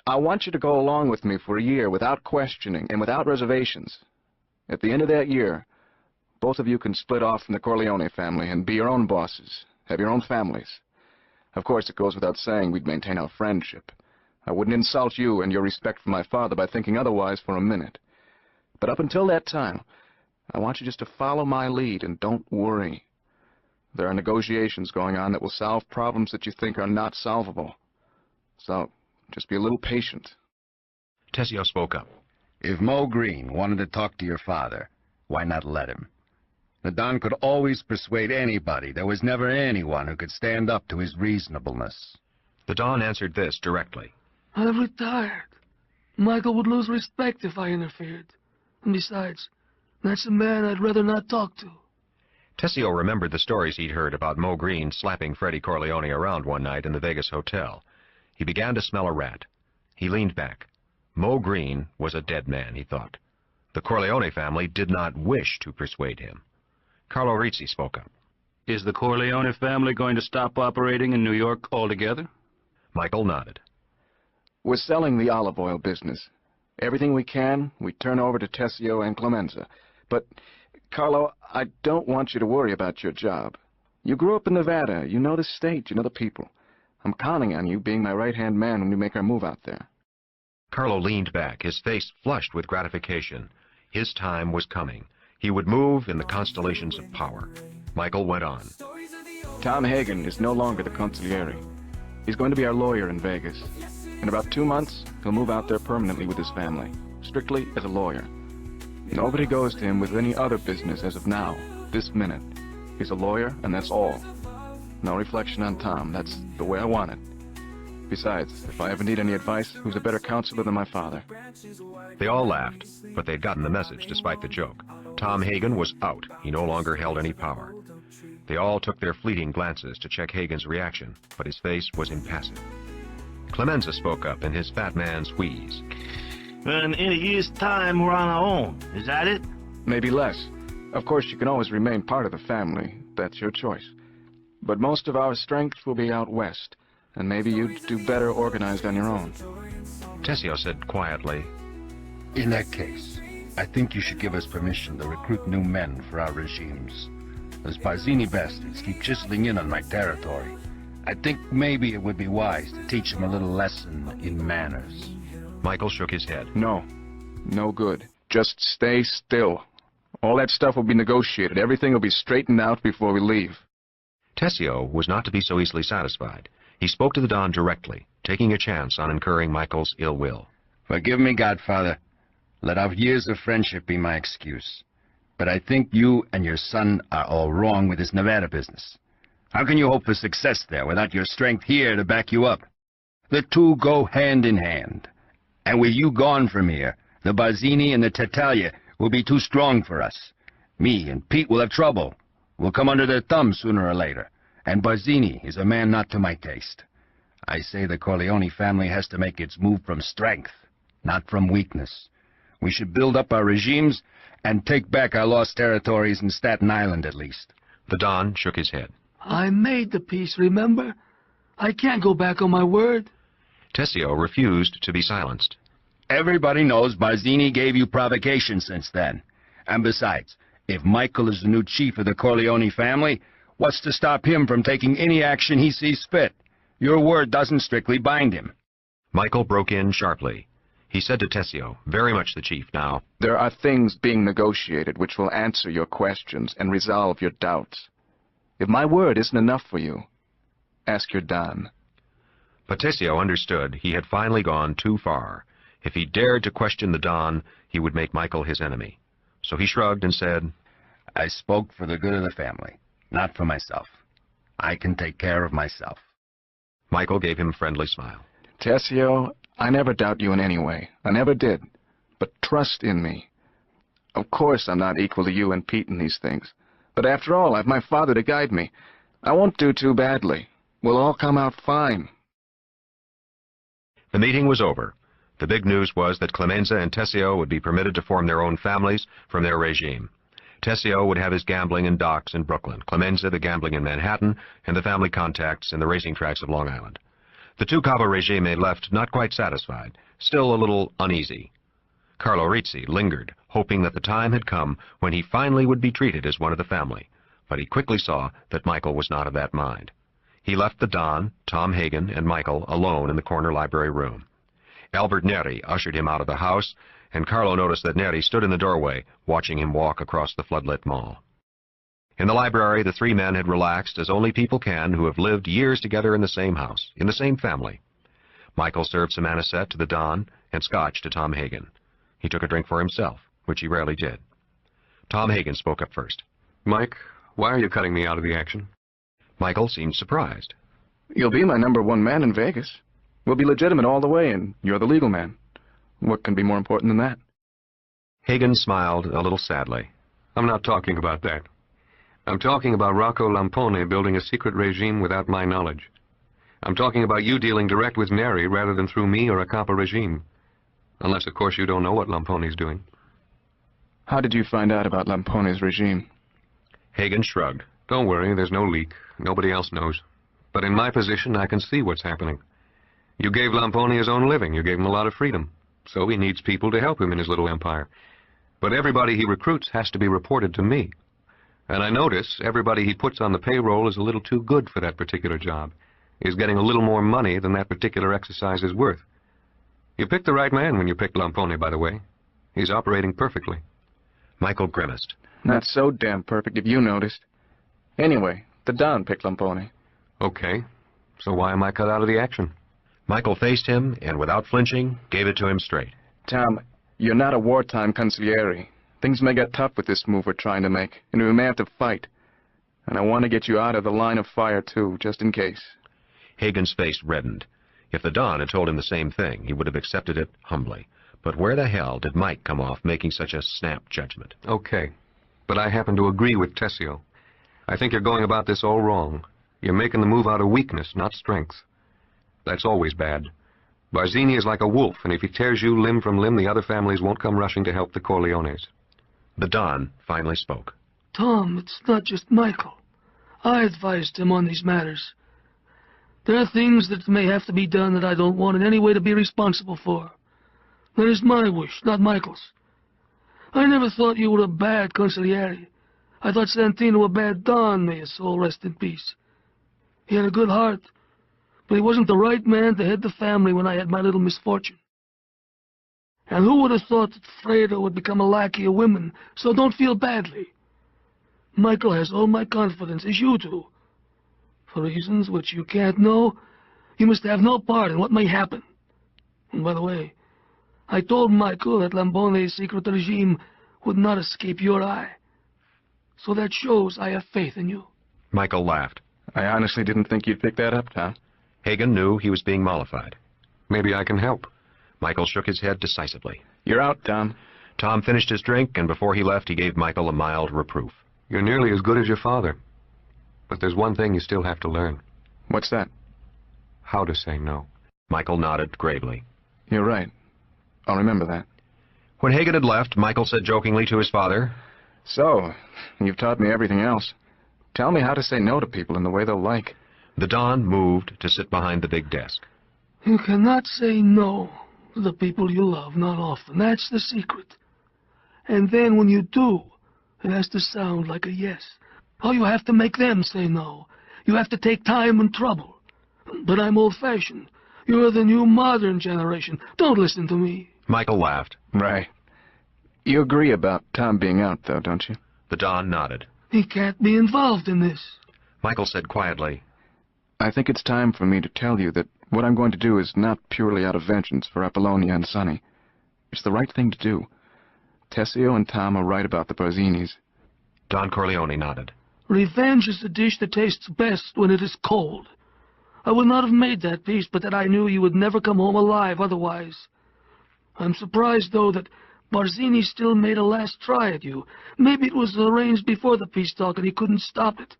I want you to go along with me for a year without questioning and without reservations. At the end of that year, both of you can split off from the Corleone family and be your own bosses, have your own families. Of course, it goes without saying we'd maintain our friendship. I wouldn't insult you and your respect for my father by thinking otherwise for a minute. But up until that time, I want you just to follow my lead and don't worry. There are negotiations going on that will solve problems that you think are not solvable. So, just be a little patient. Tessio spoke up. If Mo Green wanted to talk to your father, why not let him? The Don could always persuade anybody. There was never anyone who could stand up to his reasonableness. The Don answered this directly. I've retired. Michael would lose respect if I interfered. And besides, that's a man I'd rather not talk to. Tessio remembered the stories he'd heard about Mo Green slapping Freddie Corleone around one night in the Vegas hotel. He began to smell a rat. He leaned back. Mo Green was a dead man, he thought. The Corleone family did not wish to persuade him. Carlo Rizzi spoke up. Is the Corleone family going to stop operating in New York altogether? Michael nodded. We're selling the olive oil business. Everything we can, we turn over to Tessio and Clemenza. But, Carlo, I don't want you to worry about your job. You grew up in Nevada. You know the state. You know the people. I'm counting on you being my right-hand man when we make our move out there. Carlo leaned back, his face flushed with gratification. His time was coming. He would move in the constellations of power. Michael went on. Tom Hagen is no longer the consigliere. He's going to be our lawyer in Vegas. In about 2 months, he'll move out there permanently with his family, strictly as a lawyer. Nobody goes to him with any other business as of now, this minute. He's a lawyer, and that's all. No reflection on Tom. That's the way I want it. Besides, if I ever need any advice, who's a better counselor than my father? They all laughed, but they'd gotten the message despite the joke. Tom Hagen was out. He no longer held any power. They all took their fleeting glances to check Hagen's reaction, but his face was impassive. Clemenza spoke up in his fat man's wheeze. And in a year's time, we're on our own. Is that it? Maybe less. Of course, you can always remain part of the family. That's your choice. But most of our strength will be out west, and maybe you'd do better organized on your own. Tessio said quietly, In that case, I think you should give us permission to recruit new men for our regimes. Those Barzini bastards keep chiseling in on my territory. I think maybe it would be wise to teach them a little lesson in manners. Michael shook his head. No. No good. Just stay still. All that stuff will be negotiated. Everything will be straightened out before we leave. Tessio was not to be so easily satisfied. He spoke to the Don directly, taking a chance on incurring Michael's ill will. Forgive me, Godfather. Let our years of friendship be my excuse. But I think you and your son are all wrong with this Nevada business. How can you hope for success there without your strength here to back you up? The two go hand in hand. And with you gone from here, the Barzini and the Tartaglia will be too strong for us. Me and Pete will have trouble. We'll come under their thumb sooner or later. And Barzini is a man not to my taste. I say the Corleone family has to make its move from strength, not from weakness. We should build up our regimes and take back our lost territories in Staten Island at least. The Don shook his head. I made the peace, remember? I can't go back on my word. Tessio refused to be silenced. Everybody knows Barzini gave you provocation since then. And besides, if Michael is the new chief of the Corleone family, what's to stop him from taking any action he sees fit? Your word doesn't strictly bind him. Michael broke in sharply. He said to Tessio, very much the chief now, There are things being negotiated which will answer your questions and resolve your doubts. If my word isn't enough for you, ask your Don. But Tessio understood he had finally gone too far. If he dared to question the Don, he would make Michael his enemy. So he shrugged and said, I spoke for the good of the family, not for myself. I can take care of myself. Michael gave him a friendly smile. Tessio, I never doubt you in any way. I never did. But trust in me. Of course I'm not equal to you and Pete in these things. But after all, I've my father to guide me. I won't do too badly. We'll all come out fine. The meeting was over. The big news was that Clemenza and Tessio would be permitted to form their own families from their regime. Tessio would have his gambling in docks in Brooklyn, Clemenza the gambling in Manhattan, and the family contacts in the racing tracks of Long Island. The two Cava regime left not quite satisfied, still a little uneasy. Carlo Rizzi lingered, hoping that the time had come when he finally would be treated as one of the family, but he quickly saw that Michael was not of that mind. He left the Don, Tom Hagen, and Michael alone in the corner library room. Albert Neri ushered him out of the house, and Carlo noticed that Neri stood in the doorway, watching him walk across the floodlit mall. In the library, the three men had relaxed as only people can who have lived years together in the same house, in the same family. Michael served some anisette to the Don and scotch to Tom Hagen. He took a drink for himself, which he rarely did. Tom Hagen spoke up first. Mike, why are you cutting me out of the action? Michael seemed surprised. You'll be my #1 man in Vegas. We'll be legitimate all the way, and you're the legal man. What can be more important than that? Hagen smiled a little sadly. I'm not talking about that. I'm talking about Rocco Lampone building a secret regime without my knowledge. I'm talking about you dealing direct with Neri rather than through me or a Coppa regime. Unless, of course, you don't know what Lampone's doing. How did you find out about Lampone's regime? Hagen shrugged. Don't worry, there's no leak. Nobody else knows. But in my position, I can see what's happening. You gave Lampone his own living. You gave him a lot of freedom. So he needs people to help him in his little empire. But everybody he recruits has to be reported to me. And I notice everybody he puts on the payroll is a little too good for that particular job, is getting a little more money than that particular exercise is worth. You picked the right man when you picked Lampone, by the way. He's operating perfectly. Michael grimaced. Not so damn perfect if you noticed. Anyway, the Don picked Lampone. Okay, so why am I cut out of the action? Michael faced him, and without flinching, gave it to him straight. Tom, you're not a wartime consigliere. Things may get tough with this move we're trying to make, and we may have to fight. And I want to get you out of the line of fire, too, just in case. Hagen's face reddened. If the Don had told him the same thing, he would have accepted it humbly. But where the hell did Mike come off making such a snap judgment? Okay, but I happen to agree with Tessio. I think you're going about this all wrong. You're making the move out of weakness, not strength. That's always bad. Barzini is like a wolf, and if he tears you limb from limb, the other families won't come rushing to help the Corleones. The Don finally spoke. Tom, it's not just Michael. I advised him on these matters. There are things that may have to be done that I don't want in any way to be responsible for. That is my wish, not Michael's. I never thought you were a bad consigliere. I thought Santino a bad Don, may his soul rest in peace. He had a good heart, but he wasn't the right man to head the family when I had my little misfortune. And who would have thought that Fredo would become a lackey of women, so don't feel badly. Michael has all my confidence, as you do. For reasons which you can't know, you must have no part in what may happen. And by the way, I told Michael that Lambone's secret regime would not escape your eye. So that shows I have faith in you. Michael laughed. I honestly didn't think you'd pick that up, Tom. Hagen knew he was being mollified. Maybe I can help. Michael shook his head decisively. You're out, Tom. Tom finished his drink, and before he left, he gave Michael a mild reproof. You're nearly as good as your father. But there's one thing you still have to learn. What's that? How to say no. Michael nodded gravely. You're right. I'll remember that. When Hagen had left, Michael said jokingly to his father, So, you've taught me everything else. Tell me how to say no to people in the way they'll like. The Don moved to sit behind the big desk. You cannot say no to the people you love, not often. That's the secret. And then when you do, it has to sound like a yes. Oh, you have to make them say no. You have to take time and trouble. But I'm old-fashioned. You're the new modern generation. Don't listen to me. Michael laughed. Right. You agree about Tom being out, though, don't you? The Don nodded. He can't be involved in this. Michael said quietly, I think it's time for me to tell you that what I'm going to do is not purely out of vengeance for Apollonia and Sonny. It's the right thing to do. Tessio and Tom are right about the Barzinis. Don Corleone nodded. Revenge is a dish that tastes best when it is cold. I would not have made that piece but that I knew you would never come home alive otherwise. I'm surprised, though, that Barzini still made a last try at you. Maybe it was arranged before the peace talk and he couldn't stop it.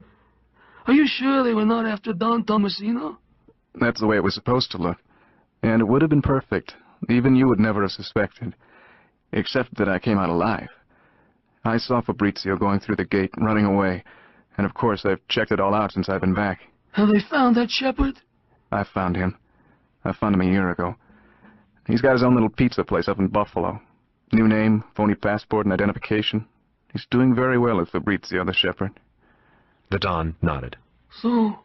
Are you sure they were not after Don Tomasino? That's the way it was supposed to look. And it would have been perfect. Even you would never have suspected. Except that I came out alive. I saw Fabrizio going through the gate, running away. And of course, I've checked it all out since I've been back. Have they found that shepherd? I found him. I found him a year ago. He's got his own little pizza place up in Buffalo. New name, phony passport, and identification. He's doing very well with Fabrizio, the shepherd. The Don nodded. So,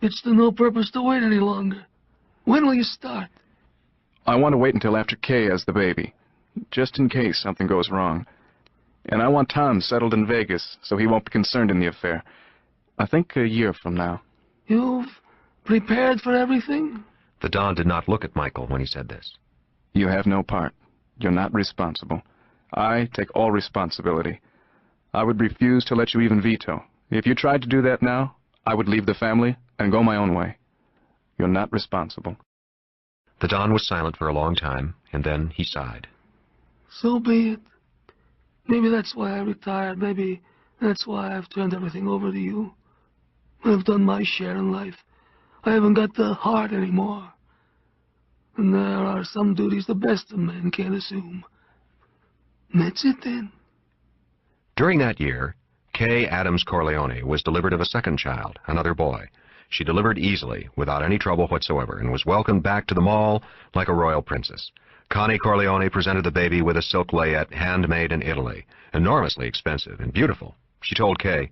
it's to no purpose to wait any longer. When will you start? I want to wait until after Kay has the baby, just in case something goes wrong. And I want Tom settled in Vegas, so he won't be concerned in the affair. I think a year from now. You've prepared for everything? The Don did not look at Michael when he said this. You have no part. You're not responsible. I take all responsibility. I would refuse to let you even veto. If you tried to do that now, I would leave the family and go my own way. You're not responsible. The Don was silent for a long time, and then he sighed. So be it. Maybe that's why I retired. Maybe that's why I've turned everything over to you. I've done my share in life. I haven't got the heart anymore. And there are some duties the best of men can't assume. And that's it then. During that year, Kay Adams Corleone was delivered of a second child, another boy. She delivered easily, without any trouble whatsoever, and was welcomed back to the mall like a royal princess. Connie Corleone presented the baby with a silk layette handmade in Italy, enormously expensive and beautiful. She told Kay,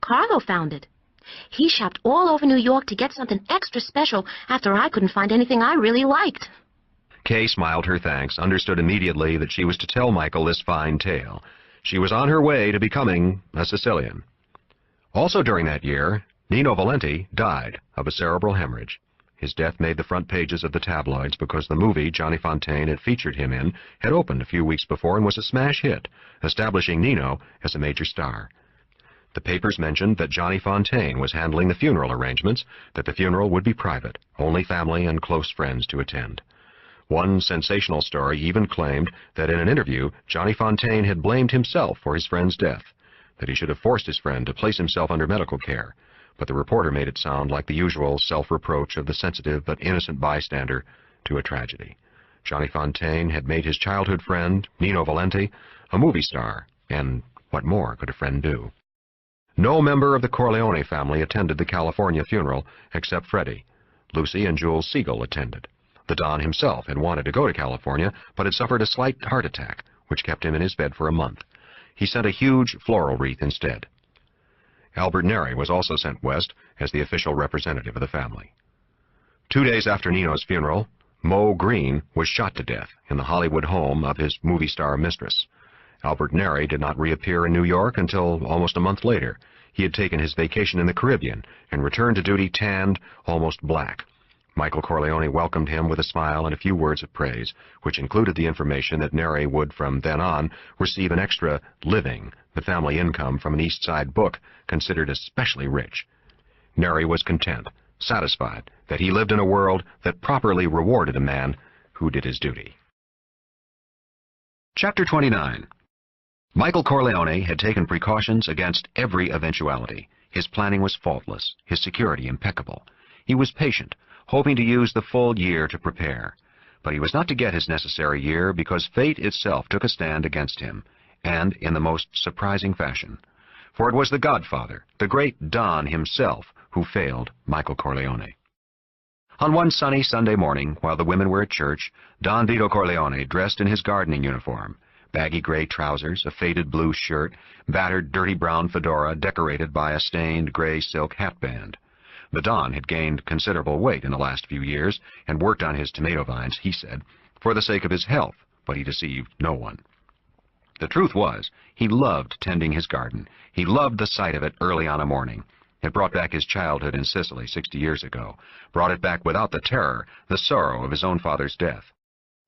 Carlo found it. He shopped all over New York to get something extra special after I couldn't find anything I really liked. Kay smiled her thanks, understood immediately that she was to tell Michael this fine tale. She was on her way to becoming a Sicilian. Also during that year, Nino Valenti died of a cerebral hemorrhage. His death made the front pages of the tabloids because the movie Johnny Fontane had featured him in had opened a few weeks before and was a smash hit, establishing Nino as a major star. The papers mentioned that Johnny Fontane was handling the funeral arrangements, that the funeral would be private, only family and close friends to attend. One sensational story even claimed that in an interview, Johnny Fontane had blamed himself for his friend's death, that he should have forced his friend to place himself under medical care. But the reporter made it sound like the usual self-reproach of the sensitive but innocent bystander to a tragedy. Johnny Fontane had made his childhood friend, Nino Valenti, a movie star, and what more could a friend do? No member of the Corleone family attended the California funeral except Freddie. Lucy and Jules Siegel attended. The Don himself had wanted to go to California, but had suffered a slight heart attack, which kept him in his bed for a month. He sent a huge floral wreath instead. Albert Neri was also sent west as the official representative of the family. 2 days after Nino's funeral, Moe Greene was shot to death in the Hollywood home of his movie star mistress. Albert Neri did not reappear in New York until almost a month later. He had taken his vacation in the Caribbean and returned to duty tanned, almost black. Michael Corleone welcomed him with a smile and a few words of praise, which included the information that Neri would from then on receive an extra living, the family income from an East Side book considered especially rich. Neri was content, satisfied that he lived in a world that properly rewarded a man who did his duty. Chapter 29. Michael Corleone had taken precautions against every eventuality. His planning was faultless, his security impeccable. He was patient, hoping to use the full year to prepare. But he was not to get his necessary year because fate itself took a stand against him, and in the most surprising fashion. For it was the Godfather, the great Don himself, who failed Michael Corleone. On one sunny Sunday morning, while the women were at church, Don Vito Corleone, dressed in his gardening uniform, baggy gray trousers, a faded blue shirt, battered dirty brown fedora decorated by a stained gray silk hatband. The Don had gained considerable weight in the last few years and worked on his tomato vines, he said, for the sake of his health, but he deceived no one. The truth was, he loved tending his garden. He loved the sight of it early on a morning. It brought back his childhood in Sicily 60 years ago, brought it back without the terror, the sorrow of his own father's death.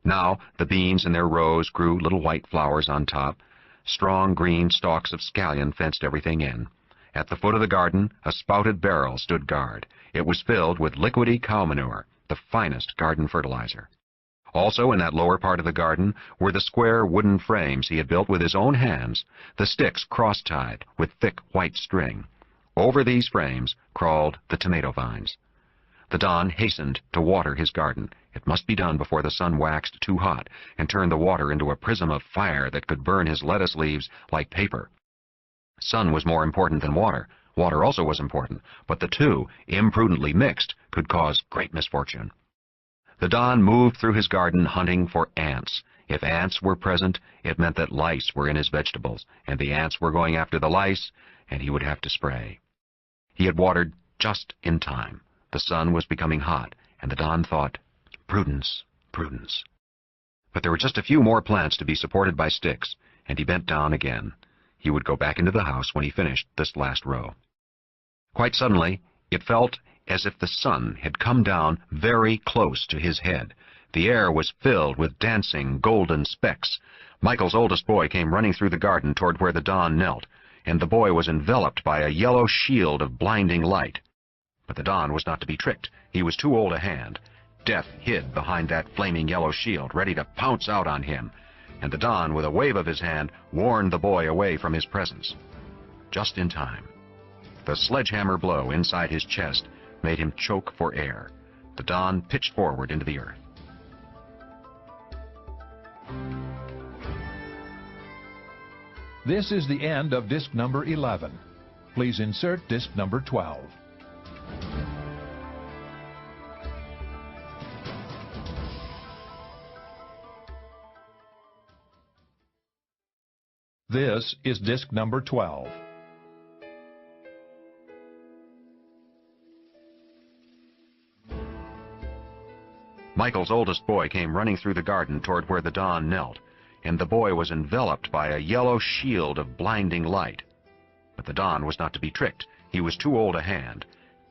Now the beans in their rows grew little white flowers on top. Strong green stalks of scallion fenced everything in. At the foot of the garden, a spouted barrel stood guard. It was filled with liquidy cow manure, the finest garden fertilizer. Also in that lower part of the garden were the square wooden frames he had built with his own hands, the sticks cross-tied with thick white string. Over these frames crawled the tomato vines. The Don hastened to water his garden. It must be done before the sun waxed too hot and turned the water into a prism of fire that could burn his lettuce leaves like paper. Sun was more important than water. Water also was important, but the two, imprudently mixed, could cause great misfortune. The Don moved through his garden hunting for ants. If ants were present, it meant that lice were in his vegetables, and the ants were going after the lice, and he would have to spray. He had watered just in time. The sun was becoming hot, and the Don thought, prudence, prudence. But there were just a few more plants to be supported by sticks, and he bent down again. He would go back into the house when he finished this last row. Quite suddenly, it felt as if the sun had come down very close to his head. The air was filled with dancing golden specks. Michael's oldest boy came running through the garden toward where the Don knelt, and the boy was enveloped by a yellow shield of blinding light. But the Don was not to be tricked. He was too old a hand. Death hid behind that flaming yellow shield, ready to pounce out on him, and the Don, with a wave of his hand, warned the boy away from his presence. Just in time. The sledgehammer blow inside his chest made him choke for air. The Don pitched forward into the earth. This is the end of disc number 11. Please insert disc number 12. This is disc number 12. Michael's oldest boy came running through the garden toward where the Don knelt, and the boy was enveloped by a yellow shield of blinding light. But the Don was not to be tricked. He was too old a hand.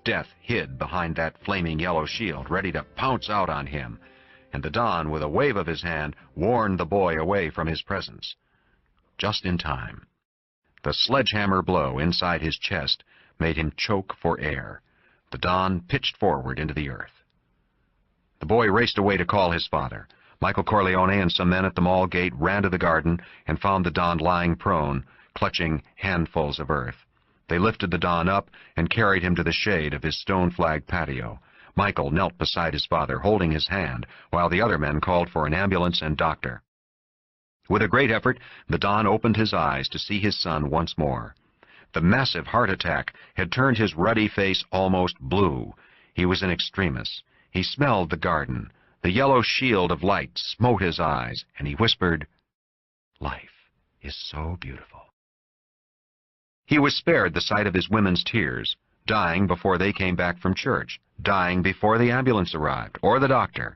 Death hid behind that flaming yellow shield, ready to pounce out on him, and the Don, with a wave of his hand, warned the boy away from his presence. Just in time. The sledgehammer blow inside his chest made him choke for air. The Don pitched forward into the earth. The boy raced away to call his father. Michael Corleone and some men at the mall gate ran to the garden and found the Don lying prone, clutching handfuls of earth. They lifted the Don up and carried him to the shade of his stone-flagged patio. Michael knelt beside his father, holding his hand, while the other men called for an ambulance and doctor. With a great effort, the Don opened his eyes to see his son once more. The massive heart attack had turned his ruddy face almost blue. He was in extremis. He smelled the garden. The yellow shield of light smote his eyes, and he whispered, Life is so beautiful. He was spared the sight of his women's tears, dying before they came back from church, dying before the ambulance arrived, or the doctor.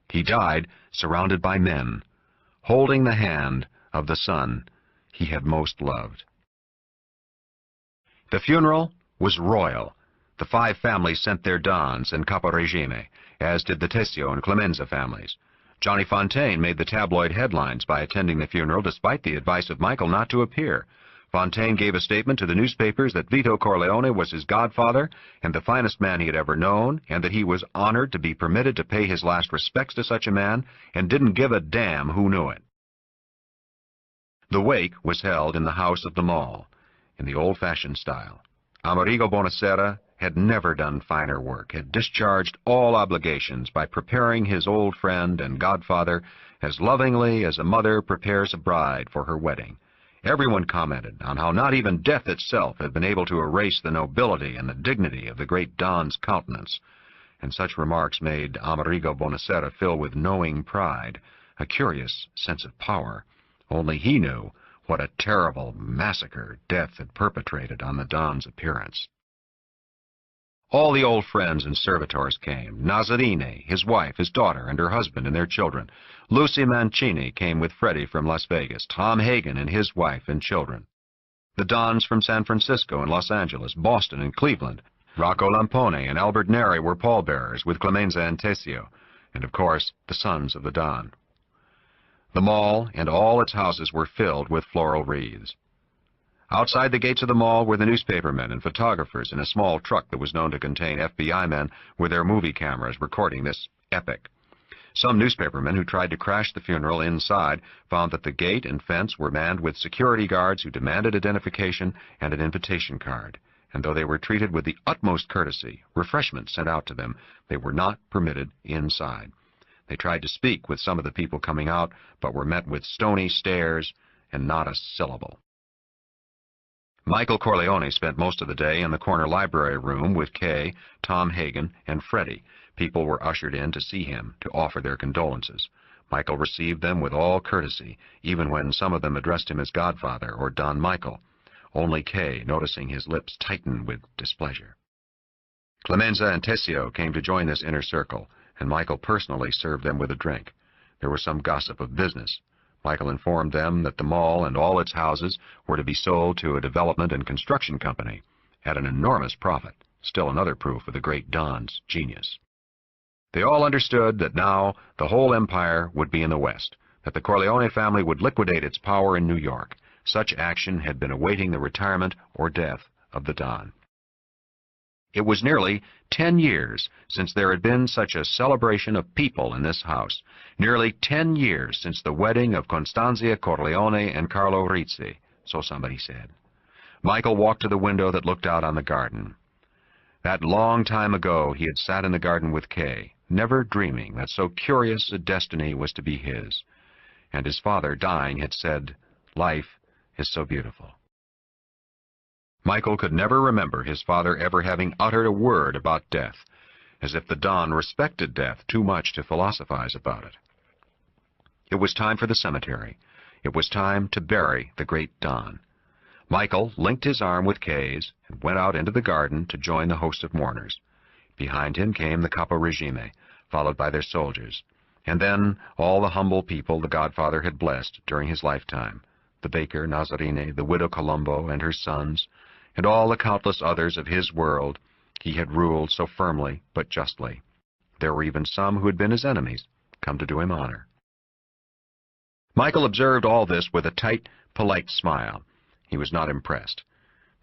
He died surrounded by men, holding the hand of the son he had most loved. The funeral was royal. The 5 families sent their dons in capo regime, as did the Tessio and Clemenza families. Johnny Fontaine made the tabloid headlines by attending the funeral despite the advice of Michael not to appear. Fontaine gave a statement to the newspapers that Vito Corleone was his godfather and the finest man he had ever known, and that he was honored to be permitted to pay his last respects to such a man and didn't give a damn who knew it. The wake was held in the house of the Mall, in the old-fashioned style. Amerigo Bonacera had never done finer work, had discharged all obligations by preparing his old friend and godfather as lovingly as a mother prepares a bride for her wedding. Everyone commented on how not even death itself had been able to erase the nobility and the dignity of the great Don's countenance, and such remarks made Amerigo Bonacera fill with knowing pride, a curious sense of power. Only he knew what a terrible massacre death had perpetrated on the Don's appearance. All the old friends and servitors came. Nazarene, his wife, his daughter, and her husband and their children. Lucy Mancini came with Freddie from Las Vegas, Tom Hagen and his wife and children. The Dons from San Francisco and Los Angeles, Boston and Cleveland. Rocco Lampone and Albert Neri were pallbearers with Clemenza and Tessio, and of course the sons of the Don. The mall and all its houses were filled with floral wreaths. Outside the gates of the mall were the newspapermen and photographers in a small truck that was known to contain FBI men with their movie cameras recording this epic. Some newspapermen who tried to crash the funeral inside found that the gate and fence were manned with security guards who demanded identification and an invitation card, and though they were treated with the utmost courtesy, refreshments sent out to them, they were not permitted inside. They tried to speak with some of the people coming out, but were met with stony stares and not a syllable. Michael Corleone spent most of the day in the corner library room with Kay, Tom Hagen, and Freddie. People were ushered in to see him, to offer their condolences. Michael received them with all courtesy, even when some of them addressed him as Godfather or Don Michael, only Kay noticing his lips tighten with displeasure. Clemenza and Tessio came to join this inner circle, and Michael personally served them with a drink. There was some gossip of business. Michael informed them that the mall and all its houses were to be sold to a development and construction company at an enormous profit, still another proof of the great Don's genius. They all understood that now the whole empire would be in the West, that the Corleone family would liquidate its power in New York. Such action had been awaiting the retirement or death of the Don. It was nearly 10 years since there had been such a celebration of people in this house, nearly 10 years since the wedding of Constanzia Corleone and Carlo Rizzi, so somebody said. Michael walked to the window that looked out on the garden. That long time ago he had sat in the garden with Kay, never dreaming that so curious a destiny was to be his. And his father, dying, had said, "Life is so beautiful." Michael could never remember his father ever having uttered a word about death, as if the Don respected death too much to philosophize about it. It was time for the cemetery. It was time to bury the great Don. Michael linked his arm with Kay's and went out into the garden to join the host of mourners. Behind him came the capo regime, followed by their soldiers, and then all the humble people the Godfather had blessed during his lifetime, the baker Nazarene, the widow Colombo and her sons, and all the countless others of his world he had ruled so firmly but justly. There were even some who had been his enemies, come to do him honor. Michael observed all this with a tight, polite smile. He was not impressed.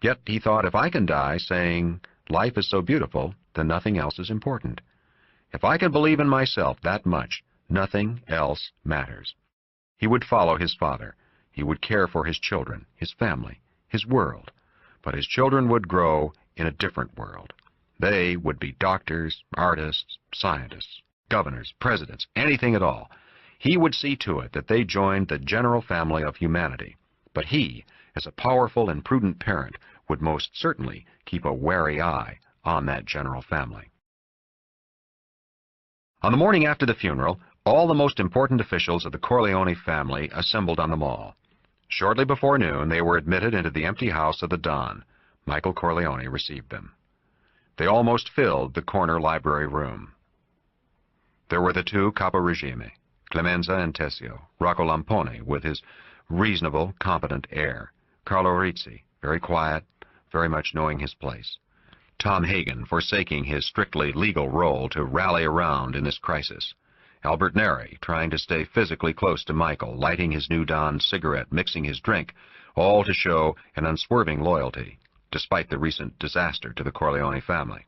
Yet he thought, if I can die saying, "Life is so beautiful," then nothing else is important. If I can believe in myself that much, nothing else matters. He would follow his father. He would care for his children, his family, his world. But his children would grow in a different world. They would be doctors, artists, scientists, governors, presidents, anything at all. He would see to it that they joined the general family of humanity. But he, as a powerful and prudent parent, would most certainly keep a wary eye on that general family. On the morning after the funeral, All the most important officials of the Corleone family assembled on the mall. Shortly before noon, they were admitted into the empty house of the Don. Michael Corleone received them. They almost filled the corner library room. There were the two capo regime, Clemenza and Tessio, Rocco Lampone with his reasonable, competent air, Carlo Rizzi, very quiet, very much knowing his place, Tom Hagen, forsaking his strictly legal role to rally around in this crisis, Albert Neri, trying to stay physically close to Michael, lighting his new Don cigarette, mixing his drink, all to show an unswerving loyalty, despite the recent disaster to the Corleone family.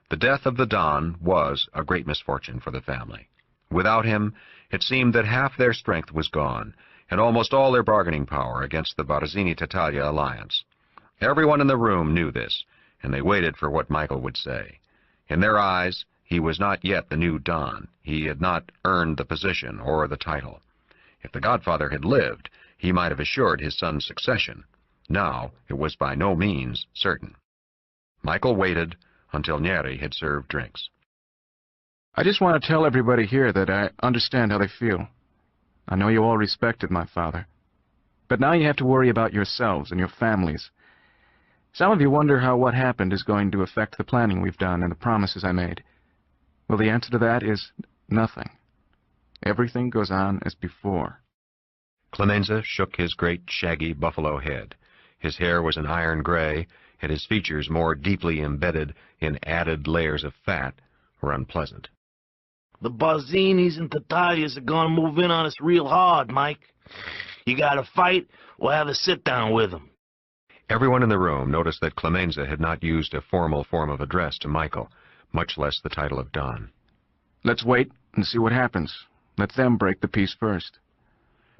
The death of the Don was a great misfortune for the family. Without him, it seemed that half their strength was gone, and almost all their bargaining power against the Barzini-Tattaglia alliance. Everyone in the room knew this, and they waited for what Michael would say. In their eyes, he was not yet the new Don. He had not earned the position or the title. If the Godfather had lived, he might have assured his son's succession. Now, it was by no means certain. Michael waited until Neri had served drinks. I just want to tell everybody here that I understand how they feel. I know you all respected my father. But now you have to worry about yourselves and your families. Some of you wonder how what happened is going to affect the planning we've done and the promises I made. Well, the answer to that is nothing. Everything goes on as before. Clemenza shook his great, shaggy buffalo head. His hair was an iron gray, and his features, more deeply embedded in added layers of fat, were unpleasant. The Barzinis and Tattaglias are gonna move in on us real hard, Mike. You gotta fight or have a sit-down with them. Everyone in the room noticed that Clemenza had not used a formal form of address to Michael, much less the title of Don. Let's wait and see what happens. Let them break the peace first.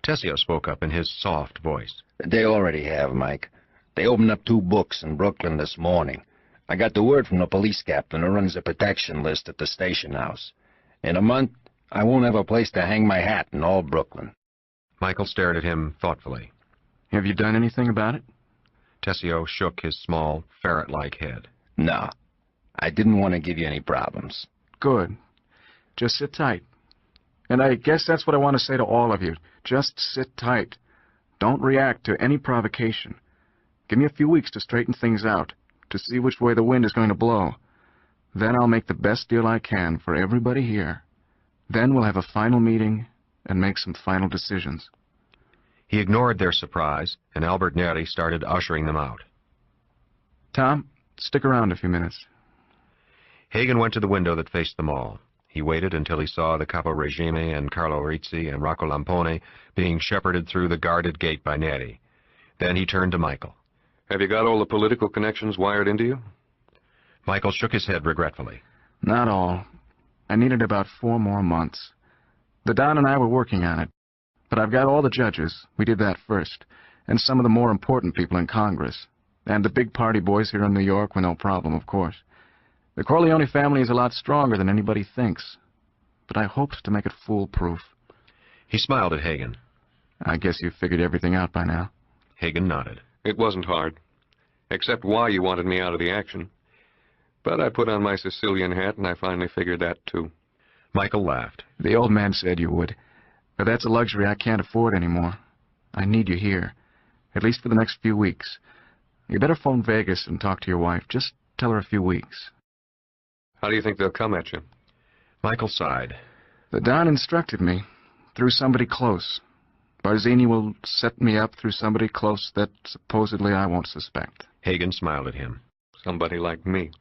Tessio spoke up in his soft voice. They already have, Mike. They opened up 2 books in Brooklyn this morning. I got the word from the police captain who runs the protection list at the station house. In a month, I won't have a place to hang my hat in all Brooklyn. Michael stared at him thoughtfully. Have you done anything about it? Tessio shook his small, ferret-like head. No. I didn't want to give you any problems. Good. Just sit tight. And I guess that's what I want to say to all of you. Just sit tight. Don't react to any provocation. Give me a few weeks to straighten things out, to see which way the wind is going to blow. Then I'll make the best deal I can for everybody here. Then we'll have a final meeting and make some final decisions. He ignored their surprise, and Albert Neri started ushering them out. Tom, stick around a few minutes. Hagen went to the window that faced the mall. He waited until he saw the Capo Regime and Carlo Rizzi and Rocco Lampone being shepherded through the guarded gate by Neri. Then he turned to Michael. Have you got all the political connections wired into you? Michael shook his head regretfully. Not all. I needed about 4 more months. The Don and I were working on it. But I've got all the judges. We did that first. And some of the more important people in Congress. And the big party boys here in New York were no problem, of course. The Corleone family is a lot stronger than anybody thinks. But I hoped to make it foolproof. He smiled at Hagen. I guess you've figured everything out by now. Hagen nodded. It wasn't hard. Except why you wanted me out of the action. But I put on my Sicilian hat, and I finally figured that, too. Michael laughed. The old man said you would. But that's a luxury I can't afford anymore. I need you here. At least for the next few weeks. You better phone Vegas and talk to your wife. Just tell her a few weeks. How do you think they'll come at you? Michael sighed. The Don instructed me. Through somebody close. Barzini will set me up through somebody close that supposedly I won't suspect. Hagen smiled at him. Somebody like me.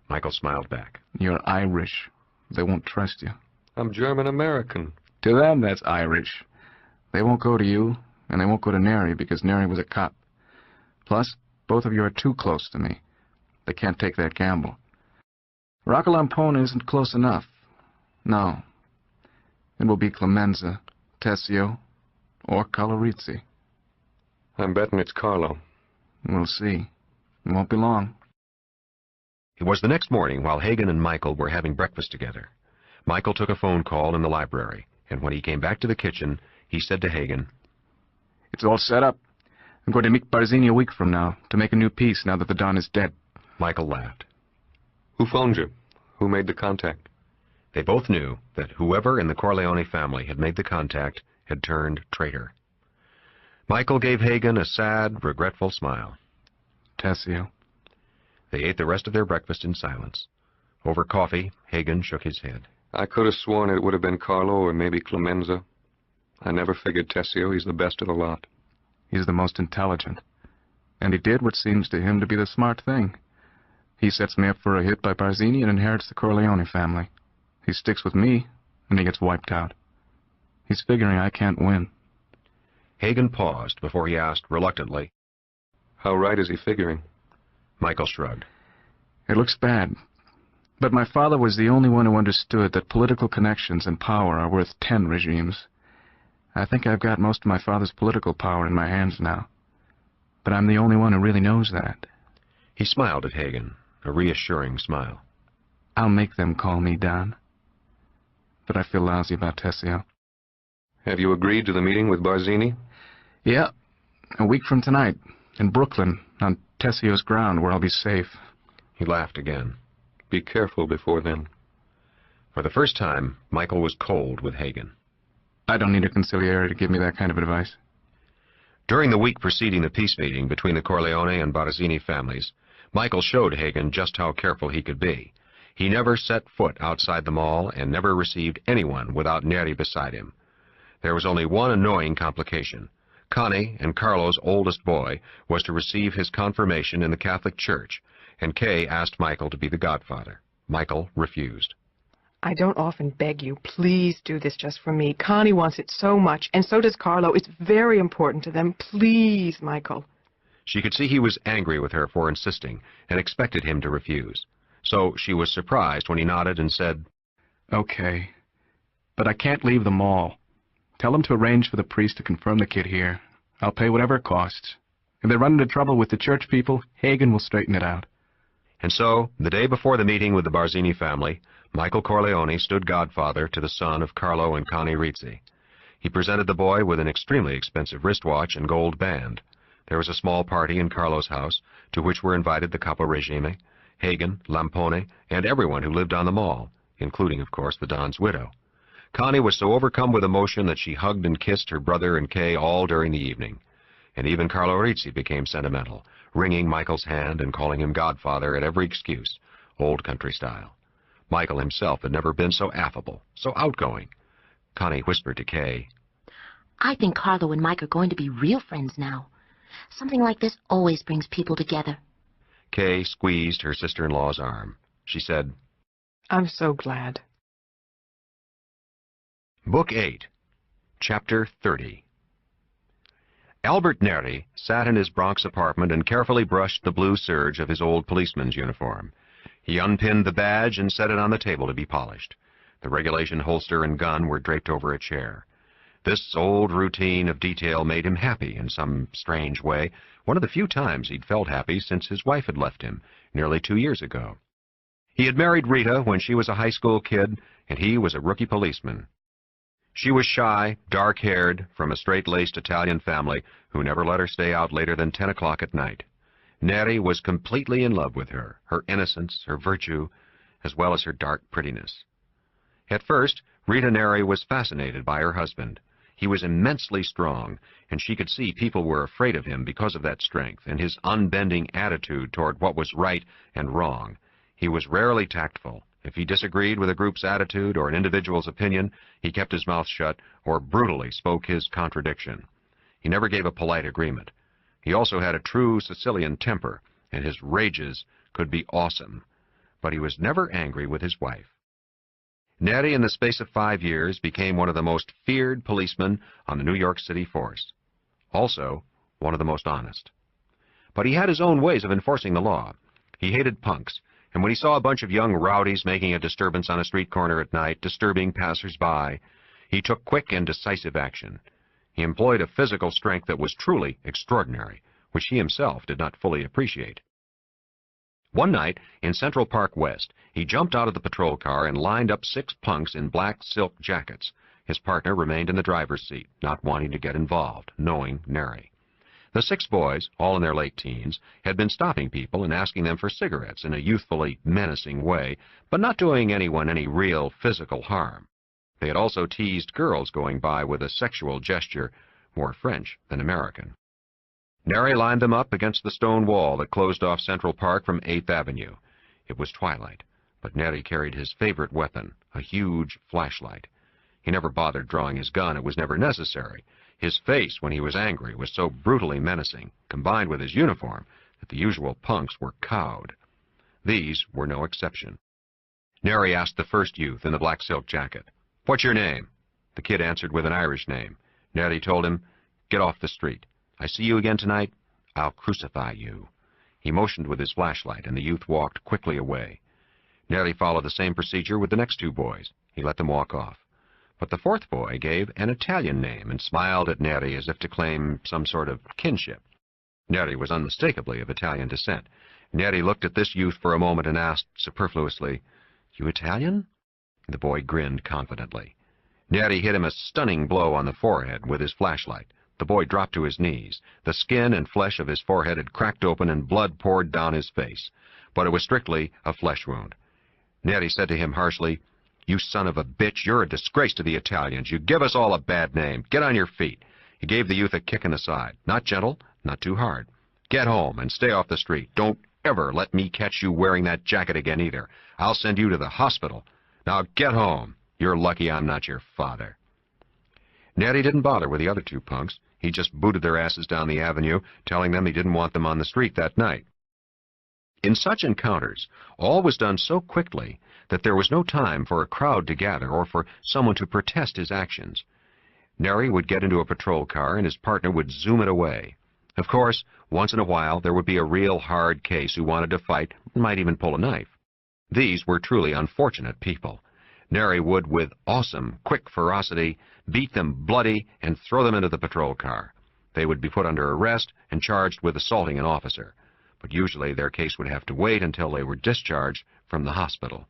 Michael smiled back. You're Irish. They won't trust you. I'm German-American. To them, that's Irish. They won't go to you, and they won't go to Neri because Neri was a cop. Plus, both of you are too close to me. They can't take that gamble. Rocco Lampone isn't close enough. No. It will be Clemenza, Tessio, or Carlo Rizzi. I'm betting it's Carlo. We'll see. It won't be long. It was the next morning while Hagen and Michael were having breakfast together. Michael took a phone call in the library, and when he came back to the kitchen, he said to Hagen, It's all set up. I'm going to meet Barzini a week from now to make a new peace now that the Don is dead. Michael laughed. Who phoned you? Who made the contact? They both knew that whoever in the Corleone family had made the contact had turned traitor. Michael gave Hagen a sad, regretful smile. Tessio. They ate the rest of their breakfast in silence. Over coffee, Hagen shook his head. I could have sworn it would have been Carlo or maybe Clemenza. I never figured Tessio. He's the best of the lot. He's the most intelligent. And he did what seems to him to be the smart thing. He sets me up for a hit by Barzini and inherits the Corleone family. He sticks with me, and he gets wiped out. He's figuring I can't win. Hagen paused before he asked reluctantly, How right is he figuring? Michael shrugged. It looks bad. But my father was the only one who understood that political connections and power are worth 10 regimes. I think I've got most of my father's political power in my hands now. But I'm the only one who really knows that. He smiled at Hagen, a reassuring smile. I'll make them call me Don. But I feel lousy about Tessio. Have you agreed to the meeting with Barzini? Yeah, a week from tonight, in Brooklyn, on Tessio's ground, where I'll be safe. He laughed again. Be careful before then. For the first time, Michael was cold with Hagen. I don't need a consigliere to give me that kind of advice. During the week preceding the peace meeting between the Corleone and Barzini families, Michael showed Hagen just how careful he could be. He never set foot outside the mall and never received anyone without Neri beside him. There was only one annoying complication. Connie, and Carlo's oldest boy, was to receive his confirmation in the Catholic Church, and Kay asked Michael to be the godfather. Michael refused. I don't often beg you. Please do this just for me. Connie wants it so much, and so does Carlo. It's very important to them. Please, Michael. She could see he was angry with her for insisting, and expected him to refuse. So she was surprised when he nodded and said, Okay, but I can't leave the mall. Tell them to arrange for the priest to confirm the kid here. I'll pay whatever it costs. If they run into trouble with the church people, Hagen will straighten it out. And so, the day before the meeting with the Barzini family, Michael Corleone stood godfather to the son of Carlo and Connie Rizzi. He presented the boy with an extremely expensive wristwatch and gold band. There was a small party in Carlo's house, to which were invited the Capo Regime, Hagen, Lampone, and everyone who lived on the mall, including, of course, the Don's widow. Connie was so overcome with emotion that she hugged and kissed her brother and Kay all during the evening. And even Carlo Rizzi became sentimental, wringing Michael's hand and calling him godfather at every excuse, old country style. Michael himself had never been so affable, so outgoing. Connie whispered to Kay, I think Carlo and Mike are going to be real friends now. Something like this always brings people together. Kay squeezed her sister-in-law's arm. She said, I'm so glad. Book 8, Chapter 30. Albert Neri sat in his Bronx apartment and carefully brushed the blue serge of his old policeman's uniform. He unpinned the badge and set it on the table to be polished. The regulation holster and gun were draped over a chair. This old routine of detail made him happy in some strange way, one of the few times he'd felt happy since his wife had left him, nearly 2 years ago. He had married Rita when she was a high school kid, and he was a rookie policeman. She was shy, dark-haired, from a straight-laced Italian family who never let her stay out later than 10 o'clock at night. Neri was completely in love with her innocence, her virtue, as well as her dark prettiness. At first, Rita Neri was fascinated by her husband. He was immensely strong, and she could see people were afraid of him because of that strength and his unbending attitude toward what was right and wrong. He was rarely tactful. If he disagreed with a group's attitude or an individual's opinion, he kept his mouth shut or brutally spoke his contradiction. He never gave a polite agreement. He also had a true Sicilian temper, and his rages could be awesome. But he was never angry with his wife. Neri, in the space of 5 years, became one of the most feared policemen on the New York City force. Also, one of the most honest. But he had his own ways of enforcing the law. He hated punks, and when he saw a bunch of young rowdies making a disturbance on a street corner at night, disturbing passers-by, he took quick and decisive action. He employed a physical strength that was truly extraordinary, which he himself did not fully appreciate. One night, in Central Park West, he jumped out of the patrol car and lined up 6 punks in black silk jackets. His partner remained in the driver's seat, not wanting to get involved, knowing Neri. The 6 boys, all in their late teens, had been stopping people and asking them for cigarettes in a youthfully menacing way, but not doing anyone any real physical harm. They had also teased girls going by with a sexual gesture, more French than American. Neri lined them up against the stone wall that closed off Central Park from 8th Avenue. It was twilight, but Neri carried his favorite weapon, a huge flashlight. He never bothered drawing his gun. It was never necessary. His face, when he was angry, was so brutally menacing, combined with his uniform, that the usual punks were cowed. These were no exception. Neri asked the first youth in the black silk jacket, "What's your name?" The kid answered with an Irish name. Neri told him, "Get off the street. I see you again tonight, I'll crucify you." He motioned with his flashlight, and the youth walked quickly away. Neri followed the same procedure with the next 2 boys. He let them walk off. But the 4th boy gave an Italian name and smiled at Neri as if to claim some sort of kinship. Neri was unmistakably of Italian descent. Neri looked at this youth for a moment and asked superfluously, "You Italian?" The boy grinned confidently. Neri hit him a stunning blow on the forehead with his flashlight. The boy dropped to his knees. The skin and flesh of his forehead had cracked open and blood poured down his face. But it was strictly a flesh wound. Neri said to him harshly, "You son of a bitch, you're a disgrace to the Italians. You give us all a bad name. Get on your feet." He gave the youth a kick in the side. Not gentle, not too hard. "Get home and stay off the street. Don't ever let me catch you wearing that jacket again either. I'll send you to the hospital. Now get home. You're lucky I'm not your father." Neri didn't bother with the other 2 punks. He just booted their asses down the avenue, telling them he didn't want them on the street that night. In such encounters, all was done so quickly that there was no time for a crowd to gather or for someone to protest his actions. Neri would get into a patrol car and his partner would zoom it away. Of course, once in a while there would be a real hard case who wanted to fight and might even pull a knife. These were truly unfortunate people. Neri would, with awesome, quick ferocity, beat them bloody and throw them into the patrol car. They would be put under arrest and charged with assaulting an officer, but usually their case would have to wait until they were discharged from the hospital.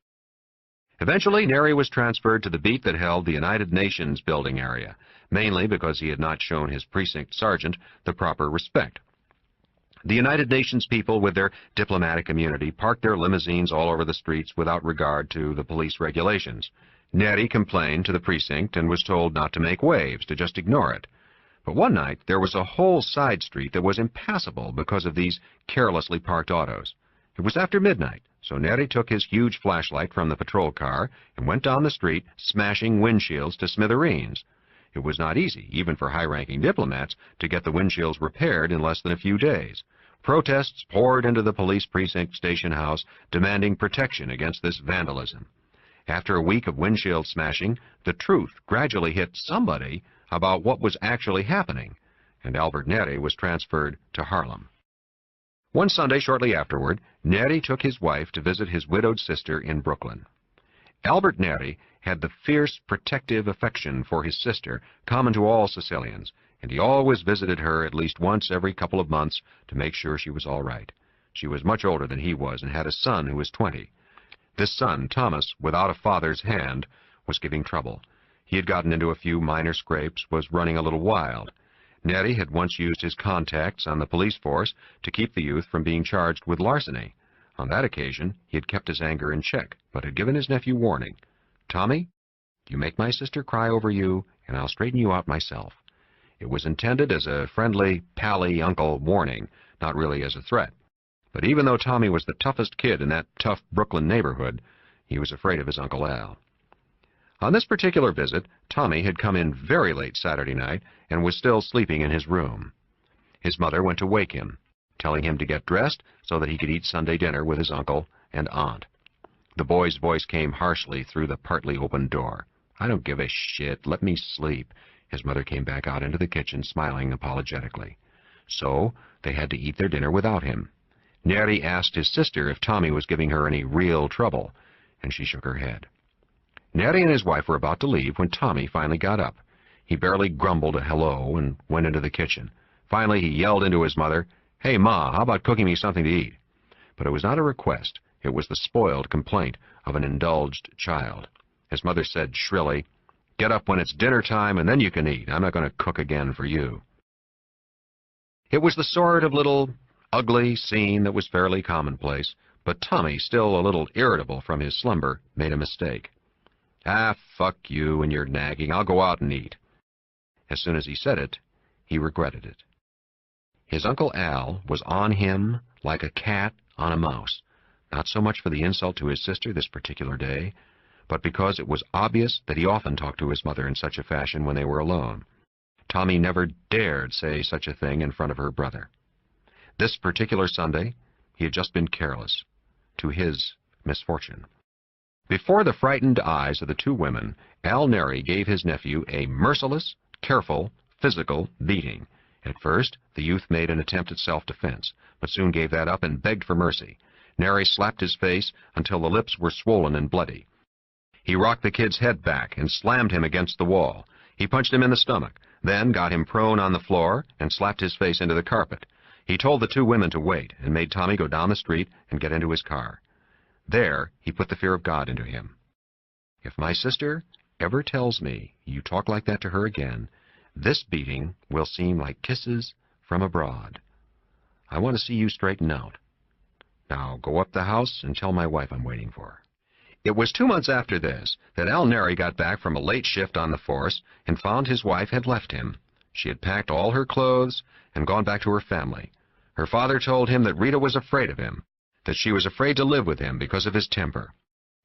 Eventually, Neri was transferred to the beat that held the United Nations building area, mainly because he had not shown his precinct sergeant the proper respect. The United Nations people, with their diplomatic immunity, parked their limousines all over the streets without regard to the police regulations. Neri complained to the precinct and was told not to make waves, to just ignore it. But one night, there was a whole side street that was impassable because of these carelessly parked autos. It was after midnight, so Neri took his huge flashlight from the patrol car and went down the street, smashing windshields to smithereens. It was not easy, even for high-ranking diplomats, to get the windshields repaired in less than a few days. Protests poured into the police precinct station house, demanding protection against this vandalism. After a week of windshield smashing, the truth gradually hit somebody about what was actually happening, and Albert Neri was transferred to Harlem. One Sunday shortly afterward, Neri took his wife to visit his widowed sister in Brooklyn. Albert Neri had the fierce, protective affection for his sister common to all Sicilians, and he always visited her at least once every couple of months to make sure she was all right. She was much older than he was and had a son who was 20. This son, Thomas, without a father's hand, was giving trouble. He had gotten into a few minor scrapes, was running a little wild. Neri had once used his contacts on the police force to keep the youth from being charged with larceny. On that occasion, he had kept his anger in check, but had given his nephew warning. "Tommy, you make my sister cry over you, and I'll straighten you out myself." It was intended as a friendly, pally uncle warning, not really as a threat. But even though Tommy was the toughest kid in that tough Brooklyn neighborhood, he was afraid of his Uncle Al. On this particular visit, Tommy had come in very late Saturday night and was still sleeping in his room. His mother went to wake him, telling him to get dressed so that he could eat Sunday dinner with his uncle and aunt. The boy's voice came harshly through the partly open door. "I don't give a shit. Let me sleep." His mother came back out into the kitchen, smiling apologetically. So they had to eat their dinner without him. Neri asked his sister if Tommy was giving her any real trouble, and she shook her head. Neri and his wife were about to leave when Tommy finally got up. He barely grumbled a hello and went into the kitchen. Finally, he yelled into his mother, "Hey, Ma, how about cooking me something to eat?" But it was not a request. It was the spoiled complaint of an indulged child. His mother said shrilly, "Get up when it's dinner time and then you can eat. I'm not going to cook again for you." It was the sort of little ugly scene that was fairly commonplace, but Tommy, still a little irritable from his slumber, made a mistake. "Ah, fuck you and your nagging. I'll go out and eat." As soon as he said it, he regretted it. His Uncle Al was on him like a cat on a mouse, not so much for the insult to his sister this particular day, but because it was obvious that he often talked to his mother in such a fashion when they were alone. Tommy never dared say such a thing in front of her brother. This particular Sunday, he had just been careless, to his misfortune. Before the frightened eyes of the two women, Al Neri gave his nephew a merciless, careful, physical beating. At first, the youth made an attempt at self-defense, but soon gave that up and begged for mercy. Neri slapped his face until the lips were swollen and bloody. He rocked the kid's head back and slammed him against the wall. He punched him in the stomach, then got him prone on the floor and slapped his face into the carpet. He told the two women to wait and made Tommy go down the street and get into his car. There, he put the fear of God into him. "If my sister ever tells me you talk like that to her again, this beating will seem like kisses from abroad. I want to see you straighten out. Now go up the house and tell my wife I'm waiting for her." It was 2 months after this that Al Neri got back from a late shift on the force and found his wife had left him. She had packed all her clothes and gone back to her family. Her father told him that Rita was afraid of him, that she was afraid to live with him because of his temper.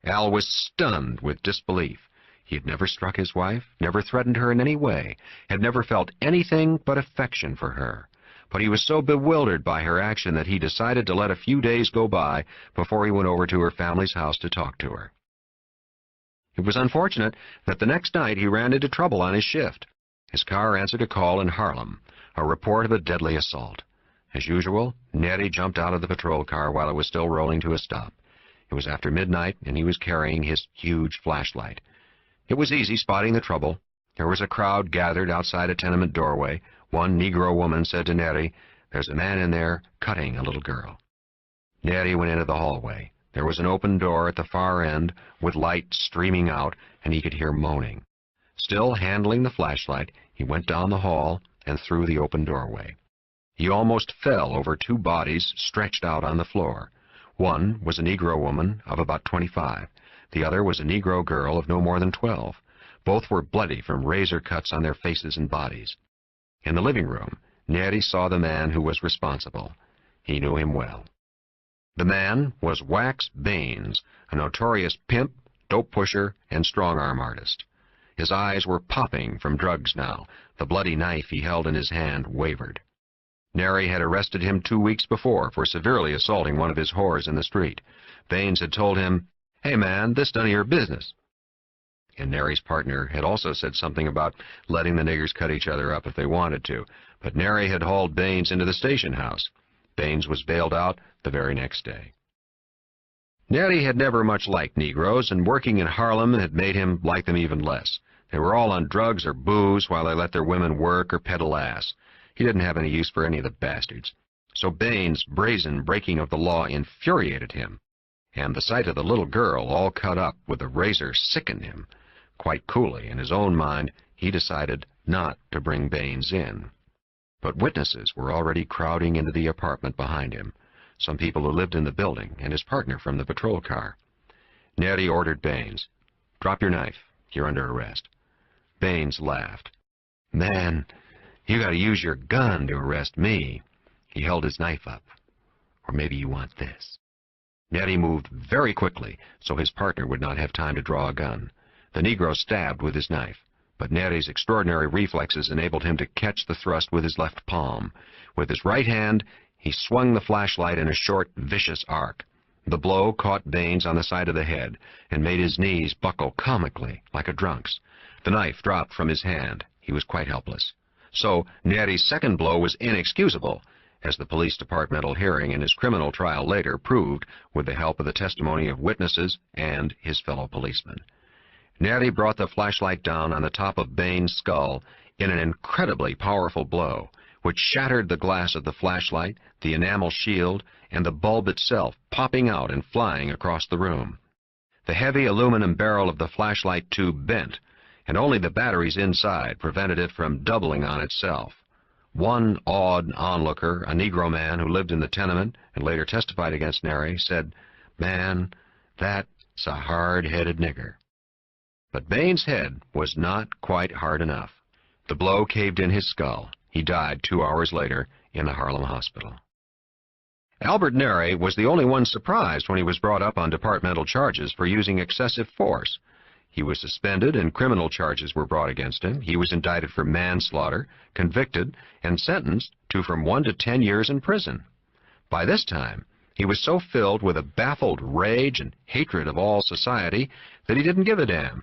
Al was stunned with disbelief. He had never struck his wife, never threatened her in any way, had never felt anything but affection for her. But he was so bewildered by her action that he decided to let a few days go by before he went over to her family's house to talk to her. It was unfortunate that the next night he ran into trouble on his shift. His car answered a call in Harlem, a report of a deadly assault. As usual, Neri jumped out of the patrol car while it was still rolling to a stop. It was after midnight, and he was carrying his huge flashlight. It was easy spotting the trouble. There was a crowd gathered outside a tenement doorway. One Negro woman said to Neri, "There's a man in there cutting a little girl." Neri went into the hallway. There was an open door at the far end with light streaming out, and he could hear moaning. Still handling the flashlight, he went down the hall and through the open doorway. He almost fell over two bodies stretched out on the floor. One was a Negro woman of about 25. The other was a Negro girl of no more than 12. Both were bloody from razor cuts on their faces and bodies. In the living room, Neri saw the man who was responsible. He knew him well. The man was Wax Baines, a notorious pimp, dope pusher, and strong-arm artist. His eyes were popping from drugs now. The bloody knife he held in his hand wavered. Neri had arrested him 2 weeks before for severely assaulting one of his whores in the street. Baines had told him, "Hey man, this none of your business." And Neri's partner had also said something about letting the niggers cut each other up if they wanted to, but Neri had hauled Baines into the station house. Baines was bailed out the very next day. Neri had never much liked Negroes, and working in Harlem had made him like them even less. They were all on drugs or booze while they let their women work or peddle ass. He didn't have any use for any of the bastards. So Baines' brazen breaking of the law infuriated him, and the sight of the little girl all cut up with a razor sickened him. Quite coolly, in his own mind, he decided not to bring Baines in. But witnesses were already crowding into the apartment behind him, some people who lived in the building and his partner from the patrol car. Neri ordered Baines, "Drop your knife. You're under arrest." Baines laughed. "Man, you gotta use your gun to arrest me." He held his knife up. "Or maybe you want this." Neri moved very quickly, so his partner would not have time to draw a gun. The Negro stabbed with his knife, but Neri's extraordinary reflexes enabled him to catch the thrust with his left palm. With his right hand, he swung the flashlight in a short, vicious arc. The blow caught Baines on the side of the head and made his knees buckle comically, like a drunk's. The knife dropped from his hand. He was quite helpless. So Neri's second blow was inexcusable, as the police departmental hearing in his criminal trial later proved with the help of the testimony of witnesses and his fellow policemen. Neri brought the flashlight down on the top of Baines' skull in an incredibly powerful blow, which shattered the glass of the flashlight, the enamel shield, and the bulb itself, popping out and flying across the room. The heavy aluminum barrel of the flashlight tube bent, and only the batteries inside prevented it from doubling on itself. One odd onlooker, a Negro man who lived in the tenement and later testified against Neri, said, "Man, that's a hard-headed nigger." But Bain's head was not quite hard enough. The blow caved in his skull. He died 2 hours later in the Harlem hospital. Albert Neri was the only one surprised when he was brought up on departmental charges for using excessive force. He was suspended and criminal charges were brought against him. He was indicted for manslaughter, convicted, and sentenced to from 1 to 10 years in prison. By this time, he was so filled with a baffled rage and hatred of all society that he didn't give a damn,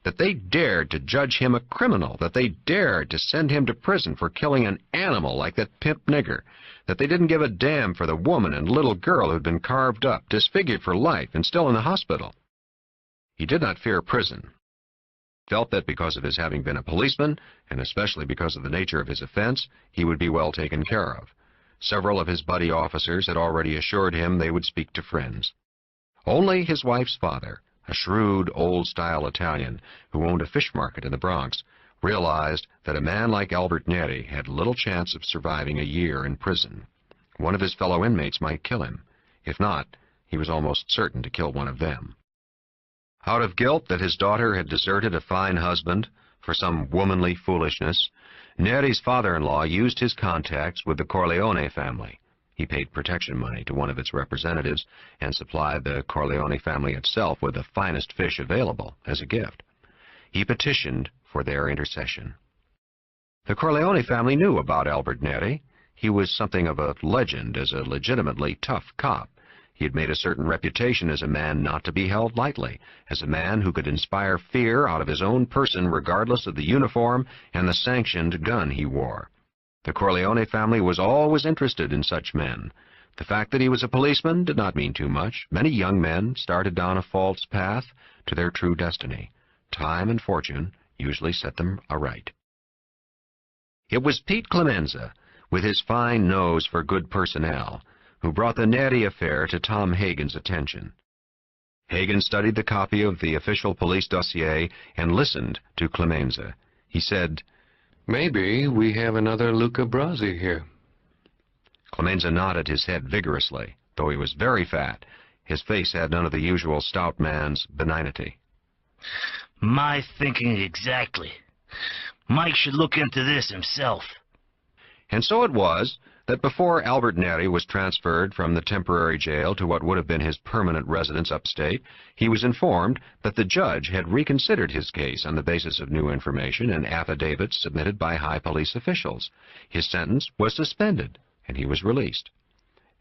that they dared to judge him a criminal, that they dared to send him to prison for killing an animal like that pimp nigger, that they didn't give a damn for the woman and little girl who'd been carved up, disfigured for life, and still in the hospital. He did not fear prison. Felt that because of his having been a policeman, and especially because of the nature of his offense, he would be well taken care of. Several of his buddy officers had already assured him they would speak to friends. Only his wife's father, a shrewd, old-style Italian who owned a fish market in the Bronx, realized that a man like Albert Neri had little chance of surviving a year in prison. One of his fellow inmates might kill him. If not, he was almost certain to kill one of them. Out of guilt that his daughter had deserted a fine husband for some womanly foolishness, Neri's father-in-law used his contacts with the Corleone family. He paid protection money to one of its representatives and supplied the Corleone family itself with the finest fish available as a gift. He petitioned for their intercession. The Corleone family knew about Albert Neri. He was something of a legend as a legitimately tough cop. He had made a certain reputation as a man not to be held lightly, as a man who could inspire fear out of his own person regardless of the uniform and the sanctioned gun he wore. The Corleone family was always interested in such men. The fact that he was a policeman did not mean too much. Many young men started down a false path to their true destiny. Time and fortune usually set them aright. It was Pete Clemenza, with his fine nose for good personnel, who brought the Neri affair to Tom Hagen's attention. Hagen studied the copy of the official police dossier and listened to Clemenza. He said, "Maybe we have another Luca Brasi here." Clemenza nodded his head vigorously. Though he was very fat, his face had none of the usual stout man's benignity. My thinking exactly. Mike should look into this himself. And so it was that before Albert Neri was transferred from the temporary jail to what would have been his permanent residence upstate, he was informed that the judge had reconsidered his case on the basis of new information and affidavits submitted by high police officials. His sentence was suspended, and he was released.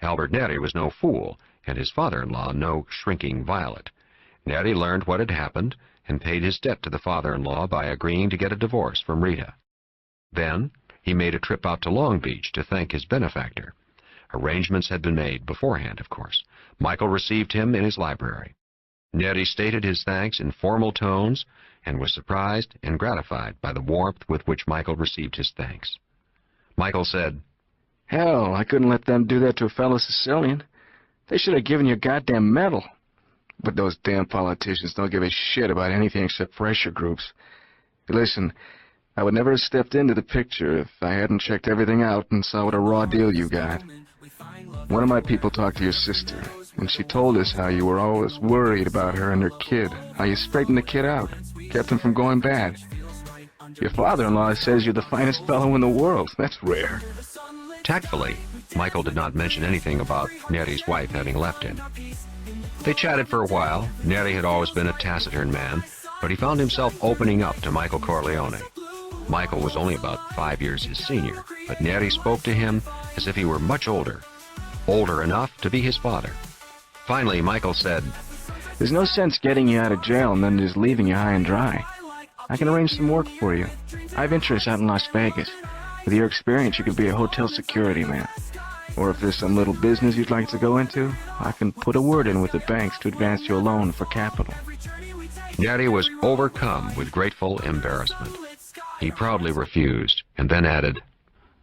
Albert Neri was no fool, and his father-in-law no shrinking violet. Neri learned what had happened and paid his debt to the father-in-law by agreeing to get a divorce from Rita. Then he made a trip out to Long Beach to thank his benefactor. Arrangements had been made beforehand, of course. Michael received him in his library. Neri stated his thanks in formal tones and was surprised and gratified by the warmth with which Michael received his thanks. Michael said, "Hell, I couldn't let them do that to a fellow Sicilian. They should have given you a goddamn medal. But those damn politicians don't give a shit about anything except pressure groups. Listen, I would never have stepped into the picture if I hadn't checked everything out and saw what a raw deal you got. One of my people talked to your sister, and she told us how you were always worried about her and her kid, how you straightened the kid out, kept him from going bad. Your father-in-law says you're the finest fellow in the world. That's rare." Tactfully, Michael did not mention anything about Neri's wife having left him. They chatted for a while. Neri had always been a taciturn man, but he found himself opening up to Michael Corleone. Michael was only about 5 years his senior, but Neri spoke to him as if he were much older enough to be his father. Finally, Michael said, "There's no sense getting you out of jail and then just leaving you high and dry. I can arrange some work for you. I have interests out in Las Vegas. With your experience, you could be a hotel security man. Or if there's some little business you'd like to go into, I can put a word in with the banks to advance you a loan for capital." Neri was overcome with grateful embarrassment. He proudly refused, and then added,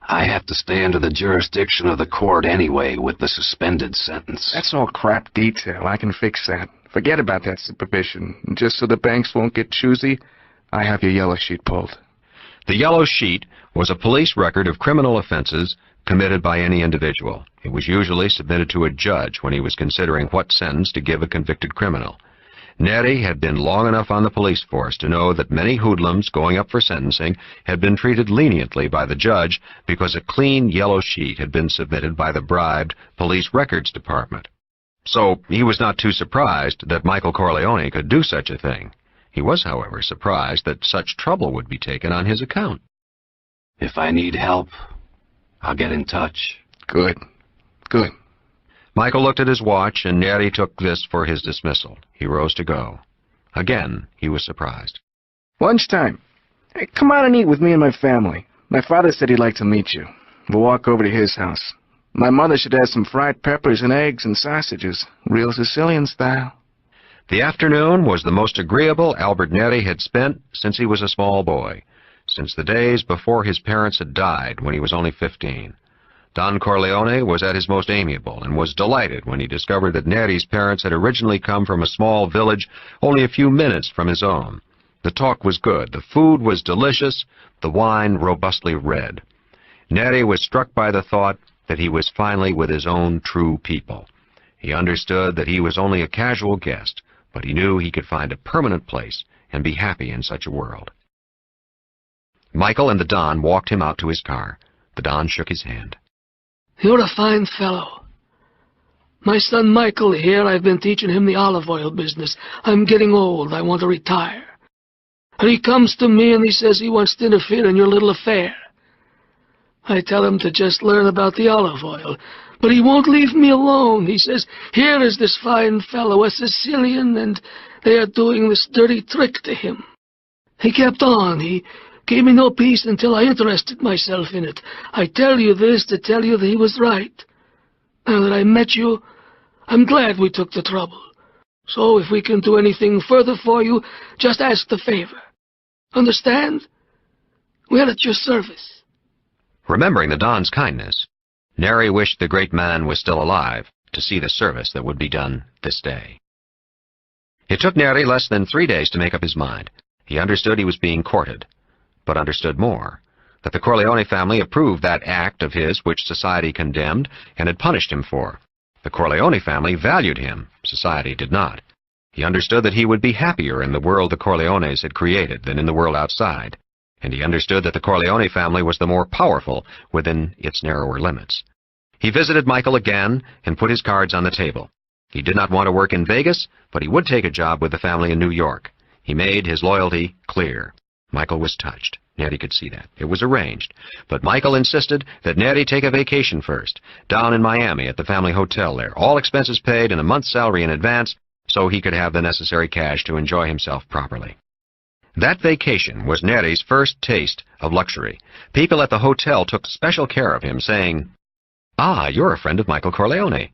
"I have to stay under the jurisdiction of the court anyway with the suspended sentence." That's all crap detail. I can fix that. Forget about that supervision. Just so the banks won't get choosy, I have your yellow sheet pulled. The yellow sheet was a police record of criminal offenses committed by any individual. It was usually submitted to a judge when he was considering what sentence to give a convicted criminal. Neri had been long enough on the police force to know that many hoodlums going up for sentencing had been treated leniently by the judge because a clean yellow sheet had been submitted by the bribed police records department. So he was not too surprised that Michael Corleone could do such a thing. He was, however, surprised that such trouble would be taken on his account. If I need help, I'll get in touch. Good. Good. Michael looked at his watch, and Neri took this for his dismissal. He rose to go. Again, he was surprised. Lunchtime. Hey, come out and eat with me and my family. My father said he'd like to meet you. We'll walk over to his house. My mother should have some fried peppers and eggs and sausages, real Sicilian style. The afternoon was the most agreeable Albert Neri had spent since he was a small boy, since the days before his parents had died when he was only 15. Don Corleone was at his most amiable and was delighted when he discovered that Neri's parents had originally come from a small village only a few minutes from his own. The talk was good, the food was delicious, the wine robustly red. Neri was struck by the thought that he was finally with his own true people. He understood that he was only a casual guest, but he knew he could find a permanent place and be happy in such a world. Michael and the Don walked him out to his car. The Don shook his hand. You're a fine fellow. My son Michael here, I've been teaching him the olive oil business. I'm getting old. I want to retire. And he comes to me and he says he wants to interfere in your little affair. I tell him to just learn about the olive oil. But he won't leave me alone. He says, here is this fine fellow, a Sicilian, and they are doing this dirty trick to him. He kept on. He gave me no peace until I interested myself in it. I tell you this to tell you that he was right. Now that I met you, I'm glad we took the trouble. So if we can do anything further for you, just ask the favor. Understand? We're at your service. Remembering the Don's kindness, Neri wished the great man was still alive to see the service that would be done this day. It took Neri less than 3 days to make up his mind. He understood he was being courted, but understood more, that the Corleone family approved that act of his which society condemned and had punished him for. The Corleone family valued him. Society did not. He understood that he would be happier in the world the Corleones had created than in the world outside, and he understood that the Corleone family was the more powerful within its narrower limits. He visited Michael again and put his cards on the table. He did not want to work in Vegas, but he would take a job with the family in New York. He made his loyalty clear. Michael was touched. Neri could see that. It was arranged. But Michael insisted that Neri take a vacation first, down in Miami at the family hotel there, all expenses paid and a month's salary in advance, so he could have the necessary cash to enjoy himself properly. That vacation was Neri's first taste of luxury. People at the hotel took special care of him, saying, "Ah, you're a friend of Michael Corleone."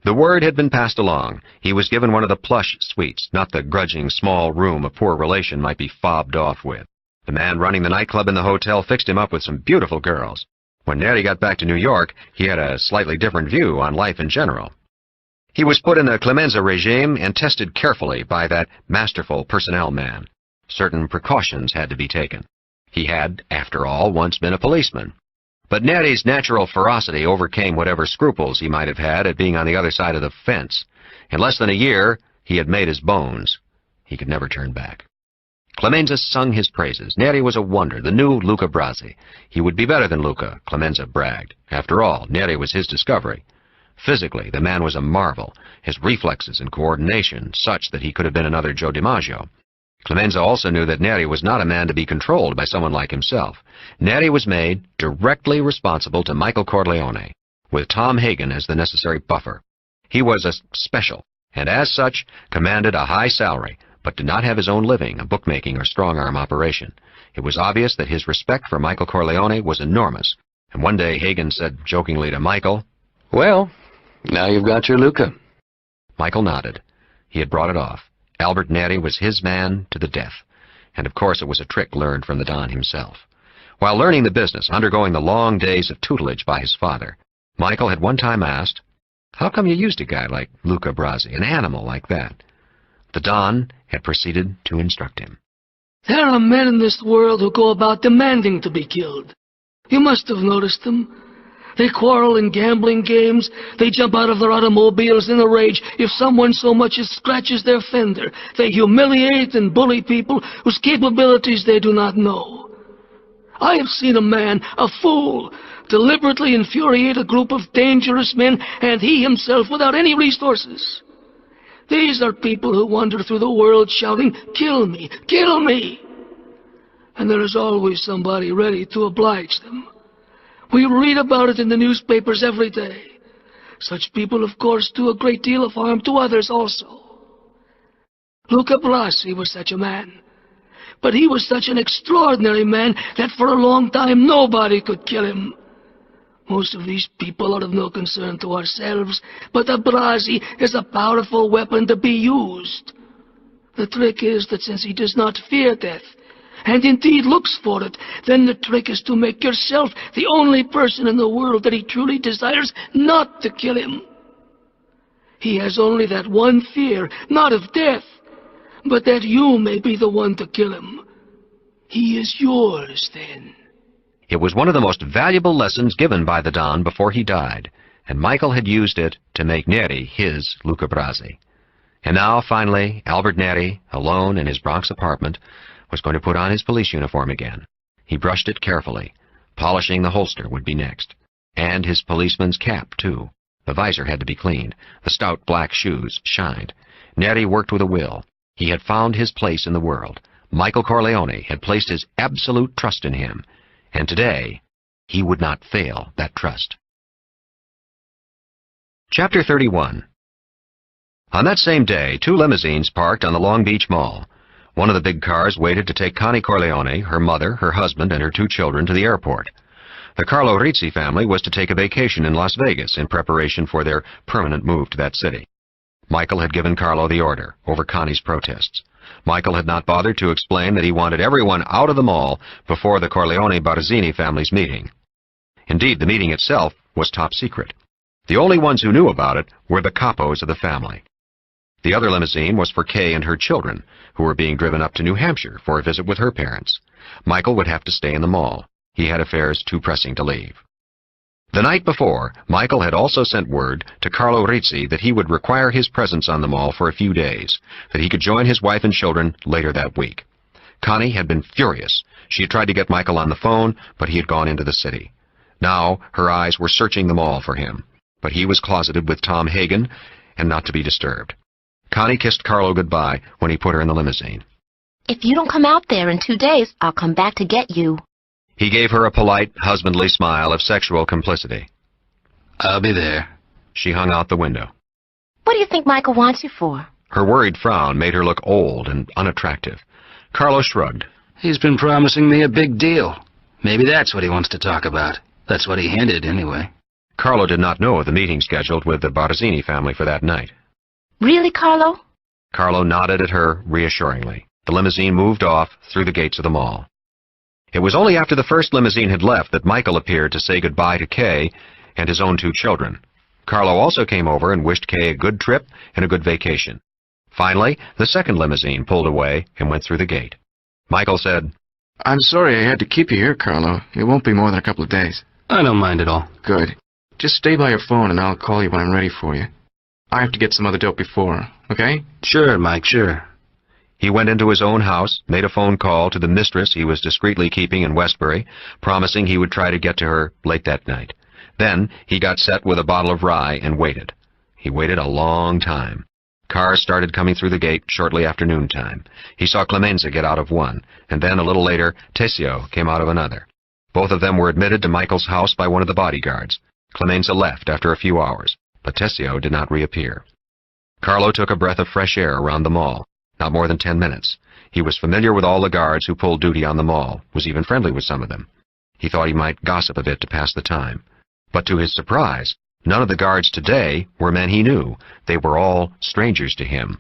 The word had been passed along. He was given one of the plush suites, not the grudging small room a poor relation might be fobbed off with. The man running the nightclub in the hotel fixed him up with some beautiful girls. When Neri got back to New York, he had a slightly different view on life in general. He was put in the Clemenza regime and tested carefully by that masterful personnel man. Certain precautions had to be taken. He had, after all, once been a policeman. But Neri's natural ferocity overcame whatever scruples he might have had at being on the other side of the fence. In less than a year, he had made his bones. He could never turn back. Clemenza sung his praises. Neri was a wonder, the new Luca Brasi. He would be better than Luca, Clemenza bragged. After all, Neri was his discovery. Physically, the man was a marvel, his reflexes and coordination such that he could have been another Joe DiMaggio. Clemenza also knew that Neri was not a man to be controlled by someone like himself. Neri was made directly responsible to Michael Corleone, with Tom Hagen as the necessary buffer. He was a special, and as such, commanded a high salary, but did not have his own living, a bookmaking or strong-arm operation. It was obvious that his respect for Michael Corleone was enormous, and one day Hagen said jokingly to Michael, "Well, now you've got your Luca." Michael nodded. He had brought it off. Albert Neri was his man to the death, and of course it was a trick learned from the Don himself. While learning the business, undergoing the long days of tutelage by his father, Michael had one time asked, "How come you used a guy like Luca Brasi, an animal like that?" The Don had proceeded to instruct him. There are men in this world who go about demanding to be killed. You must have noticed them. They quarrel in gambling games. They jump out of their automobiles in a rage if someone so much as scratches their fender. They humiliate and bully people whose capabilities they do not know. I have seen a man, a fool, deliberately infuriate a group of dangerous men, and he himself without any resources. These are people who wander through the world shouting, "Kill me! Kill me!" And there is always somebody ready to oblige them. We read about it in the newspapers every day. Such people, of course, do a great deal of harm to others also. Luca Brasi was such a man. But he was such an extraordinary man that for a long time nobody could kill him. Most of these people are of no concern to ourselves, but a Brasi is a powerful weapon to be used. The trick is that since he does not fear death, and indeed looks for it, then the trick is to make yourself the only person in the world that he truly desires not to kill him. He has only that one fear, not of death, but that you may be the one to kill him. He is yours, then. It was one of the most valuable lessons given by the Don before he died, and Michael had used it to make Neri his Luca Brasi. And now, finally, Albert Neri, alone in his Bronx apartment, was going to put on his police uniform again. He brushed it carefully. Polishing the holster would be next. And his policeman's cap, too. The visor had to be cleaned. The stout black shoes shined. Neri worked with a will. He had found his place in the world. Michael Corleone had placed his absolute trust in him. And today, he would not fail that trust. Chapter 31. On that same day, 2 limousines parked on the Long Beach Mall. One of the big cars waited to take Connie Corleone, her mother, her husband, and her 2 children to the airport. The Carlo Rizzi family was to take a vacation in Las Vegas in preparation for their permanent move to that city. Michael had given Carlo the order, over Connie's protests. Michael had not bothered to explain that he wanted everyone out of the mall before the Corleone-Barzini family's meeting. Indeed, the meeting itself was top secret. The only ones who knew about it were the capos of the family. The other limousine was for Kay and her children, who were being driven up to New Hampshire for a visit with her parents. Michael would have to stay in the mall. He had affairs too pressing to leave. The night before, Michael had also sent word to Carlo Rizzi that he would require his presence on the mall for a few days, that he could join his wife and children later that week. Connie had been furious. She had tried to get Michael on the phone, but he had gone into the city. Now her eyes were searching the mall for him, but he was closeted with Tom Hagen and not to be disturbed. Connie kissed Carlo goodbye when he put her in the limousine. If you don't come out there in 2 days, I'll come back to get you. He gave her a polite, husbandly smile of sexual complicity. I'll be there. She hung out the window. What do you think Michael wants you for? Her worried frown made her look old and unattractive. Carlo shrugged. He's been promising me a big deal. Maybe that's what he wants to talk about. That's what he hinted, anyway. Carlo did not know of the meeting scheduled with the Barzini family for that night. Really, Carlo? Carlo nodded at her reassuringly. The limousine moved off through the gates of the mall. It was only after the first limousine had left that Michael appeared to say goodbye to Kay and his own 2 children. Carlo also came over and wished Kay a good trip and a good vacation. Finally, the second limousine pulled away and went through the gate. Michael said, I'm sorry I had to keep you here, Carlo. It won't be more than a couple of days. I don't mind at all. Good. Just stay by your phone and I'll call you when I'm ready for you. I have to get some other dope before, okay? Sure, Mike, sure. He went into his own house, made a phone call to the mistress he was discreetly keeping in Westbury, promising he would try to get to her late that night. Then he got set with a bottle of rye and waited. He waited a long time. Cars started coming through the gate shortly after noontime. He saw Clemenza get out of one, and then a little later, Tessio came out of another. Both of them were admitted to Michael's house by one of the bodyguards. Clemenza left after a few hours, but Tessio did not reappear. Carlo took a breath of fresh air around the mall. Not more than 10 minutes. He was familiar with all the guards who pulled duty on the mall, was even friendly with some of them. He thought he might gossip a bit to pass the time. But to his surprise, none of the guards today were men he knew. They were all strangers to him.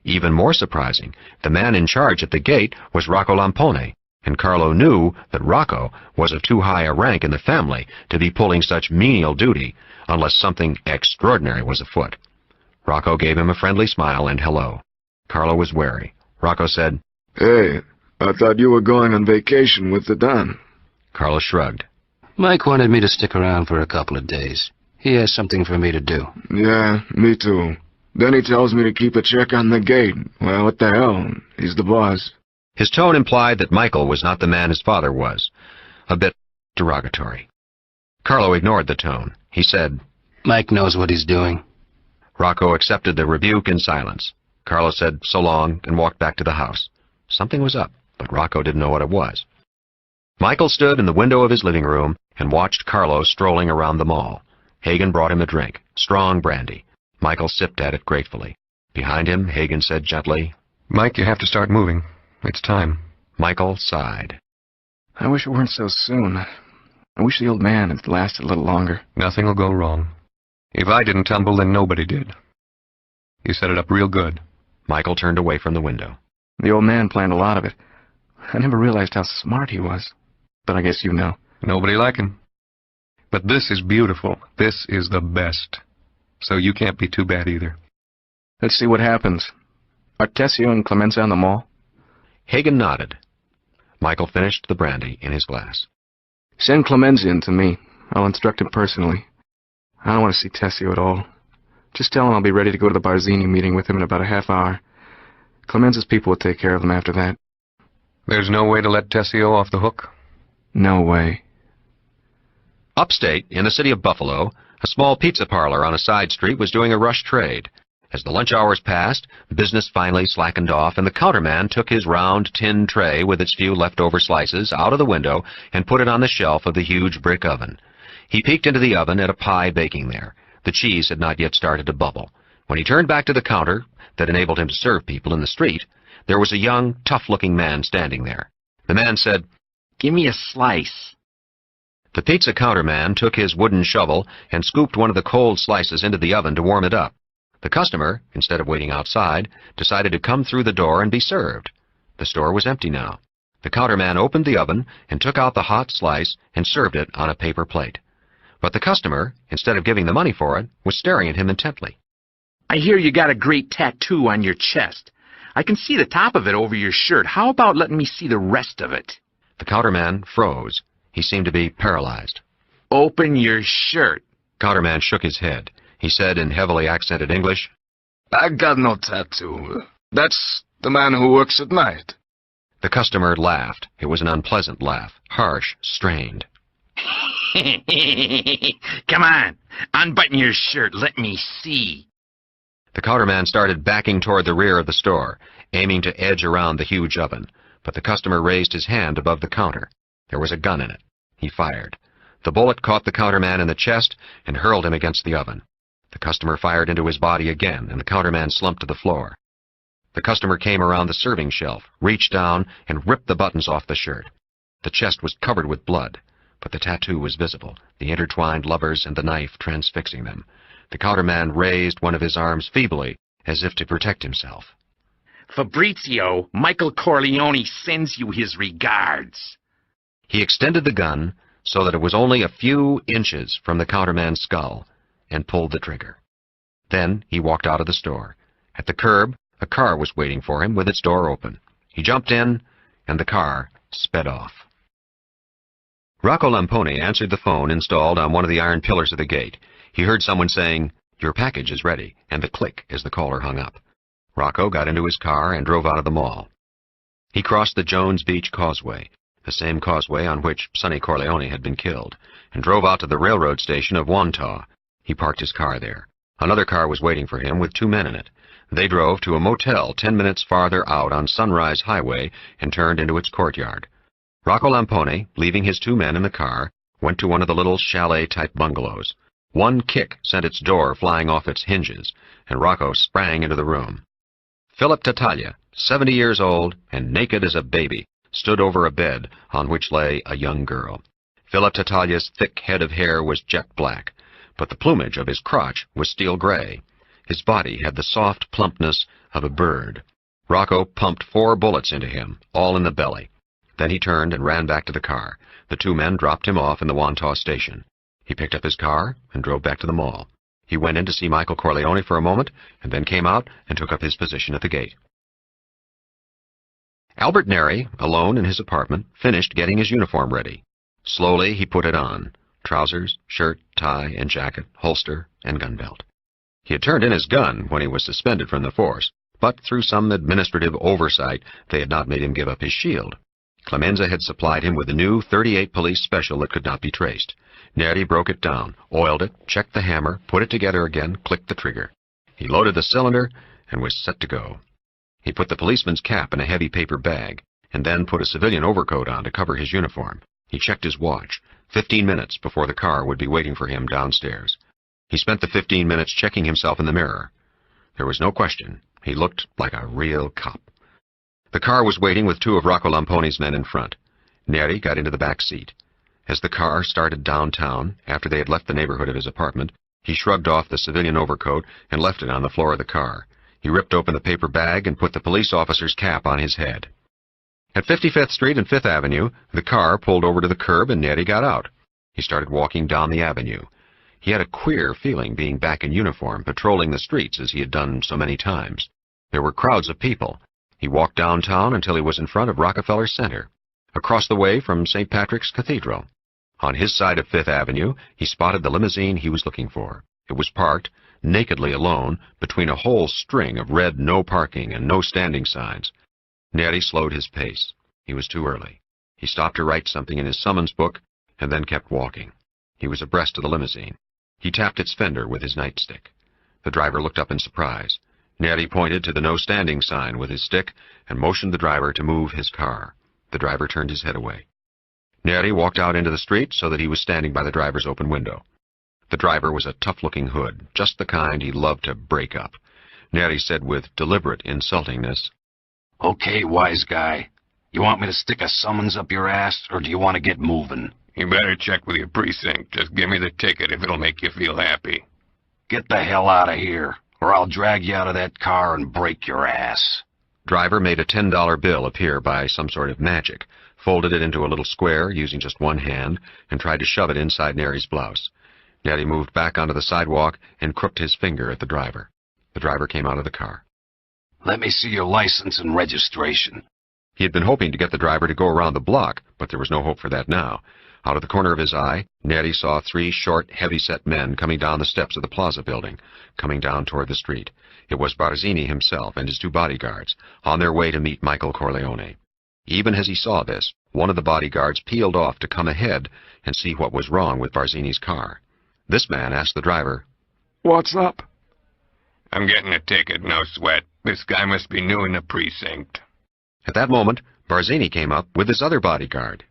Even more surprising, the man in charge at the gate was Rocco Lampone, and Carlo knew that Rocco was of too high a rank in the family to be pulling such menial duty unless something extraordinary was afoot. Rocco gave him a friendly smile and hello. Carlo was wary. Rocco said, Hey, I thought you were going on vacation with the Don. Carlo shrugged. Mike wanted me to stick around for a couple of days. He has something for me to do. Yeah, me too. Then he tells me to keep a check on the gate. Well, what the hell? He's the boss. His tone implied that Michael was not the man his father was. A bit derogatory. Carlo ignored the tone. He said, Mike knows what he's doing. Rocco accepted the rebuke in silence. Carlo said so long and walked back to the house. Something was up, but Rocco didn't know what it was. Michael stood in the window of his living room and watched Carlo strolling around the mall. Hagen brought him a drink, strong brandy. Michael sipped at it gratefully. Behind him, Hagen said gently, Mike, you have to start moving. It's time. Michael sighed. I wish it weren't so soon. I wish the old man had lasted a little longer. Nothing will go wrong. If I didn't tumble, then nobody did. You set it up real good. Michael turned away from the window. The old man planned a lot of it. I never realized how smart he was. But I guess you know. Nobody like him. But this is beautiful. This is the best. So you can't be too bad either. Let's see what happens. Are Tessio and Clemenza on the mall? Hagen nodded. Michael finished the brandy in his glass. Send Clemenza in to me. I'll instruct him personally. I don't want to see Tessio at all. Just tell him I'll be ready to go to the Barzini meeting with him in about a half hour. Clemenza's people will take care of him after that. There's no way to let Tessio off the hook? No way. Upstate, in the city of Buffalo, a small pizza parlor on a side street was doing a rush trade. As the lunch hours passed, business finally slackened off, and the counterman took his round tin tray with its few leftover slices out of the window and put it on the shelf of the huge brick oven. He peeked into the oven at a pie baking there. The cheese had not yet started to bubble. When he turned back to the counter that enabled him to serve people in the street, there was a young, tough-looking man standing there. The man said, "Give me a slice." The pizza counterman took his wooden shovel and scooped one of the cold slices into the oven to warm it up. The customer, instead of waiting outside, decided to come through the door and be served. The store was empty now. The counterman opened the oven and took out the hot slice and served it on a paper plate. But the customer, instead of giving the money for it, was staring at him intently. "I hear you got a great tattoo on your chest. I can see the top of it over your shirt. How about letting me see the rest of it?" The counterman froze. He seemed to be paralyzed. "Open your shirt." Counterman shook his head. He said in heavily accented English, "I got no tattoo. That's the man who works at night." The customer laughed. It was an unpleasant laugh, harsh, strained. "Come on, unbutton your shirt. Let me see." The counterman started backing toward the rear of the store, aiming to edge around the huge oven, but the customer raised his hand above the counter. There was a gun in it. He fired. The bullet caught the counterman in the chest and hurled him against the oven. The customer fired into his body again, and the counterman slumped to the floor. The customer came around the serving shelf, reached down, and ripped the buttons off the shirt. The chest was covered with blood, but the tattoo was visible, the intertwined lovers and the knife transfixing them. The counterman raised one of his arms feebly, as if to protect himself. "Fabrizio, Michael Corleone sends you his regards." He extended the gun so that it was only a few inches from the counterman's skull, and pulled the trigger. Then he walked out of the store. At the curb, a car was waiting for him with its door open. He jumped in, and the car sped off. Rocco Lampone answered the phone installed on one of the iron pillars of the gate. He heard someone saying, "Your package is ready," and the click as the caller hung up. Rocco got into his car and drove out of the mall. He crossed the Jones Beach Causeway, the same causeway on which Sonny Corleone had been killed, and drove out to the railroad station of Wantagh. He parked his car there. Another car was waiting for him with 2 men in it. They drove to a motel 10 minutes farther out on Sunrise Highway and turned into its courtyard. Rocco Lampone, leaving his 2 men in the car, went to one of the little chalet-type bungalows. One kick sent its door flying off its hinges, and Rocco sprang into the room. Philip Tattaglia, 70 years old and naked as a baby, stood over a bed on which lay a young girl. Philip Tattaglia's thick head of hair was jet black, but the plumage of his crotch was steel gray. His body had the soft plumpness of a bird. Rocco pumped 4 bullets into him, all in the belly. Then he turned and ran back to the car. The 2 men dropped him off in the Wantagh station. He picked up his car and drove back to the mall. He went in to see Michael Corleone for a moment, and then came out and took up his position at the gate. Albert Neri, alone in his apartment, finished getting his uniform ready. Slowly he put it on: trousers, shirt, tie, and jacket, holster, and gun belt. He had turned in his gun when he was suspended from the force, but through some administrative oversight they had not made him give up his shield. Clemenza had supplied him with a new .38 police special that could not be traced. Neri broke it down, oiled it, checked the hammer, put it together again, clicked the trigger. He loaded the cylinder and was set to go. He put the policeman's cap in a heavy paper bag, and then put a civilian overcoat on to cover his uniform. He checked his watch. 15 minutes before the car would be waiting for him downstairs. He spent the 15 minutes checking himself in the mirror. There was no question. He looked like a real cop. The car was waiting with two of Rocco Lampone's men in front. Neri got into the back seat. As the car started downtown, after they had left the neighborhood of his apartment, he shrugged off the civilian overcoat and left it on the floor of the car. He ripped open the paper bag and put the police officer's cap on his head. At 55th Street and 5th Avenue, the car pulled over to the curb and Neri got out. He started walking down the avenue. He had a queer feeling being back in uniform, patrolling the streets as he had done so many times. There were crowds of people. He walked downtown until he was in front of Rockefeller Center, across the way from St. Patrick's Cathedral. On his side of 5th Avenue, he spotted the limousine he was looking for. It was parked, nakedly alone, between a whole string of red no parking and no standing signs. Neri slowed his pace. He was too early. He stopped to write something in his summons book and then kept walking. He was abreast of the limousine. He tapped its fender with his nightstick. The driver looked up in surprise. Neri pointed to the no standing sign with his stick and motioned the driver to move his car. The driver turned his head away. Neri walked out into the street so that he was standing by the driver's open window. The driver was a tough-looking hood, just the kind he loved to break up. Neri said with deliberate insultingness, "Okay, wise guy. You want me to stick a summons up your ass, or do you want to get moving?" You better check with your precinct. Just give me the ticket if it'll make you feel happy. "Get the hell out of here, or I'll drag you out of that car and break your ass." Driver made a $10 bill appear by some sort of magic, folded it into a little square using just one hand, and tried to shove it inside Neri's blouse. Neri moved back onto the sidewalk and crooked his finger at the driver. The driver came out of the car. "Let me see your license and registration." He had been hoping to get the driver to go around the block, but there was no hope for that now. Out of the corner of his eye, Neri saw three short, heavy-set men coming down the steps of the Plaza building, coming down toward the street. It was Barzini himself and his two bodyguards, on their way to meet Michael Corleone. Even as he saw this, one of the bodyguards peeled off to come ahead and see what was wrong with Barzini's car. This man asked the driver, "What's up?" I'm getting a ticket, no sweat. This guy must be new in the precinct. At that moment, Barzini came up with his other bodyguard.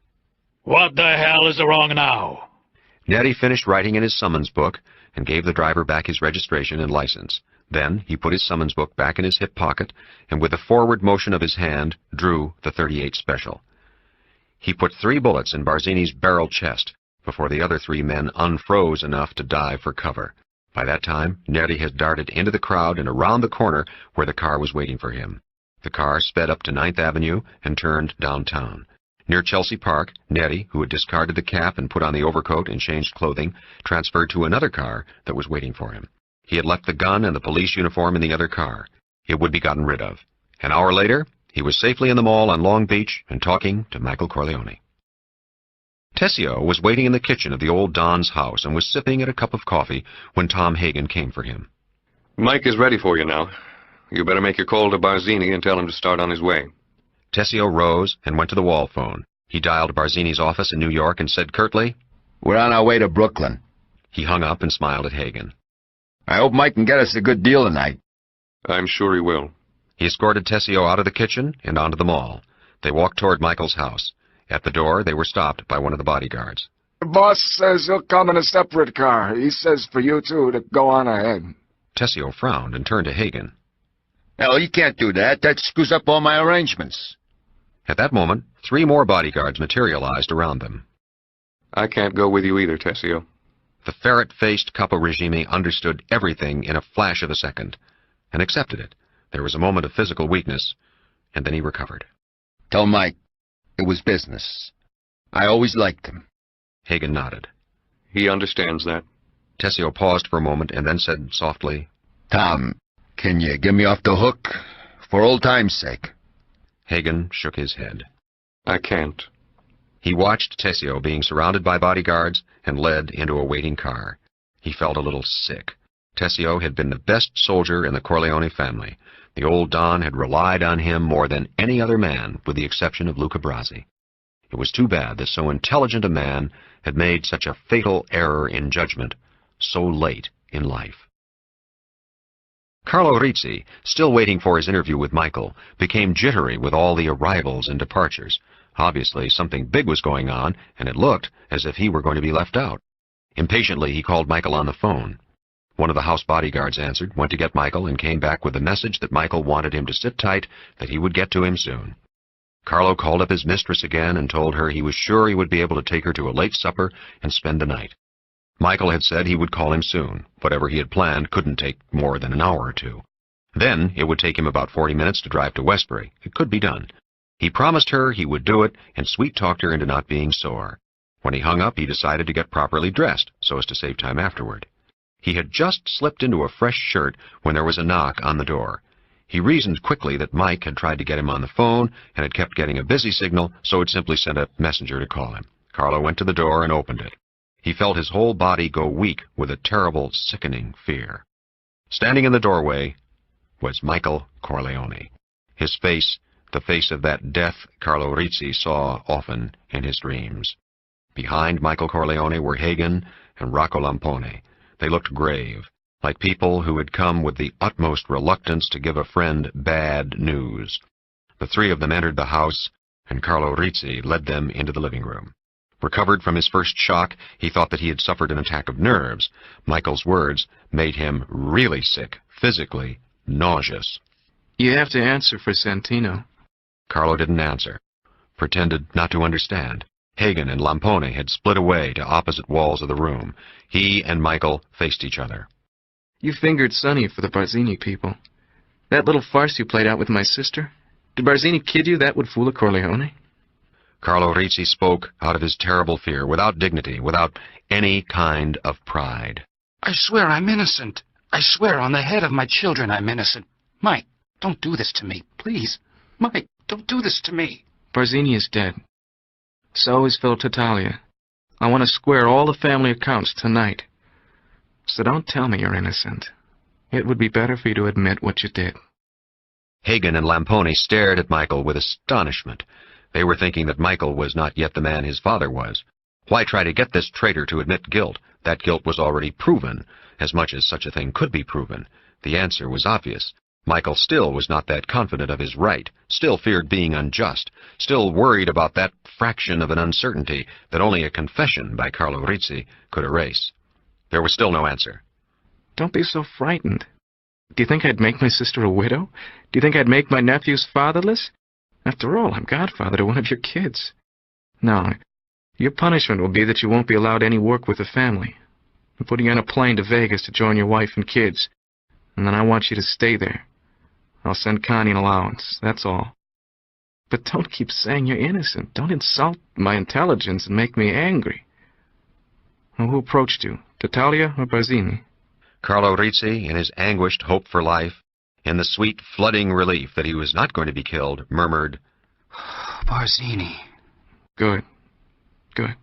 What the hell is wrong now? Neri finished writing in his summons book and gave the driver back his registration and license. Then he put his summons book back in his hip pocket and with a forward motion of his hand drew the .38 special. He put 3 bullets in Barzini's barrel chest before the other 3 men unfroze enough to dive for cover. By that time, Neri had darted into the crowd and around the corner where the car was waiting for him. The car sped up to 9th Avenue and turned downtown. Near Chelsea Park, Neri, who had discarded the cap and put on the overcoat and changed clothing, transferred to another car that was waiting for him. He had left the gun and the police uniform in the other car. It would be gotten rid of. An hour later, he was safely in the mall on Long Beach and talking to Michael Corleone. Tessio was waiting in the kitchen of the old Don's house and was sipping at a cup of coffee when Tom Hagen came for him. Mike is ready for you now. You better make your call to Barzini and tell him to start on his way. Tessio rose and went to the wall phone. He dialed Barzini's office in New York and said curtly, "We're on our way to Brooklyn." He hung up and smiled at Hagen. "I hope Mike can get us a good deal tonight." I'm sure he will. He escorted Tessio out of the kitchen and onto the mall. They walked toward Michael's house. At the door, they were stopped by one of the bodyguards. "The boss says he'll come in a separate car. He says for you two to go on ahead." Tessio frowned and turned to Hagen. "No, you can't do that. That screws up all my arrangements." At that moment, 3 more bodyguards materialized around them. I can't go with you either, Tessio. The ferret-faced capo regime understood everything in a flash of a second, and accepted it. There was a moment of physical weakness, and then he recovered. "Tell Mike it was business. I always liked him." Hagen nodded. He understands that. Tessio paused for a moment and then said softly, "Tom, can you get me off the hook? For old time's sake." Hagen shook his head. I can't. He watched Tessio being surrounded by bodyguards and led into a waiting car. He felt a little sick. Tessio had been the best soldier in the Corleone family. The old Don had relied on him more than any other man, with the exception of Luca Brasi. It was too bad that so intelligent a man had made such a fatal error in judgment so late in life. Carlo Rizzi, still waiting for his interview with Michael, became jittery with all the arrivals and departures. Obviously, something big was going on, and it looked as if he were going to be left out. Impatiently, he called Michael on the phone. One of the house bodyguards answered, went to get Michael, and came back with the message that Michael wanted him to sit tight, that he would get to him soon. Carlo called up his mistress again and told her he was sure he would be able to take her to a late supper and spend the night. Michael had said he would call him soon. Whatever he had planned couldn't take more than an hour or two. Then it would take him about 40 minutes to drive to Westbury. It could be done. He promised her he would do it and sweet-talked her into not being sore. When he hung up, he decided to get properly dressed so as to save time afterward. He had just slipped into a fresh shirt when there was a knock on the door. He reasoned quickly that Mike had tried to get him on the phone and had kept getting a busy signal, so had simply sent a messenger to call him. Carlo went to the door and opened it. He felt his whole body go weak with a terrible, sickening fear. Standing in the doorway was Michael Corleone. His face, the face of that death Carlo Rizzi saw often in his dreams. Behind Michael Corleone were Hagen and Rocco Lampone. They looked grave, like people who had come with the utmost reluctance to give a friend bad news. The three of them entered the house, and Carlo Rizzi led them into the living room. Recovered from his first shock, he thought that he had suffered an attack of nerves. Michael's words made him really sick, physically nauseous. You have to answer for Santino. Carlo didn't answer, pretended not to understand. Hagen and Lampone had split away to opposite walls of the room. He and Michael faced each other. You fingered Sonny for the Barzini people. That little farce you played out with my sister? Did Barzini kid you that would fool a Corleone? Carlo Rizzi spoke out of his terrible fear, without dignity, without any kind of pride. I swear I'm innocent. I swear on the head of my children I'm innocent. Mike, don't do this to me, please. Mike, don't do this to me. Barzini is dead. So is Phil Tattaglia. I want to square all the family accounts tonight. So don't tell me you're innocent. It would be better for you to admit what you did. Hagen and Lampone stared at Michael with astonishment. They were thinking that Michael was not yet the man his father was. Why try to get this traitor to admit guilt? That guilt was already proven, as much as such a thing could be proven. The answer was obvious. Michael still was not that confident of his right, still feared being unjust, still worried about that fraction of an uncertainty that only a confession by Carlo Rizzi could erase. There was still no answer. Don't be so frightened. Do you think I'd make my sister a widow? Do you think I'd make my nephews fatherless? After all, I'm godfather to one of your kids. No, your punishment will be that you won't be allowed any work with the family. I'm putting you on a plane to Vegas to join your wife and kids. And then I want you to stay there. I'll send Connie an allowance, that's all. But don't keep saying you're innocent. Don't insult my intelligence and make me angry. Well, who approached you, Tattaglia or Barzini? Carlo Rizzi, in his anguished hope for life, in the sweet, flooding relief that he was not going to be killed, murmured, Barzini. Good. Good.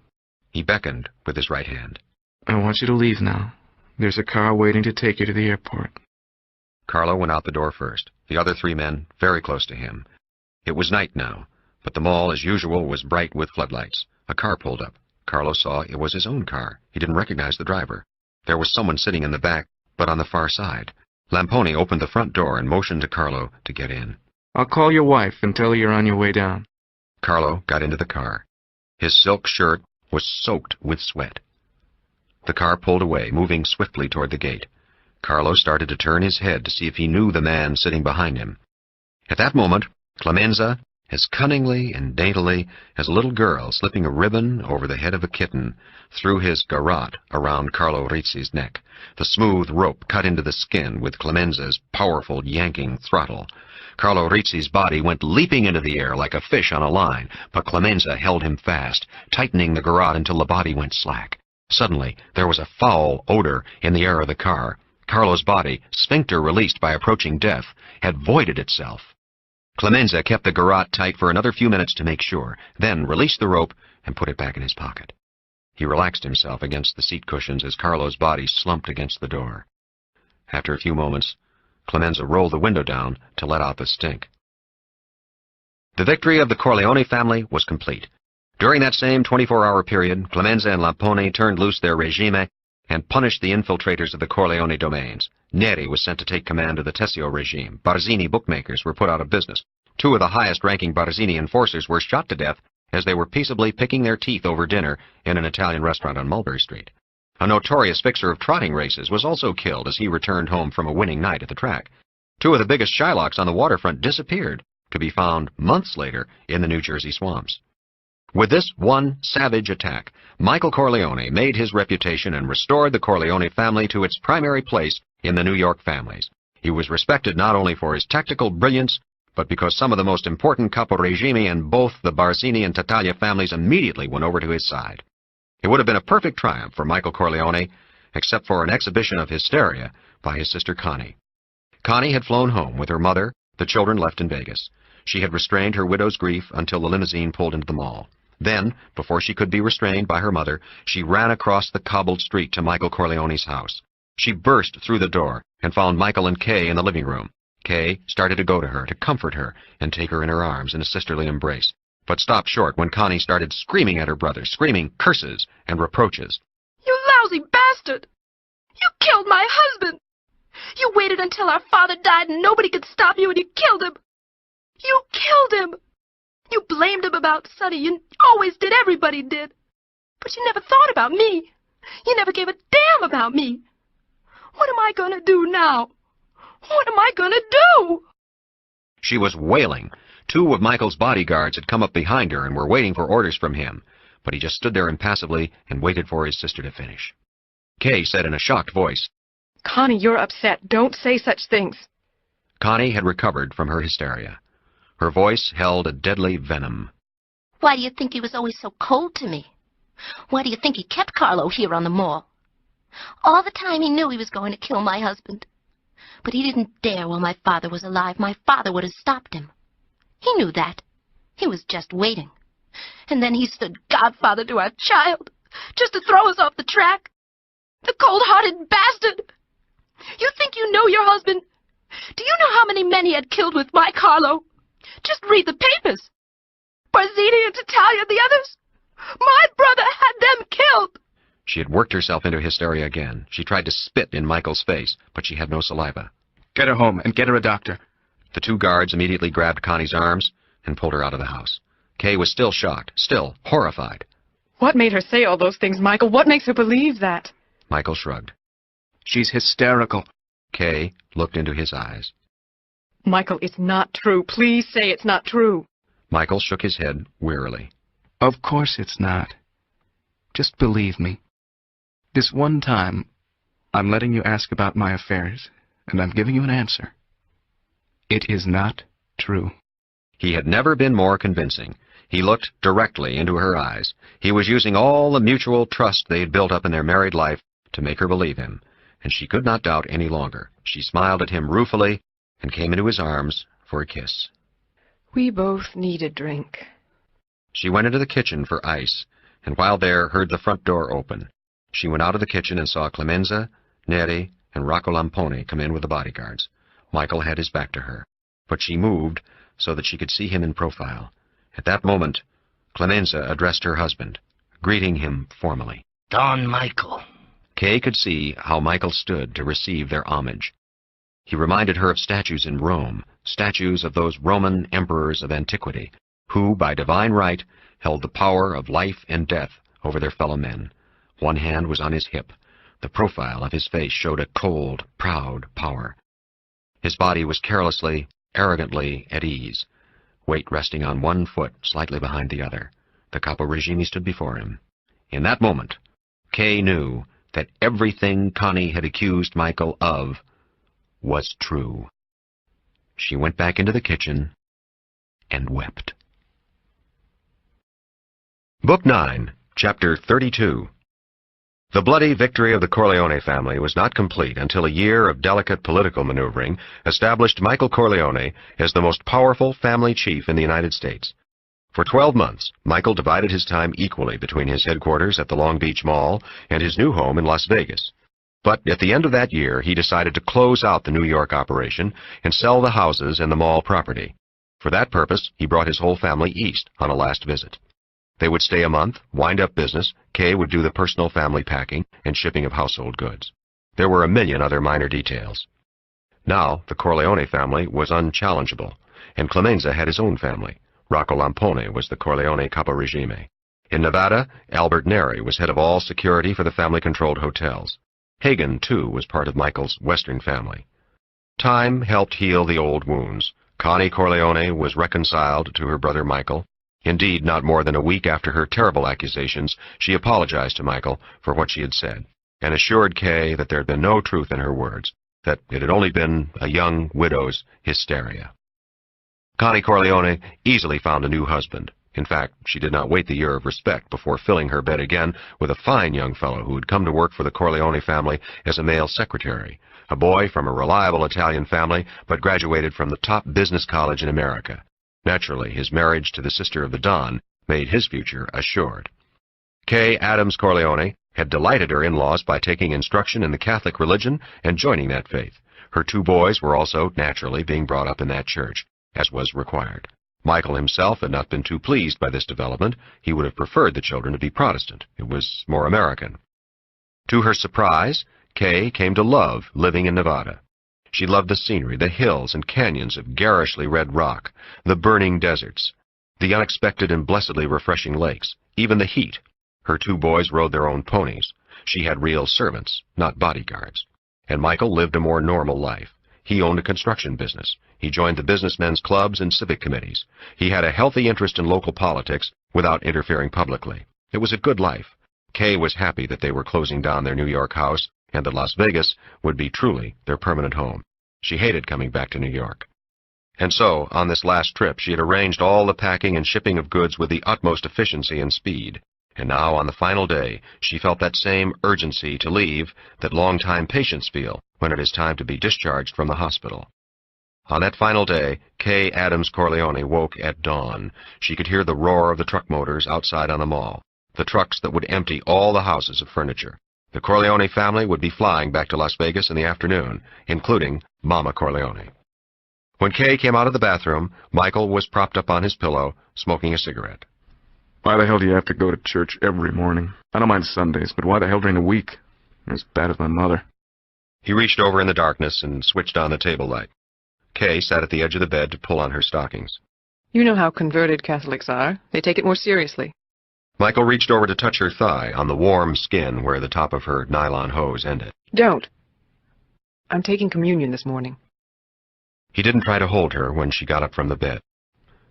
He beckoned with his right hand. I want you to leave now. There's a car waiting to take you to the airport. Carlo went out the door first, the other three men very close to him. It was night now, but the mall, as usual, was bright with floodlights. A car pulled up. Carlo saw it was his own car. He didn't recognize the driver. There was someone sitting in the back, but on the far side. Lampone opened the front door and motioned to Carlo to get in. I'll call your wife and tell her you're on your way down. Carlo got into the car. His silk shirt was soaked with sweat. The car pulled away, moving swiftly toward the gate. Carlo started to turn his head to see if he knew the man sitting behind him. At that moment, Clemenza, as cunningly and daintily as a little girl slipping a ribbon over the head of a kitten, threw his garrote around Carlo Rizzi's neck. The smooth rope cut into the skin with Clemenza's powerful yanking throttle. Carlo Rizzi's body went leaping into the air like a fish on a line, but Clemenza held him fast, tightening the garrote until the body went slack. Suddenly, there was a foul odor in the air of the car. Carlo's body, sphincter released by approaching death, had voided itself. Clemenza kept the garrote tight for another few minutes to make sure, then released the rope and put it back in his pocket. He relaxed himself against the seat cushions as Carlo's body slumped against the door. After a few moments, Clemenza rolled the window down to let out the stink. The victory of the Corleone family was complete. During that same 24-hour period, Clemenza and Lampone turned loose their regime and punished the infiltrators of the Corleone domains. Neri was sent to take command of the Tessio regime. Barzini bookmakers were put out of business. 2 of the highest-ranking Barzini enforcers were shot to death as they were peaceably picking their teeth over dinner in an Italian restaurant on Mulberry Street. A notorious fixer of trotting races was also killed as he returned home from a winning night at the track. 2 of the biggest Shylocks on the waterfront disappeared, to be found months later in the New Jersey swamps. With this one savage attack, Michael Corleone made his reputation and restored the Corleone family to its primary place in the New York families. He was respected not only for his tactical brilliance, but because some of the most important caporegimi in both the Barzini and Tattaglia families immediately went over to his side. It would have been a perfect triumph for Michael Corleone, except for an exhibition of hysteria by his sister Connie. Connie had flown home with her mother, the children left in Vegas. She had restrained her widow's grief until the limousine pulled into the mall. Then, before she could be restrained by her mother, she ran across the cobbled street to Michael Corleone's house. She burst through the door and found Michael and Kay in the living room. Kay started to go to her, to comfort her, and take her in her arms in a sisterly embrace, but stopped short when Connie started screaming at her brother, screaming curses and reproaches. You lousy bastard! You killed my husband! You waited until our father died and nobody could stop you and you killed him! You killed him! You blamed him about Sonny. You always did. Everybody did. But you never thought about me. You never gave a damn about me. What am I going to do now? What am I going to do? She was wailing. 2 of Michael's bodyguards had come up behind her and were waiting for orders from him, but he just stood there impassively and waited for his sister to finish. Kay said in a shocked voice, Connie, you're upset. Don't say such things. Connie had recovered from her hysteria. Her voice held a deadly venom. Why do you think he was always so cold to me? Why do you think he kept Carlo here on the mall? All the time he knew he was going to kill my husband. But he didn't dare while my father was alive. My father would have stopped him. He knew that. He was just waiting. And then he stood godfather to our child, just to throw us off the track. The cold-hearted bastard! You think you know your husband? Do you know how many men he had killed with my Carlo? Just read the papers. Barzini and Tattaglia and the others. My brother had them killed. She had worked herself into hysteria again. She tried to spit in Michael's face, but she had no saliva. Get her home and get her a doctor. The 2 guards immediately grabbed Connie's arms and pulled her out of the house. Kay was still shocked, still horrified. What made her say all those things, Michael? What makes her believe that? Michael shrugged. She's hysterical. Kay looked into his eyes. Michael, it's not true. Please say it's not true. Michael shook his head wearily. Of course it's not. Just believe me. This one time, I'm letting you ask about my affairs, and I'm giving you an answer. It is not true. He had never been more convincing. He looked directly into her eyes. He was using all the mutual trust they had built up in their married life to make her believe him, and she could not doubt any longer. She smiled at him ruefully and came into his arms for a kiss. We both need a drink. She went into the kitchen for ice, and while there heard the front door open. She went out of the kitchen and saw Clemenza, Neri, and Rocco Lampone come in with the bodyguards. Michael had his back to her, but she moved so that she could see him in profile. At that moment, Clemenza addressed her husband, greeting him formally. Don Michael. Kay could see how Michael stood to receive their homage. He reminded her of statues in Rome, statues of those Roman emperors of antiquity, who, by divine right, held the power of life and death over their fellow men. One hand was on his hip. The profile of his face showed a cold, proud power. His body was carelessly, arrogantly at ease, weight resting on one foot slightly behind the other. The caporegime stood before him. In that moment, Kay knew that everything Connie had accused Michael of was true. She went back into the kitchen and wept. Book 9, Chapter 32. The bloody victory of the Corleone family was not complete until a year of delicate political maneuvering established Michael Corleone as the most powerful family chief in the United States. For 12 months, Michael divided his time equally between his headquarters at the Long Beach Mall and his new home in Las Vegas. But at the end of that year, he decided to close out the New York operation and sell the houses and the mall property. For that purpose, he brought his whole family east on a last visit. They would stay a month, wind up business. Kay would do the personal family packing and shipping of household goods. There were a million other minor details. Now, the Corleone family was unchallengeable, and Clemenza had his own family. Rocco Lampone was the Corleone caporegime. In Nevada, Albert Neri was head of all security for the family-controlled hotels. Hagen, too, was part of Michael's Western family. Time helped heal the old wounds. Connie Corleone was reconciled to her brother Michael. Indeed, not more than a week after her terrible accusations, she apologized to Michael for what she had said, and assured Kay that there had been no truth in her words, that it had only been a young widow's hysteria. Connie Corleone easily found a new husband. In fact, she did not wait the year of respect before filling her bed again with a fine young fellow who had come to work for the Corleone family as a male secretary, a boy from a reliable Italian family, but graduated from the top business college in America. Naturally, his marriage to the sister of the Don made his future assured. Kay Adams Corleone had delighted her in-laws by taking instruction in the Catholic religion and joining that faith. Her two boys were also, naturally, being brought up in that church, as was required. Michael himself had not been too pleased by this development. He would have preferred the children to be Protestant. It was more American. To her surprise, Kay came to love living in Nevada. She loved the scenery, the hills and canyons of garishly red rock, the burning deserts, the unexpected and blessedly refreshing lakes, even the heat. Her two boys rode their own ponies. She had real servants, not bodyguards. And Michael lived a more normal life. He owned a construction business. He joined the businessmen's clubs and civic committees. He had a healthy interest in local politics without interfering publicly. It was a good life. Kay was happy that they were closing down their New York house and that Las Vegas would be truly their permanent home. She hated coming back to New York. And so, on this last trip, she had arranged all the packing and shipping of goods with the utmost efficiency and speed. And now, on the final day, she felt that same urgency to leave that long-time patients feel when it is time to be discharged from the hospital. On that final day, Kay Adams Corleone woke at dawn. She could hear the roar of the truck motors outside on the mall, the trucks that would empty all the houses of furniture. The Corleone family would be flying back to Las Vegas in the afternoon, including Mama Corleone. When Kay came out of the bathroom, Michael was propped up on his pillow, smoking a cigarette. Why the hell do you have to go to church every morning? I don't mind Sundays, but why the hell during the week? You're as bad as my mother. He reached over in the darkness and switched on the table light. Kay sat at the edge of the bed to pull on her stockings. You know how converted Catholics are. They take it more seriously. Michael reached over to touch her thigh on the warm skin where the top of her nylon hose ended. Don't. I'm taking communion this morning. He didn't try to hold her when she got up from the bed.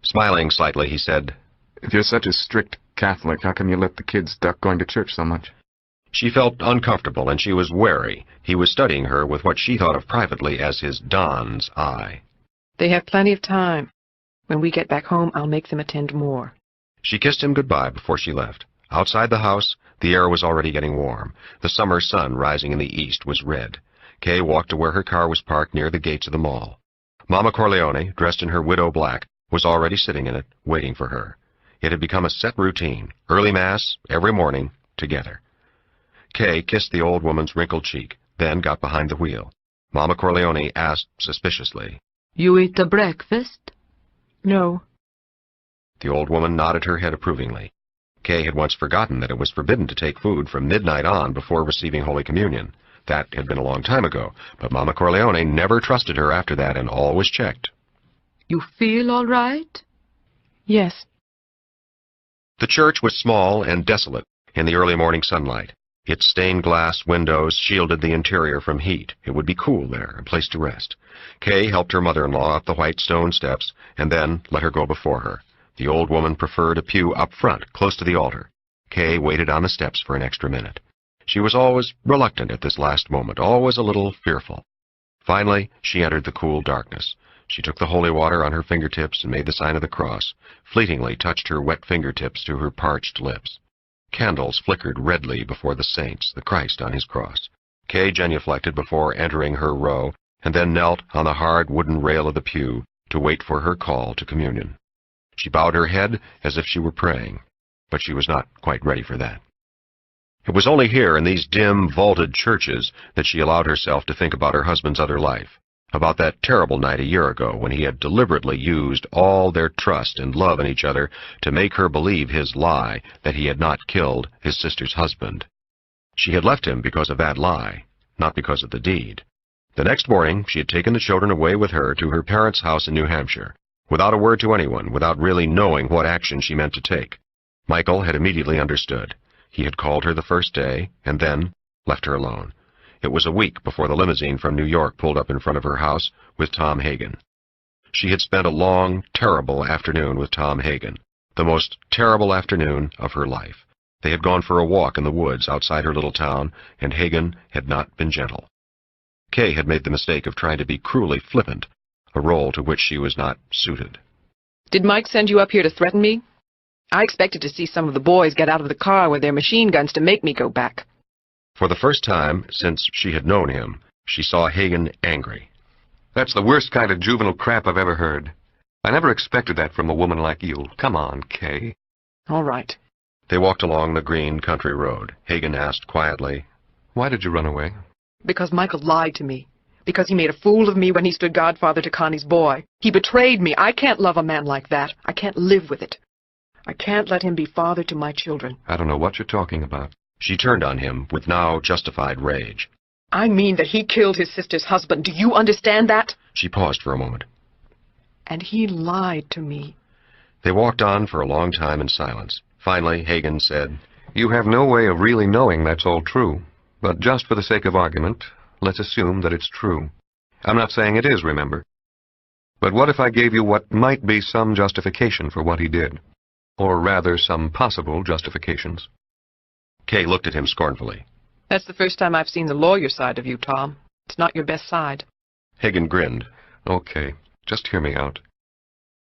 Smiling slightly, he said, If you're such a strict Catholic, how come you let the kids duck going to church so much? She felt uncomfortable, and she was wary. He was studying her with what she thought of privately as his Don's eye. They have plenty of time. When we get back home, I'll make them attend more. She kissed him goodbye before she left. Outside the house, the air was already getting warm. The summer sun rising in the east was red. Kay walked to where her car was parked near the gates of the mall. Mama Corleone, dressed in her widow black, was already sitting in it, waiting for her. It had become a set routine, early mass, every morning, together. Kay kissed the old woman's wrinkled cheek, then got behind the wheel. Mama Corleone asked suspiciously, You eat the breakfast? No. The old woman nodded her head approvingly. Kay had once forgotten that it was forbidden to take food from midnight on before receiving Holy Communion. That had been a long time ago, but Mama Corleone never trusted her after that and always checked. You feel all right? Yes. The church was small and desolate in the early morning sunlight. Its stained glass windows shielded the interior from heat. It would be cool there, a place to rest. Kay helped her mother-in-law up the white stone steps and then let her go before her. The old woman preferred a pew up front, close to the altar. Kay waited on the steps for an extra minute. She was always reluctant at this last moment, always a little fearful. Finally, she entered the cool darkness. She took the holy water on her fingertips and made the sign of the cross, fleetingly touched her wet fingertips to her parched lips. Candles flickered redly before the saints, the Christ on his cross. Kay genuflected before entering her row, and then knelt on the hard wooden rail of the pew to wait for her call to communion. She bowed her head as if she were praying, but she was not quite ready for that. It was only here in these dim, vaulted churches that she allowed herself to think about her husband's other life, about that terrible night a year ago when he had deliberately used all their trust and love in each other to make her believe his lie that he had not killed his sister's husband. She had left him because of that lie, not because of the deed. The next morning, she had taken the children away with her to her parents' house in New Hampshire, without a word to anyone, without really knowing what action she meant to take. Michael had immediately understood. He had called her the first day, and then left her alone. It was a week before the limousine from New York pulled up in front of her house with Tom Hagen. She had spent a long, terrible afternoon with Tom Hagen, the most terrible afternoon of her life. They had gone for a walk in the woods outside her little town, and Hagen had not been gentle. Kay had made the mistake of trying to be cruelly flippant, a role to which she was not suited. Did Mike send you up here to threaten me? I expected to see some of the boys get out of the car with their machine guns to make me go back. For the first time since she had known him, she saw Hagen angry. That's the worst kind of juvenile crap I've ever heard. I never expected that from a woman like you. Come on, Kay. All right. They walked along the green country road. Hagen asked quietly, "Why did you run away?" Because Michael lied to me. Because he made a fool of me when he stood godfather to Connie's boy. He betrayed me. I can't love a man like that. I can't live with it. I can't let him be father to my children. I don't know what you're talking about. She turned on him with now justified rage. I mean that he killed his sister's husband. Do you understand that? She paused for a moment. And he lied to me. They walked on for a long time in silence. Finally, Hagen said, "You have no way of really knowing that's all true. But just for the sake of argument, let's assume that it's true. I'm not saying it is, remember. But what if I gave you what might be some justification for what he did? Or rather, some possible justifications." Kay looked at him scornfully. That's the first time I've seen the lawyer side of you, Tom. It's not your best side. Hagen grinned. Okay, just hear me out.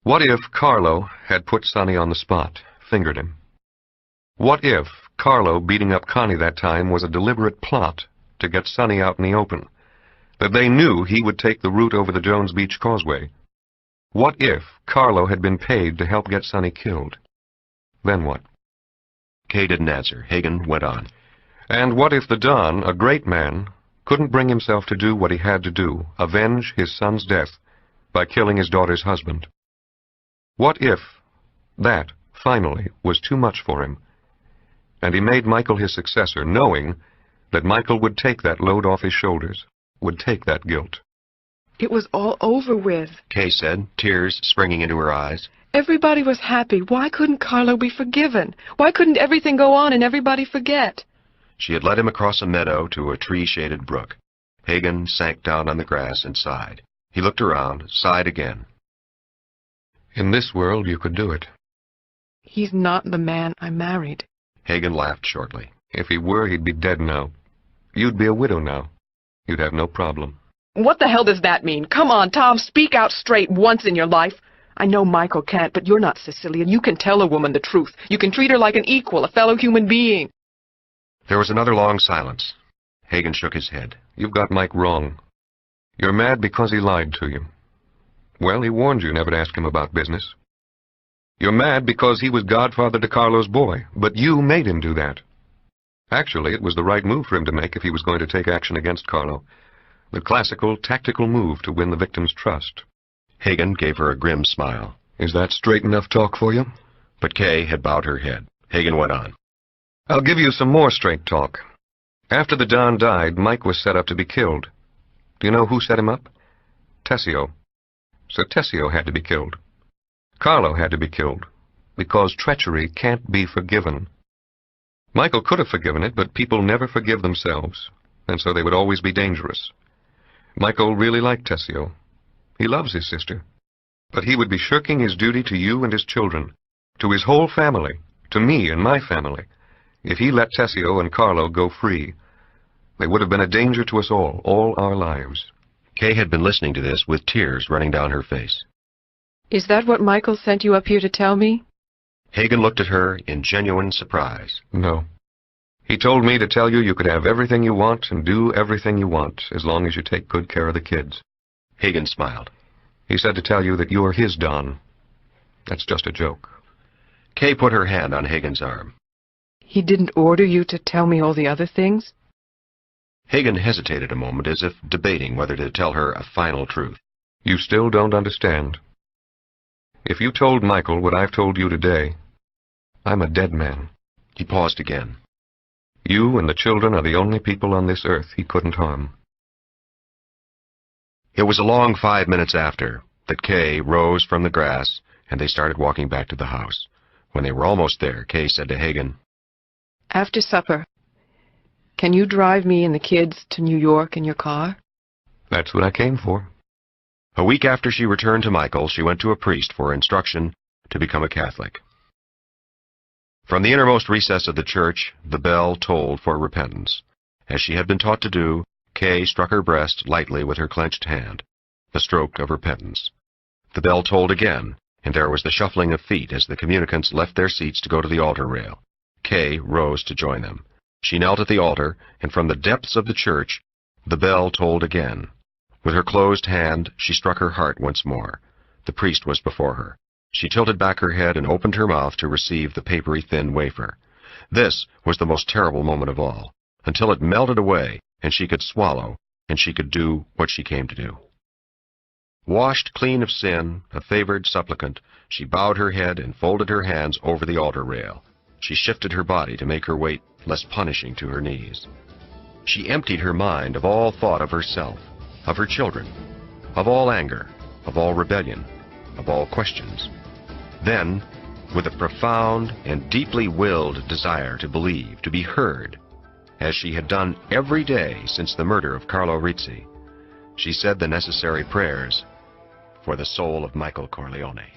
What if Carlo had put Sonny on the spot, fingered him? What if Carlo beating up Connie that time was a deliberate plot to get Sonny out in the open? That they knew he would take the route over the Jones Beach Causeway? What if Carlo had been paid to help get Sonny killed? Then what? Kay didn't answer. Hagen went on. And what if the Don, a great man, couldn't bring himself to do what he had to do, avenge his son's death by killing his daughter's husband? What if that, finally, was too much for him, and he made Michael his successor, knowing that Michael would take that load off his shoulders, would take that guilt? It was all over with, Kay said, tears springing into her eyes. Everybody was happy. Why couldn't Carlo be forgiven? Why couldn't everything go on and everybody forget? She had led him across a meadow to a tree-shaded brook. Hagen sank down on the grass and sighed. He looked around, sighed again. In this world, you could do it. He's not the man I married. Hagen laughed shortly. If he were, he'd be dead now. You'd be a widow now. You'd have no problem. What the hell does that mean? Come on, Tom, speak out straight once in your life. I know Michael can't, but you're not Sicilian. You can tell a woman the truth. You can treat her like an equal, a fellow human being. There was another long silence. Hagen shook his head. You've got Mike wrong. You're mad because he lied to you. Well, he warned you never to ask him about business. You're mad because he was godfather to Carlo's boy, but you made him do that. Actually, it was the right move for him to make if he was going to take action against Carlo. The classical, tactical move to win the victim's trust. Hagen gave her a grim smile. Is that straight enough talk for you? But Kay had bowed her head. Hagen went on. I'll give you some more straight talk. After the Don died, Mike was set up to be killed. Do you know who set him up? Tessio. So Tessio had to be killed. Carlo had to be killed, because treachery can't be forgiven. Michael could have forgiven it, but people never forgive themselves, and so they would always be dangerous. Michael really liked Tessio. He loves his sister. But he would be shirking his duty to you and his children, to his whole family, to me and my family, if he let Tessio and Carlo go free. They would have been a danger to us all our lives. Kay had been listening to this with tears running down her face. Is that what Michael sent you up here to tell me? Hagen looked at her in genuine surprise. No. He told me to tell you you could have everything you want and do everything you want, as long as you take good care of the kids. Hagen smiled. He said to tell you that you're his Don. That's just a joke. Kay put her hand on Hagen's arm. He didn't order you to tell me all the other things? Hagen hesitated a moment as if debating whether to tell her a final truth. You still don't understand. If you told Michael what I've told you today, I'm a dead man. He paused again. You and the children are the only people on this earth he couldn't harm. It was a long 5 minutes after that Kay rose from the grass and they started walking back to the house. When they were almost there, Kay said to Hagen, After supper, can you drive me and the kids to New York in your car? That's what I came for. A week after she returned to Michael, she went to a priest for instruction to become a Catholic. From the innermost recess of the church, the bell tolled for repentance. As she had been taught to do, Kay struck her breast lightly with her clenched hand, the stroke of repentance. The bell tolled again, and there was the shuffling of feet as the communicants left their seats to go to the altar rail. Kay rose to join them. She knelt at the altar, and from the depths of the church, the bell tolled again. With her closed hand, she struck her heart once more. The priest was before her. She tilted back her head and opened her mouth to receive the papery thin wafer. This was the most terrible moment of all, until it melted away, and she could swallow, and she could do what she came to do. Washed clean of sin, a favored supplicant, she bowed her head and folded her hands over the altar rail. She shifted her body to make her weight less punishing to her knees. She emptied her mind of all thought of herself, of her children, of all anger, of all rebellion, of all questions. Then, with a profound and deeply willed desire to believe, to be heard, as she had done every day since the murder of Carlo Rizzi, she said the necessary prayers for the soul of Michael Corleone.